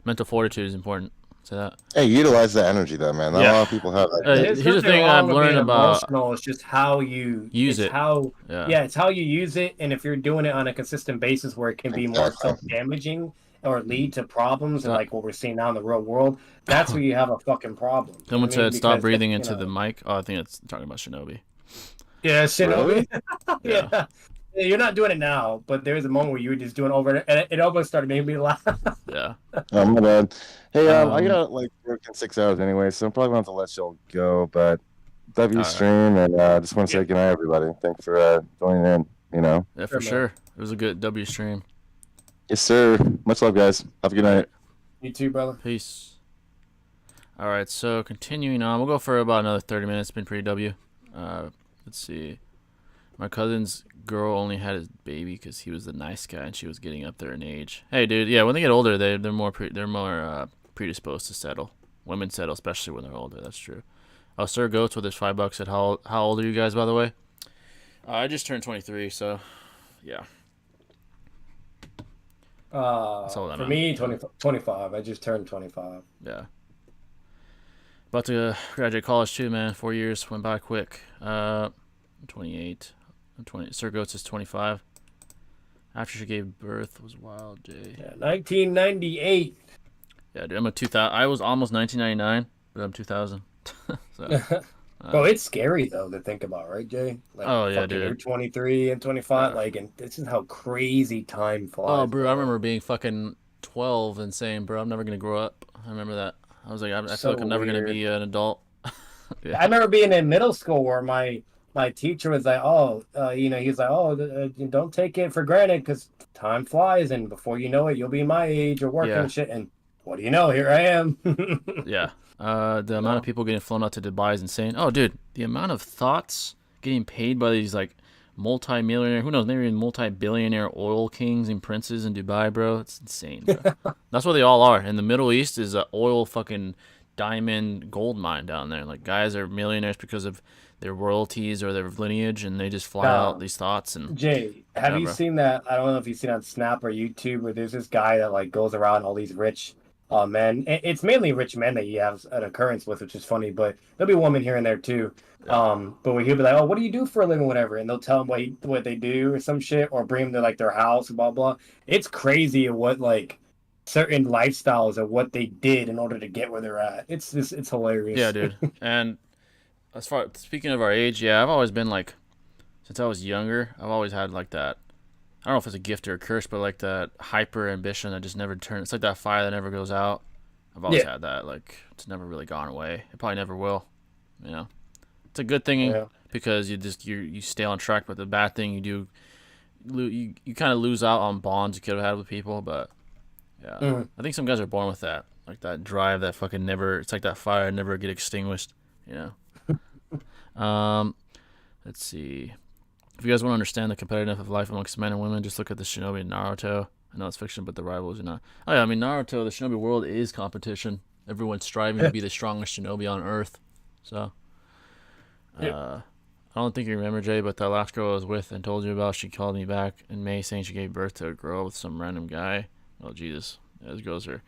mental fortitude is important. Say that. Hey, utilize that energy though, man. Not a lot of people have that. Here's the thing I've learned about emotional. It's just how you use it. It's how you use it, and if you're doing it on a consistent basis where it can be more self-damaging or lead to problems, and like what we're seeing now in the real world, that's where you have a fucking problem. Someone said stop breathing into the mic. Oh, I think it's talking about Shinobi. Yeah, Shinobi. Yeah. You're not doing it now, but there was a moment where you were just doing over, and it almost started making me laugh. Yeah. Oh my bad. Hey, I gotta work in 6 hours anyway, so I'm probably gonna have to let y'all go. But W stream, and just want to say good night, everybody. Thanks for joining in. Yeah, for sure. It was a good W stream. Yes, sir. Much love, guys. Have a good night. You too, brother. Peace. All right, so continuing on, we'll go for about another 30 minutes. It's been pretty W. Let's see. My cousin's girl only had his baby because he was the nice guy and she was getting up there in age. Hey, dude, yeah, when they get older, they're more predisposed to settle. Women settle, especially when they're older. That's true. Oh, Sir Goats with his $5 said, how old are you guys, by the way? I just turned 23, so yeah. For me, 25. I just turned 25. Yeah. About to graduate college too, man. 4 years went by quick. 28. 20. Sir Goats is 25. After she gave birth was wild, Jay. Yeah, 1998. Yeah, dude, I'm a 2000. I was almost 1999, but I'm 2000. So, Bro, it's scary though to think about, right, Jay? Like, oh yeah, dude. You're 23 and 25, and this is how crazy time flies. Oh, bro, I remember being fucking 12 and saying, "Bro, I'm never gonna grow up." I remember that. I was like, I feel like I'm never gonna be an adult. Yeah. I remember being in middle school where my teacher was like, he's like, don't take it for granted because time flies, and before you know it, you'll be my age or working and shit. And what do you know? Here I am. Yeah. The amount of people getting flown out to Dubai is insane. Oh, dude, the amount of thoughts getting paid by these like multi-millionaire, who knows, maybe even multi-billionaire oil kings and princes in Dubai, bro. It's insane, bro. That's what they all are. And the Middle East is an oil fucking diamond gold mine down there. Like, guys are millionaires because of their royalties or their lineage, and they just fly out these thoughts. And Jay, have you seen that? I don't know if you've seen on Snap or YouTube where there's this guy that like goes around all these rich men. It's mainly rich men that he has an occurrence with, which is funny, but there'll be women here and there too. But where he'll be like, "Oh, what do you do for a living?" Whatever, and they'll tell him what they do or some shit, or bring him to like their house, blah blah. It's crazy what like certain lifestyles of what they did in order to get where they're at. It's hilarious. Yeah, dude. And speaking of our age, I've always been like, since I was younger, I've always had like that. I don't know if it's a gift or a curse, but like that hyper ambition that just never turns. It's like that fire that never goes out. I've always had that. Like, it's never really gone away. It probably never will. It's a good thing. because you stay on track. But the bad thing you do, you kind of lose out on bonds you could have had with people. But yeah, I think some guys are born with that, like that drive that fucking never. It's like that fire never get extinguished. You know. Let's see. If you guys want to understand the competitiveness of life amongst men and women, just look at the Shinobi and Naruto. I know it's fiction, but the rivals are not. Oh yeah, I mean Naruto, the Shinobi world is competition. Everyone's striving to be the strongest Shinobi on Earth. So, I don't think you remember, Jay, but that last girl I was with and told you about, she called me back in May saying she gave birth to a girl with some random guy. Oh Jesus, yeah, those girls are.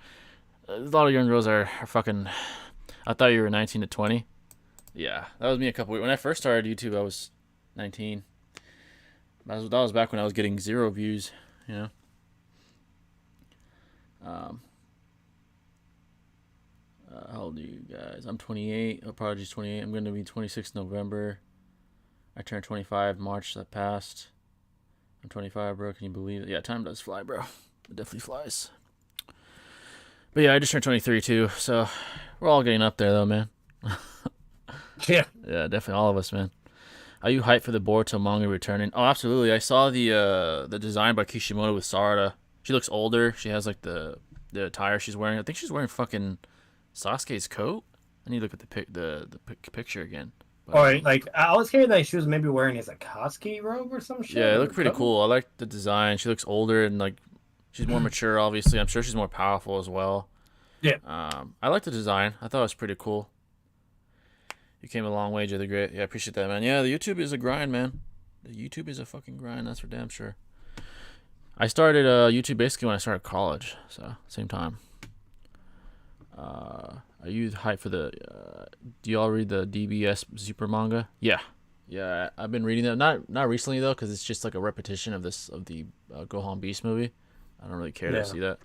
A lot of young girls are fucking. I thought you were 19 to 20. Yeah, that was me a couple weeks. When I first started YouTube, I was 19. That was back when I was getting 0 views, you know. How old are you guys? I'm 28. Prodigy's 28. I'm going to be 26 November. I turned 25 March that passed. I'm 25, bro. Can you believe it? Yeah, time does fly, bro. It definitely flies. But yeah, I just turned 23 too. So we're all getting up there, though, man. Yeah. Yeah, definitely all of us, man. Are you hyped for the Boruto manga returning? Oh, absolutely. I saw the design by Kishimoto with Sarada. She looks older. She has like the attire she's wearing. I think she's wearing fucking Sasuke's coat. I need to look at the picture again. But, Or like I was hearing that she was maybe wearing his Akatsuki robe or some shit. yeah, it looked pretty cool. I like the design. She looks older and like she's more mature. Obviously, I'm sure she's more powerful as well. Yeah. I like the design. I thought it was pretty cool. You came a long way, Jay the Great. Yeah, I appreciate that, man. Yeah, the YouTube is a grind, man. The YouTube is a fucking grind. That's for damn sure. I started YouTube basically when I started college, so same time. Are you hyped for the? Do y'all read the DBS Super manga? Yeah, I've been reading them. Not recently though, because it's just like a repetition of the Gohan Beast movie. I don't really care to see that.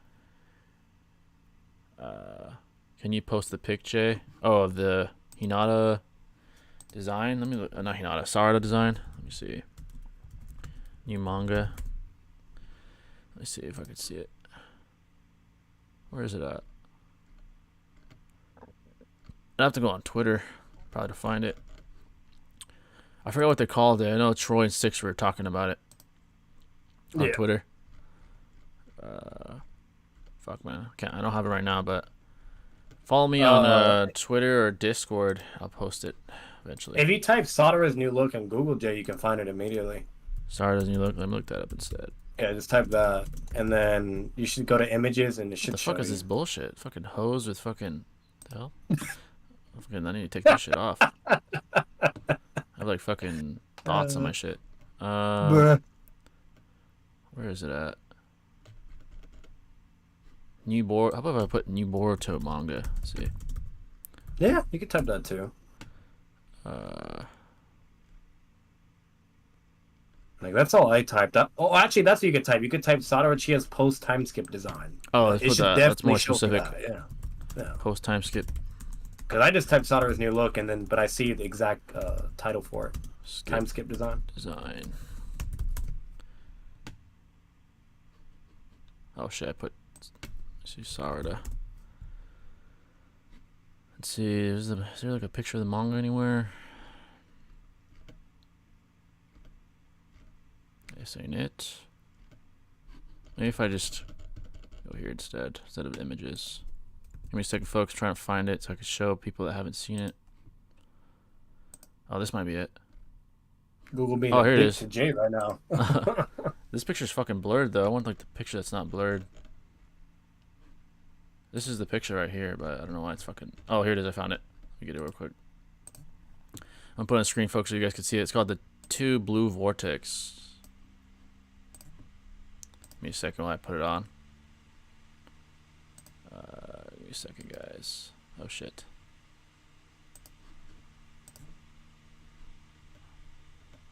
Can you post the pic, Jay? Oh, of the Hinata design. Let me look. Not Hinata, Sarada design. Let me see. New manga. Let me see if I can see it. Where is it at? I have to go on Twitter probably to find it. I forgot what they called it. I know Troy and Six were talking about it on Twitter. Fuck, man. I don't have it right now, but follow me on Twitter or Discord. I'll post it eventually. If you type Sadara's new look on Google, Jay, you can find it immediately. Sadara's new look. Let me look that up instead. Yeah, just type that, and then you should go to images, and it should show What the fuck is you. this bullshit? Fucking hose with fucking the hell? Fucking, I need to take this shit off. I have like fucking thoughts on my shit. Where is it at? How about if I put new Boruto manga? Let's see. Yeah, you can type that too. Like that's all I typed up. Oh, actually, that's what you could type. You could type Sadara Uchiha's post time skip design. Oh, let's put that. That's more show for specific. that, Yeah. Post time skip. Because I just typed Sadara's new look, but I see the exact title for it. Time skip design. Oh shit! Let's see Sarada. Let's see. Is there like a picture of the manga anywhere? This ain't it. Maybe if I just go here instead of images. Give me a second, folks. Trying to find it so I can show people that haven't seen it. Oh, this might be it. Google being here it is. to Jay right now. This picture's fucking blurred though. I want like the picture that's not blurred. This is the picture right here, but I don't know why it's fucking. Oh, here it is. I found it. Let me get it real quick. I'm putting on a screen, folks, so you guys can see it. It's called the Two Blue Vortex. Give me a second while I put it on. Give me a second, guys. Oh shit.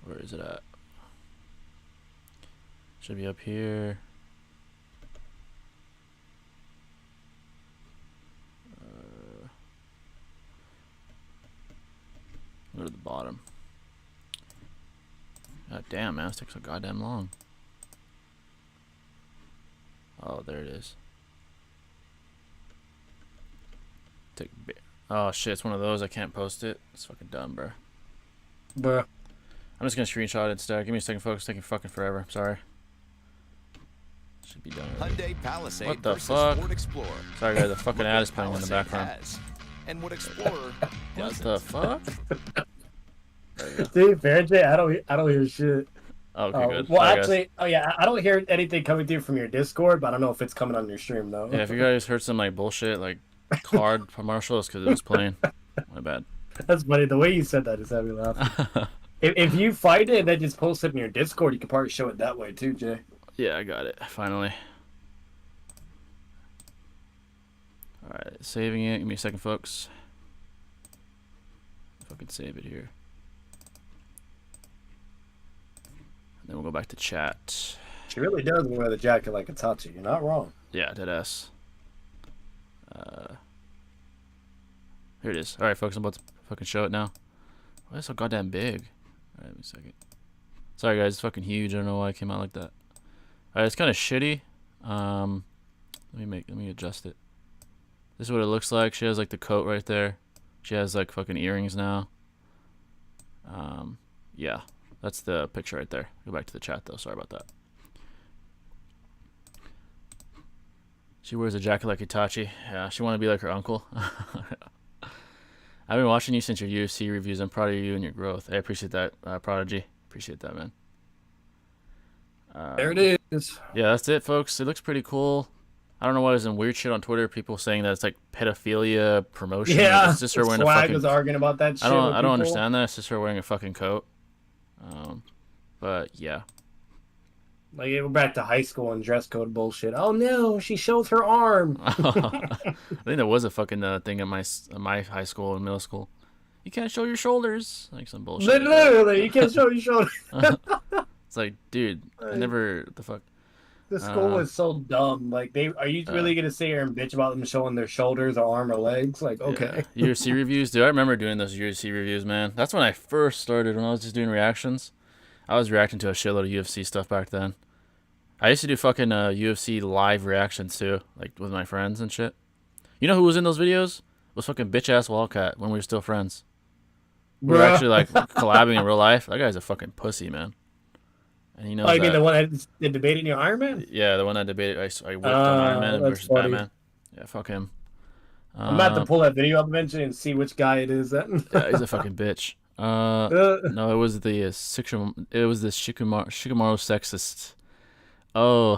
Where is it at? Should be up here. Go to the bottom. God damn, man, this takes so goddamn long. Oh, there it is. Oh shit, it's one of those. I can't post it. It's fucking dumb, bro. Bruh. I'm just gonna screenshot it instead. Give me a second, folks. It's taking fucking forever. I'm sorry. Should be done already. Hyundai Palisade What the versus fuck? Ford Explorer. Sorry, guys. The fucking ad is What playing in the Palisade background. has, and what Explorer What doesn't. the fuck? Dude, fair Jay, I don't hear shit. Oh, okay, good. Well, Sorry, guys. actually, I don't hear anything coming through from your Discord, but I don't know if it's coming on your stream though. Yeah, if you guys heard some like bullshit, like card commercial, it's because it was playing. My bad. That's funny. The way you said that just had me laughing. If you find it and then just post it in your Discord, you can probably show it that way too, Jay. Yeah, I got it. Finally. Alright, saving it. Give me a second, folks. Fucking save it here. And then we'll go back to chat. She really does wear the jacket like Itachi. You're not wrong. Yeah, deadass. Here it is. Alright, folks, I'm about to fucking show it now. Why is it so goddamn big? Alright, give me a second. Sorry, guys, it's fucking huge. I don't know why it came out like that. Alright, it's kind of shitty. Let me adjust it. This is what it looks like. She has like the coat right there. She has like fucking earrings now. Yeah, that's the picture right there. Go back to the chat though. Sorry about that. She wears a jacket like Itachi. Yeah, she want to be like her uncle. I've been watching you since your UFC reviews. I'm proud of you and your growth. I appreciate that, Prodigy. Appreciate that, man. There it is. Yeah, that's it, folks. It looks pretty cool. I don't know why there's some weird shit on Twitter. People saying that it's like pedophilia promotion. Yeah, It's just her wearing a Swag fucking. was arguing about that shit. I don't people. understand that. It's just her wearing a fucking coat. But yeah. Like, we're back to high school and dress code bullshit. Oh no, she shows her arm. I think there was a fucking thing at my high school and middle school. You can't show your shoulders, like some bullshit. like that. Literally, you can't show your shoulder. It's like, dude, I never the fuck. The school is so dumb. Like, are you really gonna sit here and bitch about them showing their shoulders or arm or legs? Like, okay. Yeah. UFC reviews, dude. I remember doing those UFC reviews, man. That's when I first started. When I was just doing reactions, I was reacting to a shitload of UFC stuff back then. I used to do fucking UFC live reactions too, like with my friends and shit. You know who was in those videos? It was fucking bitch ass Wildcat when we were still friends. We were actually like collabing in real life. That guy's a fucking pussy, man. And he knows Oh, you mean that. the one that debated in your Iron Man? Yeah, the one that debated. I whipped on Iron Man that's versus funny. Batman. Yeah, fuck him. I'm about to pull that video up eventually and see which guy it is. That Yeah, he's a fucking bitch. No, it was the Shikamaru sexist. Oh,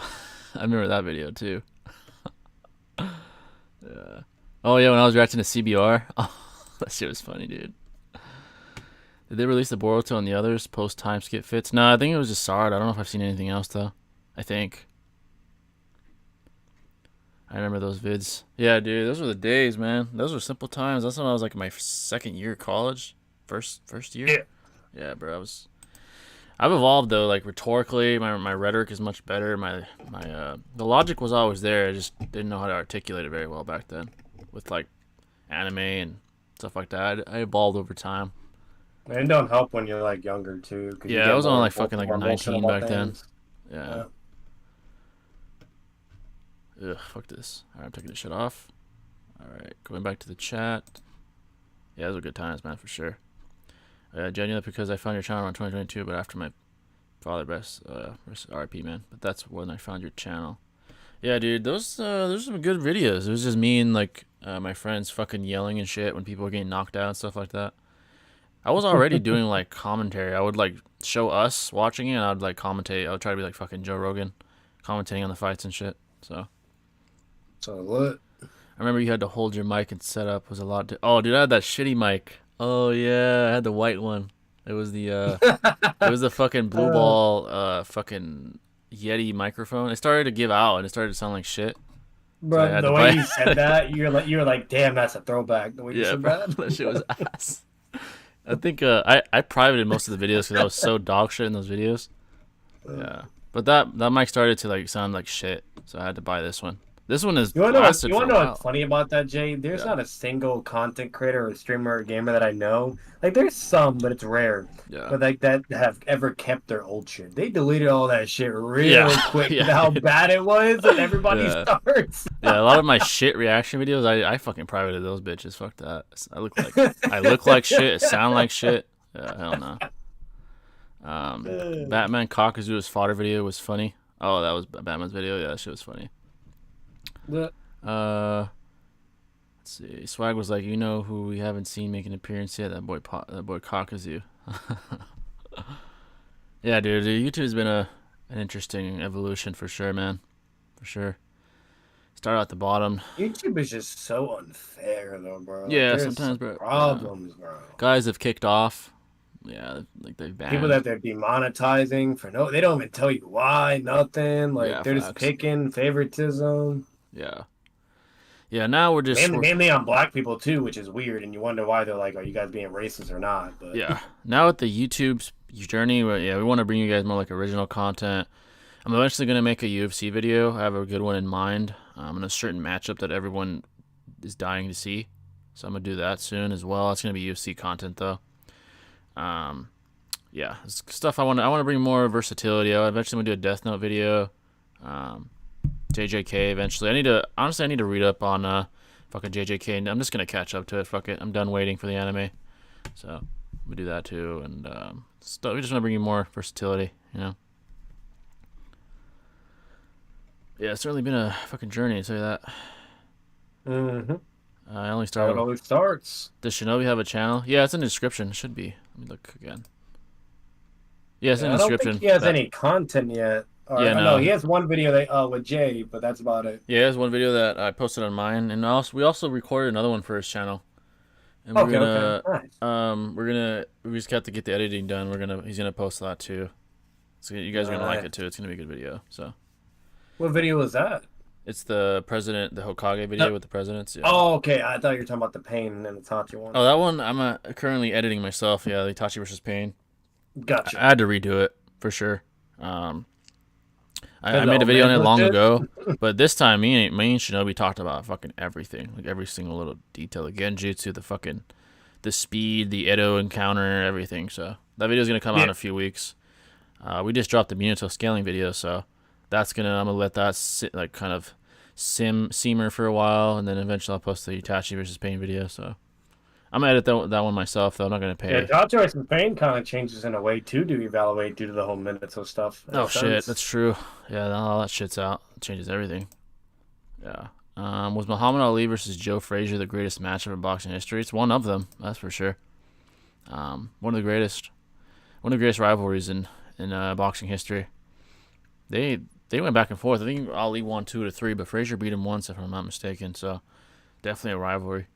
I remember that video too. Yeah. Oh yeah, when I was reacting to CBR. Oh, that shit was funny, dude. Did they release the Boruto and the others post time skip fits? No, I think it was just Sard. I don't know if I've seen anything else though. I think. I remember those vids. Yeah, dude, those were the days, man. Those were simple times. That's when I was like in my second year of college, first year. Yeah. Yeah, bro. I've evolved though. Like rhetorically, my rhetoric is much better. The logic was always there. I just didn't know how to articulate it very well back then, with like anime and stuff like that. I evolved over time. And it don't help when you're like younger too. Yeah, I was only like fucking like 19 back then. Yeah. Ugh, fuck this. Alright, I'm taking this shit off. Alright, going back to the chat. Yeah, those were good times, man, for sure. Genuinely, because I found your channel around 2022, but after my father best, RIP, man. But that's when I found your channel. Yeah, dude, those are some good videos. It was just me and like my friends fucking yelling and shit when people were getting knocked out and stuff like that. I was already doing like commentary. I would like show us watching it, and I'd like commentate. I would try to be like fucking Joe Rogan, commentating on the fights and shit. So what? I remember you had to hold your mic and set up was a lot. Oh, dude, I had that shitty mic. Oh yeah, I had the white one. It was the it was the fucking blue ball fucking Yeti microphone. It started to give out and it started to sound like shit. Bro, So the way you said that, you were like, damn, that's a throwback. The way you said bro, that. that shit was ass. I think I privated most of the videos because I was so dog shit in those videos. Yeah, but that mic started to like sound like shit, so I had to buy this one. This one is. You want to lasted know for a while. what's funny about that, Jay? There's not a single content creator or streamer or gamer that I know. Like, there's some, but it's rare. Yeah. But like that have ever kept their old shit. They deleted all that shit real quick. Yeah. With how bad it was, and everybody starts. Yeah, a lot of my shit reaction videos, I fucking privated those bitches. Fuck that. I look like shit. Sound like shit. Yeah, hell no. Batman Kakazu's fodder video was funny. Oh, that was Batman's video. Yeah, that shit was funny. Let's see. Swag was like, you know who we haven't seen make an appearance yet? That boy Kakazu. Yeah, dude. YouTube's been an interesting evolution for sure, man. For sure. Start at the bottom. YouTube is just so unfair, though, bro. Yeah, There's sometimes, bro. problems, bro. Guys have kicked off. Yeah, like they've banned People that they're demonetizing for they don't even tell you why, nothing. Like Yeah, they're just facts. picking favoritism. Yeah. Yeah, now we're just Mainly on black people too, which is weird, and you wonder why they're like, are you guys being racist or not? But yeah. Now with the YouTube's journey, we want to bring you guys more like original content. I'm eventually gonna make a UFC video. I have a good one in mind. In a certain matchup that everyone is dying to see, so I'm gonna do that soon as well. It's gonna be UFC content though. Yeah, it's stuff I want to bring more versatility. I eventually gonna do a Death Note video. JJK eventually. I need to read up on fucking JJK, and I'm just gonna catch up to it. Fuck it, I'm done waiting for the anime. So we do that too, and we just want to bring you more versatility, you know. Yeah, it's certainly been a fucking journey, I'll tell you that. mm-hmm. I only That's how started. it always starts. Does Shinobi have a channel? Yeah, it's in the description. It should be. Let me look again. Yeah, it's in the I don't description. think he has any content yet. Or, Yeah, no, no. he has one video with Jay, but that's about it. Yeah, there's one video that I posted on mine, and we also recorded another one for his channel. And Okay, okay, nice. We just got to get the editing done. He's gonna post that too. So you guys are gonna like Nice. it too. It's gonna be a good video. So What video was that? it's the Hokage video with the presidents. Yeah. Oh, okay. I thought you were talking about the Pain and the Itachi one. Oh, that one I'm currently editing myself. Yeah, the Itachi versus Pain. Gotcha. I had to redo it for sure. I made a video on it long ago, but this time me and Shinobi talked about fucking everything, like every single little detail, the genjutsu, the speed, the Edo encounter, everything. So that video's gonna come out in a few weeks. We just dropped the Minato scaling video, so I'm gonna let that sit, like kind of simmer for a while, and then eventually I'll post the Itachi versus Pain video. So I'm gonna edit that one myself, though. I'm not gonna pay. Yeah, Itachi versus Pain kind of changes in a way too to evaluate due to the whole Minato stuff. Oh shit, that's true. Yeah, all that shit's out. It changes everything. Yeah. Was Muhammad Ali versus Joe Frazier the greatest matchup in boxing history? It's one of them, that's for sure. One of the greatest rivalries in boxing history. They went back and forth. I think Ali won 2-3, but Frazier beat him once, if I'm not mistaken. So definitely a rivalry.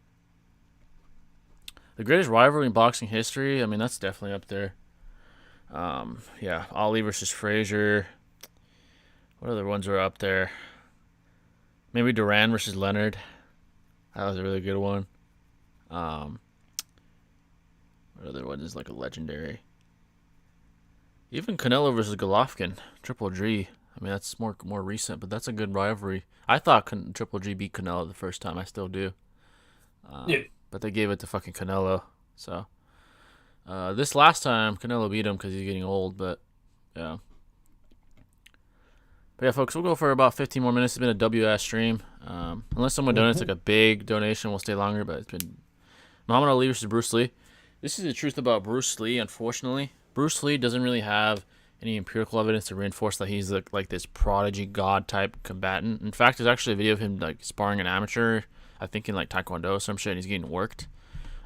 The greatest rivalry in boxing history. I mean, that's definitely up there. Yeah, Ali versus Frazier. What other ones are up there? Maybe Duran versus Leonard. That was a really good one. What other one is like a legendary? Even Canelo versus Golovkin, Triple G. I mean, that's more recent, but that's a good rivalry. I thought Triple G beat Canelo the first time. I still do. Yeah. But they gave it to fucking Canelo. So this last time, Canelo beat him because he's getting old. But yeah. But yeah, folks, we'll go for about 15 more minutes. It's been a WS stream. Unless someone donates like a big donation, we'll stay longer. But it's been Muhammad Ali versus Bruce Lee. This is the truth about Bruce Lee, unfortunately. Bruce Lee doesn't really have any empirical evidence to reinforce that he's like this prodigy god type combatant. In fact, there's actually a video of him like sparring an amateur, I think in like Taekwondo or some shit, and he's getting worked.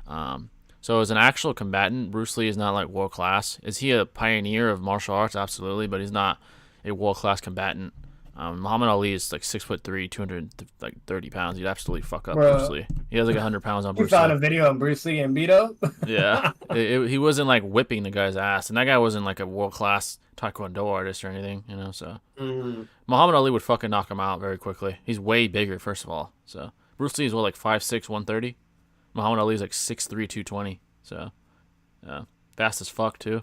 So as an actual combatant, Bruce Lee is not like world class. Is he a pioneer of martial arts? Absolutely, but he's not a world class combatant. Muhammad Ali is like 6'3", 230 pounds. He'd absolutely fuck up Bruce Lee. He has like 100 pounds on You Bruce Lee. found a video on Bruce Lee and Beto? Yeah, he wasn't like whipping the guy's ass, and that guy wasn't like a world class Taekwondo artist or anything, you know. So Muhammad Ali would fucking knock him out very quickly. He's way bigger, first of all. So Bruce Lee is what, like 5'6", 130. Muhammad Ali is like 6'3", 220. So yeah, fast as fuck too.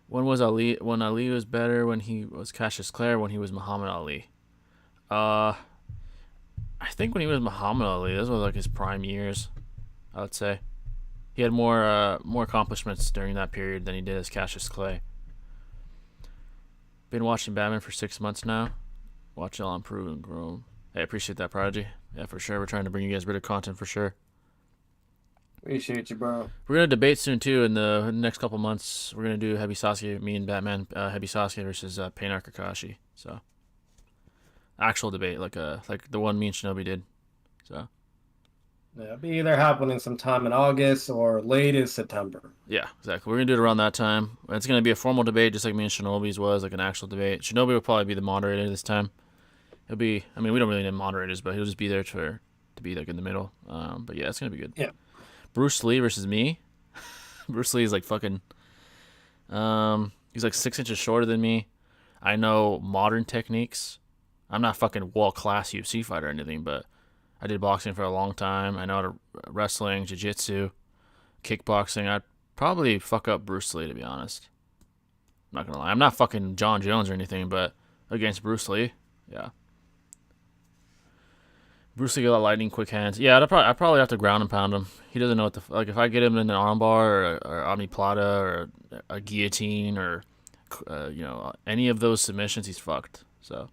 When Ali was better, when he was Cassius Clay, when he was Muhammad Ali? I think when he was Muhammad Ali, those were like his prime years, I would say. He had more accomplishments during that period than he did as Cassius Clay. Been watching Batman for 6 months now. Watch y'all improve and grow. Hey, I appreciate that, Prodigy. Yeah, for sure. We're trying to bring you guys better content for sure. Appreciate you, bro. We're gonna debate soon too. In the next couple months, we're gonna do Heavy Sasuke, me and Batman, Heavy Sasuke versus Pain Kakashi. So, actual debate, like the one me and Shinobi did. So, Yeah, it'll be either happening sometime in August or late in September. yeah, exactly. We're gonna do it around that time. It's gonna be a formal debate, just like me and Shinobi's was, like an actual debate. Shinobi will probably be the moderator this time. He'll be. I mean, we don't really need moderators, but he'll just be there to be like in the middle. But yeah, it's gonna be good. Yeah. Bruce Lee versus me. Bruce Lee is like fucking. He's like 6 inches shorter than me. I know modern techniques. I'm not fucking world-class UFC fighter or anything, but I did boxing for a long time. I know how to wrestling, jiu-jitsu, kickboxing. I'd probably fuck up Bruce Lee, to be honest. I'm not gonna lie. I'm not fucking John Jones or anything, but against Bruce Lee, yeah. Bruce Lee got lightning quick hands. Yeah, I'd probably have to ground and pound him. He doesn't know what the like. If I get him in an armbar or omniplata or a guillotine or any of those submissions, he's fucked. So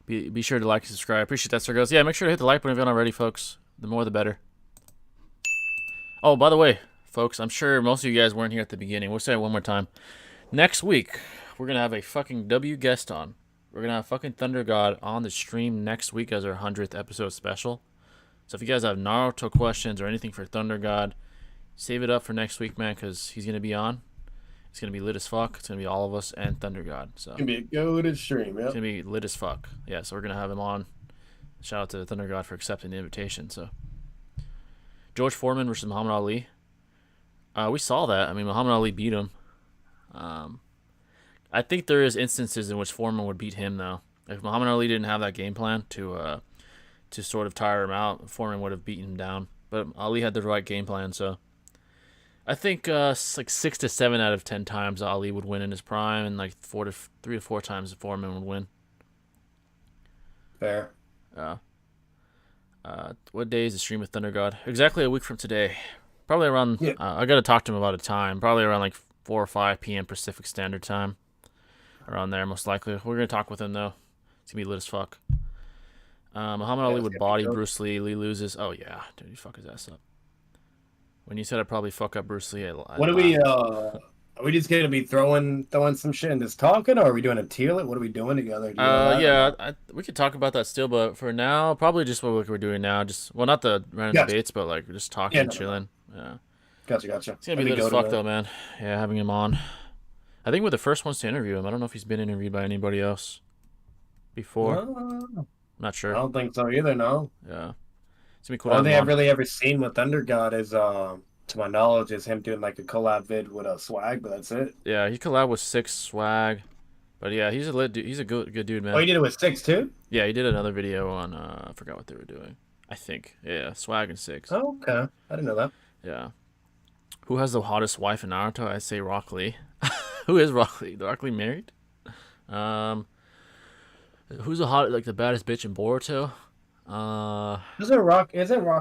be sure to like and subscribe. Appreciate that, Sir Goes. Yeah, make sure to hit the like button if you're not already, folks. The more the better. Oh, by the way, folks, I'm sure most of you guys weren't here at the beginning. We'll say it one more time. Next week, we're gonna have a fucking W guest on. We're going to have fucking Thunder God on the stream next week as our 100th episode special. So if you guys have Naruto questions or anything for Thunder God, save it up for next week, man, because he's going to be on. It's going to be lit as fuck. It's going to be all of us and Thunder God. So It's going to be a goated stream, yeah. It's going to be lit as fuck. Yeah, so we're going to have him on. Shout out to Thunder God for accepting the invitation. So George Foreman versus Muhammad Ali. We saw that. I mean, Muhammad Ali beat him. I think there is instances in which Foreman would beat him, though. If Muhammad Ali didn't have that game plan to sort of tire him out, Foreman would have beaten him down. But Ali had the right game plan, so I think like 6 to 7 out of 10 times Ali would win in his prime, and like 3 to 4 times Foreman would win. Fair. What day is the stream with Thunder God? Exactly a week from today. Probably around. Yeah. I got to talk to him about a time. Probably around like 4 or 5 p.m. Pacific Standard Time. Around there, most likely. We're gonna talk with him though. It's gonna be lit as fuck. Muhammad Ali would body Bruce Lee. Lee loses. Oh yeah, dude, he fuck his ass up. When you said I'd probably fuck up Bruce Lee, what are we? Are we just gonna be throwing some shit and just talking, or are we doing a tier lit? What are we doing together? We could talk about that still, but for now, probably just what we're doing now. Just not the random debates, but like we're just talking, chilling. Yeah. Gotcha. It's gonna be lit as fuck though, man. Yeah, having him on. I think we're the first ones to interview him. I don't know if he's been interviewed by anybody else before. I'm not sure. I don't think so either, no. Yeah. It's gonna be cool. All they I've really ever seen with Thunder God is, to my knowledge, is him doing like a collab vid with a Swag, but that's it. Yeah, he collabed with 6 Swag. But yeah, he's a lit dude. He's a good dude, man. Oh, he did it with 6 too? Yeah, he did another video on, I forgot what they were doing. I think. Yeah, Swag and 6. Oh, okay. I didn't know that. Yeah. Who has the hottest wife in Naruto? I'd say Rock Lee. Who is Rock Lee? Rock Lee married? Who's the baddest bitch in Boruto? Isn't Rock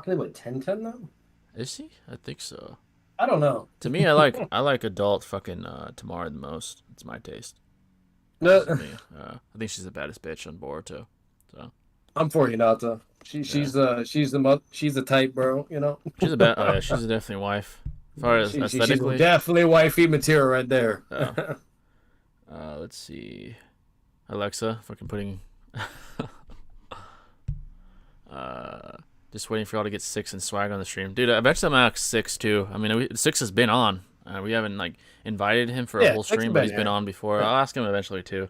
Lee with Tenten though? Is he? I think so. I don't know. To me, I like adult fucking Tamara the most. It's my taste. No. I think she's the baddest bitch on Boruto. So I'm for Hinata. She's the type, bro. You know. She's a she's a definitely wife. As far as aesthetically, she's definitely wifey material right there. Let's see. Alexa, fucking putting. Just waiting for y'all to get 6 and Swag on the stream, dude. Eventually, I'm at 6 too. I mean, 6 has been on. We haven't like invited him for a whole stream, but he's been on before. Yeah. I'll ask him eventually too.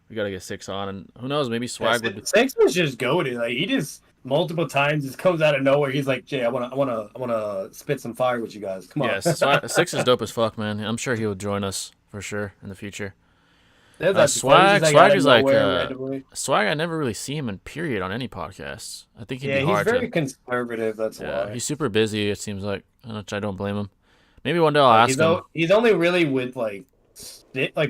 We gotta get 6 on, and who knows? Maybe Swag would. 6 was just goated. Like he just multiple times just comes out of nowhere. He's like, Jay, I wanna spit some fire with you guys. Come on. Yes, 6 is dope as fuck, man. I'm sure he will join us for sure in the future. Swag is like Swag. I never really see him in period on any podcasts. I think he'd be hard. He's very conservative. That's why. He's super busy. It seems like, which I don't blame him. Maybe one day I'll ask him. He's only really with like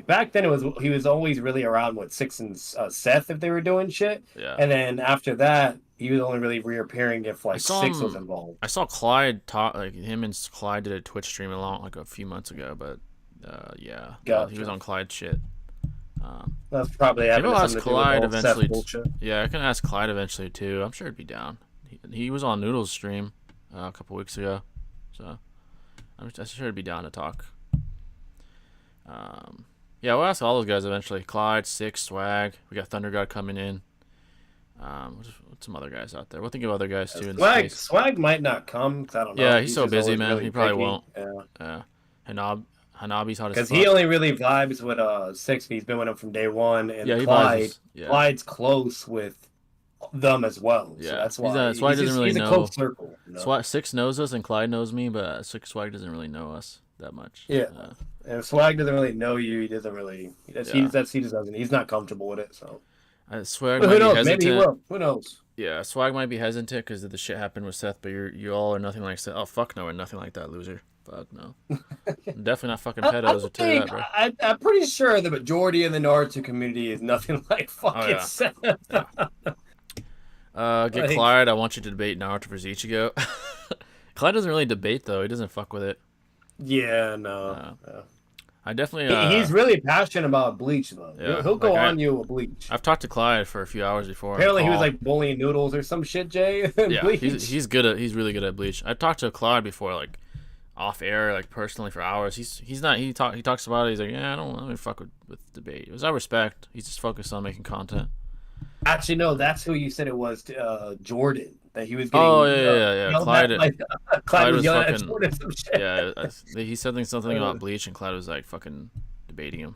back then he was always really around with 6 and Seth if they were doing shit. Yeah. And then after that, he was only really reappearing if like 6 was involved. I saw Clyde talk, like him and Clyde did a Twitch stream like a few months ago, but yeah, gotcha. He was on Clyde shit. That's probably having something to do with Clyde eventually. Yeah, I can ask Clyde eventually too. I'm sure he'd be down. He was on Noodle's stream a couple weeks ago. So I'm sure to be down to talk. Yeah, we'll ask all those guys eventually. Clyde, Six, Swag. We got Thunder God coming in. What's some other guys out there? We'll think of other guys too. In Swag, space. Swag might not come. 'Cause I don't know. Yeah, he's so just busy, always man. really He probably picky. won't. Yeah. Hanabi's hot as Because fuck. he only really vibes with Six. He's been with him from day one, and Yeah, he Clyde. vibes. Yeah. Clyde's close with them as well. Yeah. So that's He's why Swag doesn't really he's know. a close circle. You know? Swag, Six knows us and Clyde knows me, but Swag doesn't really know us that much. Yeah. And if Swag doesn't really know you, he doesn't really. He just doesn't. He's not comfortable with it. So. Swag But might who be knows? hesitant. Maybe he will. Who knows? Yeah, Swag might be hesitant because of the shit happened with Seth, but you all are nothing like Seth. Oh, fuck no, we're nothing like that, loser. Fuck no. Definitely not fucking pedos. I'll tell you that, bro. I'm pretty sure the majority of the Naruto community is nothing like fucking yeah. Seth. Get Clyde. I want you to debate Naruto versus Ichigo. Clyde doesn't really debate, though. He doesn't fuck with it. Yeah, no. I definitely... he's really passionate about Bleach, though. Yeah, He'll go on you with Bleach. I've talked to Clyde for a few hours before. Apparently he was like bullying Noodles or some shit, Jay. Yeah, Bleach. he's really good at Bleach. I talked to Clyde before, like off air, like personally for hours. He talks about it. He's like, yeah, I don't really fuck with debate. It was I respect. He's just focused on making content. Actually, no, that's who you said it was. Jordan that he was getting. Oh yeah. Clyde was yelling fucking, at Jordan some shit. Yeah, he said something about Bleach, and Clyde was like fucking debating him.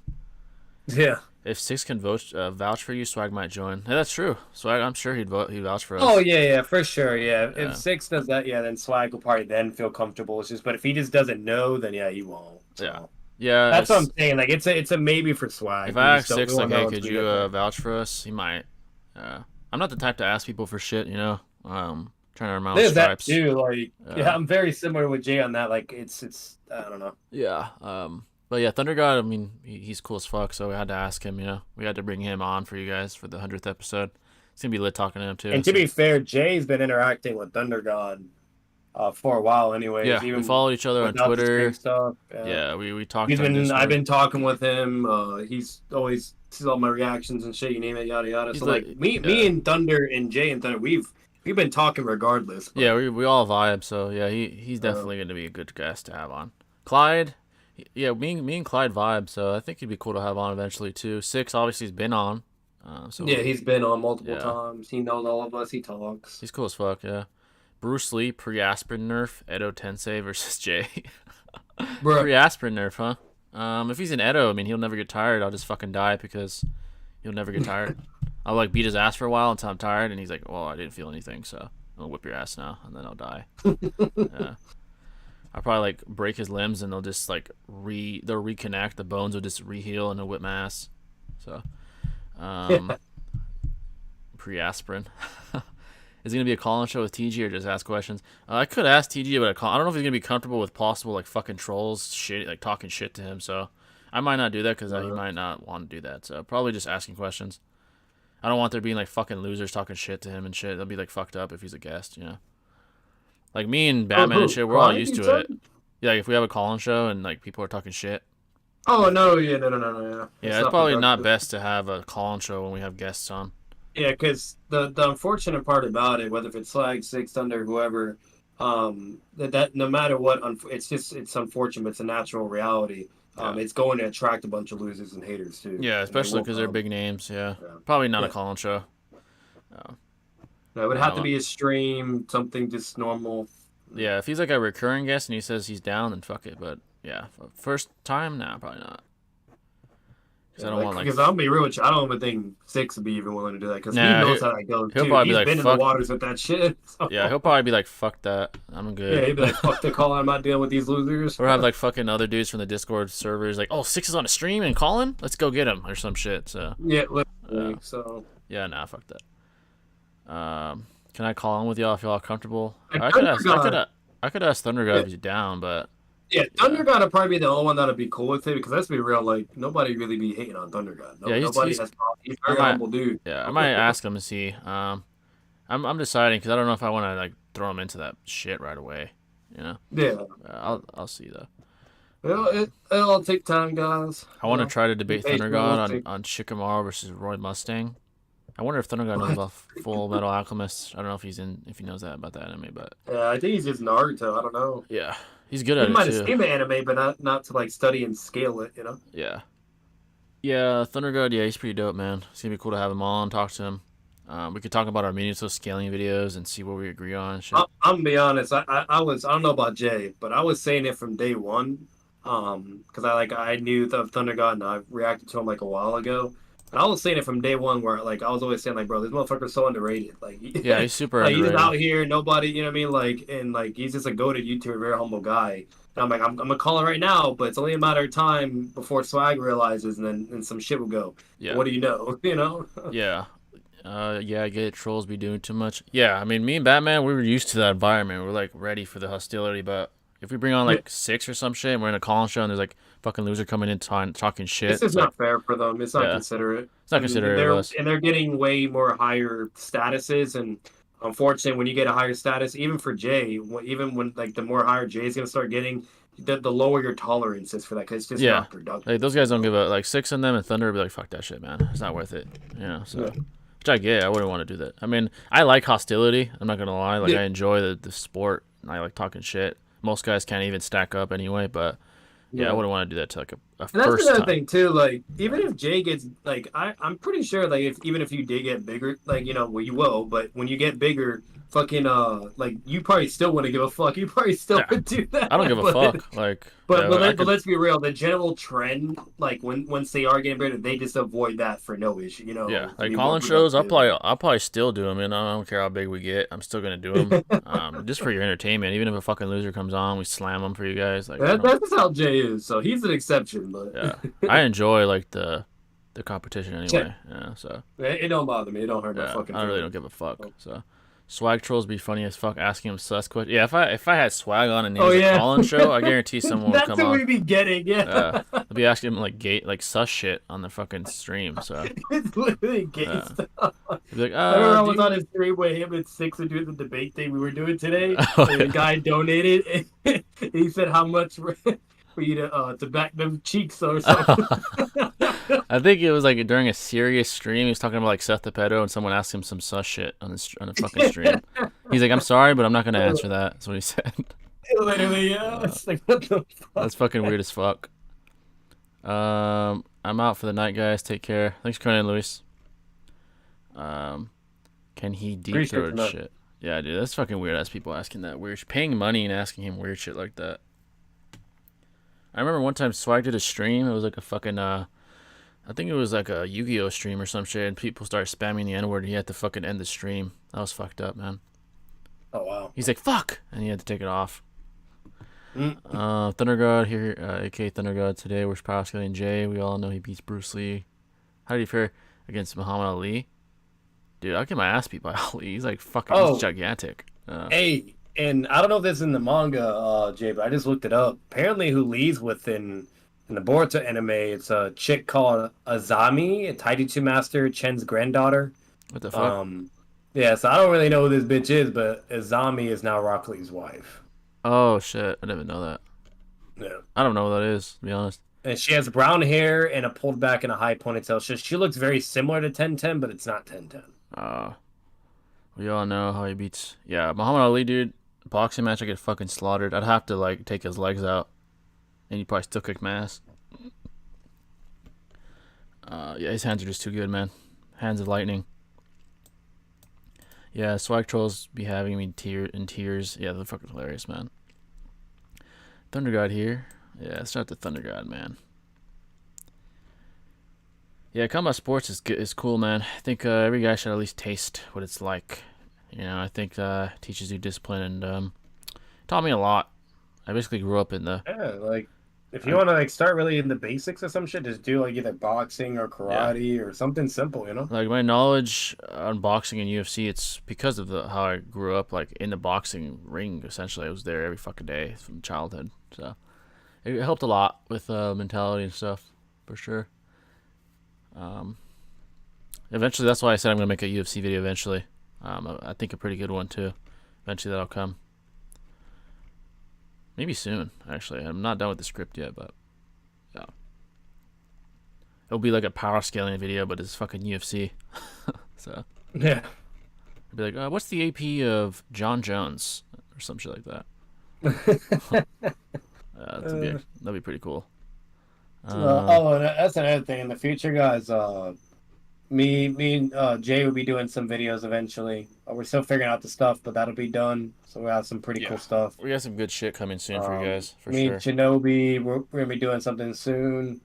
Yeah. If Six can vouch for you, Swag might join. Yeah, that's true. Swag, I'm sure he'd vouch for us. Oh yeah, for sure. Yeah. If Six does that, then Swag will probably then feel comfortable. It's just, but if he just doesn't know, then he won't. So. Yeah. That's what I'm saying. Like it's a maybe for Swag. If I ask Six, like, hey, could you vouch for us? He might. I'm not the type to ask people for shit, you know. Trying to earn my own stripes. That too. Like, I'm very similar with Jay on that. Like, it's I don't know. Yeah. But yeah, Thunder God. I mean, he's cool as fuck. So we had to ask him. You know, we had to bring him on for you guys for the 100th episode. It's gonna be lit talking to him too. And to be fair, Jay's been interacting with Thunder God for a while, anyways. Yeah, we followed each other on Twitter. Stuff. Yeah, we talked. I've been talking with him. He's always sees all my reactions and shit. You name it, yada yada. So like me and Thunder and Jay and Thunder, we've been talking regardless. But... Yeah, we all vibe. So yeah, he's definitely going to be a good guest to have on. Clyde, yeah, me and Clyde vibe. So I think he'd be cool to have on eventually too. Six obviously has been on. So yeah, he's been on multiple times. He knows all of us. He talks. He's cool as fuck. Yeah. Bruce Lee pre-aspirin nerf Edo Tensei versus Jay. Pre-aspirin nerf, huh? If he's in Edo, I mean, he'll never get tired. I'll just fucking die because he'll never get tired. I'll like beat his ass for a while until I'm tired, and he's like, "Well, I didn't feel anything, so I'll whip your ass now," and then I'll die. Yeah. I'll probably like break his limbs, and they'll just like they'll reconnect. The bones will just reheal, and he'll whip my ass. So, pre-aspirin. Is it gonna be a call-in show with TG or just ask questions? I could ask TG, but I don't know if he's gonna be comfortable with possible like fucking trolls, shit, like talking shit to him. So I might not do that because he might not want to do that. So probably just asking questions. I don't want there being like fucking losers talking shit to him and shit. They'll be like fucked up if he's a guest, you know. Like me and Batman and shit, we're all used to it. Yeah, like if we have a call-in show and like people are talking shit. Oh no, no. Yeah, it's probably not best to have a call-in show when we have guests on. Yeah, because the unfortunate part about it, whether if it's Slag, Six, Thunder, whoever, that no matter what, it's unfortunate, but it's a natural reality. It's going to attract a bunch of losers and haters too. Yeah, especially because they're big names. Yeah. Probably not a call-in show. No, it would have to be a stream, something just normal. Yeah, if he's like a recurring guest and he says he's down, then fuck it. But yeah, first time, nah, probably not. Because I'll be real with you, I don't even think Six would be even willing to do that because he knows how that goes. He'll probably He's be like, been in the waters with that shit. So. Yeah, he'll probably be like, fuck that, I'm good. Yeah, he'd be like, fuck the call, I'm not dealing with these losers. Or have like fucking other dudes from the Discord servers like, oh, Six is on a stream and calling, let's go get him or some shit. So yeah, literally. So yeah, nah, fuck that. Can I call in with y'all if y'all are comfortable? Like, I could ask Thunder God if he's down, but. Yeah, Thunder God would probably be the only one that would be cool with it because let's be real, like nobody really be hating on Thunder God. He's a very humble dude. Yeah, I might ask him to see. I'm deciding because I don't know if I want to like throw him into that shit right away. You know. Yeah. I'll see though. Well, it'll take time, guys. I want to try to debate Thunder God on Shikamaru versus Roy Mustang. I wonder if Thunder God knows about Full Metal Alchemist. I don't know if if he knows that about that anime, but Yeah, I think he's just Naruto. I don't know. yeah, he's good He at it might have too. seen the anime, but not to like study and scale it. Yeah. Yeah, Thunder God, yeah, he's pretty dope, man. It's gonna be cool to have him on, talk to him. We could talk about our Minato scaling videos and see what we agree on and shit. I'm gonna be honest. I don't know about Jay, but I was saying it from day one. Because I knew the Thunder God and I reacted to him like a while ago. And I was saying it from day one, where like I was always saying like, bro, this motherfucker's so underrated. Like, Yeah, he's super like, underrated. he's out here, nobody, you know what I mean? Like, and like he's just a goated YouTuber, very humble guy. And I'm like, I'm gonna call it right now, but it's only a matter of time before Swag realizes, and then some shit will go. Yeah. What do you know? You know? Yeah. Yeah, I get it. Trolls be doing too much. Yeah, I mean, me and Batman, we were used to that environment. We're like ready for the hostility, but if we bring on like 6 or some shit, and we're in a call show, and there's like fucking loser coming in talking shit. This is not fair for them. It's not considerate. It's not considerate of us. And they're getting way more higher statuses, and unfortunately, when you get a higher status, even for Jay, even when like the more higher Jay's gonna start getting, the lower your tolerance is for that, because it's just not productive. Like those guys don't give a like 6 in them, and Thunder would be like, fuck that shit, man. It's not worth it. You know, so. Yeah. Which I get. I wouldn't want to do that. I mean, I like hostility. I'm not gonna lie. Like I enjoy the sport. And I like talking shit. Most guys can't even stack up anyway, but I wouldn't want to do that to like a and first that's another time. thing too. Like even if Jay gets like, I'm pretty sure like even if you did get bigger, like well you will, but when you get bigger, fucking like you probably still wouldn't give a fuck. You probably still would do that. I don't give a fuck. Like, but let's be real. The general trend, like once they are getting bigger, they just avoid that for no issue. You know. Yeah, like calling shows, I'll probably still do them. And I don't care how big we get, I'm still gonna do them. Just for your entertainment. Even if a fucking loser comes on, we slam them for you guys. Like that's just how Jay is. So he's an exception, but yeah, I enjoy like the competition anyway. Yeah, so it don't bother me. It don't hurt my fucking. I really don't give a fuck. So. Swag trolls be funny as fuck asking him sus questions. Yeah, if I had Swag on and he was a call-in show, I guarantee someone would come on. That's what we be getting, I'd be asking him like sus shit on the fucking stream. So it's literally gay stuff. He'd be like, I remember I was on his stream with him and Six were doing the debate thing we were doing today. And the guy donated and he said how much for you to back them cheeks or something. I think it was like during a serious stream. He was talking about like Seth the pedo, and someone asked him some sus shit on the fucking stream. He's like, "I'm sorry, but I'm not gonna answer that." That's what he said. Literally, yeah. It's like, what the fuck? That's fucking weird as fuck. I'm out for the night, guys. Take care. Thanks for coming in, Luis. Can he deep throat shit? Yeah, dude, that's fucking weird. Ass people asking that weird, paying money and asking him weird shit like that. I remember one time Swag did a stream. It was like a fucking I think it was like a Yu-Gi-Oh stream or some shit, and people started spamming the N-word, and he had to fucking end the stream. That was fucked up, man. Oh wow. He's like, fuck, and he had to take it off. Thunder God here, aka Thunder God. Today we're power scaling Jay. We all know he beats Bruce Lee. How do you fare against Muhammad Ali? Dude, I'll get my ass beat by Ali. He's like fucking he's gigantic. Hey, and I don't know if this is in the manga, Jay, but I just looked it up. Apparently who leads in the Boruto anime, it's a chick called Azami, a Taijutsu master, Chen's granddaughter. What the fuck? Yeah, so I don't really know who this bitch is, but Azami is now Rock Lee's wife. Oh shit, I didn't even know that. Yeah. I don't know what that is, to be honest. And she has brown hair and a pulled back and a high ponytail. She looks very similar to 1010, but it's not 1010. We all know how he beats. Yeah, Muhammad Ali, dude. Boxing match, I get fucking slaughtered. I'd have to like take his legs out, and he'd probably still kick my ass. Yeah, his hands are just too good, man. Hands of lightning. Yeah, swag trolls be having me in tears. Yeah, they're fucking hilarious, man. Thunder God here. Yeah, let's start the Thunder God, man. Yeah, combat sports is cool, man. I think every guy should at least taste what it's like. You know, I think teaches you discipline and taught me a lot. I basically grew up in the like if you want to like start really in the basics or some shit, just do like either boxing or karate or something simple, you know. Like my knowledge on boxing and UFC, it's because of how I grew up, like in the boxing ring. Essentially, I was there every fucking day from childhood, so it helped a lot with mentality and stuff for sure. Eventually, that's why I said I'm gonna make a UFC video eventually. I think a pretty good one too. Eventually, that'll come. Maybe soon, actually. I'm not done with the script yet, but yeah. It'll be like a power scaling video, but it's fucking UFC. So Yeah. I'd be like, what's the AP of John Jones or some shit like that. That'd be pretty cool. And that's another thing in the future, guys. Me and Jay will be doing some videos eventually. We're still figuring out the stuff, but that'll be done. So we have some pretty cool stuff. We got some good shit coming soon for you guys, for me sure. and Shinobi, we're gonna be doing something soon.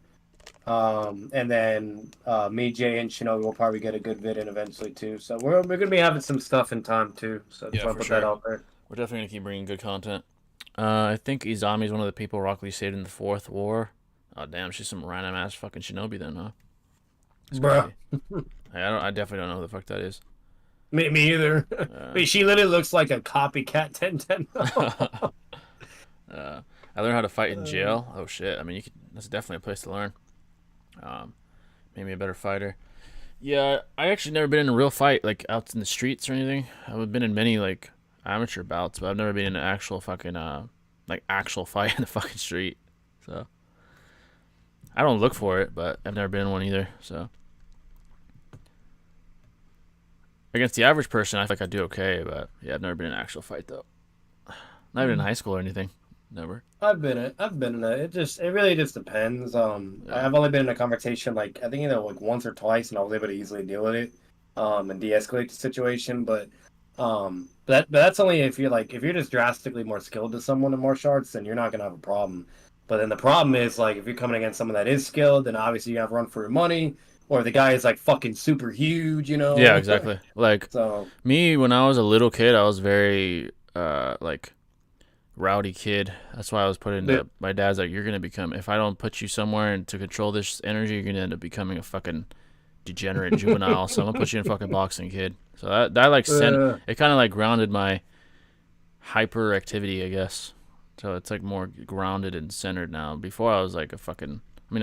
And then me, Jay, and Shinobi will probably get a good vid in eventually too. So we're gonna be having some stuff in time too. So just want to put that out there. We're definitely gonna keep bringing good content. I think Izami's one of the people Rock Lee saved in the Fourth War. Oh damn, she's some random ass fucking Shinobi then, huh? Bruh. Hey, I definitely don't know who the fuck that is. Me either. Wait, she literally looks like a copycat 1010. I learned how to fight in jail. Oh shit! I mean, that's definitely a place to learn. Made me a better fighter. Yeah, I actually never been in a real fight, like out in the streets or anything. I've been in many like amateur bouts, but I've never been in an actual fucking actual fight in the fucking street. So I don't look for it, but I've never been in one either. So against the average person, I feel like I do okay, but yeah, I've never been in an actual fight though. Not even in high school or anything. Never. I've been in it. It really just depends. I've only been in a conversation like I think either like once or twice, and I was able to easily deal with it, and de-escalate the situation. But that's only if you're just drastically more skilled than someone in martial arts, then you're not gonna have a problem. But then the problem is like if you're coming against someone that is skilled, then obviously you have to run for your money, or the guy is like fucking super huge, you know? Yeah, exactly. Like so me when I was a little kid, I was very like rowdy kid. That's why I was put into my dad's like, you're gonna become, if I don't put you somewhere and to control this energy, you're gonna end up becoming a fucking degenerate juvenile. So I'm gonna put you in fucking boxing, kid. So that like it kind of like grounded my hyperactivity, I guess. So it's like more grounded and centered now. Before I was like I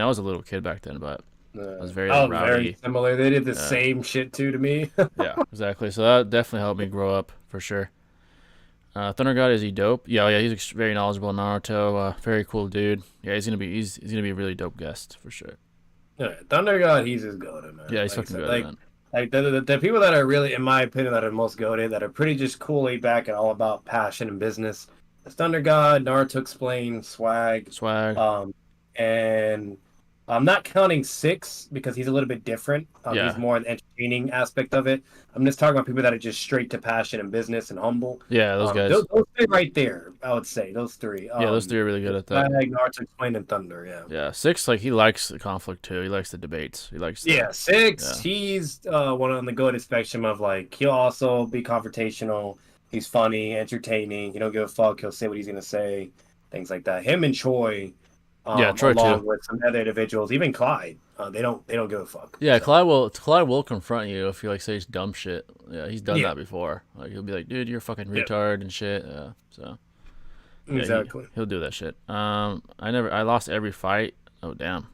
was a little kid back then, but I was very rowdy. Very similar. They did the same shit too to me. Yeah, exactly. So that definitely helped me grow up for sure. Thunder God, is he dope? Yeah, he's very knowledgeable in Naruto. Very cool dude. Yeah, he's gonna be a really dope guest for sure. Yeah, Thunder God, he's just goated, man. Yeah, he's fucking good, man. Like the people that are really, in my opinion, that are most goated, that are pretty just cool, laid back, and all about passion and business. It's Thunder God, Naruto Explained, Swag. And I'm not counting 6 because he's a little bit different. He's more an entertaining aspect of it. I'm just talking about people that are just straight to passion and business and humble. Yeah, those guys. Those 3 right there, I would say. Those 3. Those 3 are really good at that. Naruto Explained and Thunder, yeah. Yeah, 6, like, he likes the conflict, too. He likes the debates. He likes the, 6, he's one on the goated spectrum of, like, he'll also be confrontational. He's funny, entertaining. He don't give a fuck. He'll say what he's going to say. Things like that. Him and Choi. Troy along too. with some other individuals, even Clyde, they don't give a fuck. Yeah, so. Clyde will confront you if you like say dumb shit. Yeah, he's done that before. Like he'll be like, dude, you're a fucking retard and shit. Yeah, so exactly, he'll do that shit. I lost every fight. Oh damn.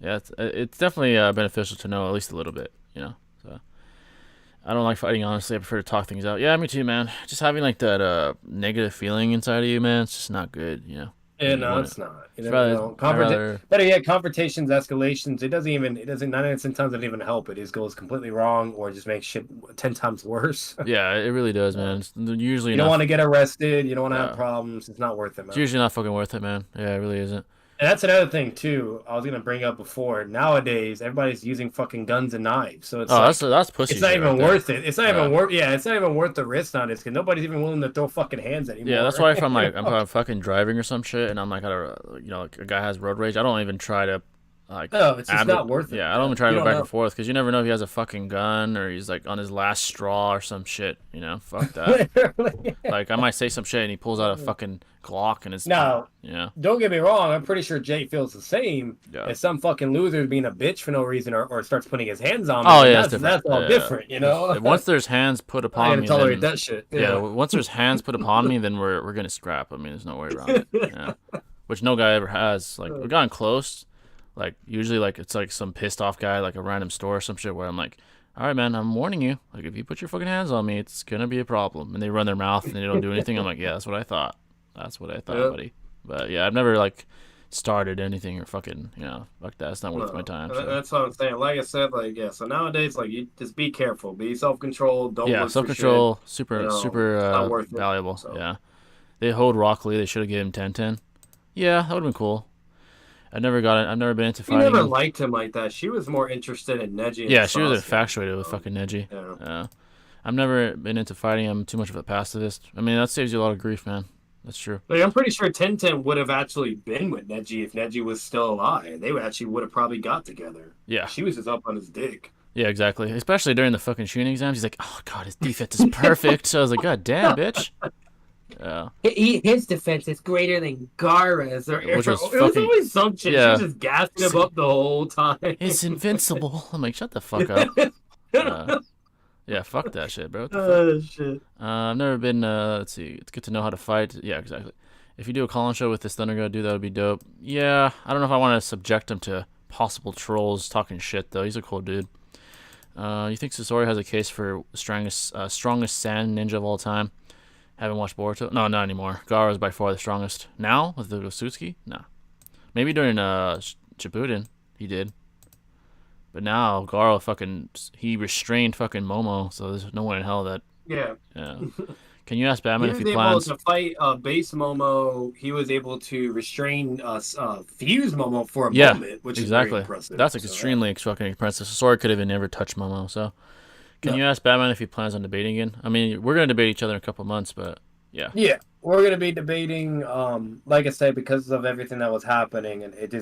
Yeah, it's definitely beneficial to know at least a little bit, you know. So I don't like fighting, honestly. I prefer to talk things out. Yeah, me too, man. Just having like that negative feeling inside of you, man, it's just not good, you know. Yeah, no, it's not. But yeah, confrontations, escalations. It doesn't 99 times doesn't even help. It just goes completely wrong, or just makes shit 10 times worse. Yeah, it really does, man. It's usually you don't want to get arrested. You don't want to have problems. It's not worth it, man. It's usually not fucking worth it, man. Yeah, it really isn't. And that's another thing too. I was gonna bring up before. Nowadays, everybody's using fucking guns and knives, so it's that's pussy. It's not even worth it. It's not even worth. Yeah, it's not even worth the risk on this because nobody's even willing to throw fucking hands anymore. Yeah, that's why if I'm fucking driving or some shit and I'm like like a guy has road rage, I don't even try to it's just not worth it. Yeah, I don't even try to go back and forth because you never know if he has a fucking gun or he's like on his last straw or some shit. You know, fuck that. Like I might say some shit and he pulls out a fucking Glock and it's Don't get me wrong. I'm pretty sure Jay feels the same. Yeah. If some fucking loser is being a bitch for no reason or starts putting his hands on me, that's all different, you know. Once there's hands put upon me, I gotta tolerate that shit. Yeah. Once there's hands put upon me, then we're gonna scrap. I mean, there's no way around it. Yeah. Which no guy ever has. Like we've gotten close. Like usually, like it's like some pissed off guy, like a random store or some shit, where I'm like, "All right, man, I'm warning you. Like if you put your fucking hands on me, it's gonna be a problem." And they run their mouth and they don't do anything. I'm like, "Yeah, that's what I thought. That's what I thought, buddy." But yeah, I've never like started anything or fucking, fuck that. It's not worth my time. So. That's what I'm saying. Like I said, like, yeah. So nowadays, like, you just be careful, be self-controlled. Don't Yeah, look self-control, for shit. super, You know, super it's not worth it, valuable. so. Yeah, they hold Rock Lee. They should have given him 10-10. Yeah, that would have been cool. I've never been into She fighting. never liked him like that. She was more interested in Neji. And Yeah, she was Sasuke, infatuated with fucking Neji. Yeah. I've never been into fighting. I'm too much of a pacifist. I mean, that saves you a lot of grief, man. That's true. Like, I'm pretty sure Tenten would have actually been with Neji if Neji was still alive. They would have probably got together. Yeah. She was just up on his dick. Yeah, exactly. Especially during the fucking shooting exams. He's like, oh, God, his defense is perfect. So I was like, God damn, bitch. Yeah. His defense is greater than Gaara's. Which was it was fucking- always some shit. yeah. She was just gassing him up the whole time. It's invincible. I'm like, shut the fuck up. Yeah, fuck that shit, bro. What the fuck? Oh, shit. I've never been, let's see. It's good to know how to fight. Yeah, exactly. If you do a call-in show with this Thunder God dude, that would be dope. Yeah, I don't know if I want to subject him to possible trolls talking shit, though. He's a cool dude. You think Sasori has a case for strongest sand ninja of all time? Haven't watched Boruto? No, not anymore. Gaara is by far the strongest. Now? With the Osutsuki? No. Maybe during Shippuden, he did. But now, Gaara he restrained fucking Momo, so there's no one in hell that... Yeah. Can you ask Batman if he was plans... able to fight base Momo. He was able to restrain Fuse Momo for a moment, which is very impressive. That's extremely fucking impressive. Sasori could have never touched Momo, so... Can you ask Batman if he plans on debating again? I mean, we're going to debate each other in a couple months, but yeah. Yeah, we're going to be debating, like I said, because of everything that was happening, and it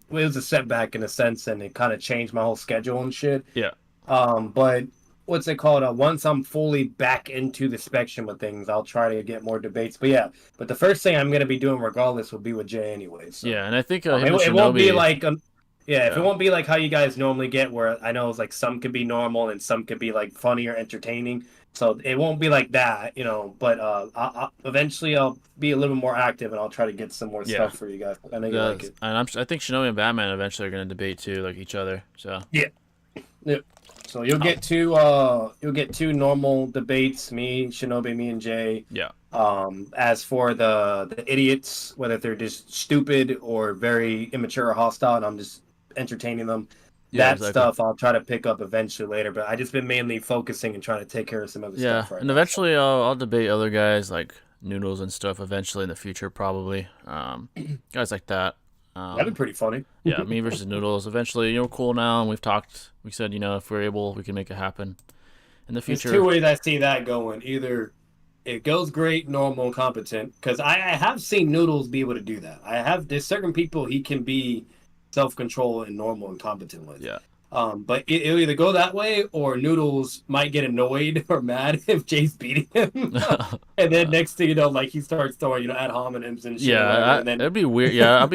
was a setback in a sense, and it kind of changed my whole schedule and shit. Yeah. But what's it called? Once I'm fully back into the spectrum of things, I'll try to get more debates. But yeah, the first thing I'm going to be doing regardless will be with Jay anyway. So. Yeah, and I think it won't be like... if it won't be like how you guys normally get, where I know it's like some could be normal and some could be like funny or entertaining. So it won't be like that, But eventually I'll be a little more active and I'll try to get some more stuff for you guys. I know you like it. And I think Shinobi and Batman eventually are going to debate too, like each other. So yeah. So you'll get two normal debates, me, Shinobi, me, and Jay. Yeah. As for the idiots, whether they're just stupid or very immature or hostile, and I'm just entertaining them. Yeah, stuff I'll try to pick up eventually later, but I just been mainly focusing and trying to take care of some other stuff right and now. eventually I'll debate other guys like Noodles and stuff eventually in the future, probably. Guys like that. That'd be pretty funny. Yeah, me versus Noodles. Eventually, you're cool now, and we said, if we're able, we can make it happen in the future. There's two ways I see that going. Either it goes great, normal, competent, because I have seen Noodles be able to do that. There's certain people he can be self-control and normal and competent with. Yeah. But it'll either go that way or Noodles might get annoyed or mad if Jay's beating him. And then next thing you know, like he starts throwing, ad hominems and shit. Yeah, and then... it'd be weird. Yeah,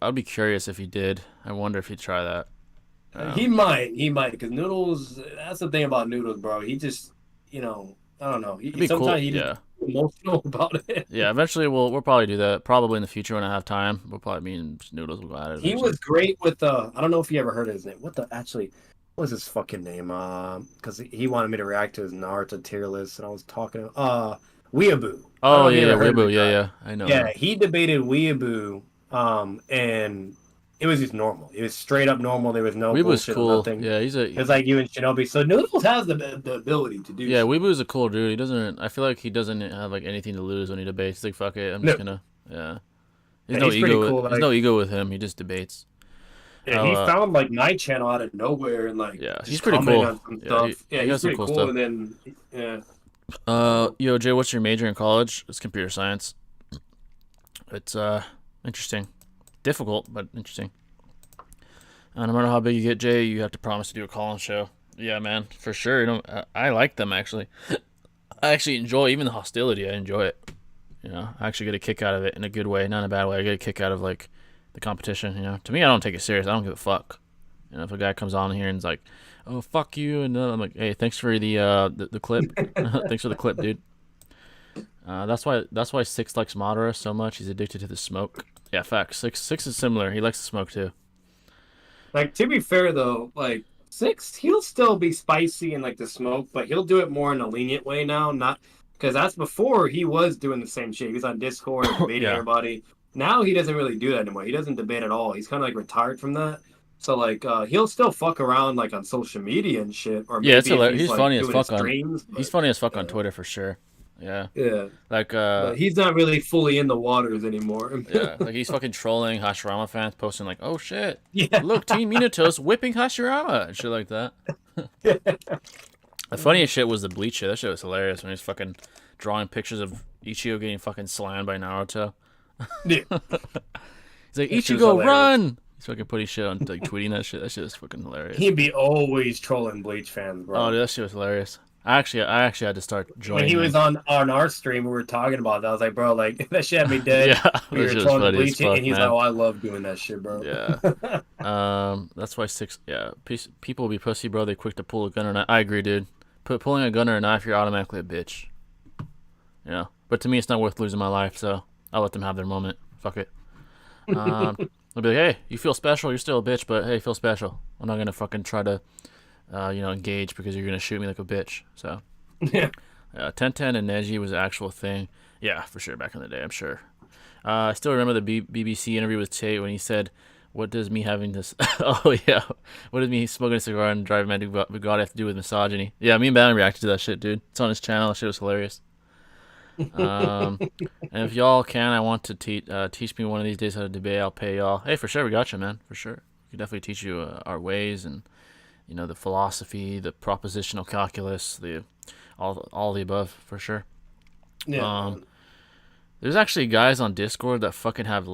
I'd be curious if he did. I wonder if he'd try that. He might, because Noodles, that's the thing about Noodles, bro. He just, I don't know. Sometimes cool. he just emotional about it. Yeah, eventually we'll probably do that. Probably in the future when I have time. We'll probably me and Noodles will go at it. He was great with I don't know if you ever heard of his name. What was his fucking name? Because he wanted me to react to his Naruto tier list, and I was talking Weeaboo. Oh yeah, Weeaboo. Yeah, I know. Yeah, he debated Weeaboo, and it was just normal. It was straight up normal. There was no bullshit. Cool. Nothing. Yeah, it's like you and Shinobi. So Noodles has the ability to do. Yeah, Weeaboo's a cool dude. He doesn't. I feel like he doesn't have like anything to lose when he debates. He's like, fuck it, I'm just gonna. Yeah. There's no ego. Cool, there's no ego with him. He just debates. Yeah, he found like Night Channel out of nowhere and like. Yeah, he's pretty cool. He's pretty cool. Stuff. And then Yo, Jay, what's your major in college? It's computer science. It's interesting, difficult but interesting. No matter how big you get, Jay, you have to promise to do a call-in show. Yeah, man, for sure. I like them actually. I actually enjoy even the hostility. I enjoy it. I actually get a kick out of it in a good way, not in a bad way. I get a kick out of like the competition. To me, I don't take it serious. I don't give a fuck. If a guy comes on here and is like, "Oh, fuck you," and I'm like, "Hey, thanks for the clip. Thanks for the clip, dude." That's why Six likes Madara so much. He's addicted to the smoke. Yeah, facts. Six is similar. He likes the smoke too. Like, to be fair though, like Six, he'll still be spicy in like the smoke, but he'll do it more in a lenient way now. Not because that's before he was doing the same shit. He was on Discord and debating everybody. now he doesn't really do that anymore. He doesn't debate at all. He's kind of like retired from that. So like he'll still fuck around like on social media and shit, or maybe Yeah, it's if hilarious. He's like, funny as doing his fuck on. streams. He's But, funny as fuck on Twitter for sure. Yeah, yeah, like but he's not really fully in the waters anymore. yeah, like he's fucking trolling Hashirama fans, posting like, "Oh shit, Yeah. look, Team Minato's whipping Hashirama," and shit like that. The funniest shit was the Bleach shit. That shit was hilarious when he was fucking drawing pictures of Ichigo getting fucking slammed by Naruto. Yeah. He's like, That shit was "Ichigo, hilarious. run!" He's fucking putting shit on, like tweeting that shit. That shit was fucking hilarious. He'd be always trolling Bleach fans, bro. Oh, dude, that shit was hilarious. I actually had to start joining. When he was on our stream, we were talking about that. I was like, bro, like that shit had me dead. Yeah, We that were shit was trolling funny as Bleach, fuck, and he's man. like, "Oh, I love doing that shit, bro." Yeah. That's why people will be pussy, bro. They quick to pull a gun or knife. I agree, dude. Pulling a gun or a knife, you're automatically a bitch. You know. But to me, it's not worth losing my life, so I'll let them have their moment. Fuck it. I'll be like, hey, you feel special? You're still a bitch, but hey, feel special. I'm not gonna fucking try to, engage because you're gonna shoot me like a bitch. So. Yeah. Tenten and Neji was an actual thing. Yeah, for sure. Back in the day, I'm sure. I still remember the BBC interview with Tate when he said, "What does me having this? Oh yeah, what does me smoking a cigar and driving my Bugatti have to do with misogyny?" Yeah, me and Batman reacted to that shit, dude. It's on his channel. That shit was hilarious. And if y'all can, I want to teach me one of these days how to debate. I'll pay y'all. Hey, for sure, we got you, man. For sure, we can definitely teach you our ways and the philosophy, the propositional calculus, all the above, for sure. Yeah. There's actually guys on Discord that fucking have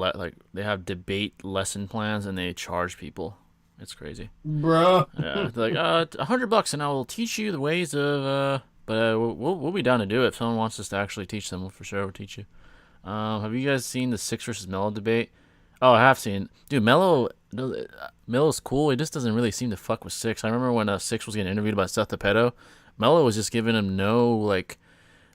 they have debate lesson plans and they charge people. It's crazy. Bro. Yeah, they're like $100 and I will teach you the ways of. But we'll be down to do it if someone wants us to actually teach them. We'll for sure teach you. Have you guys seen the Six versus Mello debate? Oh, I have seen. Dude, Mello's cool. He just doesn't really seem to fuck with Six. I remember when Six was getting interviewed by Seth the Pedo, Mello was just giving him no like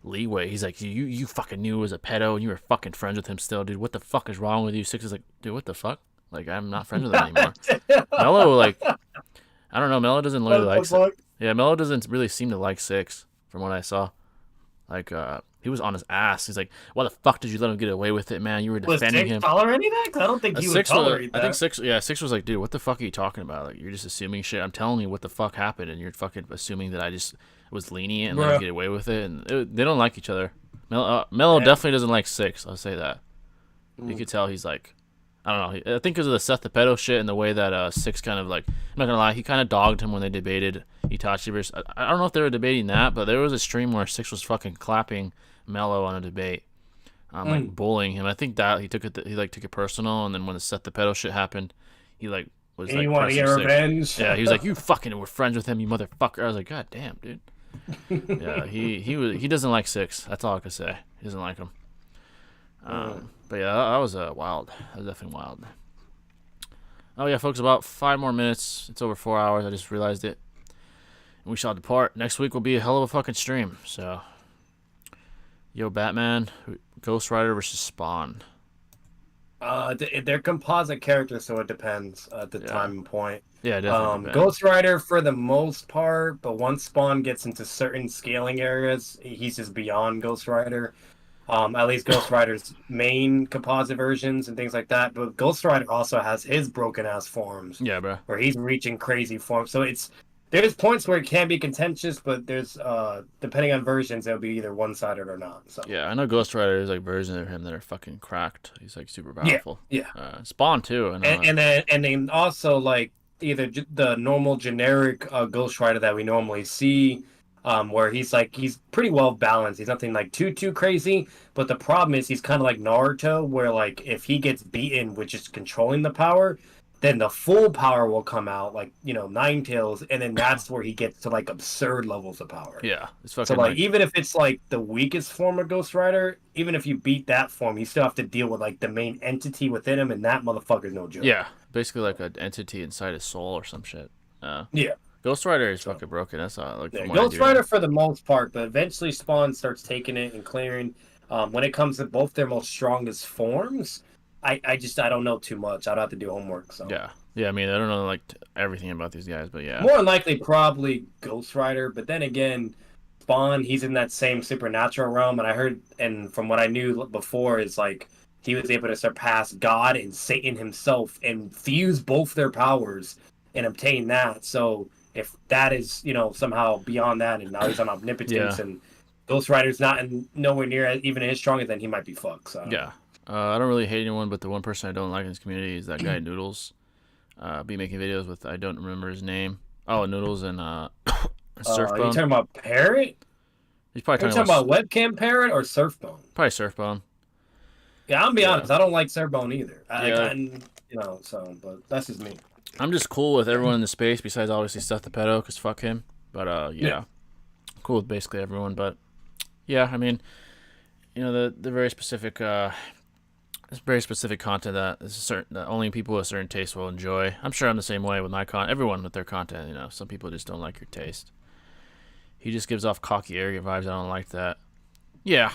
leeway. He's like, you fucking knew he was a pedo and you were fucking friends with him still, dude. What the fuck is wrong with you? Six is like, dude, what the fuck? Like, I'm not friends with him anymore. Mello, like, I don't know. Mello doesn't really like Six. Yeah, Mello doesn't really seem to like Six from what I saw. Like, he was on his ass. He's like, why the fuck did you let him get away with it, man? You were defending him. Was Six tolerating that? 'Cause I don't think he would tolerate that. I think Six was like, dude, what the fuck are you talking about? Like, you're just assuming shit. I'm telling you what the fuck happened, and you're fucking assuming that I just was lenient and let him get away with it. And they don't like each other. Mello definitely doesn't like Six. I'll say that. You could tell he's like, I don't know. I think because of the Seth the Pedo shit and the way that Six kind of like, I'm not gonna lie, he kind of dogged him when they debated Itachi versus. I don't know if they were debating that, but there was a stream where Six was fucking clapping Mello on a debate, like bullying him. I think that he took it personal, and then when the Seth the Pedo shit happened, he like was like, you want to get revenge? Yeah, he was like, you fucking were friends with him, you motherfucker. I was like, god damn, dude. Yeah, he doesn't like Six. That's all I can say. He doesn't like him. But yeah, that was wild. That was definitely wild. Oh yeah, folks, about 5 more minutes. It's over 4 hours. I just realized it. And we shall depart. Next week will be a hell of a fucking stream. So, yo, Batman, Ghost Rider versus Spawn. They're composite characters, so it depends at the time and point. Yeah, definitely. Ghost Rider for the most part, but once Spawn gets into certain scaling areas, he's just beyond Ghost Rider. At least Ghost Rider's main composite versions and things like that. But Ghost Rider also has his broken ass forms. Yeah, bro. Where he's reaching crazy forms. So there's points where it can be contentious, but there's depending on versions, it'll be either one-sided or not. So yeah, I know Ghost Rider is like versions of him that are fucking cracked. He's like super powerful. Yeah. Spawn too. And then also like either the normal generic Ghost Rider that we normally see. Where he's pretty well balanced. He's nothing like too crazy, but the problem is he's kind of like Naruto, where like if he gets beaten with just controlling the power, then the full power will come out, like Nine Tails, and then that's where he gets to like absurd levels of power. Yeah, it's fucking. So like even if it's like the weakest form of Ghost Rider, even if you beat that form, you still have to deal with like the main entity within him, and that motherfucker's no joke. Yeah, basically like an entity inside his soul or some shit. Yeah. Ghost Rider is fucking broken. That's all. Like, Ghost Rider for the most part, but eventually Spawn starts taking it and clearing. When it comes to both their most strongest forms, I don't know too much. I'd have to do homework. So yeah. I mean, I don't know like everything about these guys, but yeah. More than likely, probably Ghost Rider. But then again, Spawn, he's in that same supernatural realm, and I heard, and from what I knew before, is like he was able to surpass God and Satan himself and fuse both their powers and obtain that. So if that is, somehow beyond that, and now he's on omnipotence, Yeah. and Ghost Rider's not nowhere near even his strongest, then he might be fucked. So. Yeah. I don't really hate anyone, but the one person I don't like in this community is that guy Noodles. Be making videos with, I don't remember his name. Oh, Noodles and Surfbone. You talking about Parrot? He's probably Are you talking talking about webcam Parrot or Surfbone? probably Surfbone. Yeah, I'll be honest. I don't like Surfbone either. Yeah. But that's just me. I'm just cool with everyone in the space besides obviously Seth the Pedo, because fuck him. But yeah. Cool with basically everyone. But yeah, I mean, the very specific it's very specific content that only people with a certain taste will enjoy. I'm sure I'm the same way with my content. Everyone with their content, some people just don't like your taste. He just gives off cocky, arrogant vibes. I don't like that. Yeah.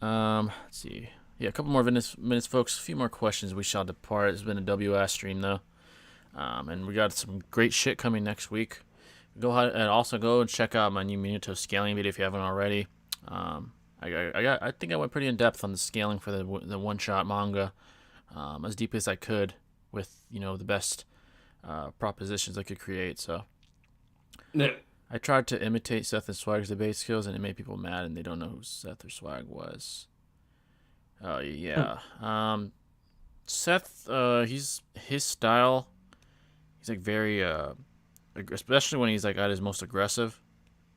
Let's see. Yeah, a couple more minutes, folks. A few more questions. We shall depart. It's been a WS stream though, and we got some great shit coming next week. Go ahead and also go and check out my new Minato scaling video if you haven't already. I think I went pretty in depth on the scaling for the one-shot manga, as deep as I could with the best propositions I could create. So I tried to imitate Seth and Swag's debate skills, and it made people mad, and they don't know who Seth or Swag was. Oh yeah, Seth. His style. He's like very especially when he's like at his most aggressive.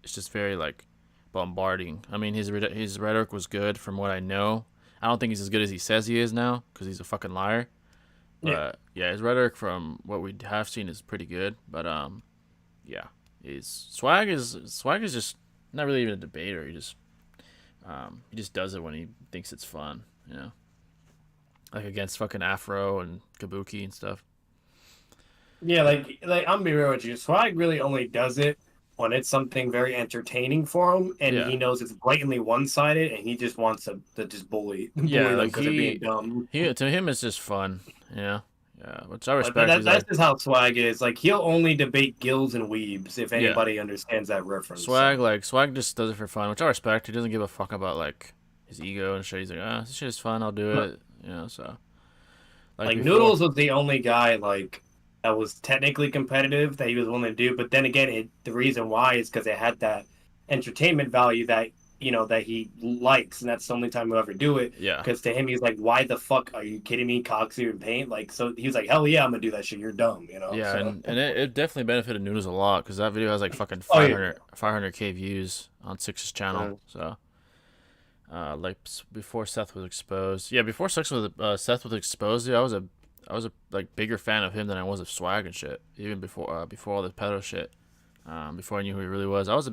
It's just very like bombarding. I mean, his rhetoric was good from what I know. I don't think he's as good as he says he is now because he's a fucking liar. But yeah, his rhetoric from what we have seen is pretty good. But yeah, Swag is just not really even a debater. He just does it when he thinks it's fun, like against fucking Afro and Kabuki and stuff. Yeah, like I'm gonna be real with you. Swag really only does it when it's something very entertaining for him, and he knows it's blatantly one-sided, and he just wants to just bully them because they're being dumb. To him, it's just fun, which I respect. That's just how Swag is. Like, he'll only debate gills and weebs if anybody understands that reference. Swag just does it for fun, which I respect. He doesn't give a fuck about like his ego and shit. He's like, this shit is fun. I'll do it. So like Noodles was the only guy that was technically competitive that he was willing to do, but then again, the reason why is because it had that entertainment value that that he likes, and that's the only time he'll ever do it. Yeah. Because to him, he's like, "Why the fuck are you kidding me? Cocksuit and paint." Like, so he was like, "Hell yeah, I'm gonna do that shit. You're dumb." Yeah, so. and it definitely benefited Noodles a lot because that video has like fucking 500K views on Six's channel. So, like before Seth was exposed. Yeah, before Seth was exposed, dude, I was a like bigger fan of him than I was of Swag and shit. Even before all the pedo shit. Before I knew who he really was, I was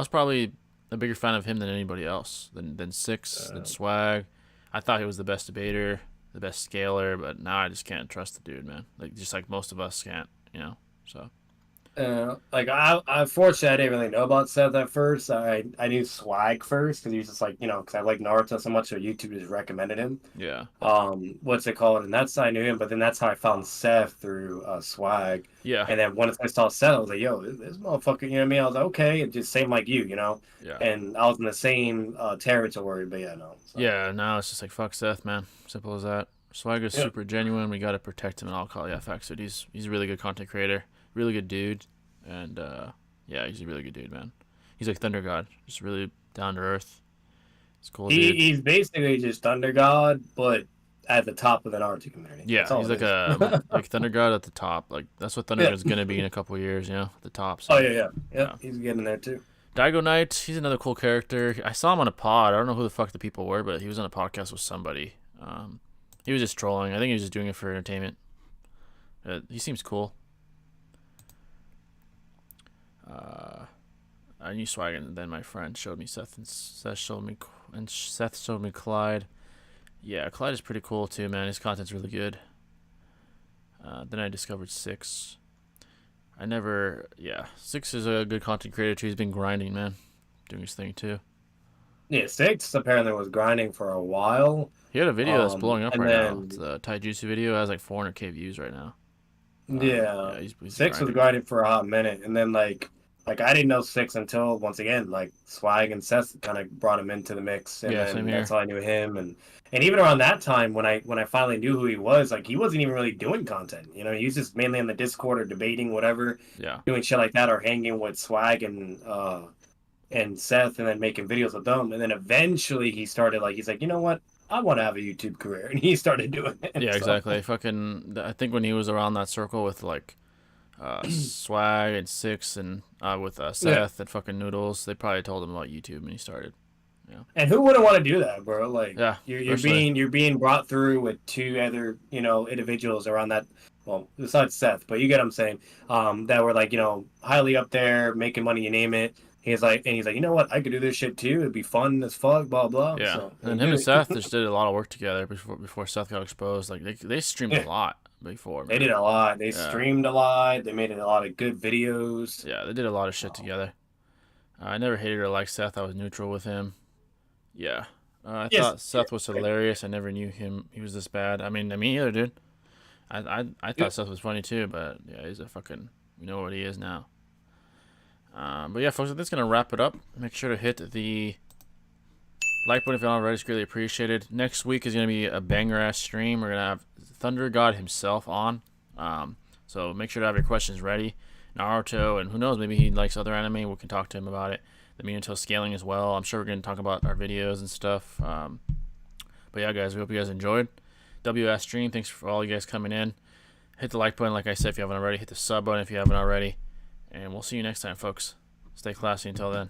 probably a bigger fan of him than anybody else. Than Six, than Swag. I thought he was the best debater, the best scaler, but now I just can't trust the dude, man. Just like most of us can't, So. Unfortunately, I didn't really know about Seth at first. I knew Swag first because he was just like, because I like Naruto so much, so YouTube just recommended him. Yeah. What's it called? And that's how I knew him. But then that's how I found Seth through Swag. Yeah. And then once I saw Seth, I was like, yo, this motherfucker, you know what I mean? I was like, okay, it just same like you, Yeah. And I was in the same territory, but yeah, no. So. Yeah. Now it's just like fuck Seth, man. Simple as that. Swag is super genuine. We gotta protect him at all costs. Yeah, facts. Dude, he's a really good content creator. Really good dude, and yeah, he's a really good dude, man. He's like Thunder God, just really down to earth. It's cool. He's basically just Thunder God, but at the top of the Naruto community. Yeah, he's like like Thunder God at the top. Like that's what Thunder God is gonna be in a couple of years, at the top. So. Oh yeah. He's getting there too. Daigo Knight, he's another cool character. I saw him on a pod. I don't know who the fuck the people were, but he was on a podcast with somebody. He was just trolling. I think he was just doing it for entertainment. He seems cool. I knew Swag, and then my friend showed me Seth, and Seth showed me Clyde. Yeah, Clyde is pretty cool too, man. His content's really good. Then I discovered Six. Six is a good content creator too. He's been grinding, man, doing his thing too. Yeah, Six apparently was grinding for a while. He had a video that's blowing up right now. It's a Taijutsu video. It has like 400K views right now. He's Six was grinding for a hot minute, and then Like I didn't know Six until once again, like Swag and Seth kind of brought him into the mix, and Yeah, then same that's here. how I knew him. And even around that time, when I finally knew who he was, like he wasn't even really doing content. You know, he was just mainly on the Discord or debating whatever, Yeah. doing shit like that, or hanging with Swag and Seth, and then making videos with them. And then eventually he started like he's like, you know what, I want to have a YouTube career, and he started doing it. Yeah, So, exactly. Fucking, I think when he was around that circle with like Swag and Six and with yeah. Seth and fucking Noodles, they probably told him about YouTube and he started. And who wouldn't want to do that, bro? Like Yeah, you're especially. being brought through with two other individuals around that. Well, besides Seth, but you get what I'm saying. That were like highly up there, making money. You name it. He's like, you know what? I could do this shit too. It'd be fun as fuck. Blah blah. Yeah, So and he him did and Seth it. just did a lot of work together before Seth got exposed. Like they streamed a Yeah, lot before, they man. did a lot. They Yeah, streamed a lot. They made a lot of good videos. yeah, they did a lot of shit Oh, together. I never hated or liked Seth. I was neutral with him. Yeah, I yes. thought Seth was hilarious. I never knew him. He was this bad. I mean, either, dude. I Yeah. thought Seth was funny too, but yeah, he's a fucking. We know what he is now. But yeah, folks, that's gonna wrap it up. Make sure to hit the like button if you haven't already. It's greatly appreciated. Next week is gonna be a banger ass stream. We're gonna have Thunder God himself on. So make sure to have your questions ready. Naruto, and who knows, maybe he likes other anime. We can talk to him about it. The Minato scaling as well. I'm sure we're gonna talk about our videos and stuff. But yeah, guys, we hope you guys enjoyed. WS stream. Thanks for all you guys coming in. Hit the like button, like I said, if you haven't already. Hit the sub button if you haven't already. And we'll see you next time, folks. Stay classy until then.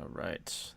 All right.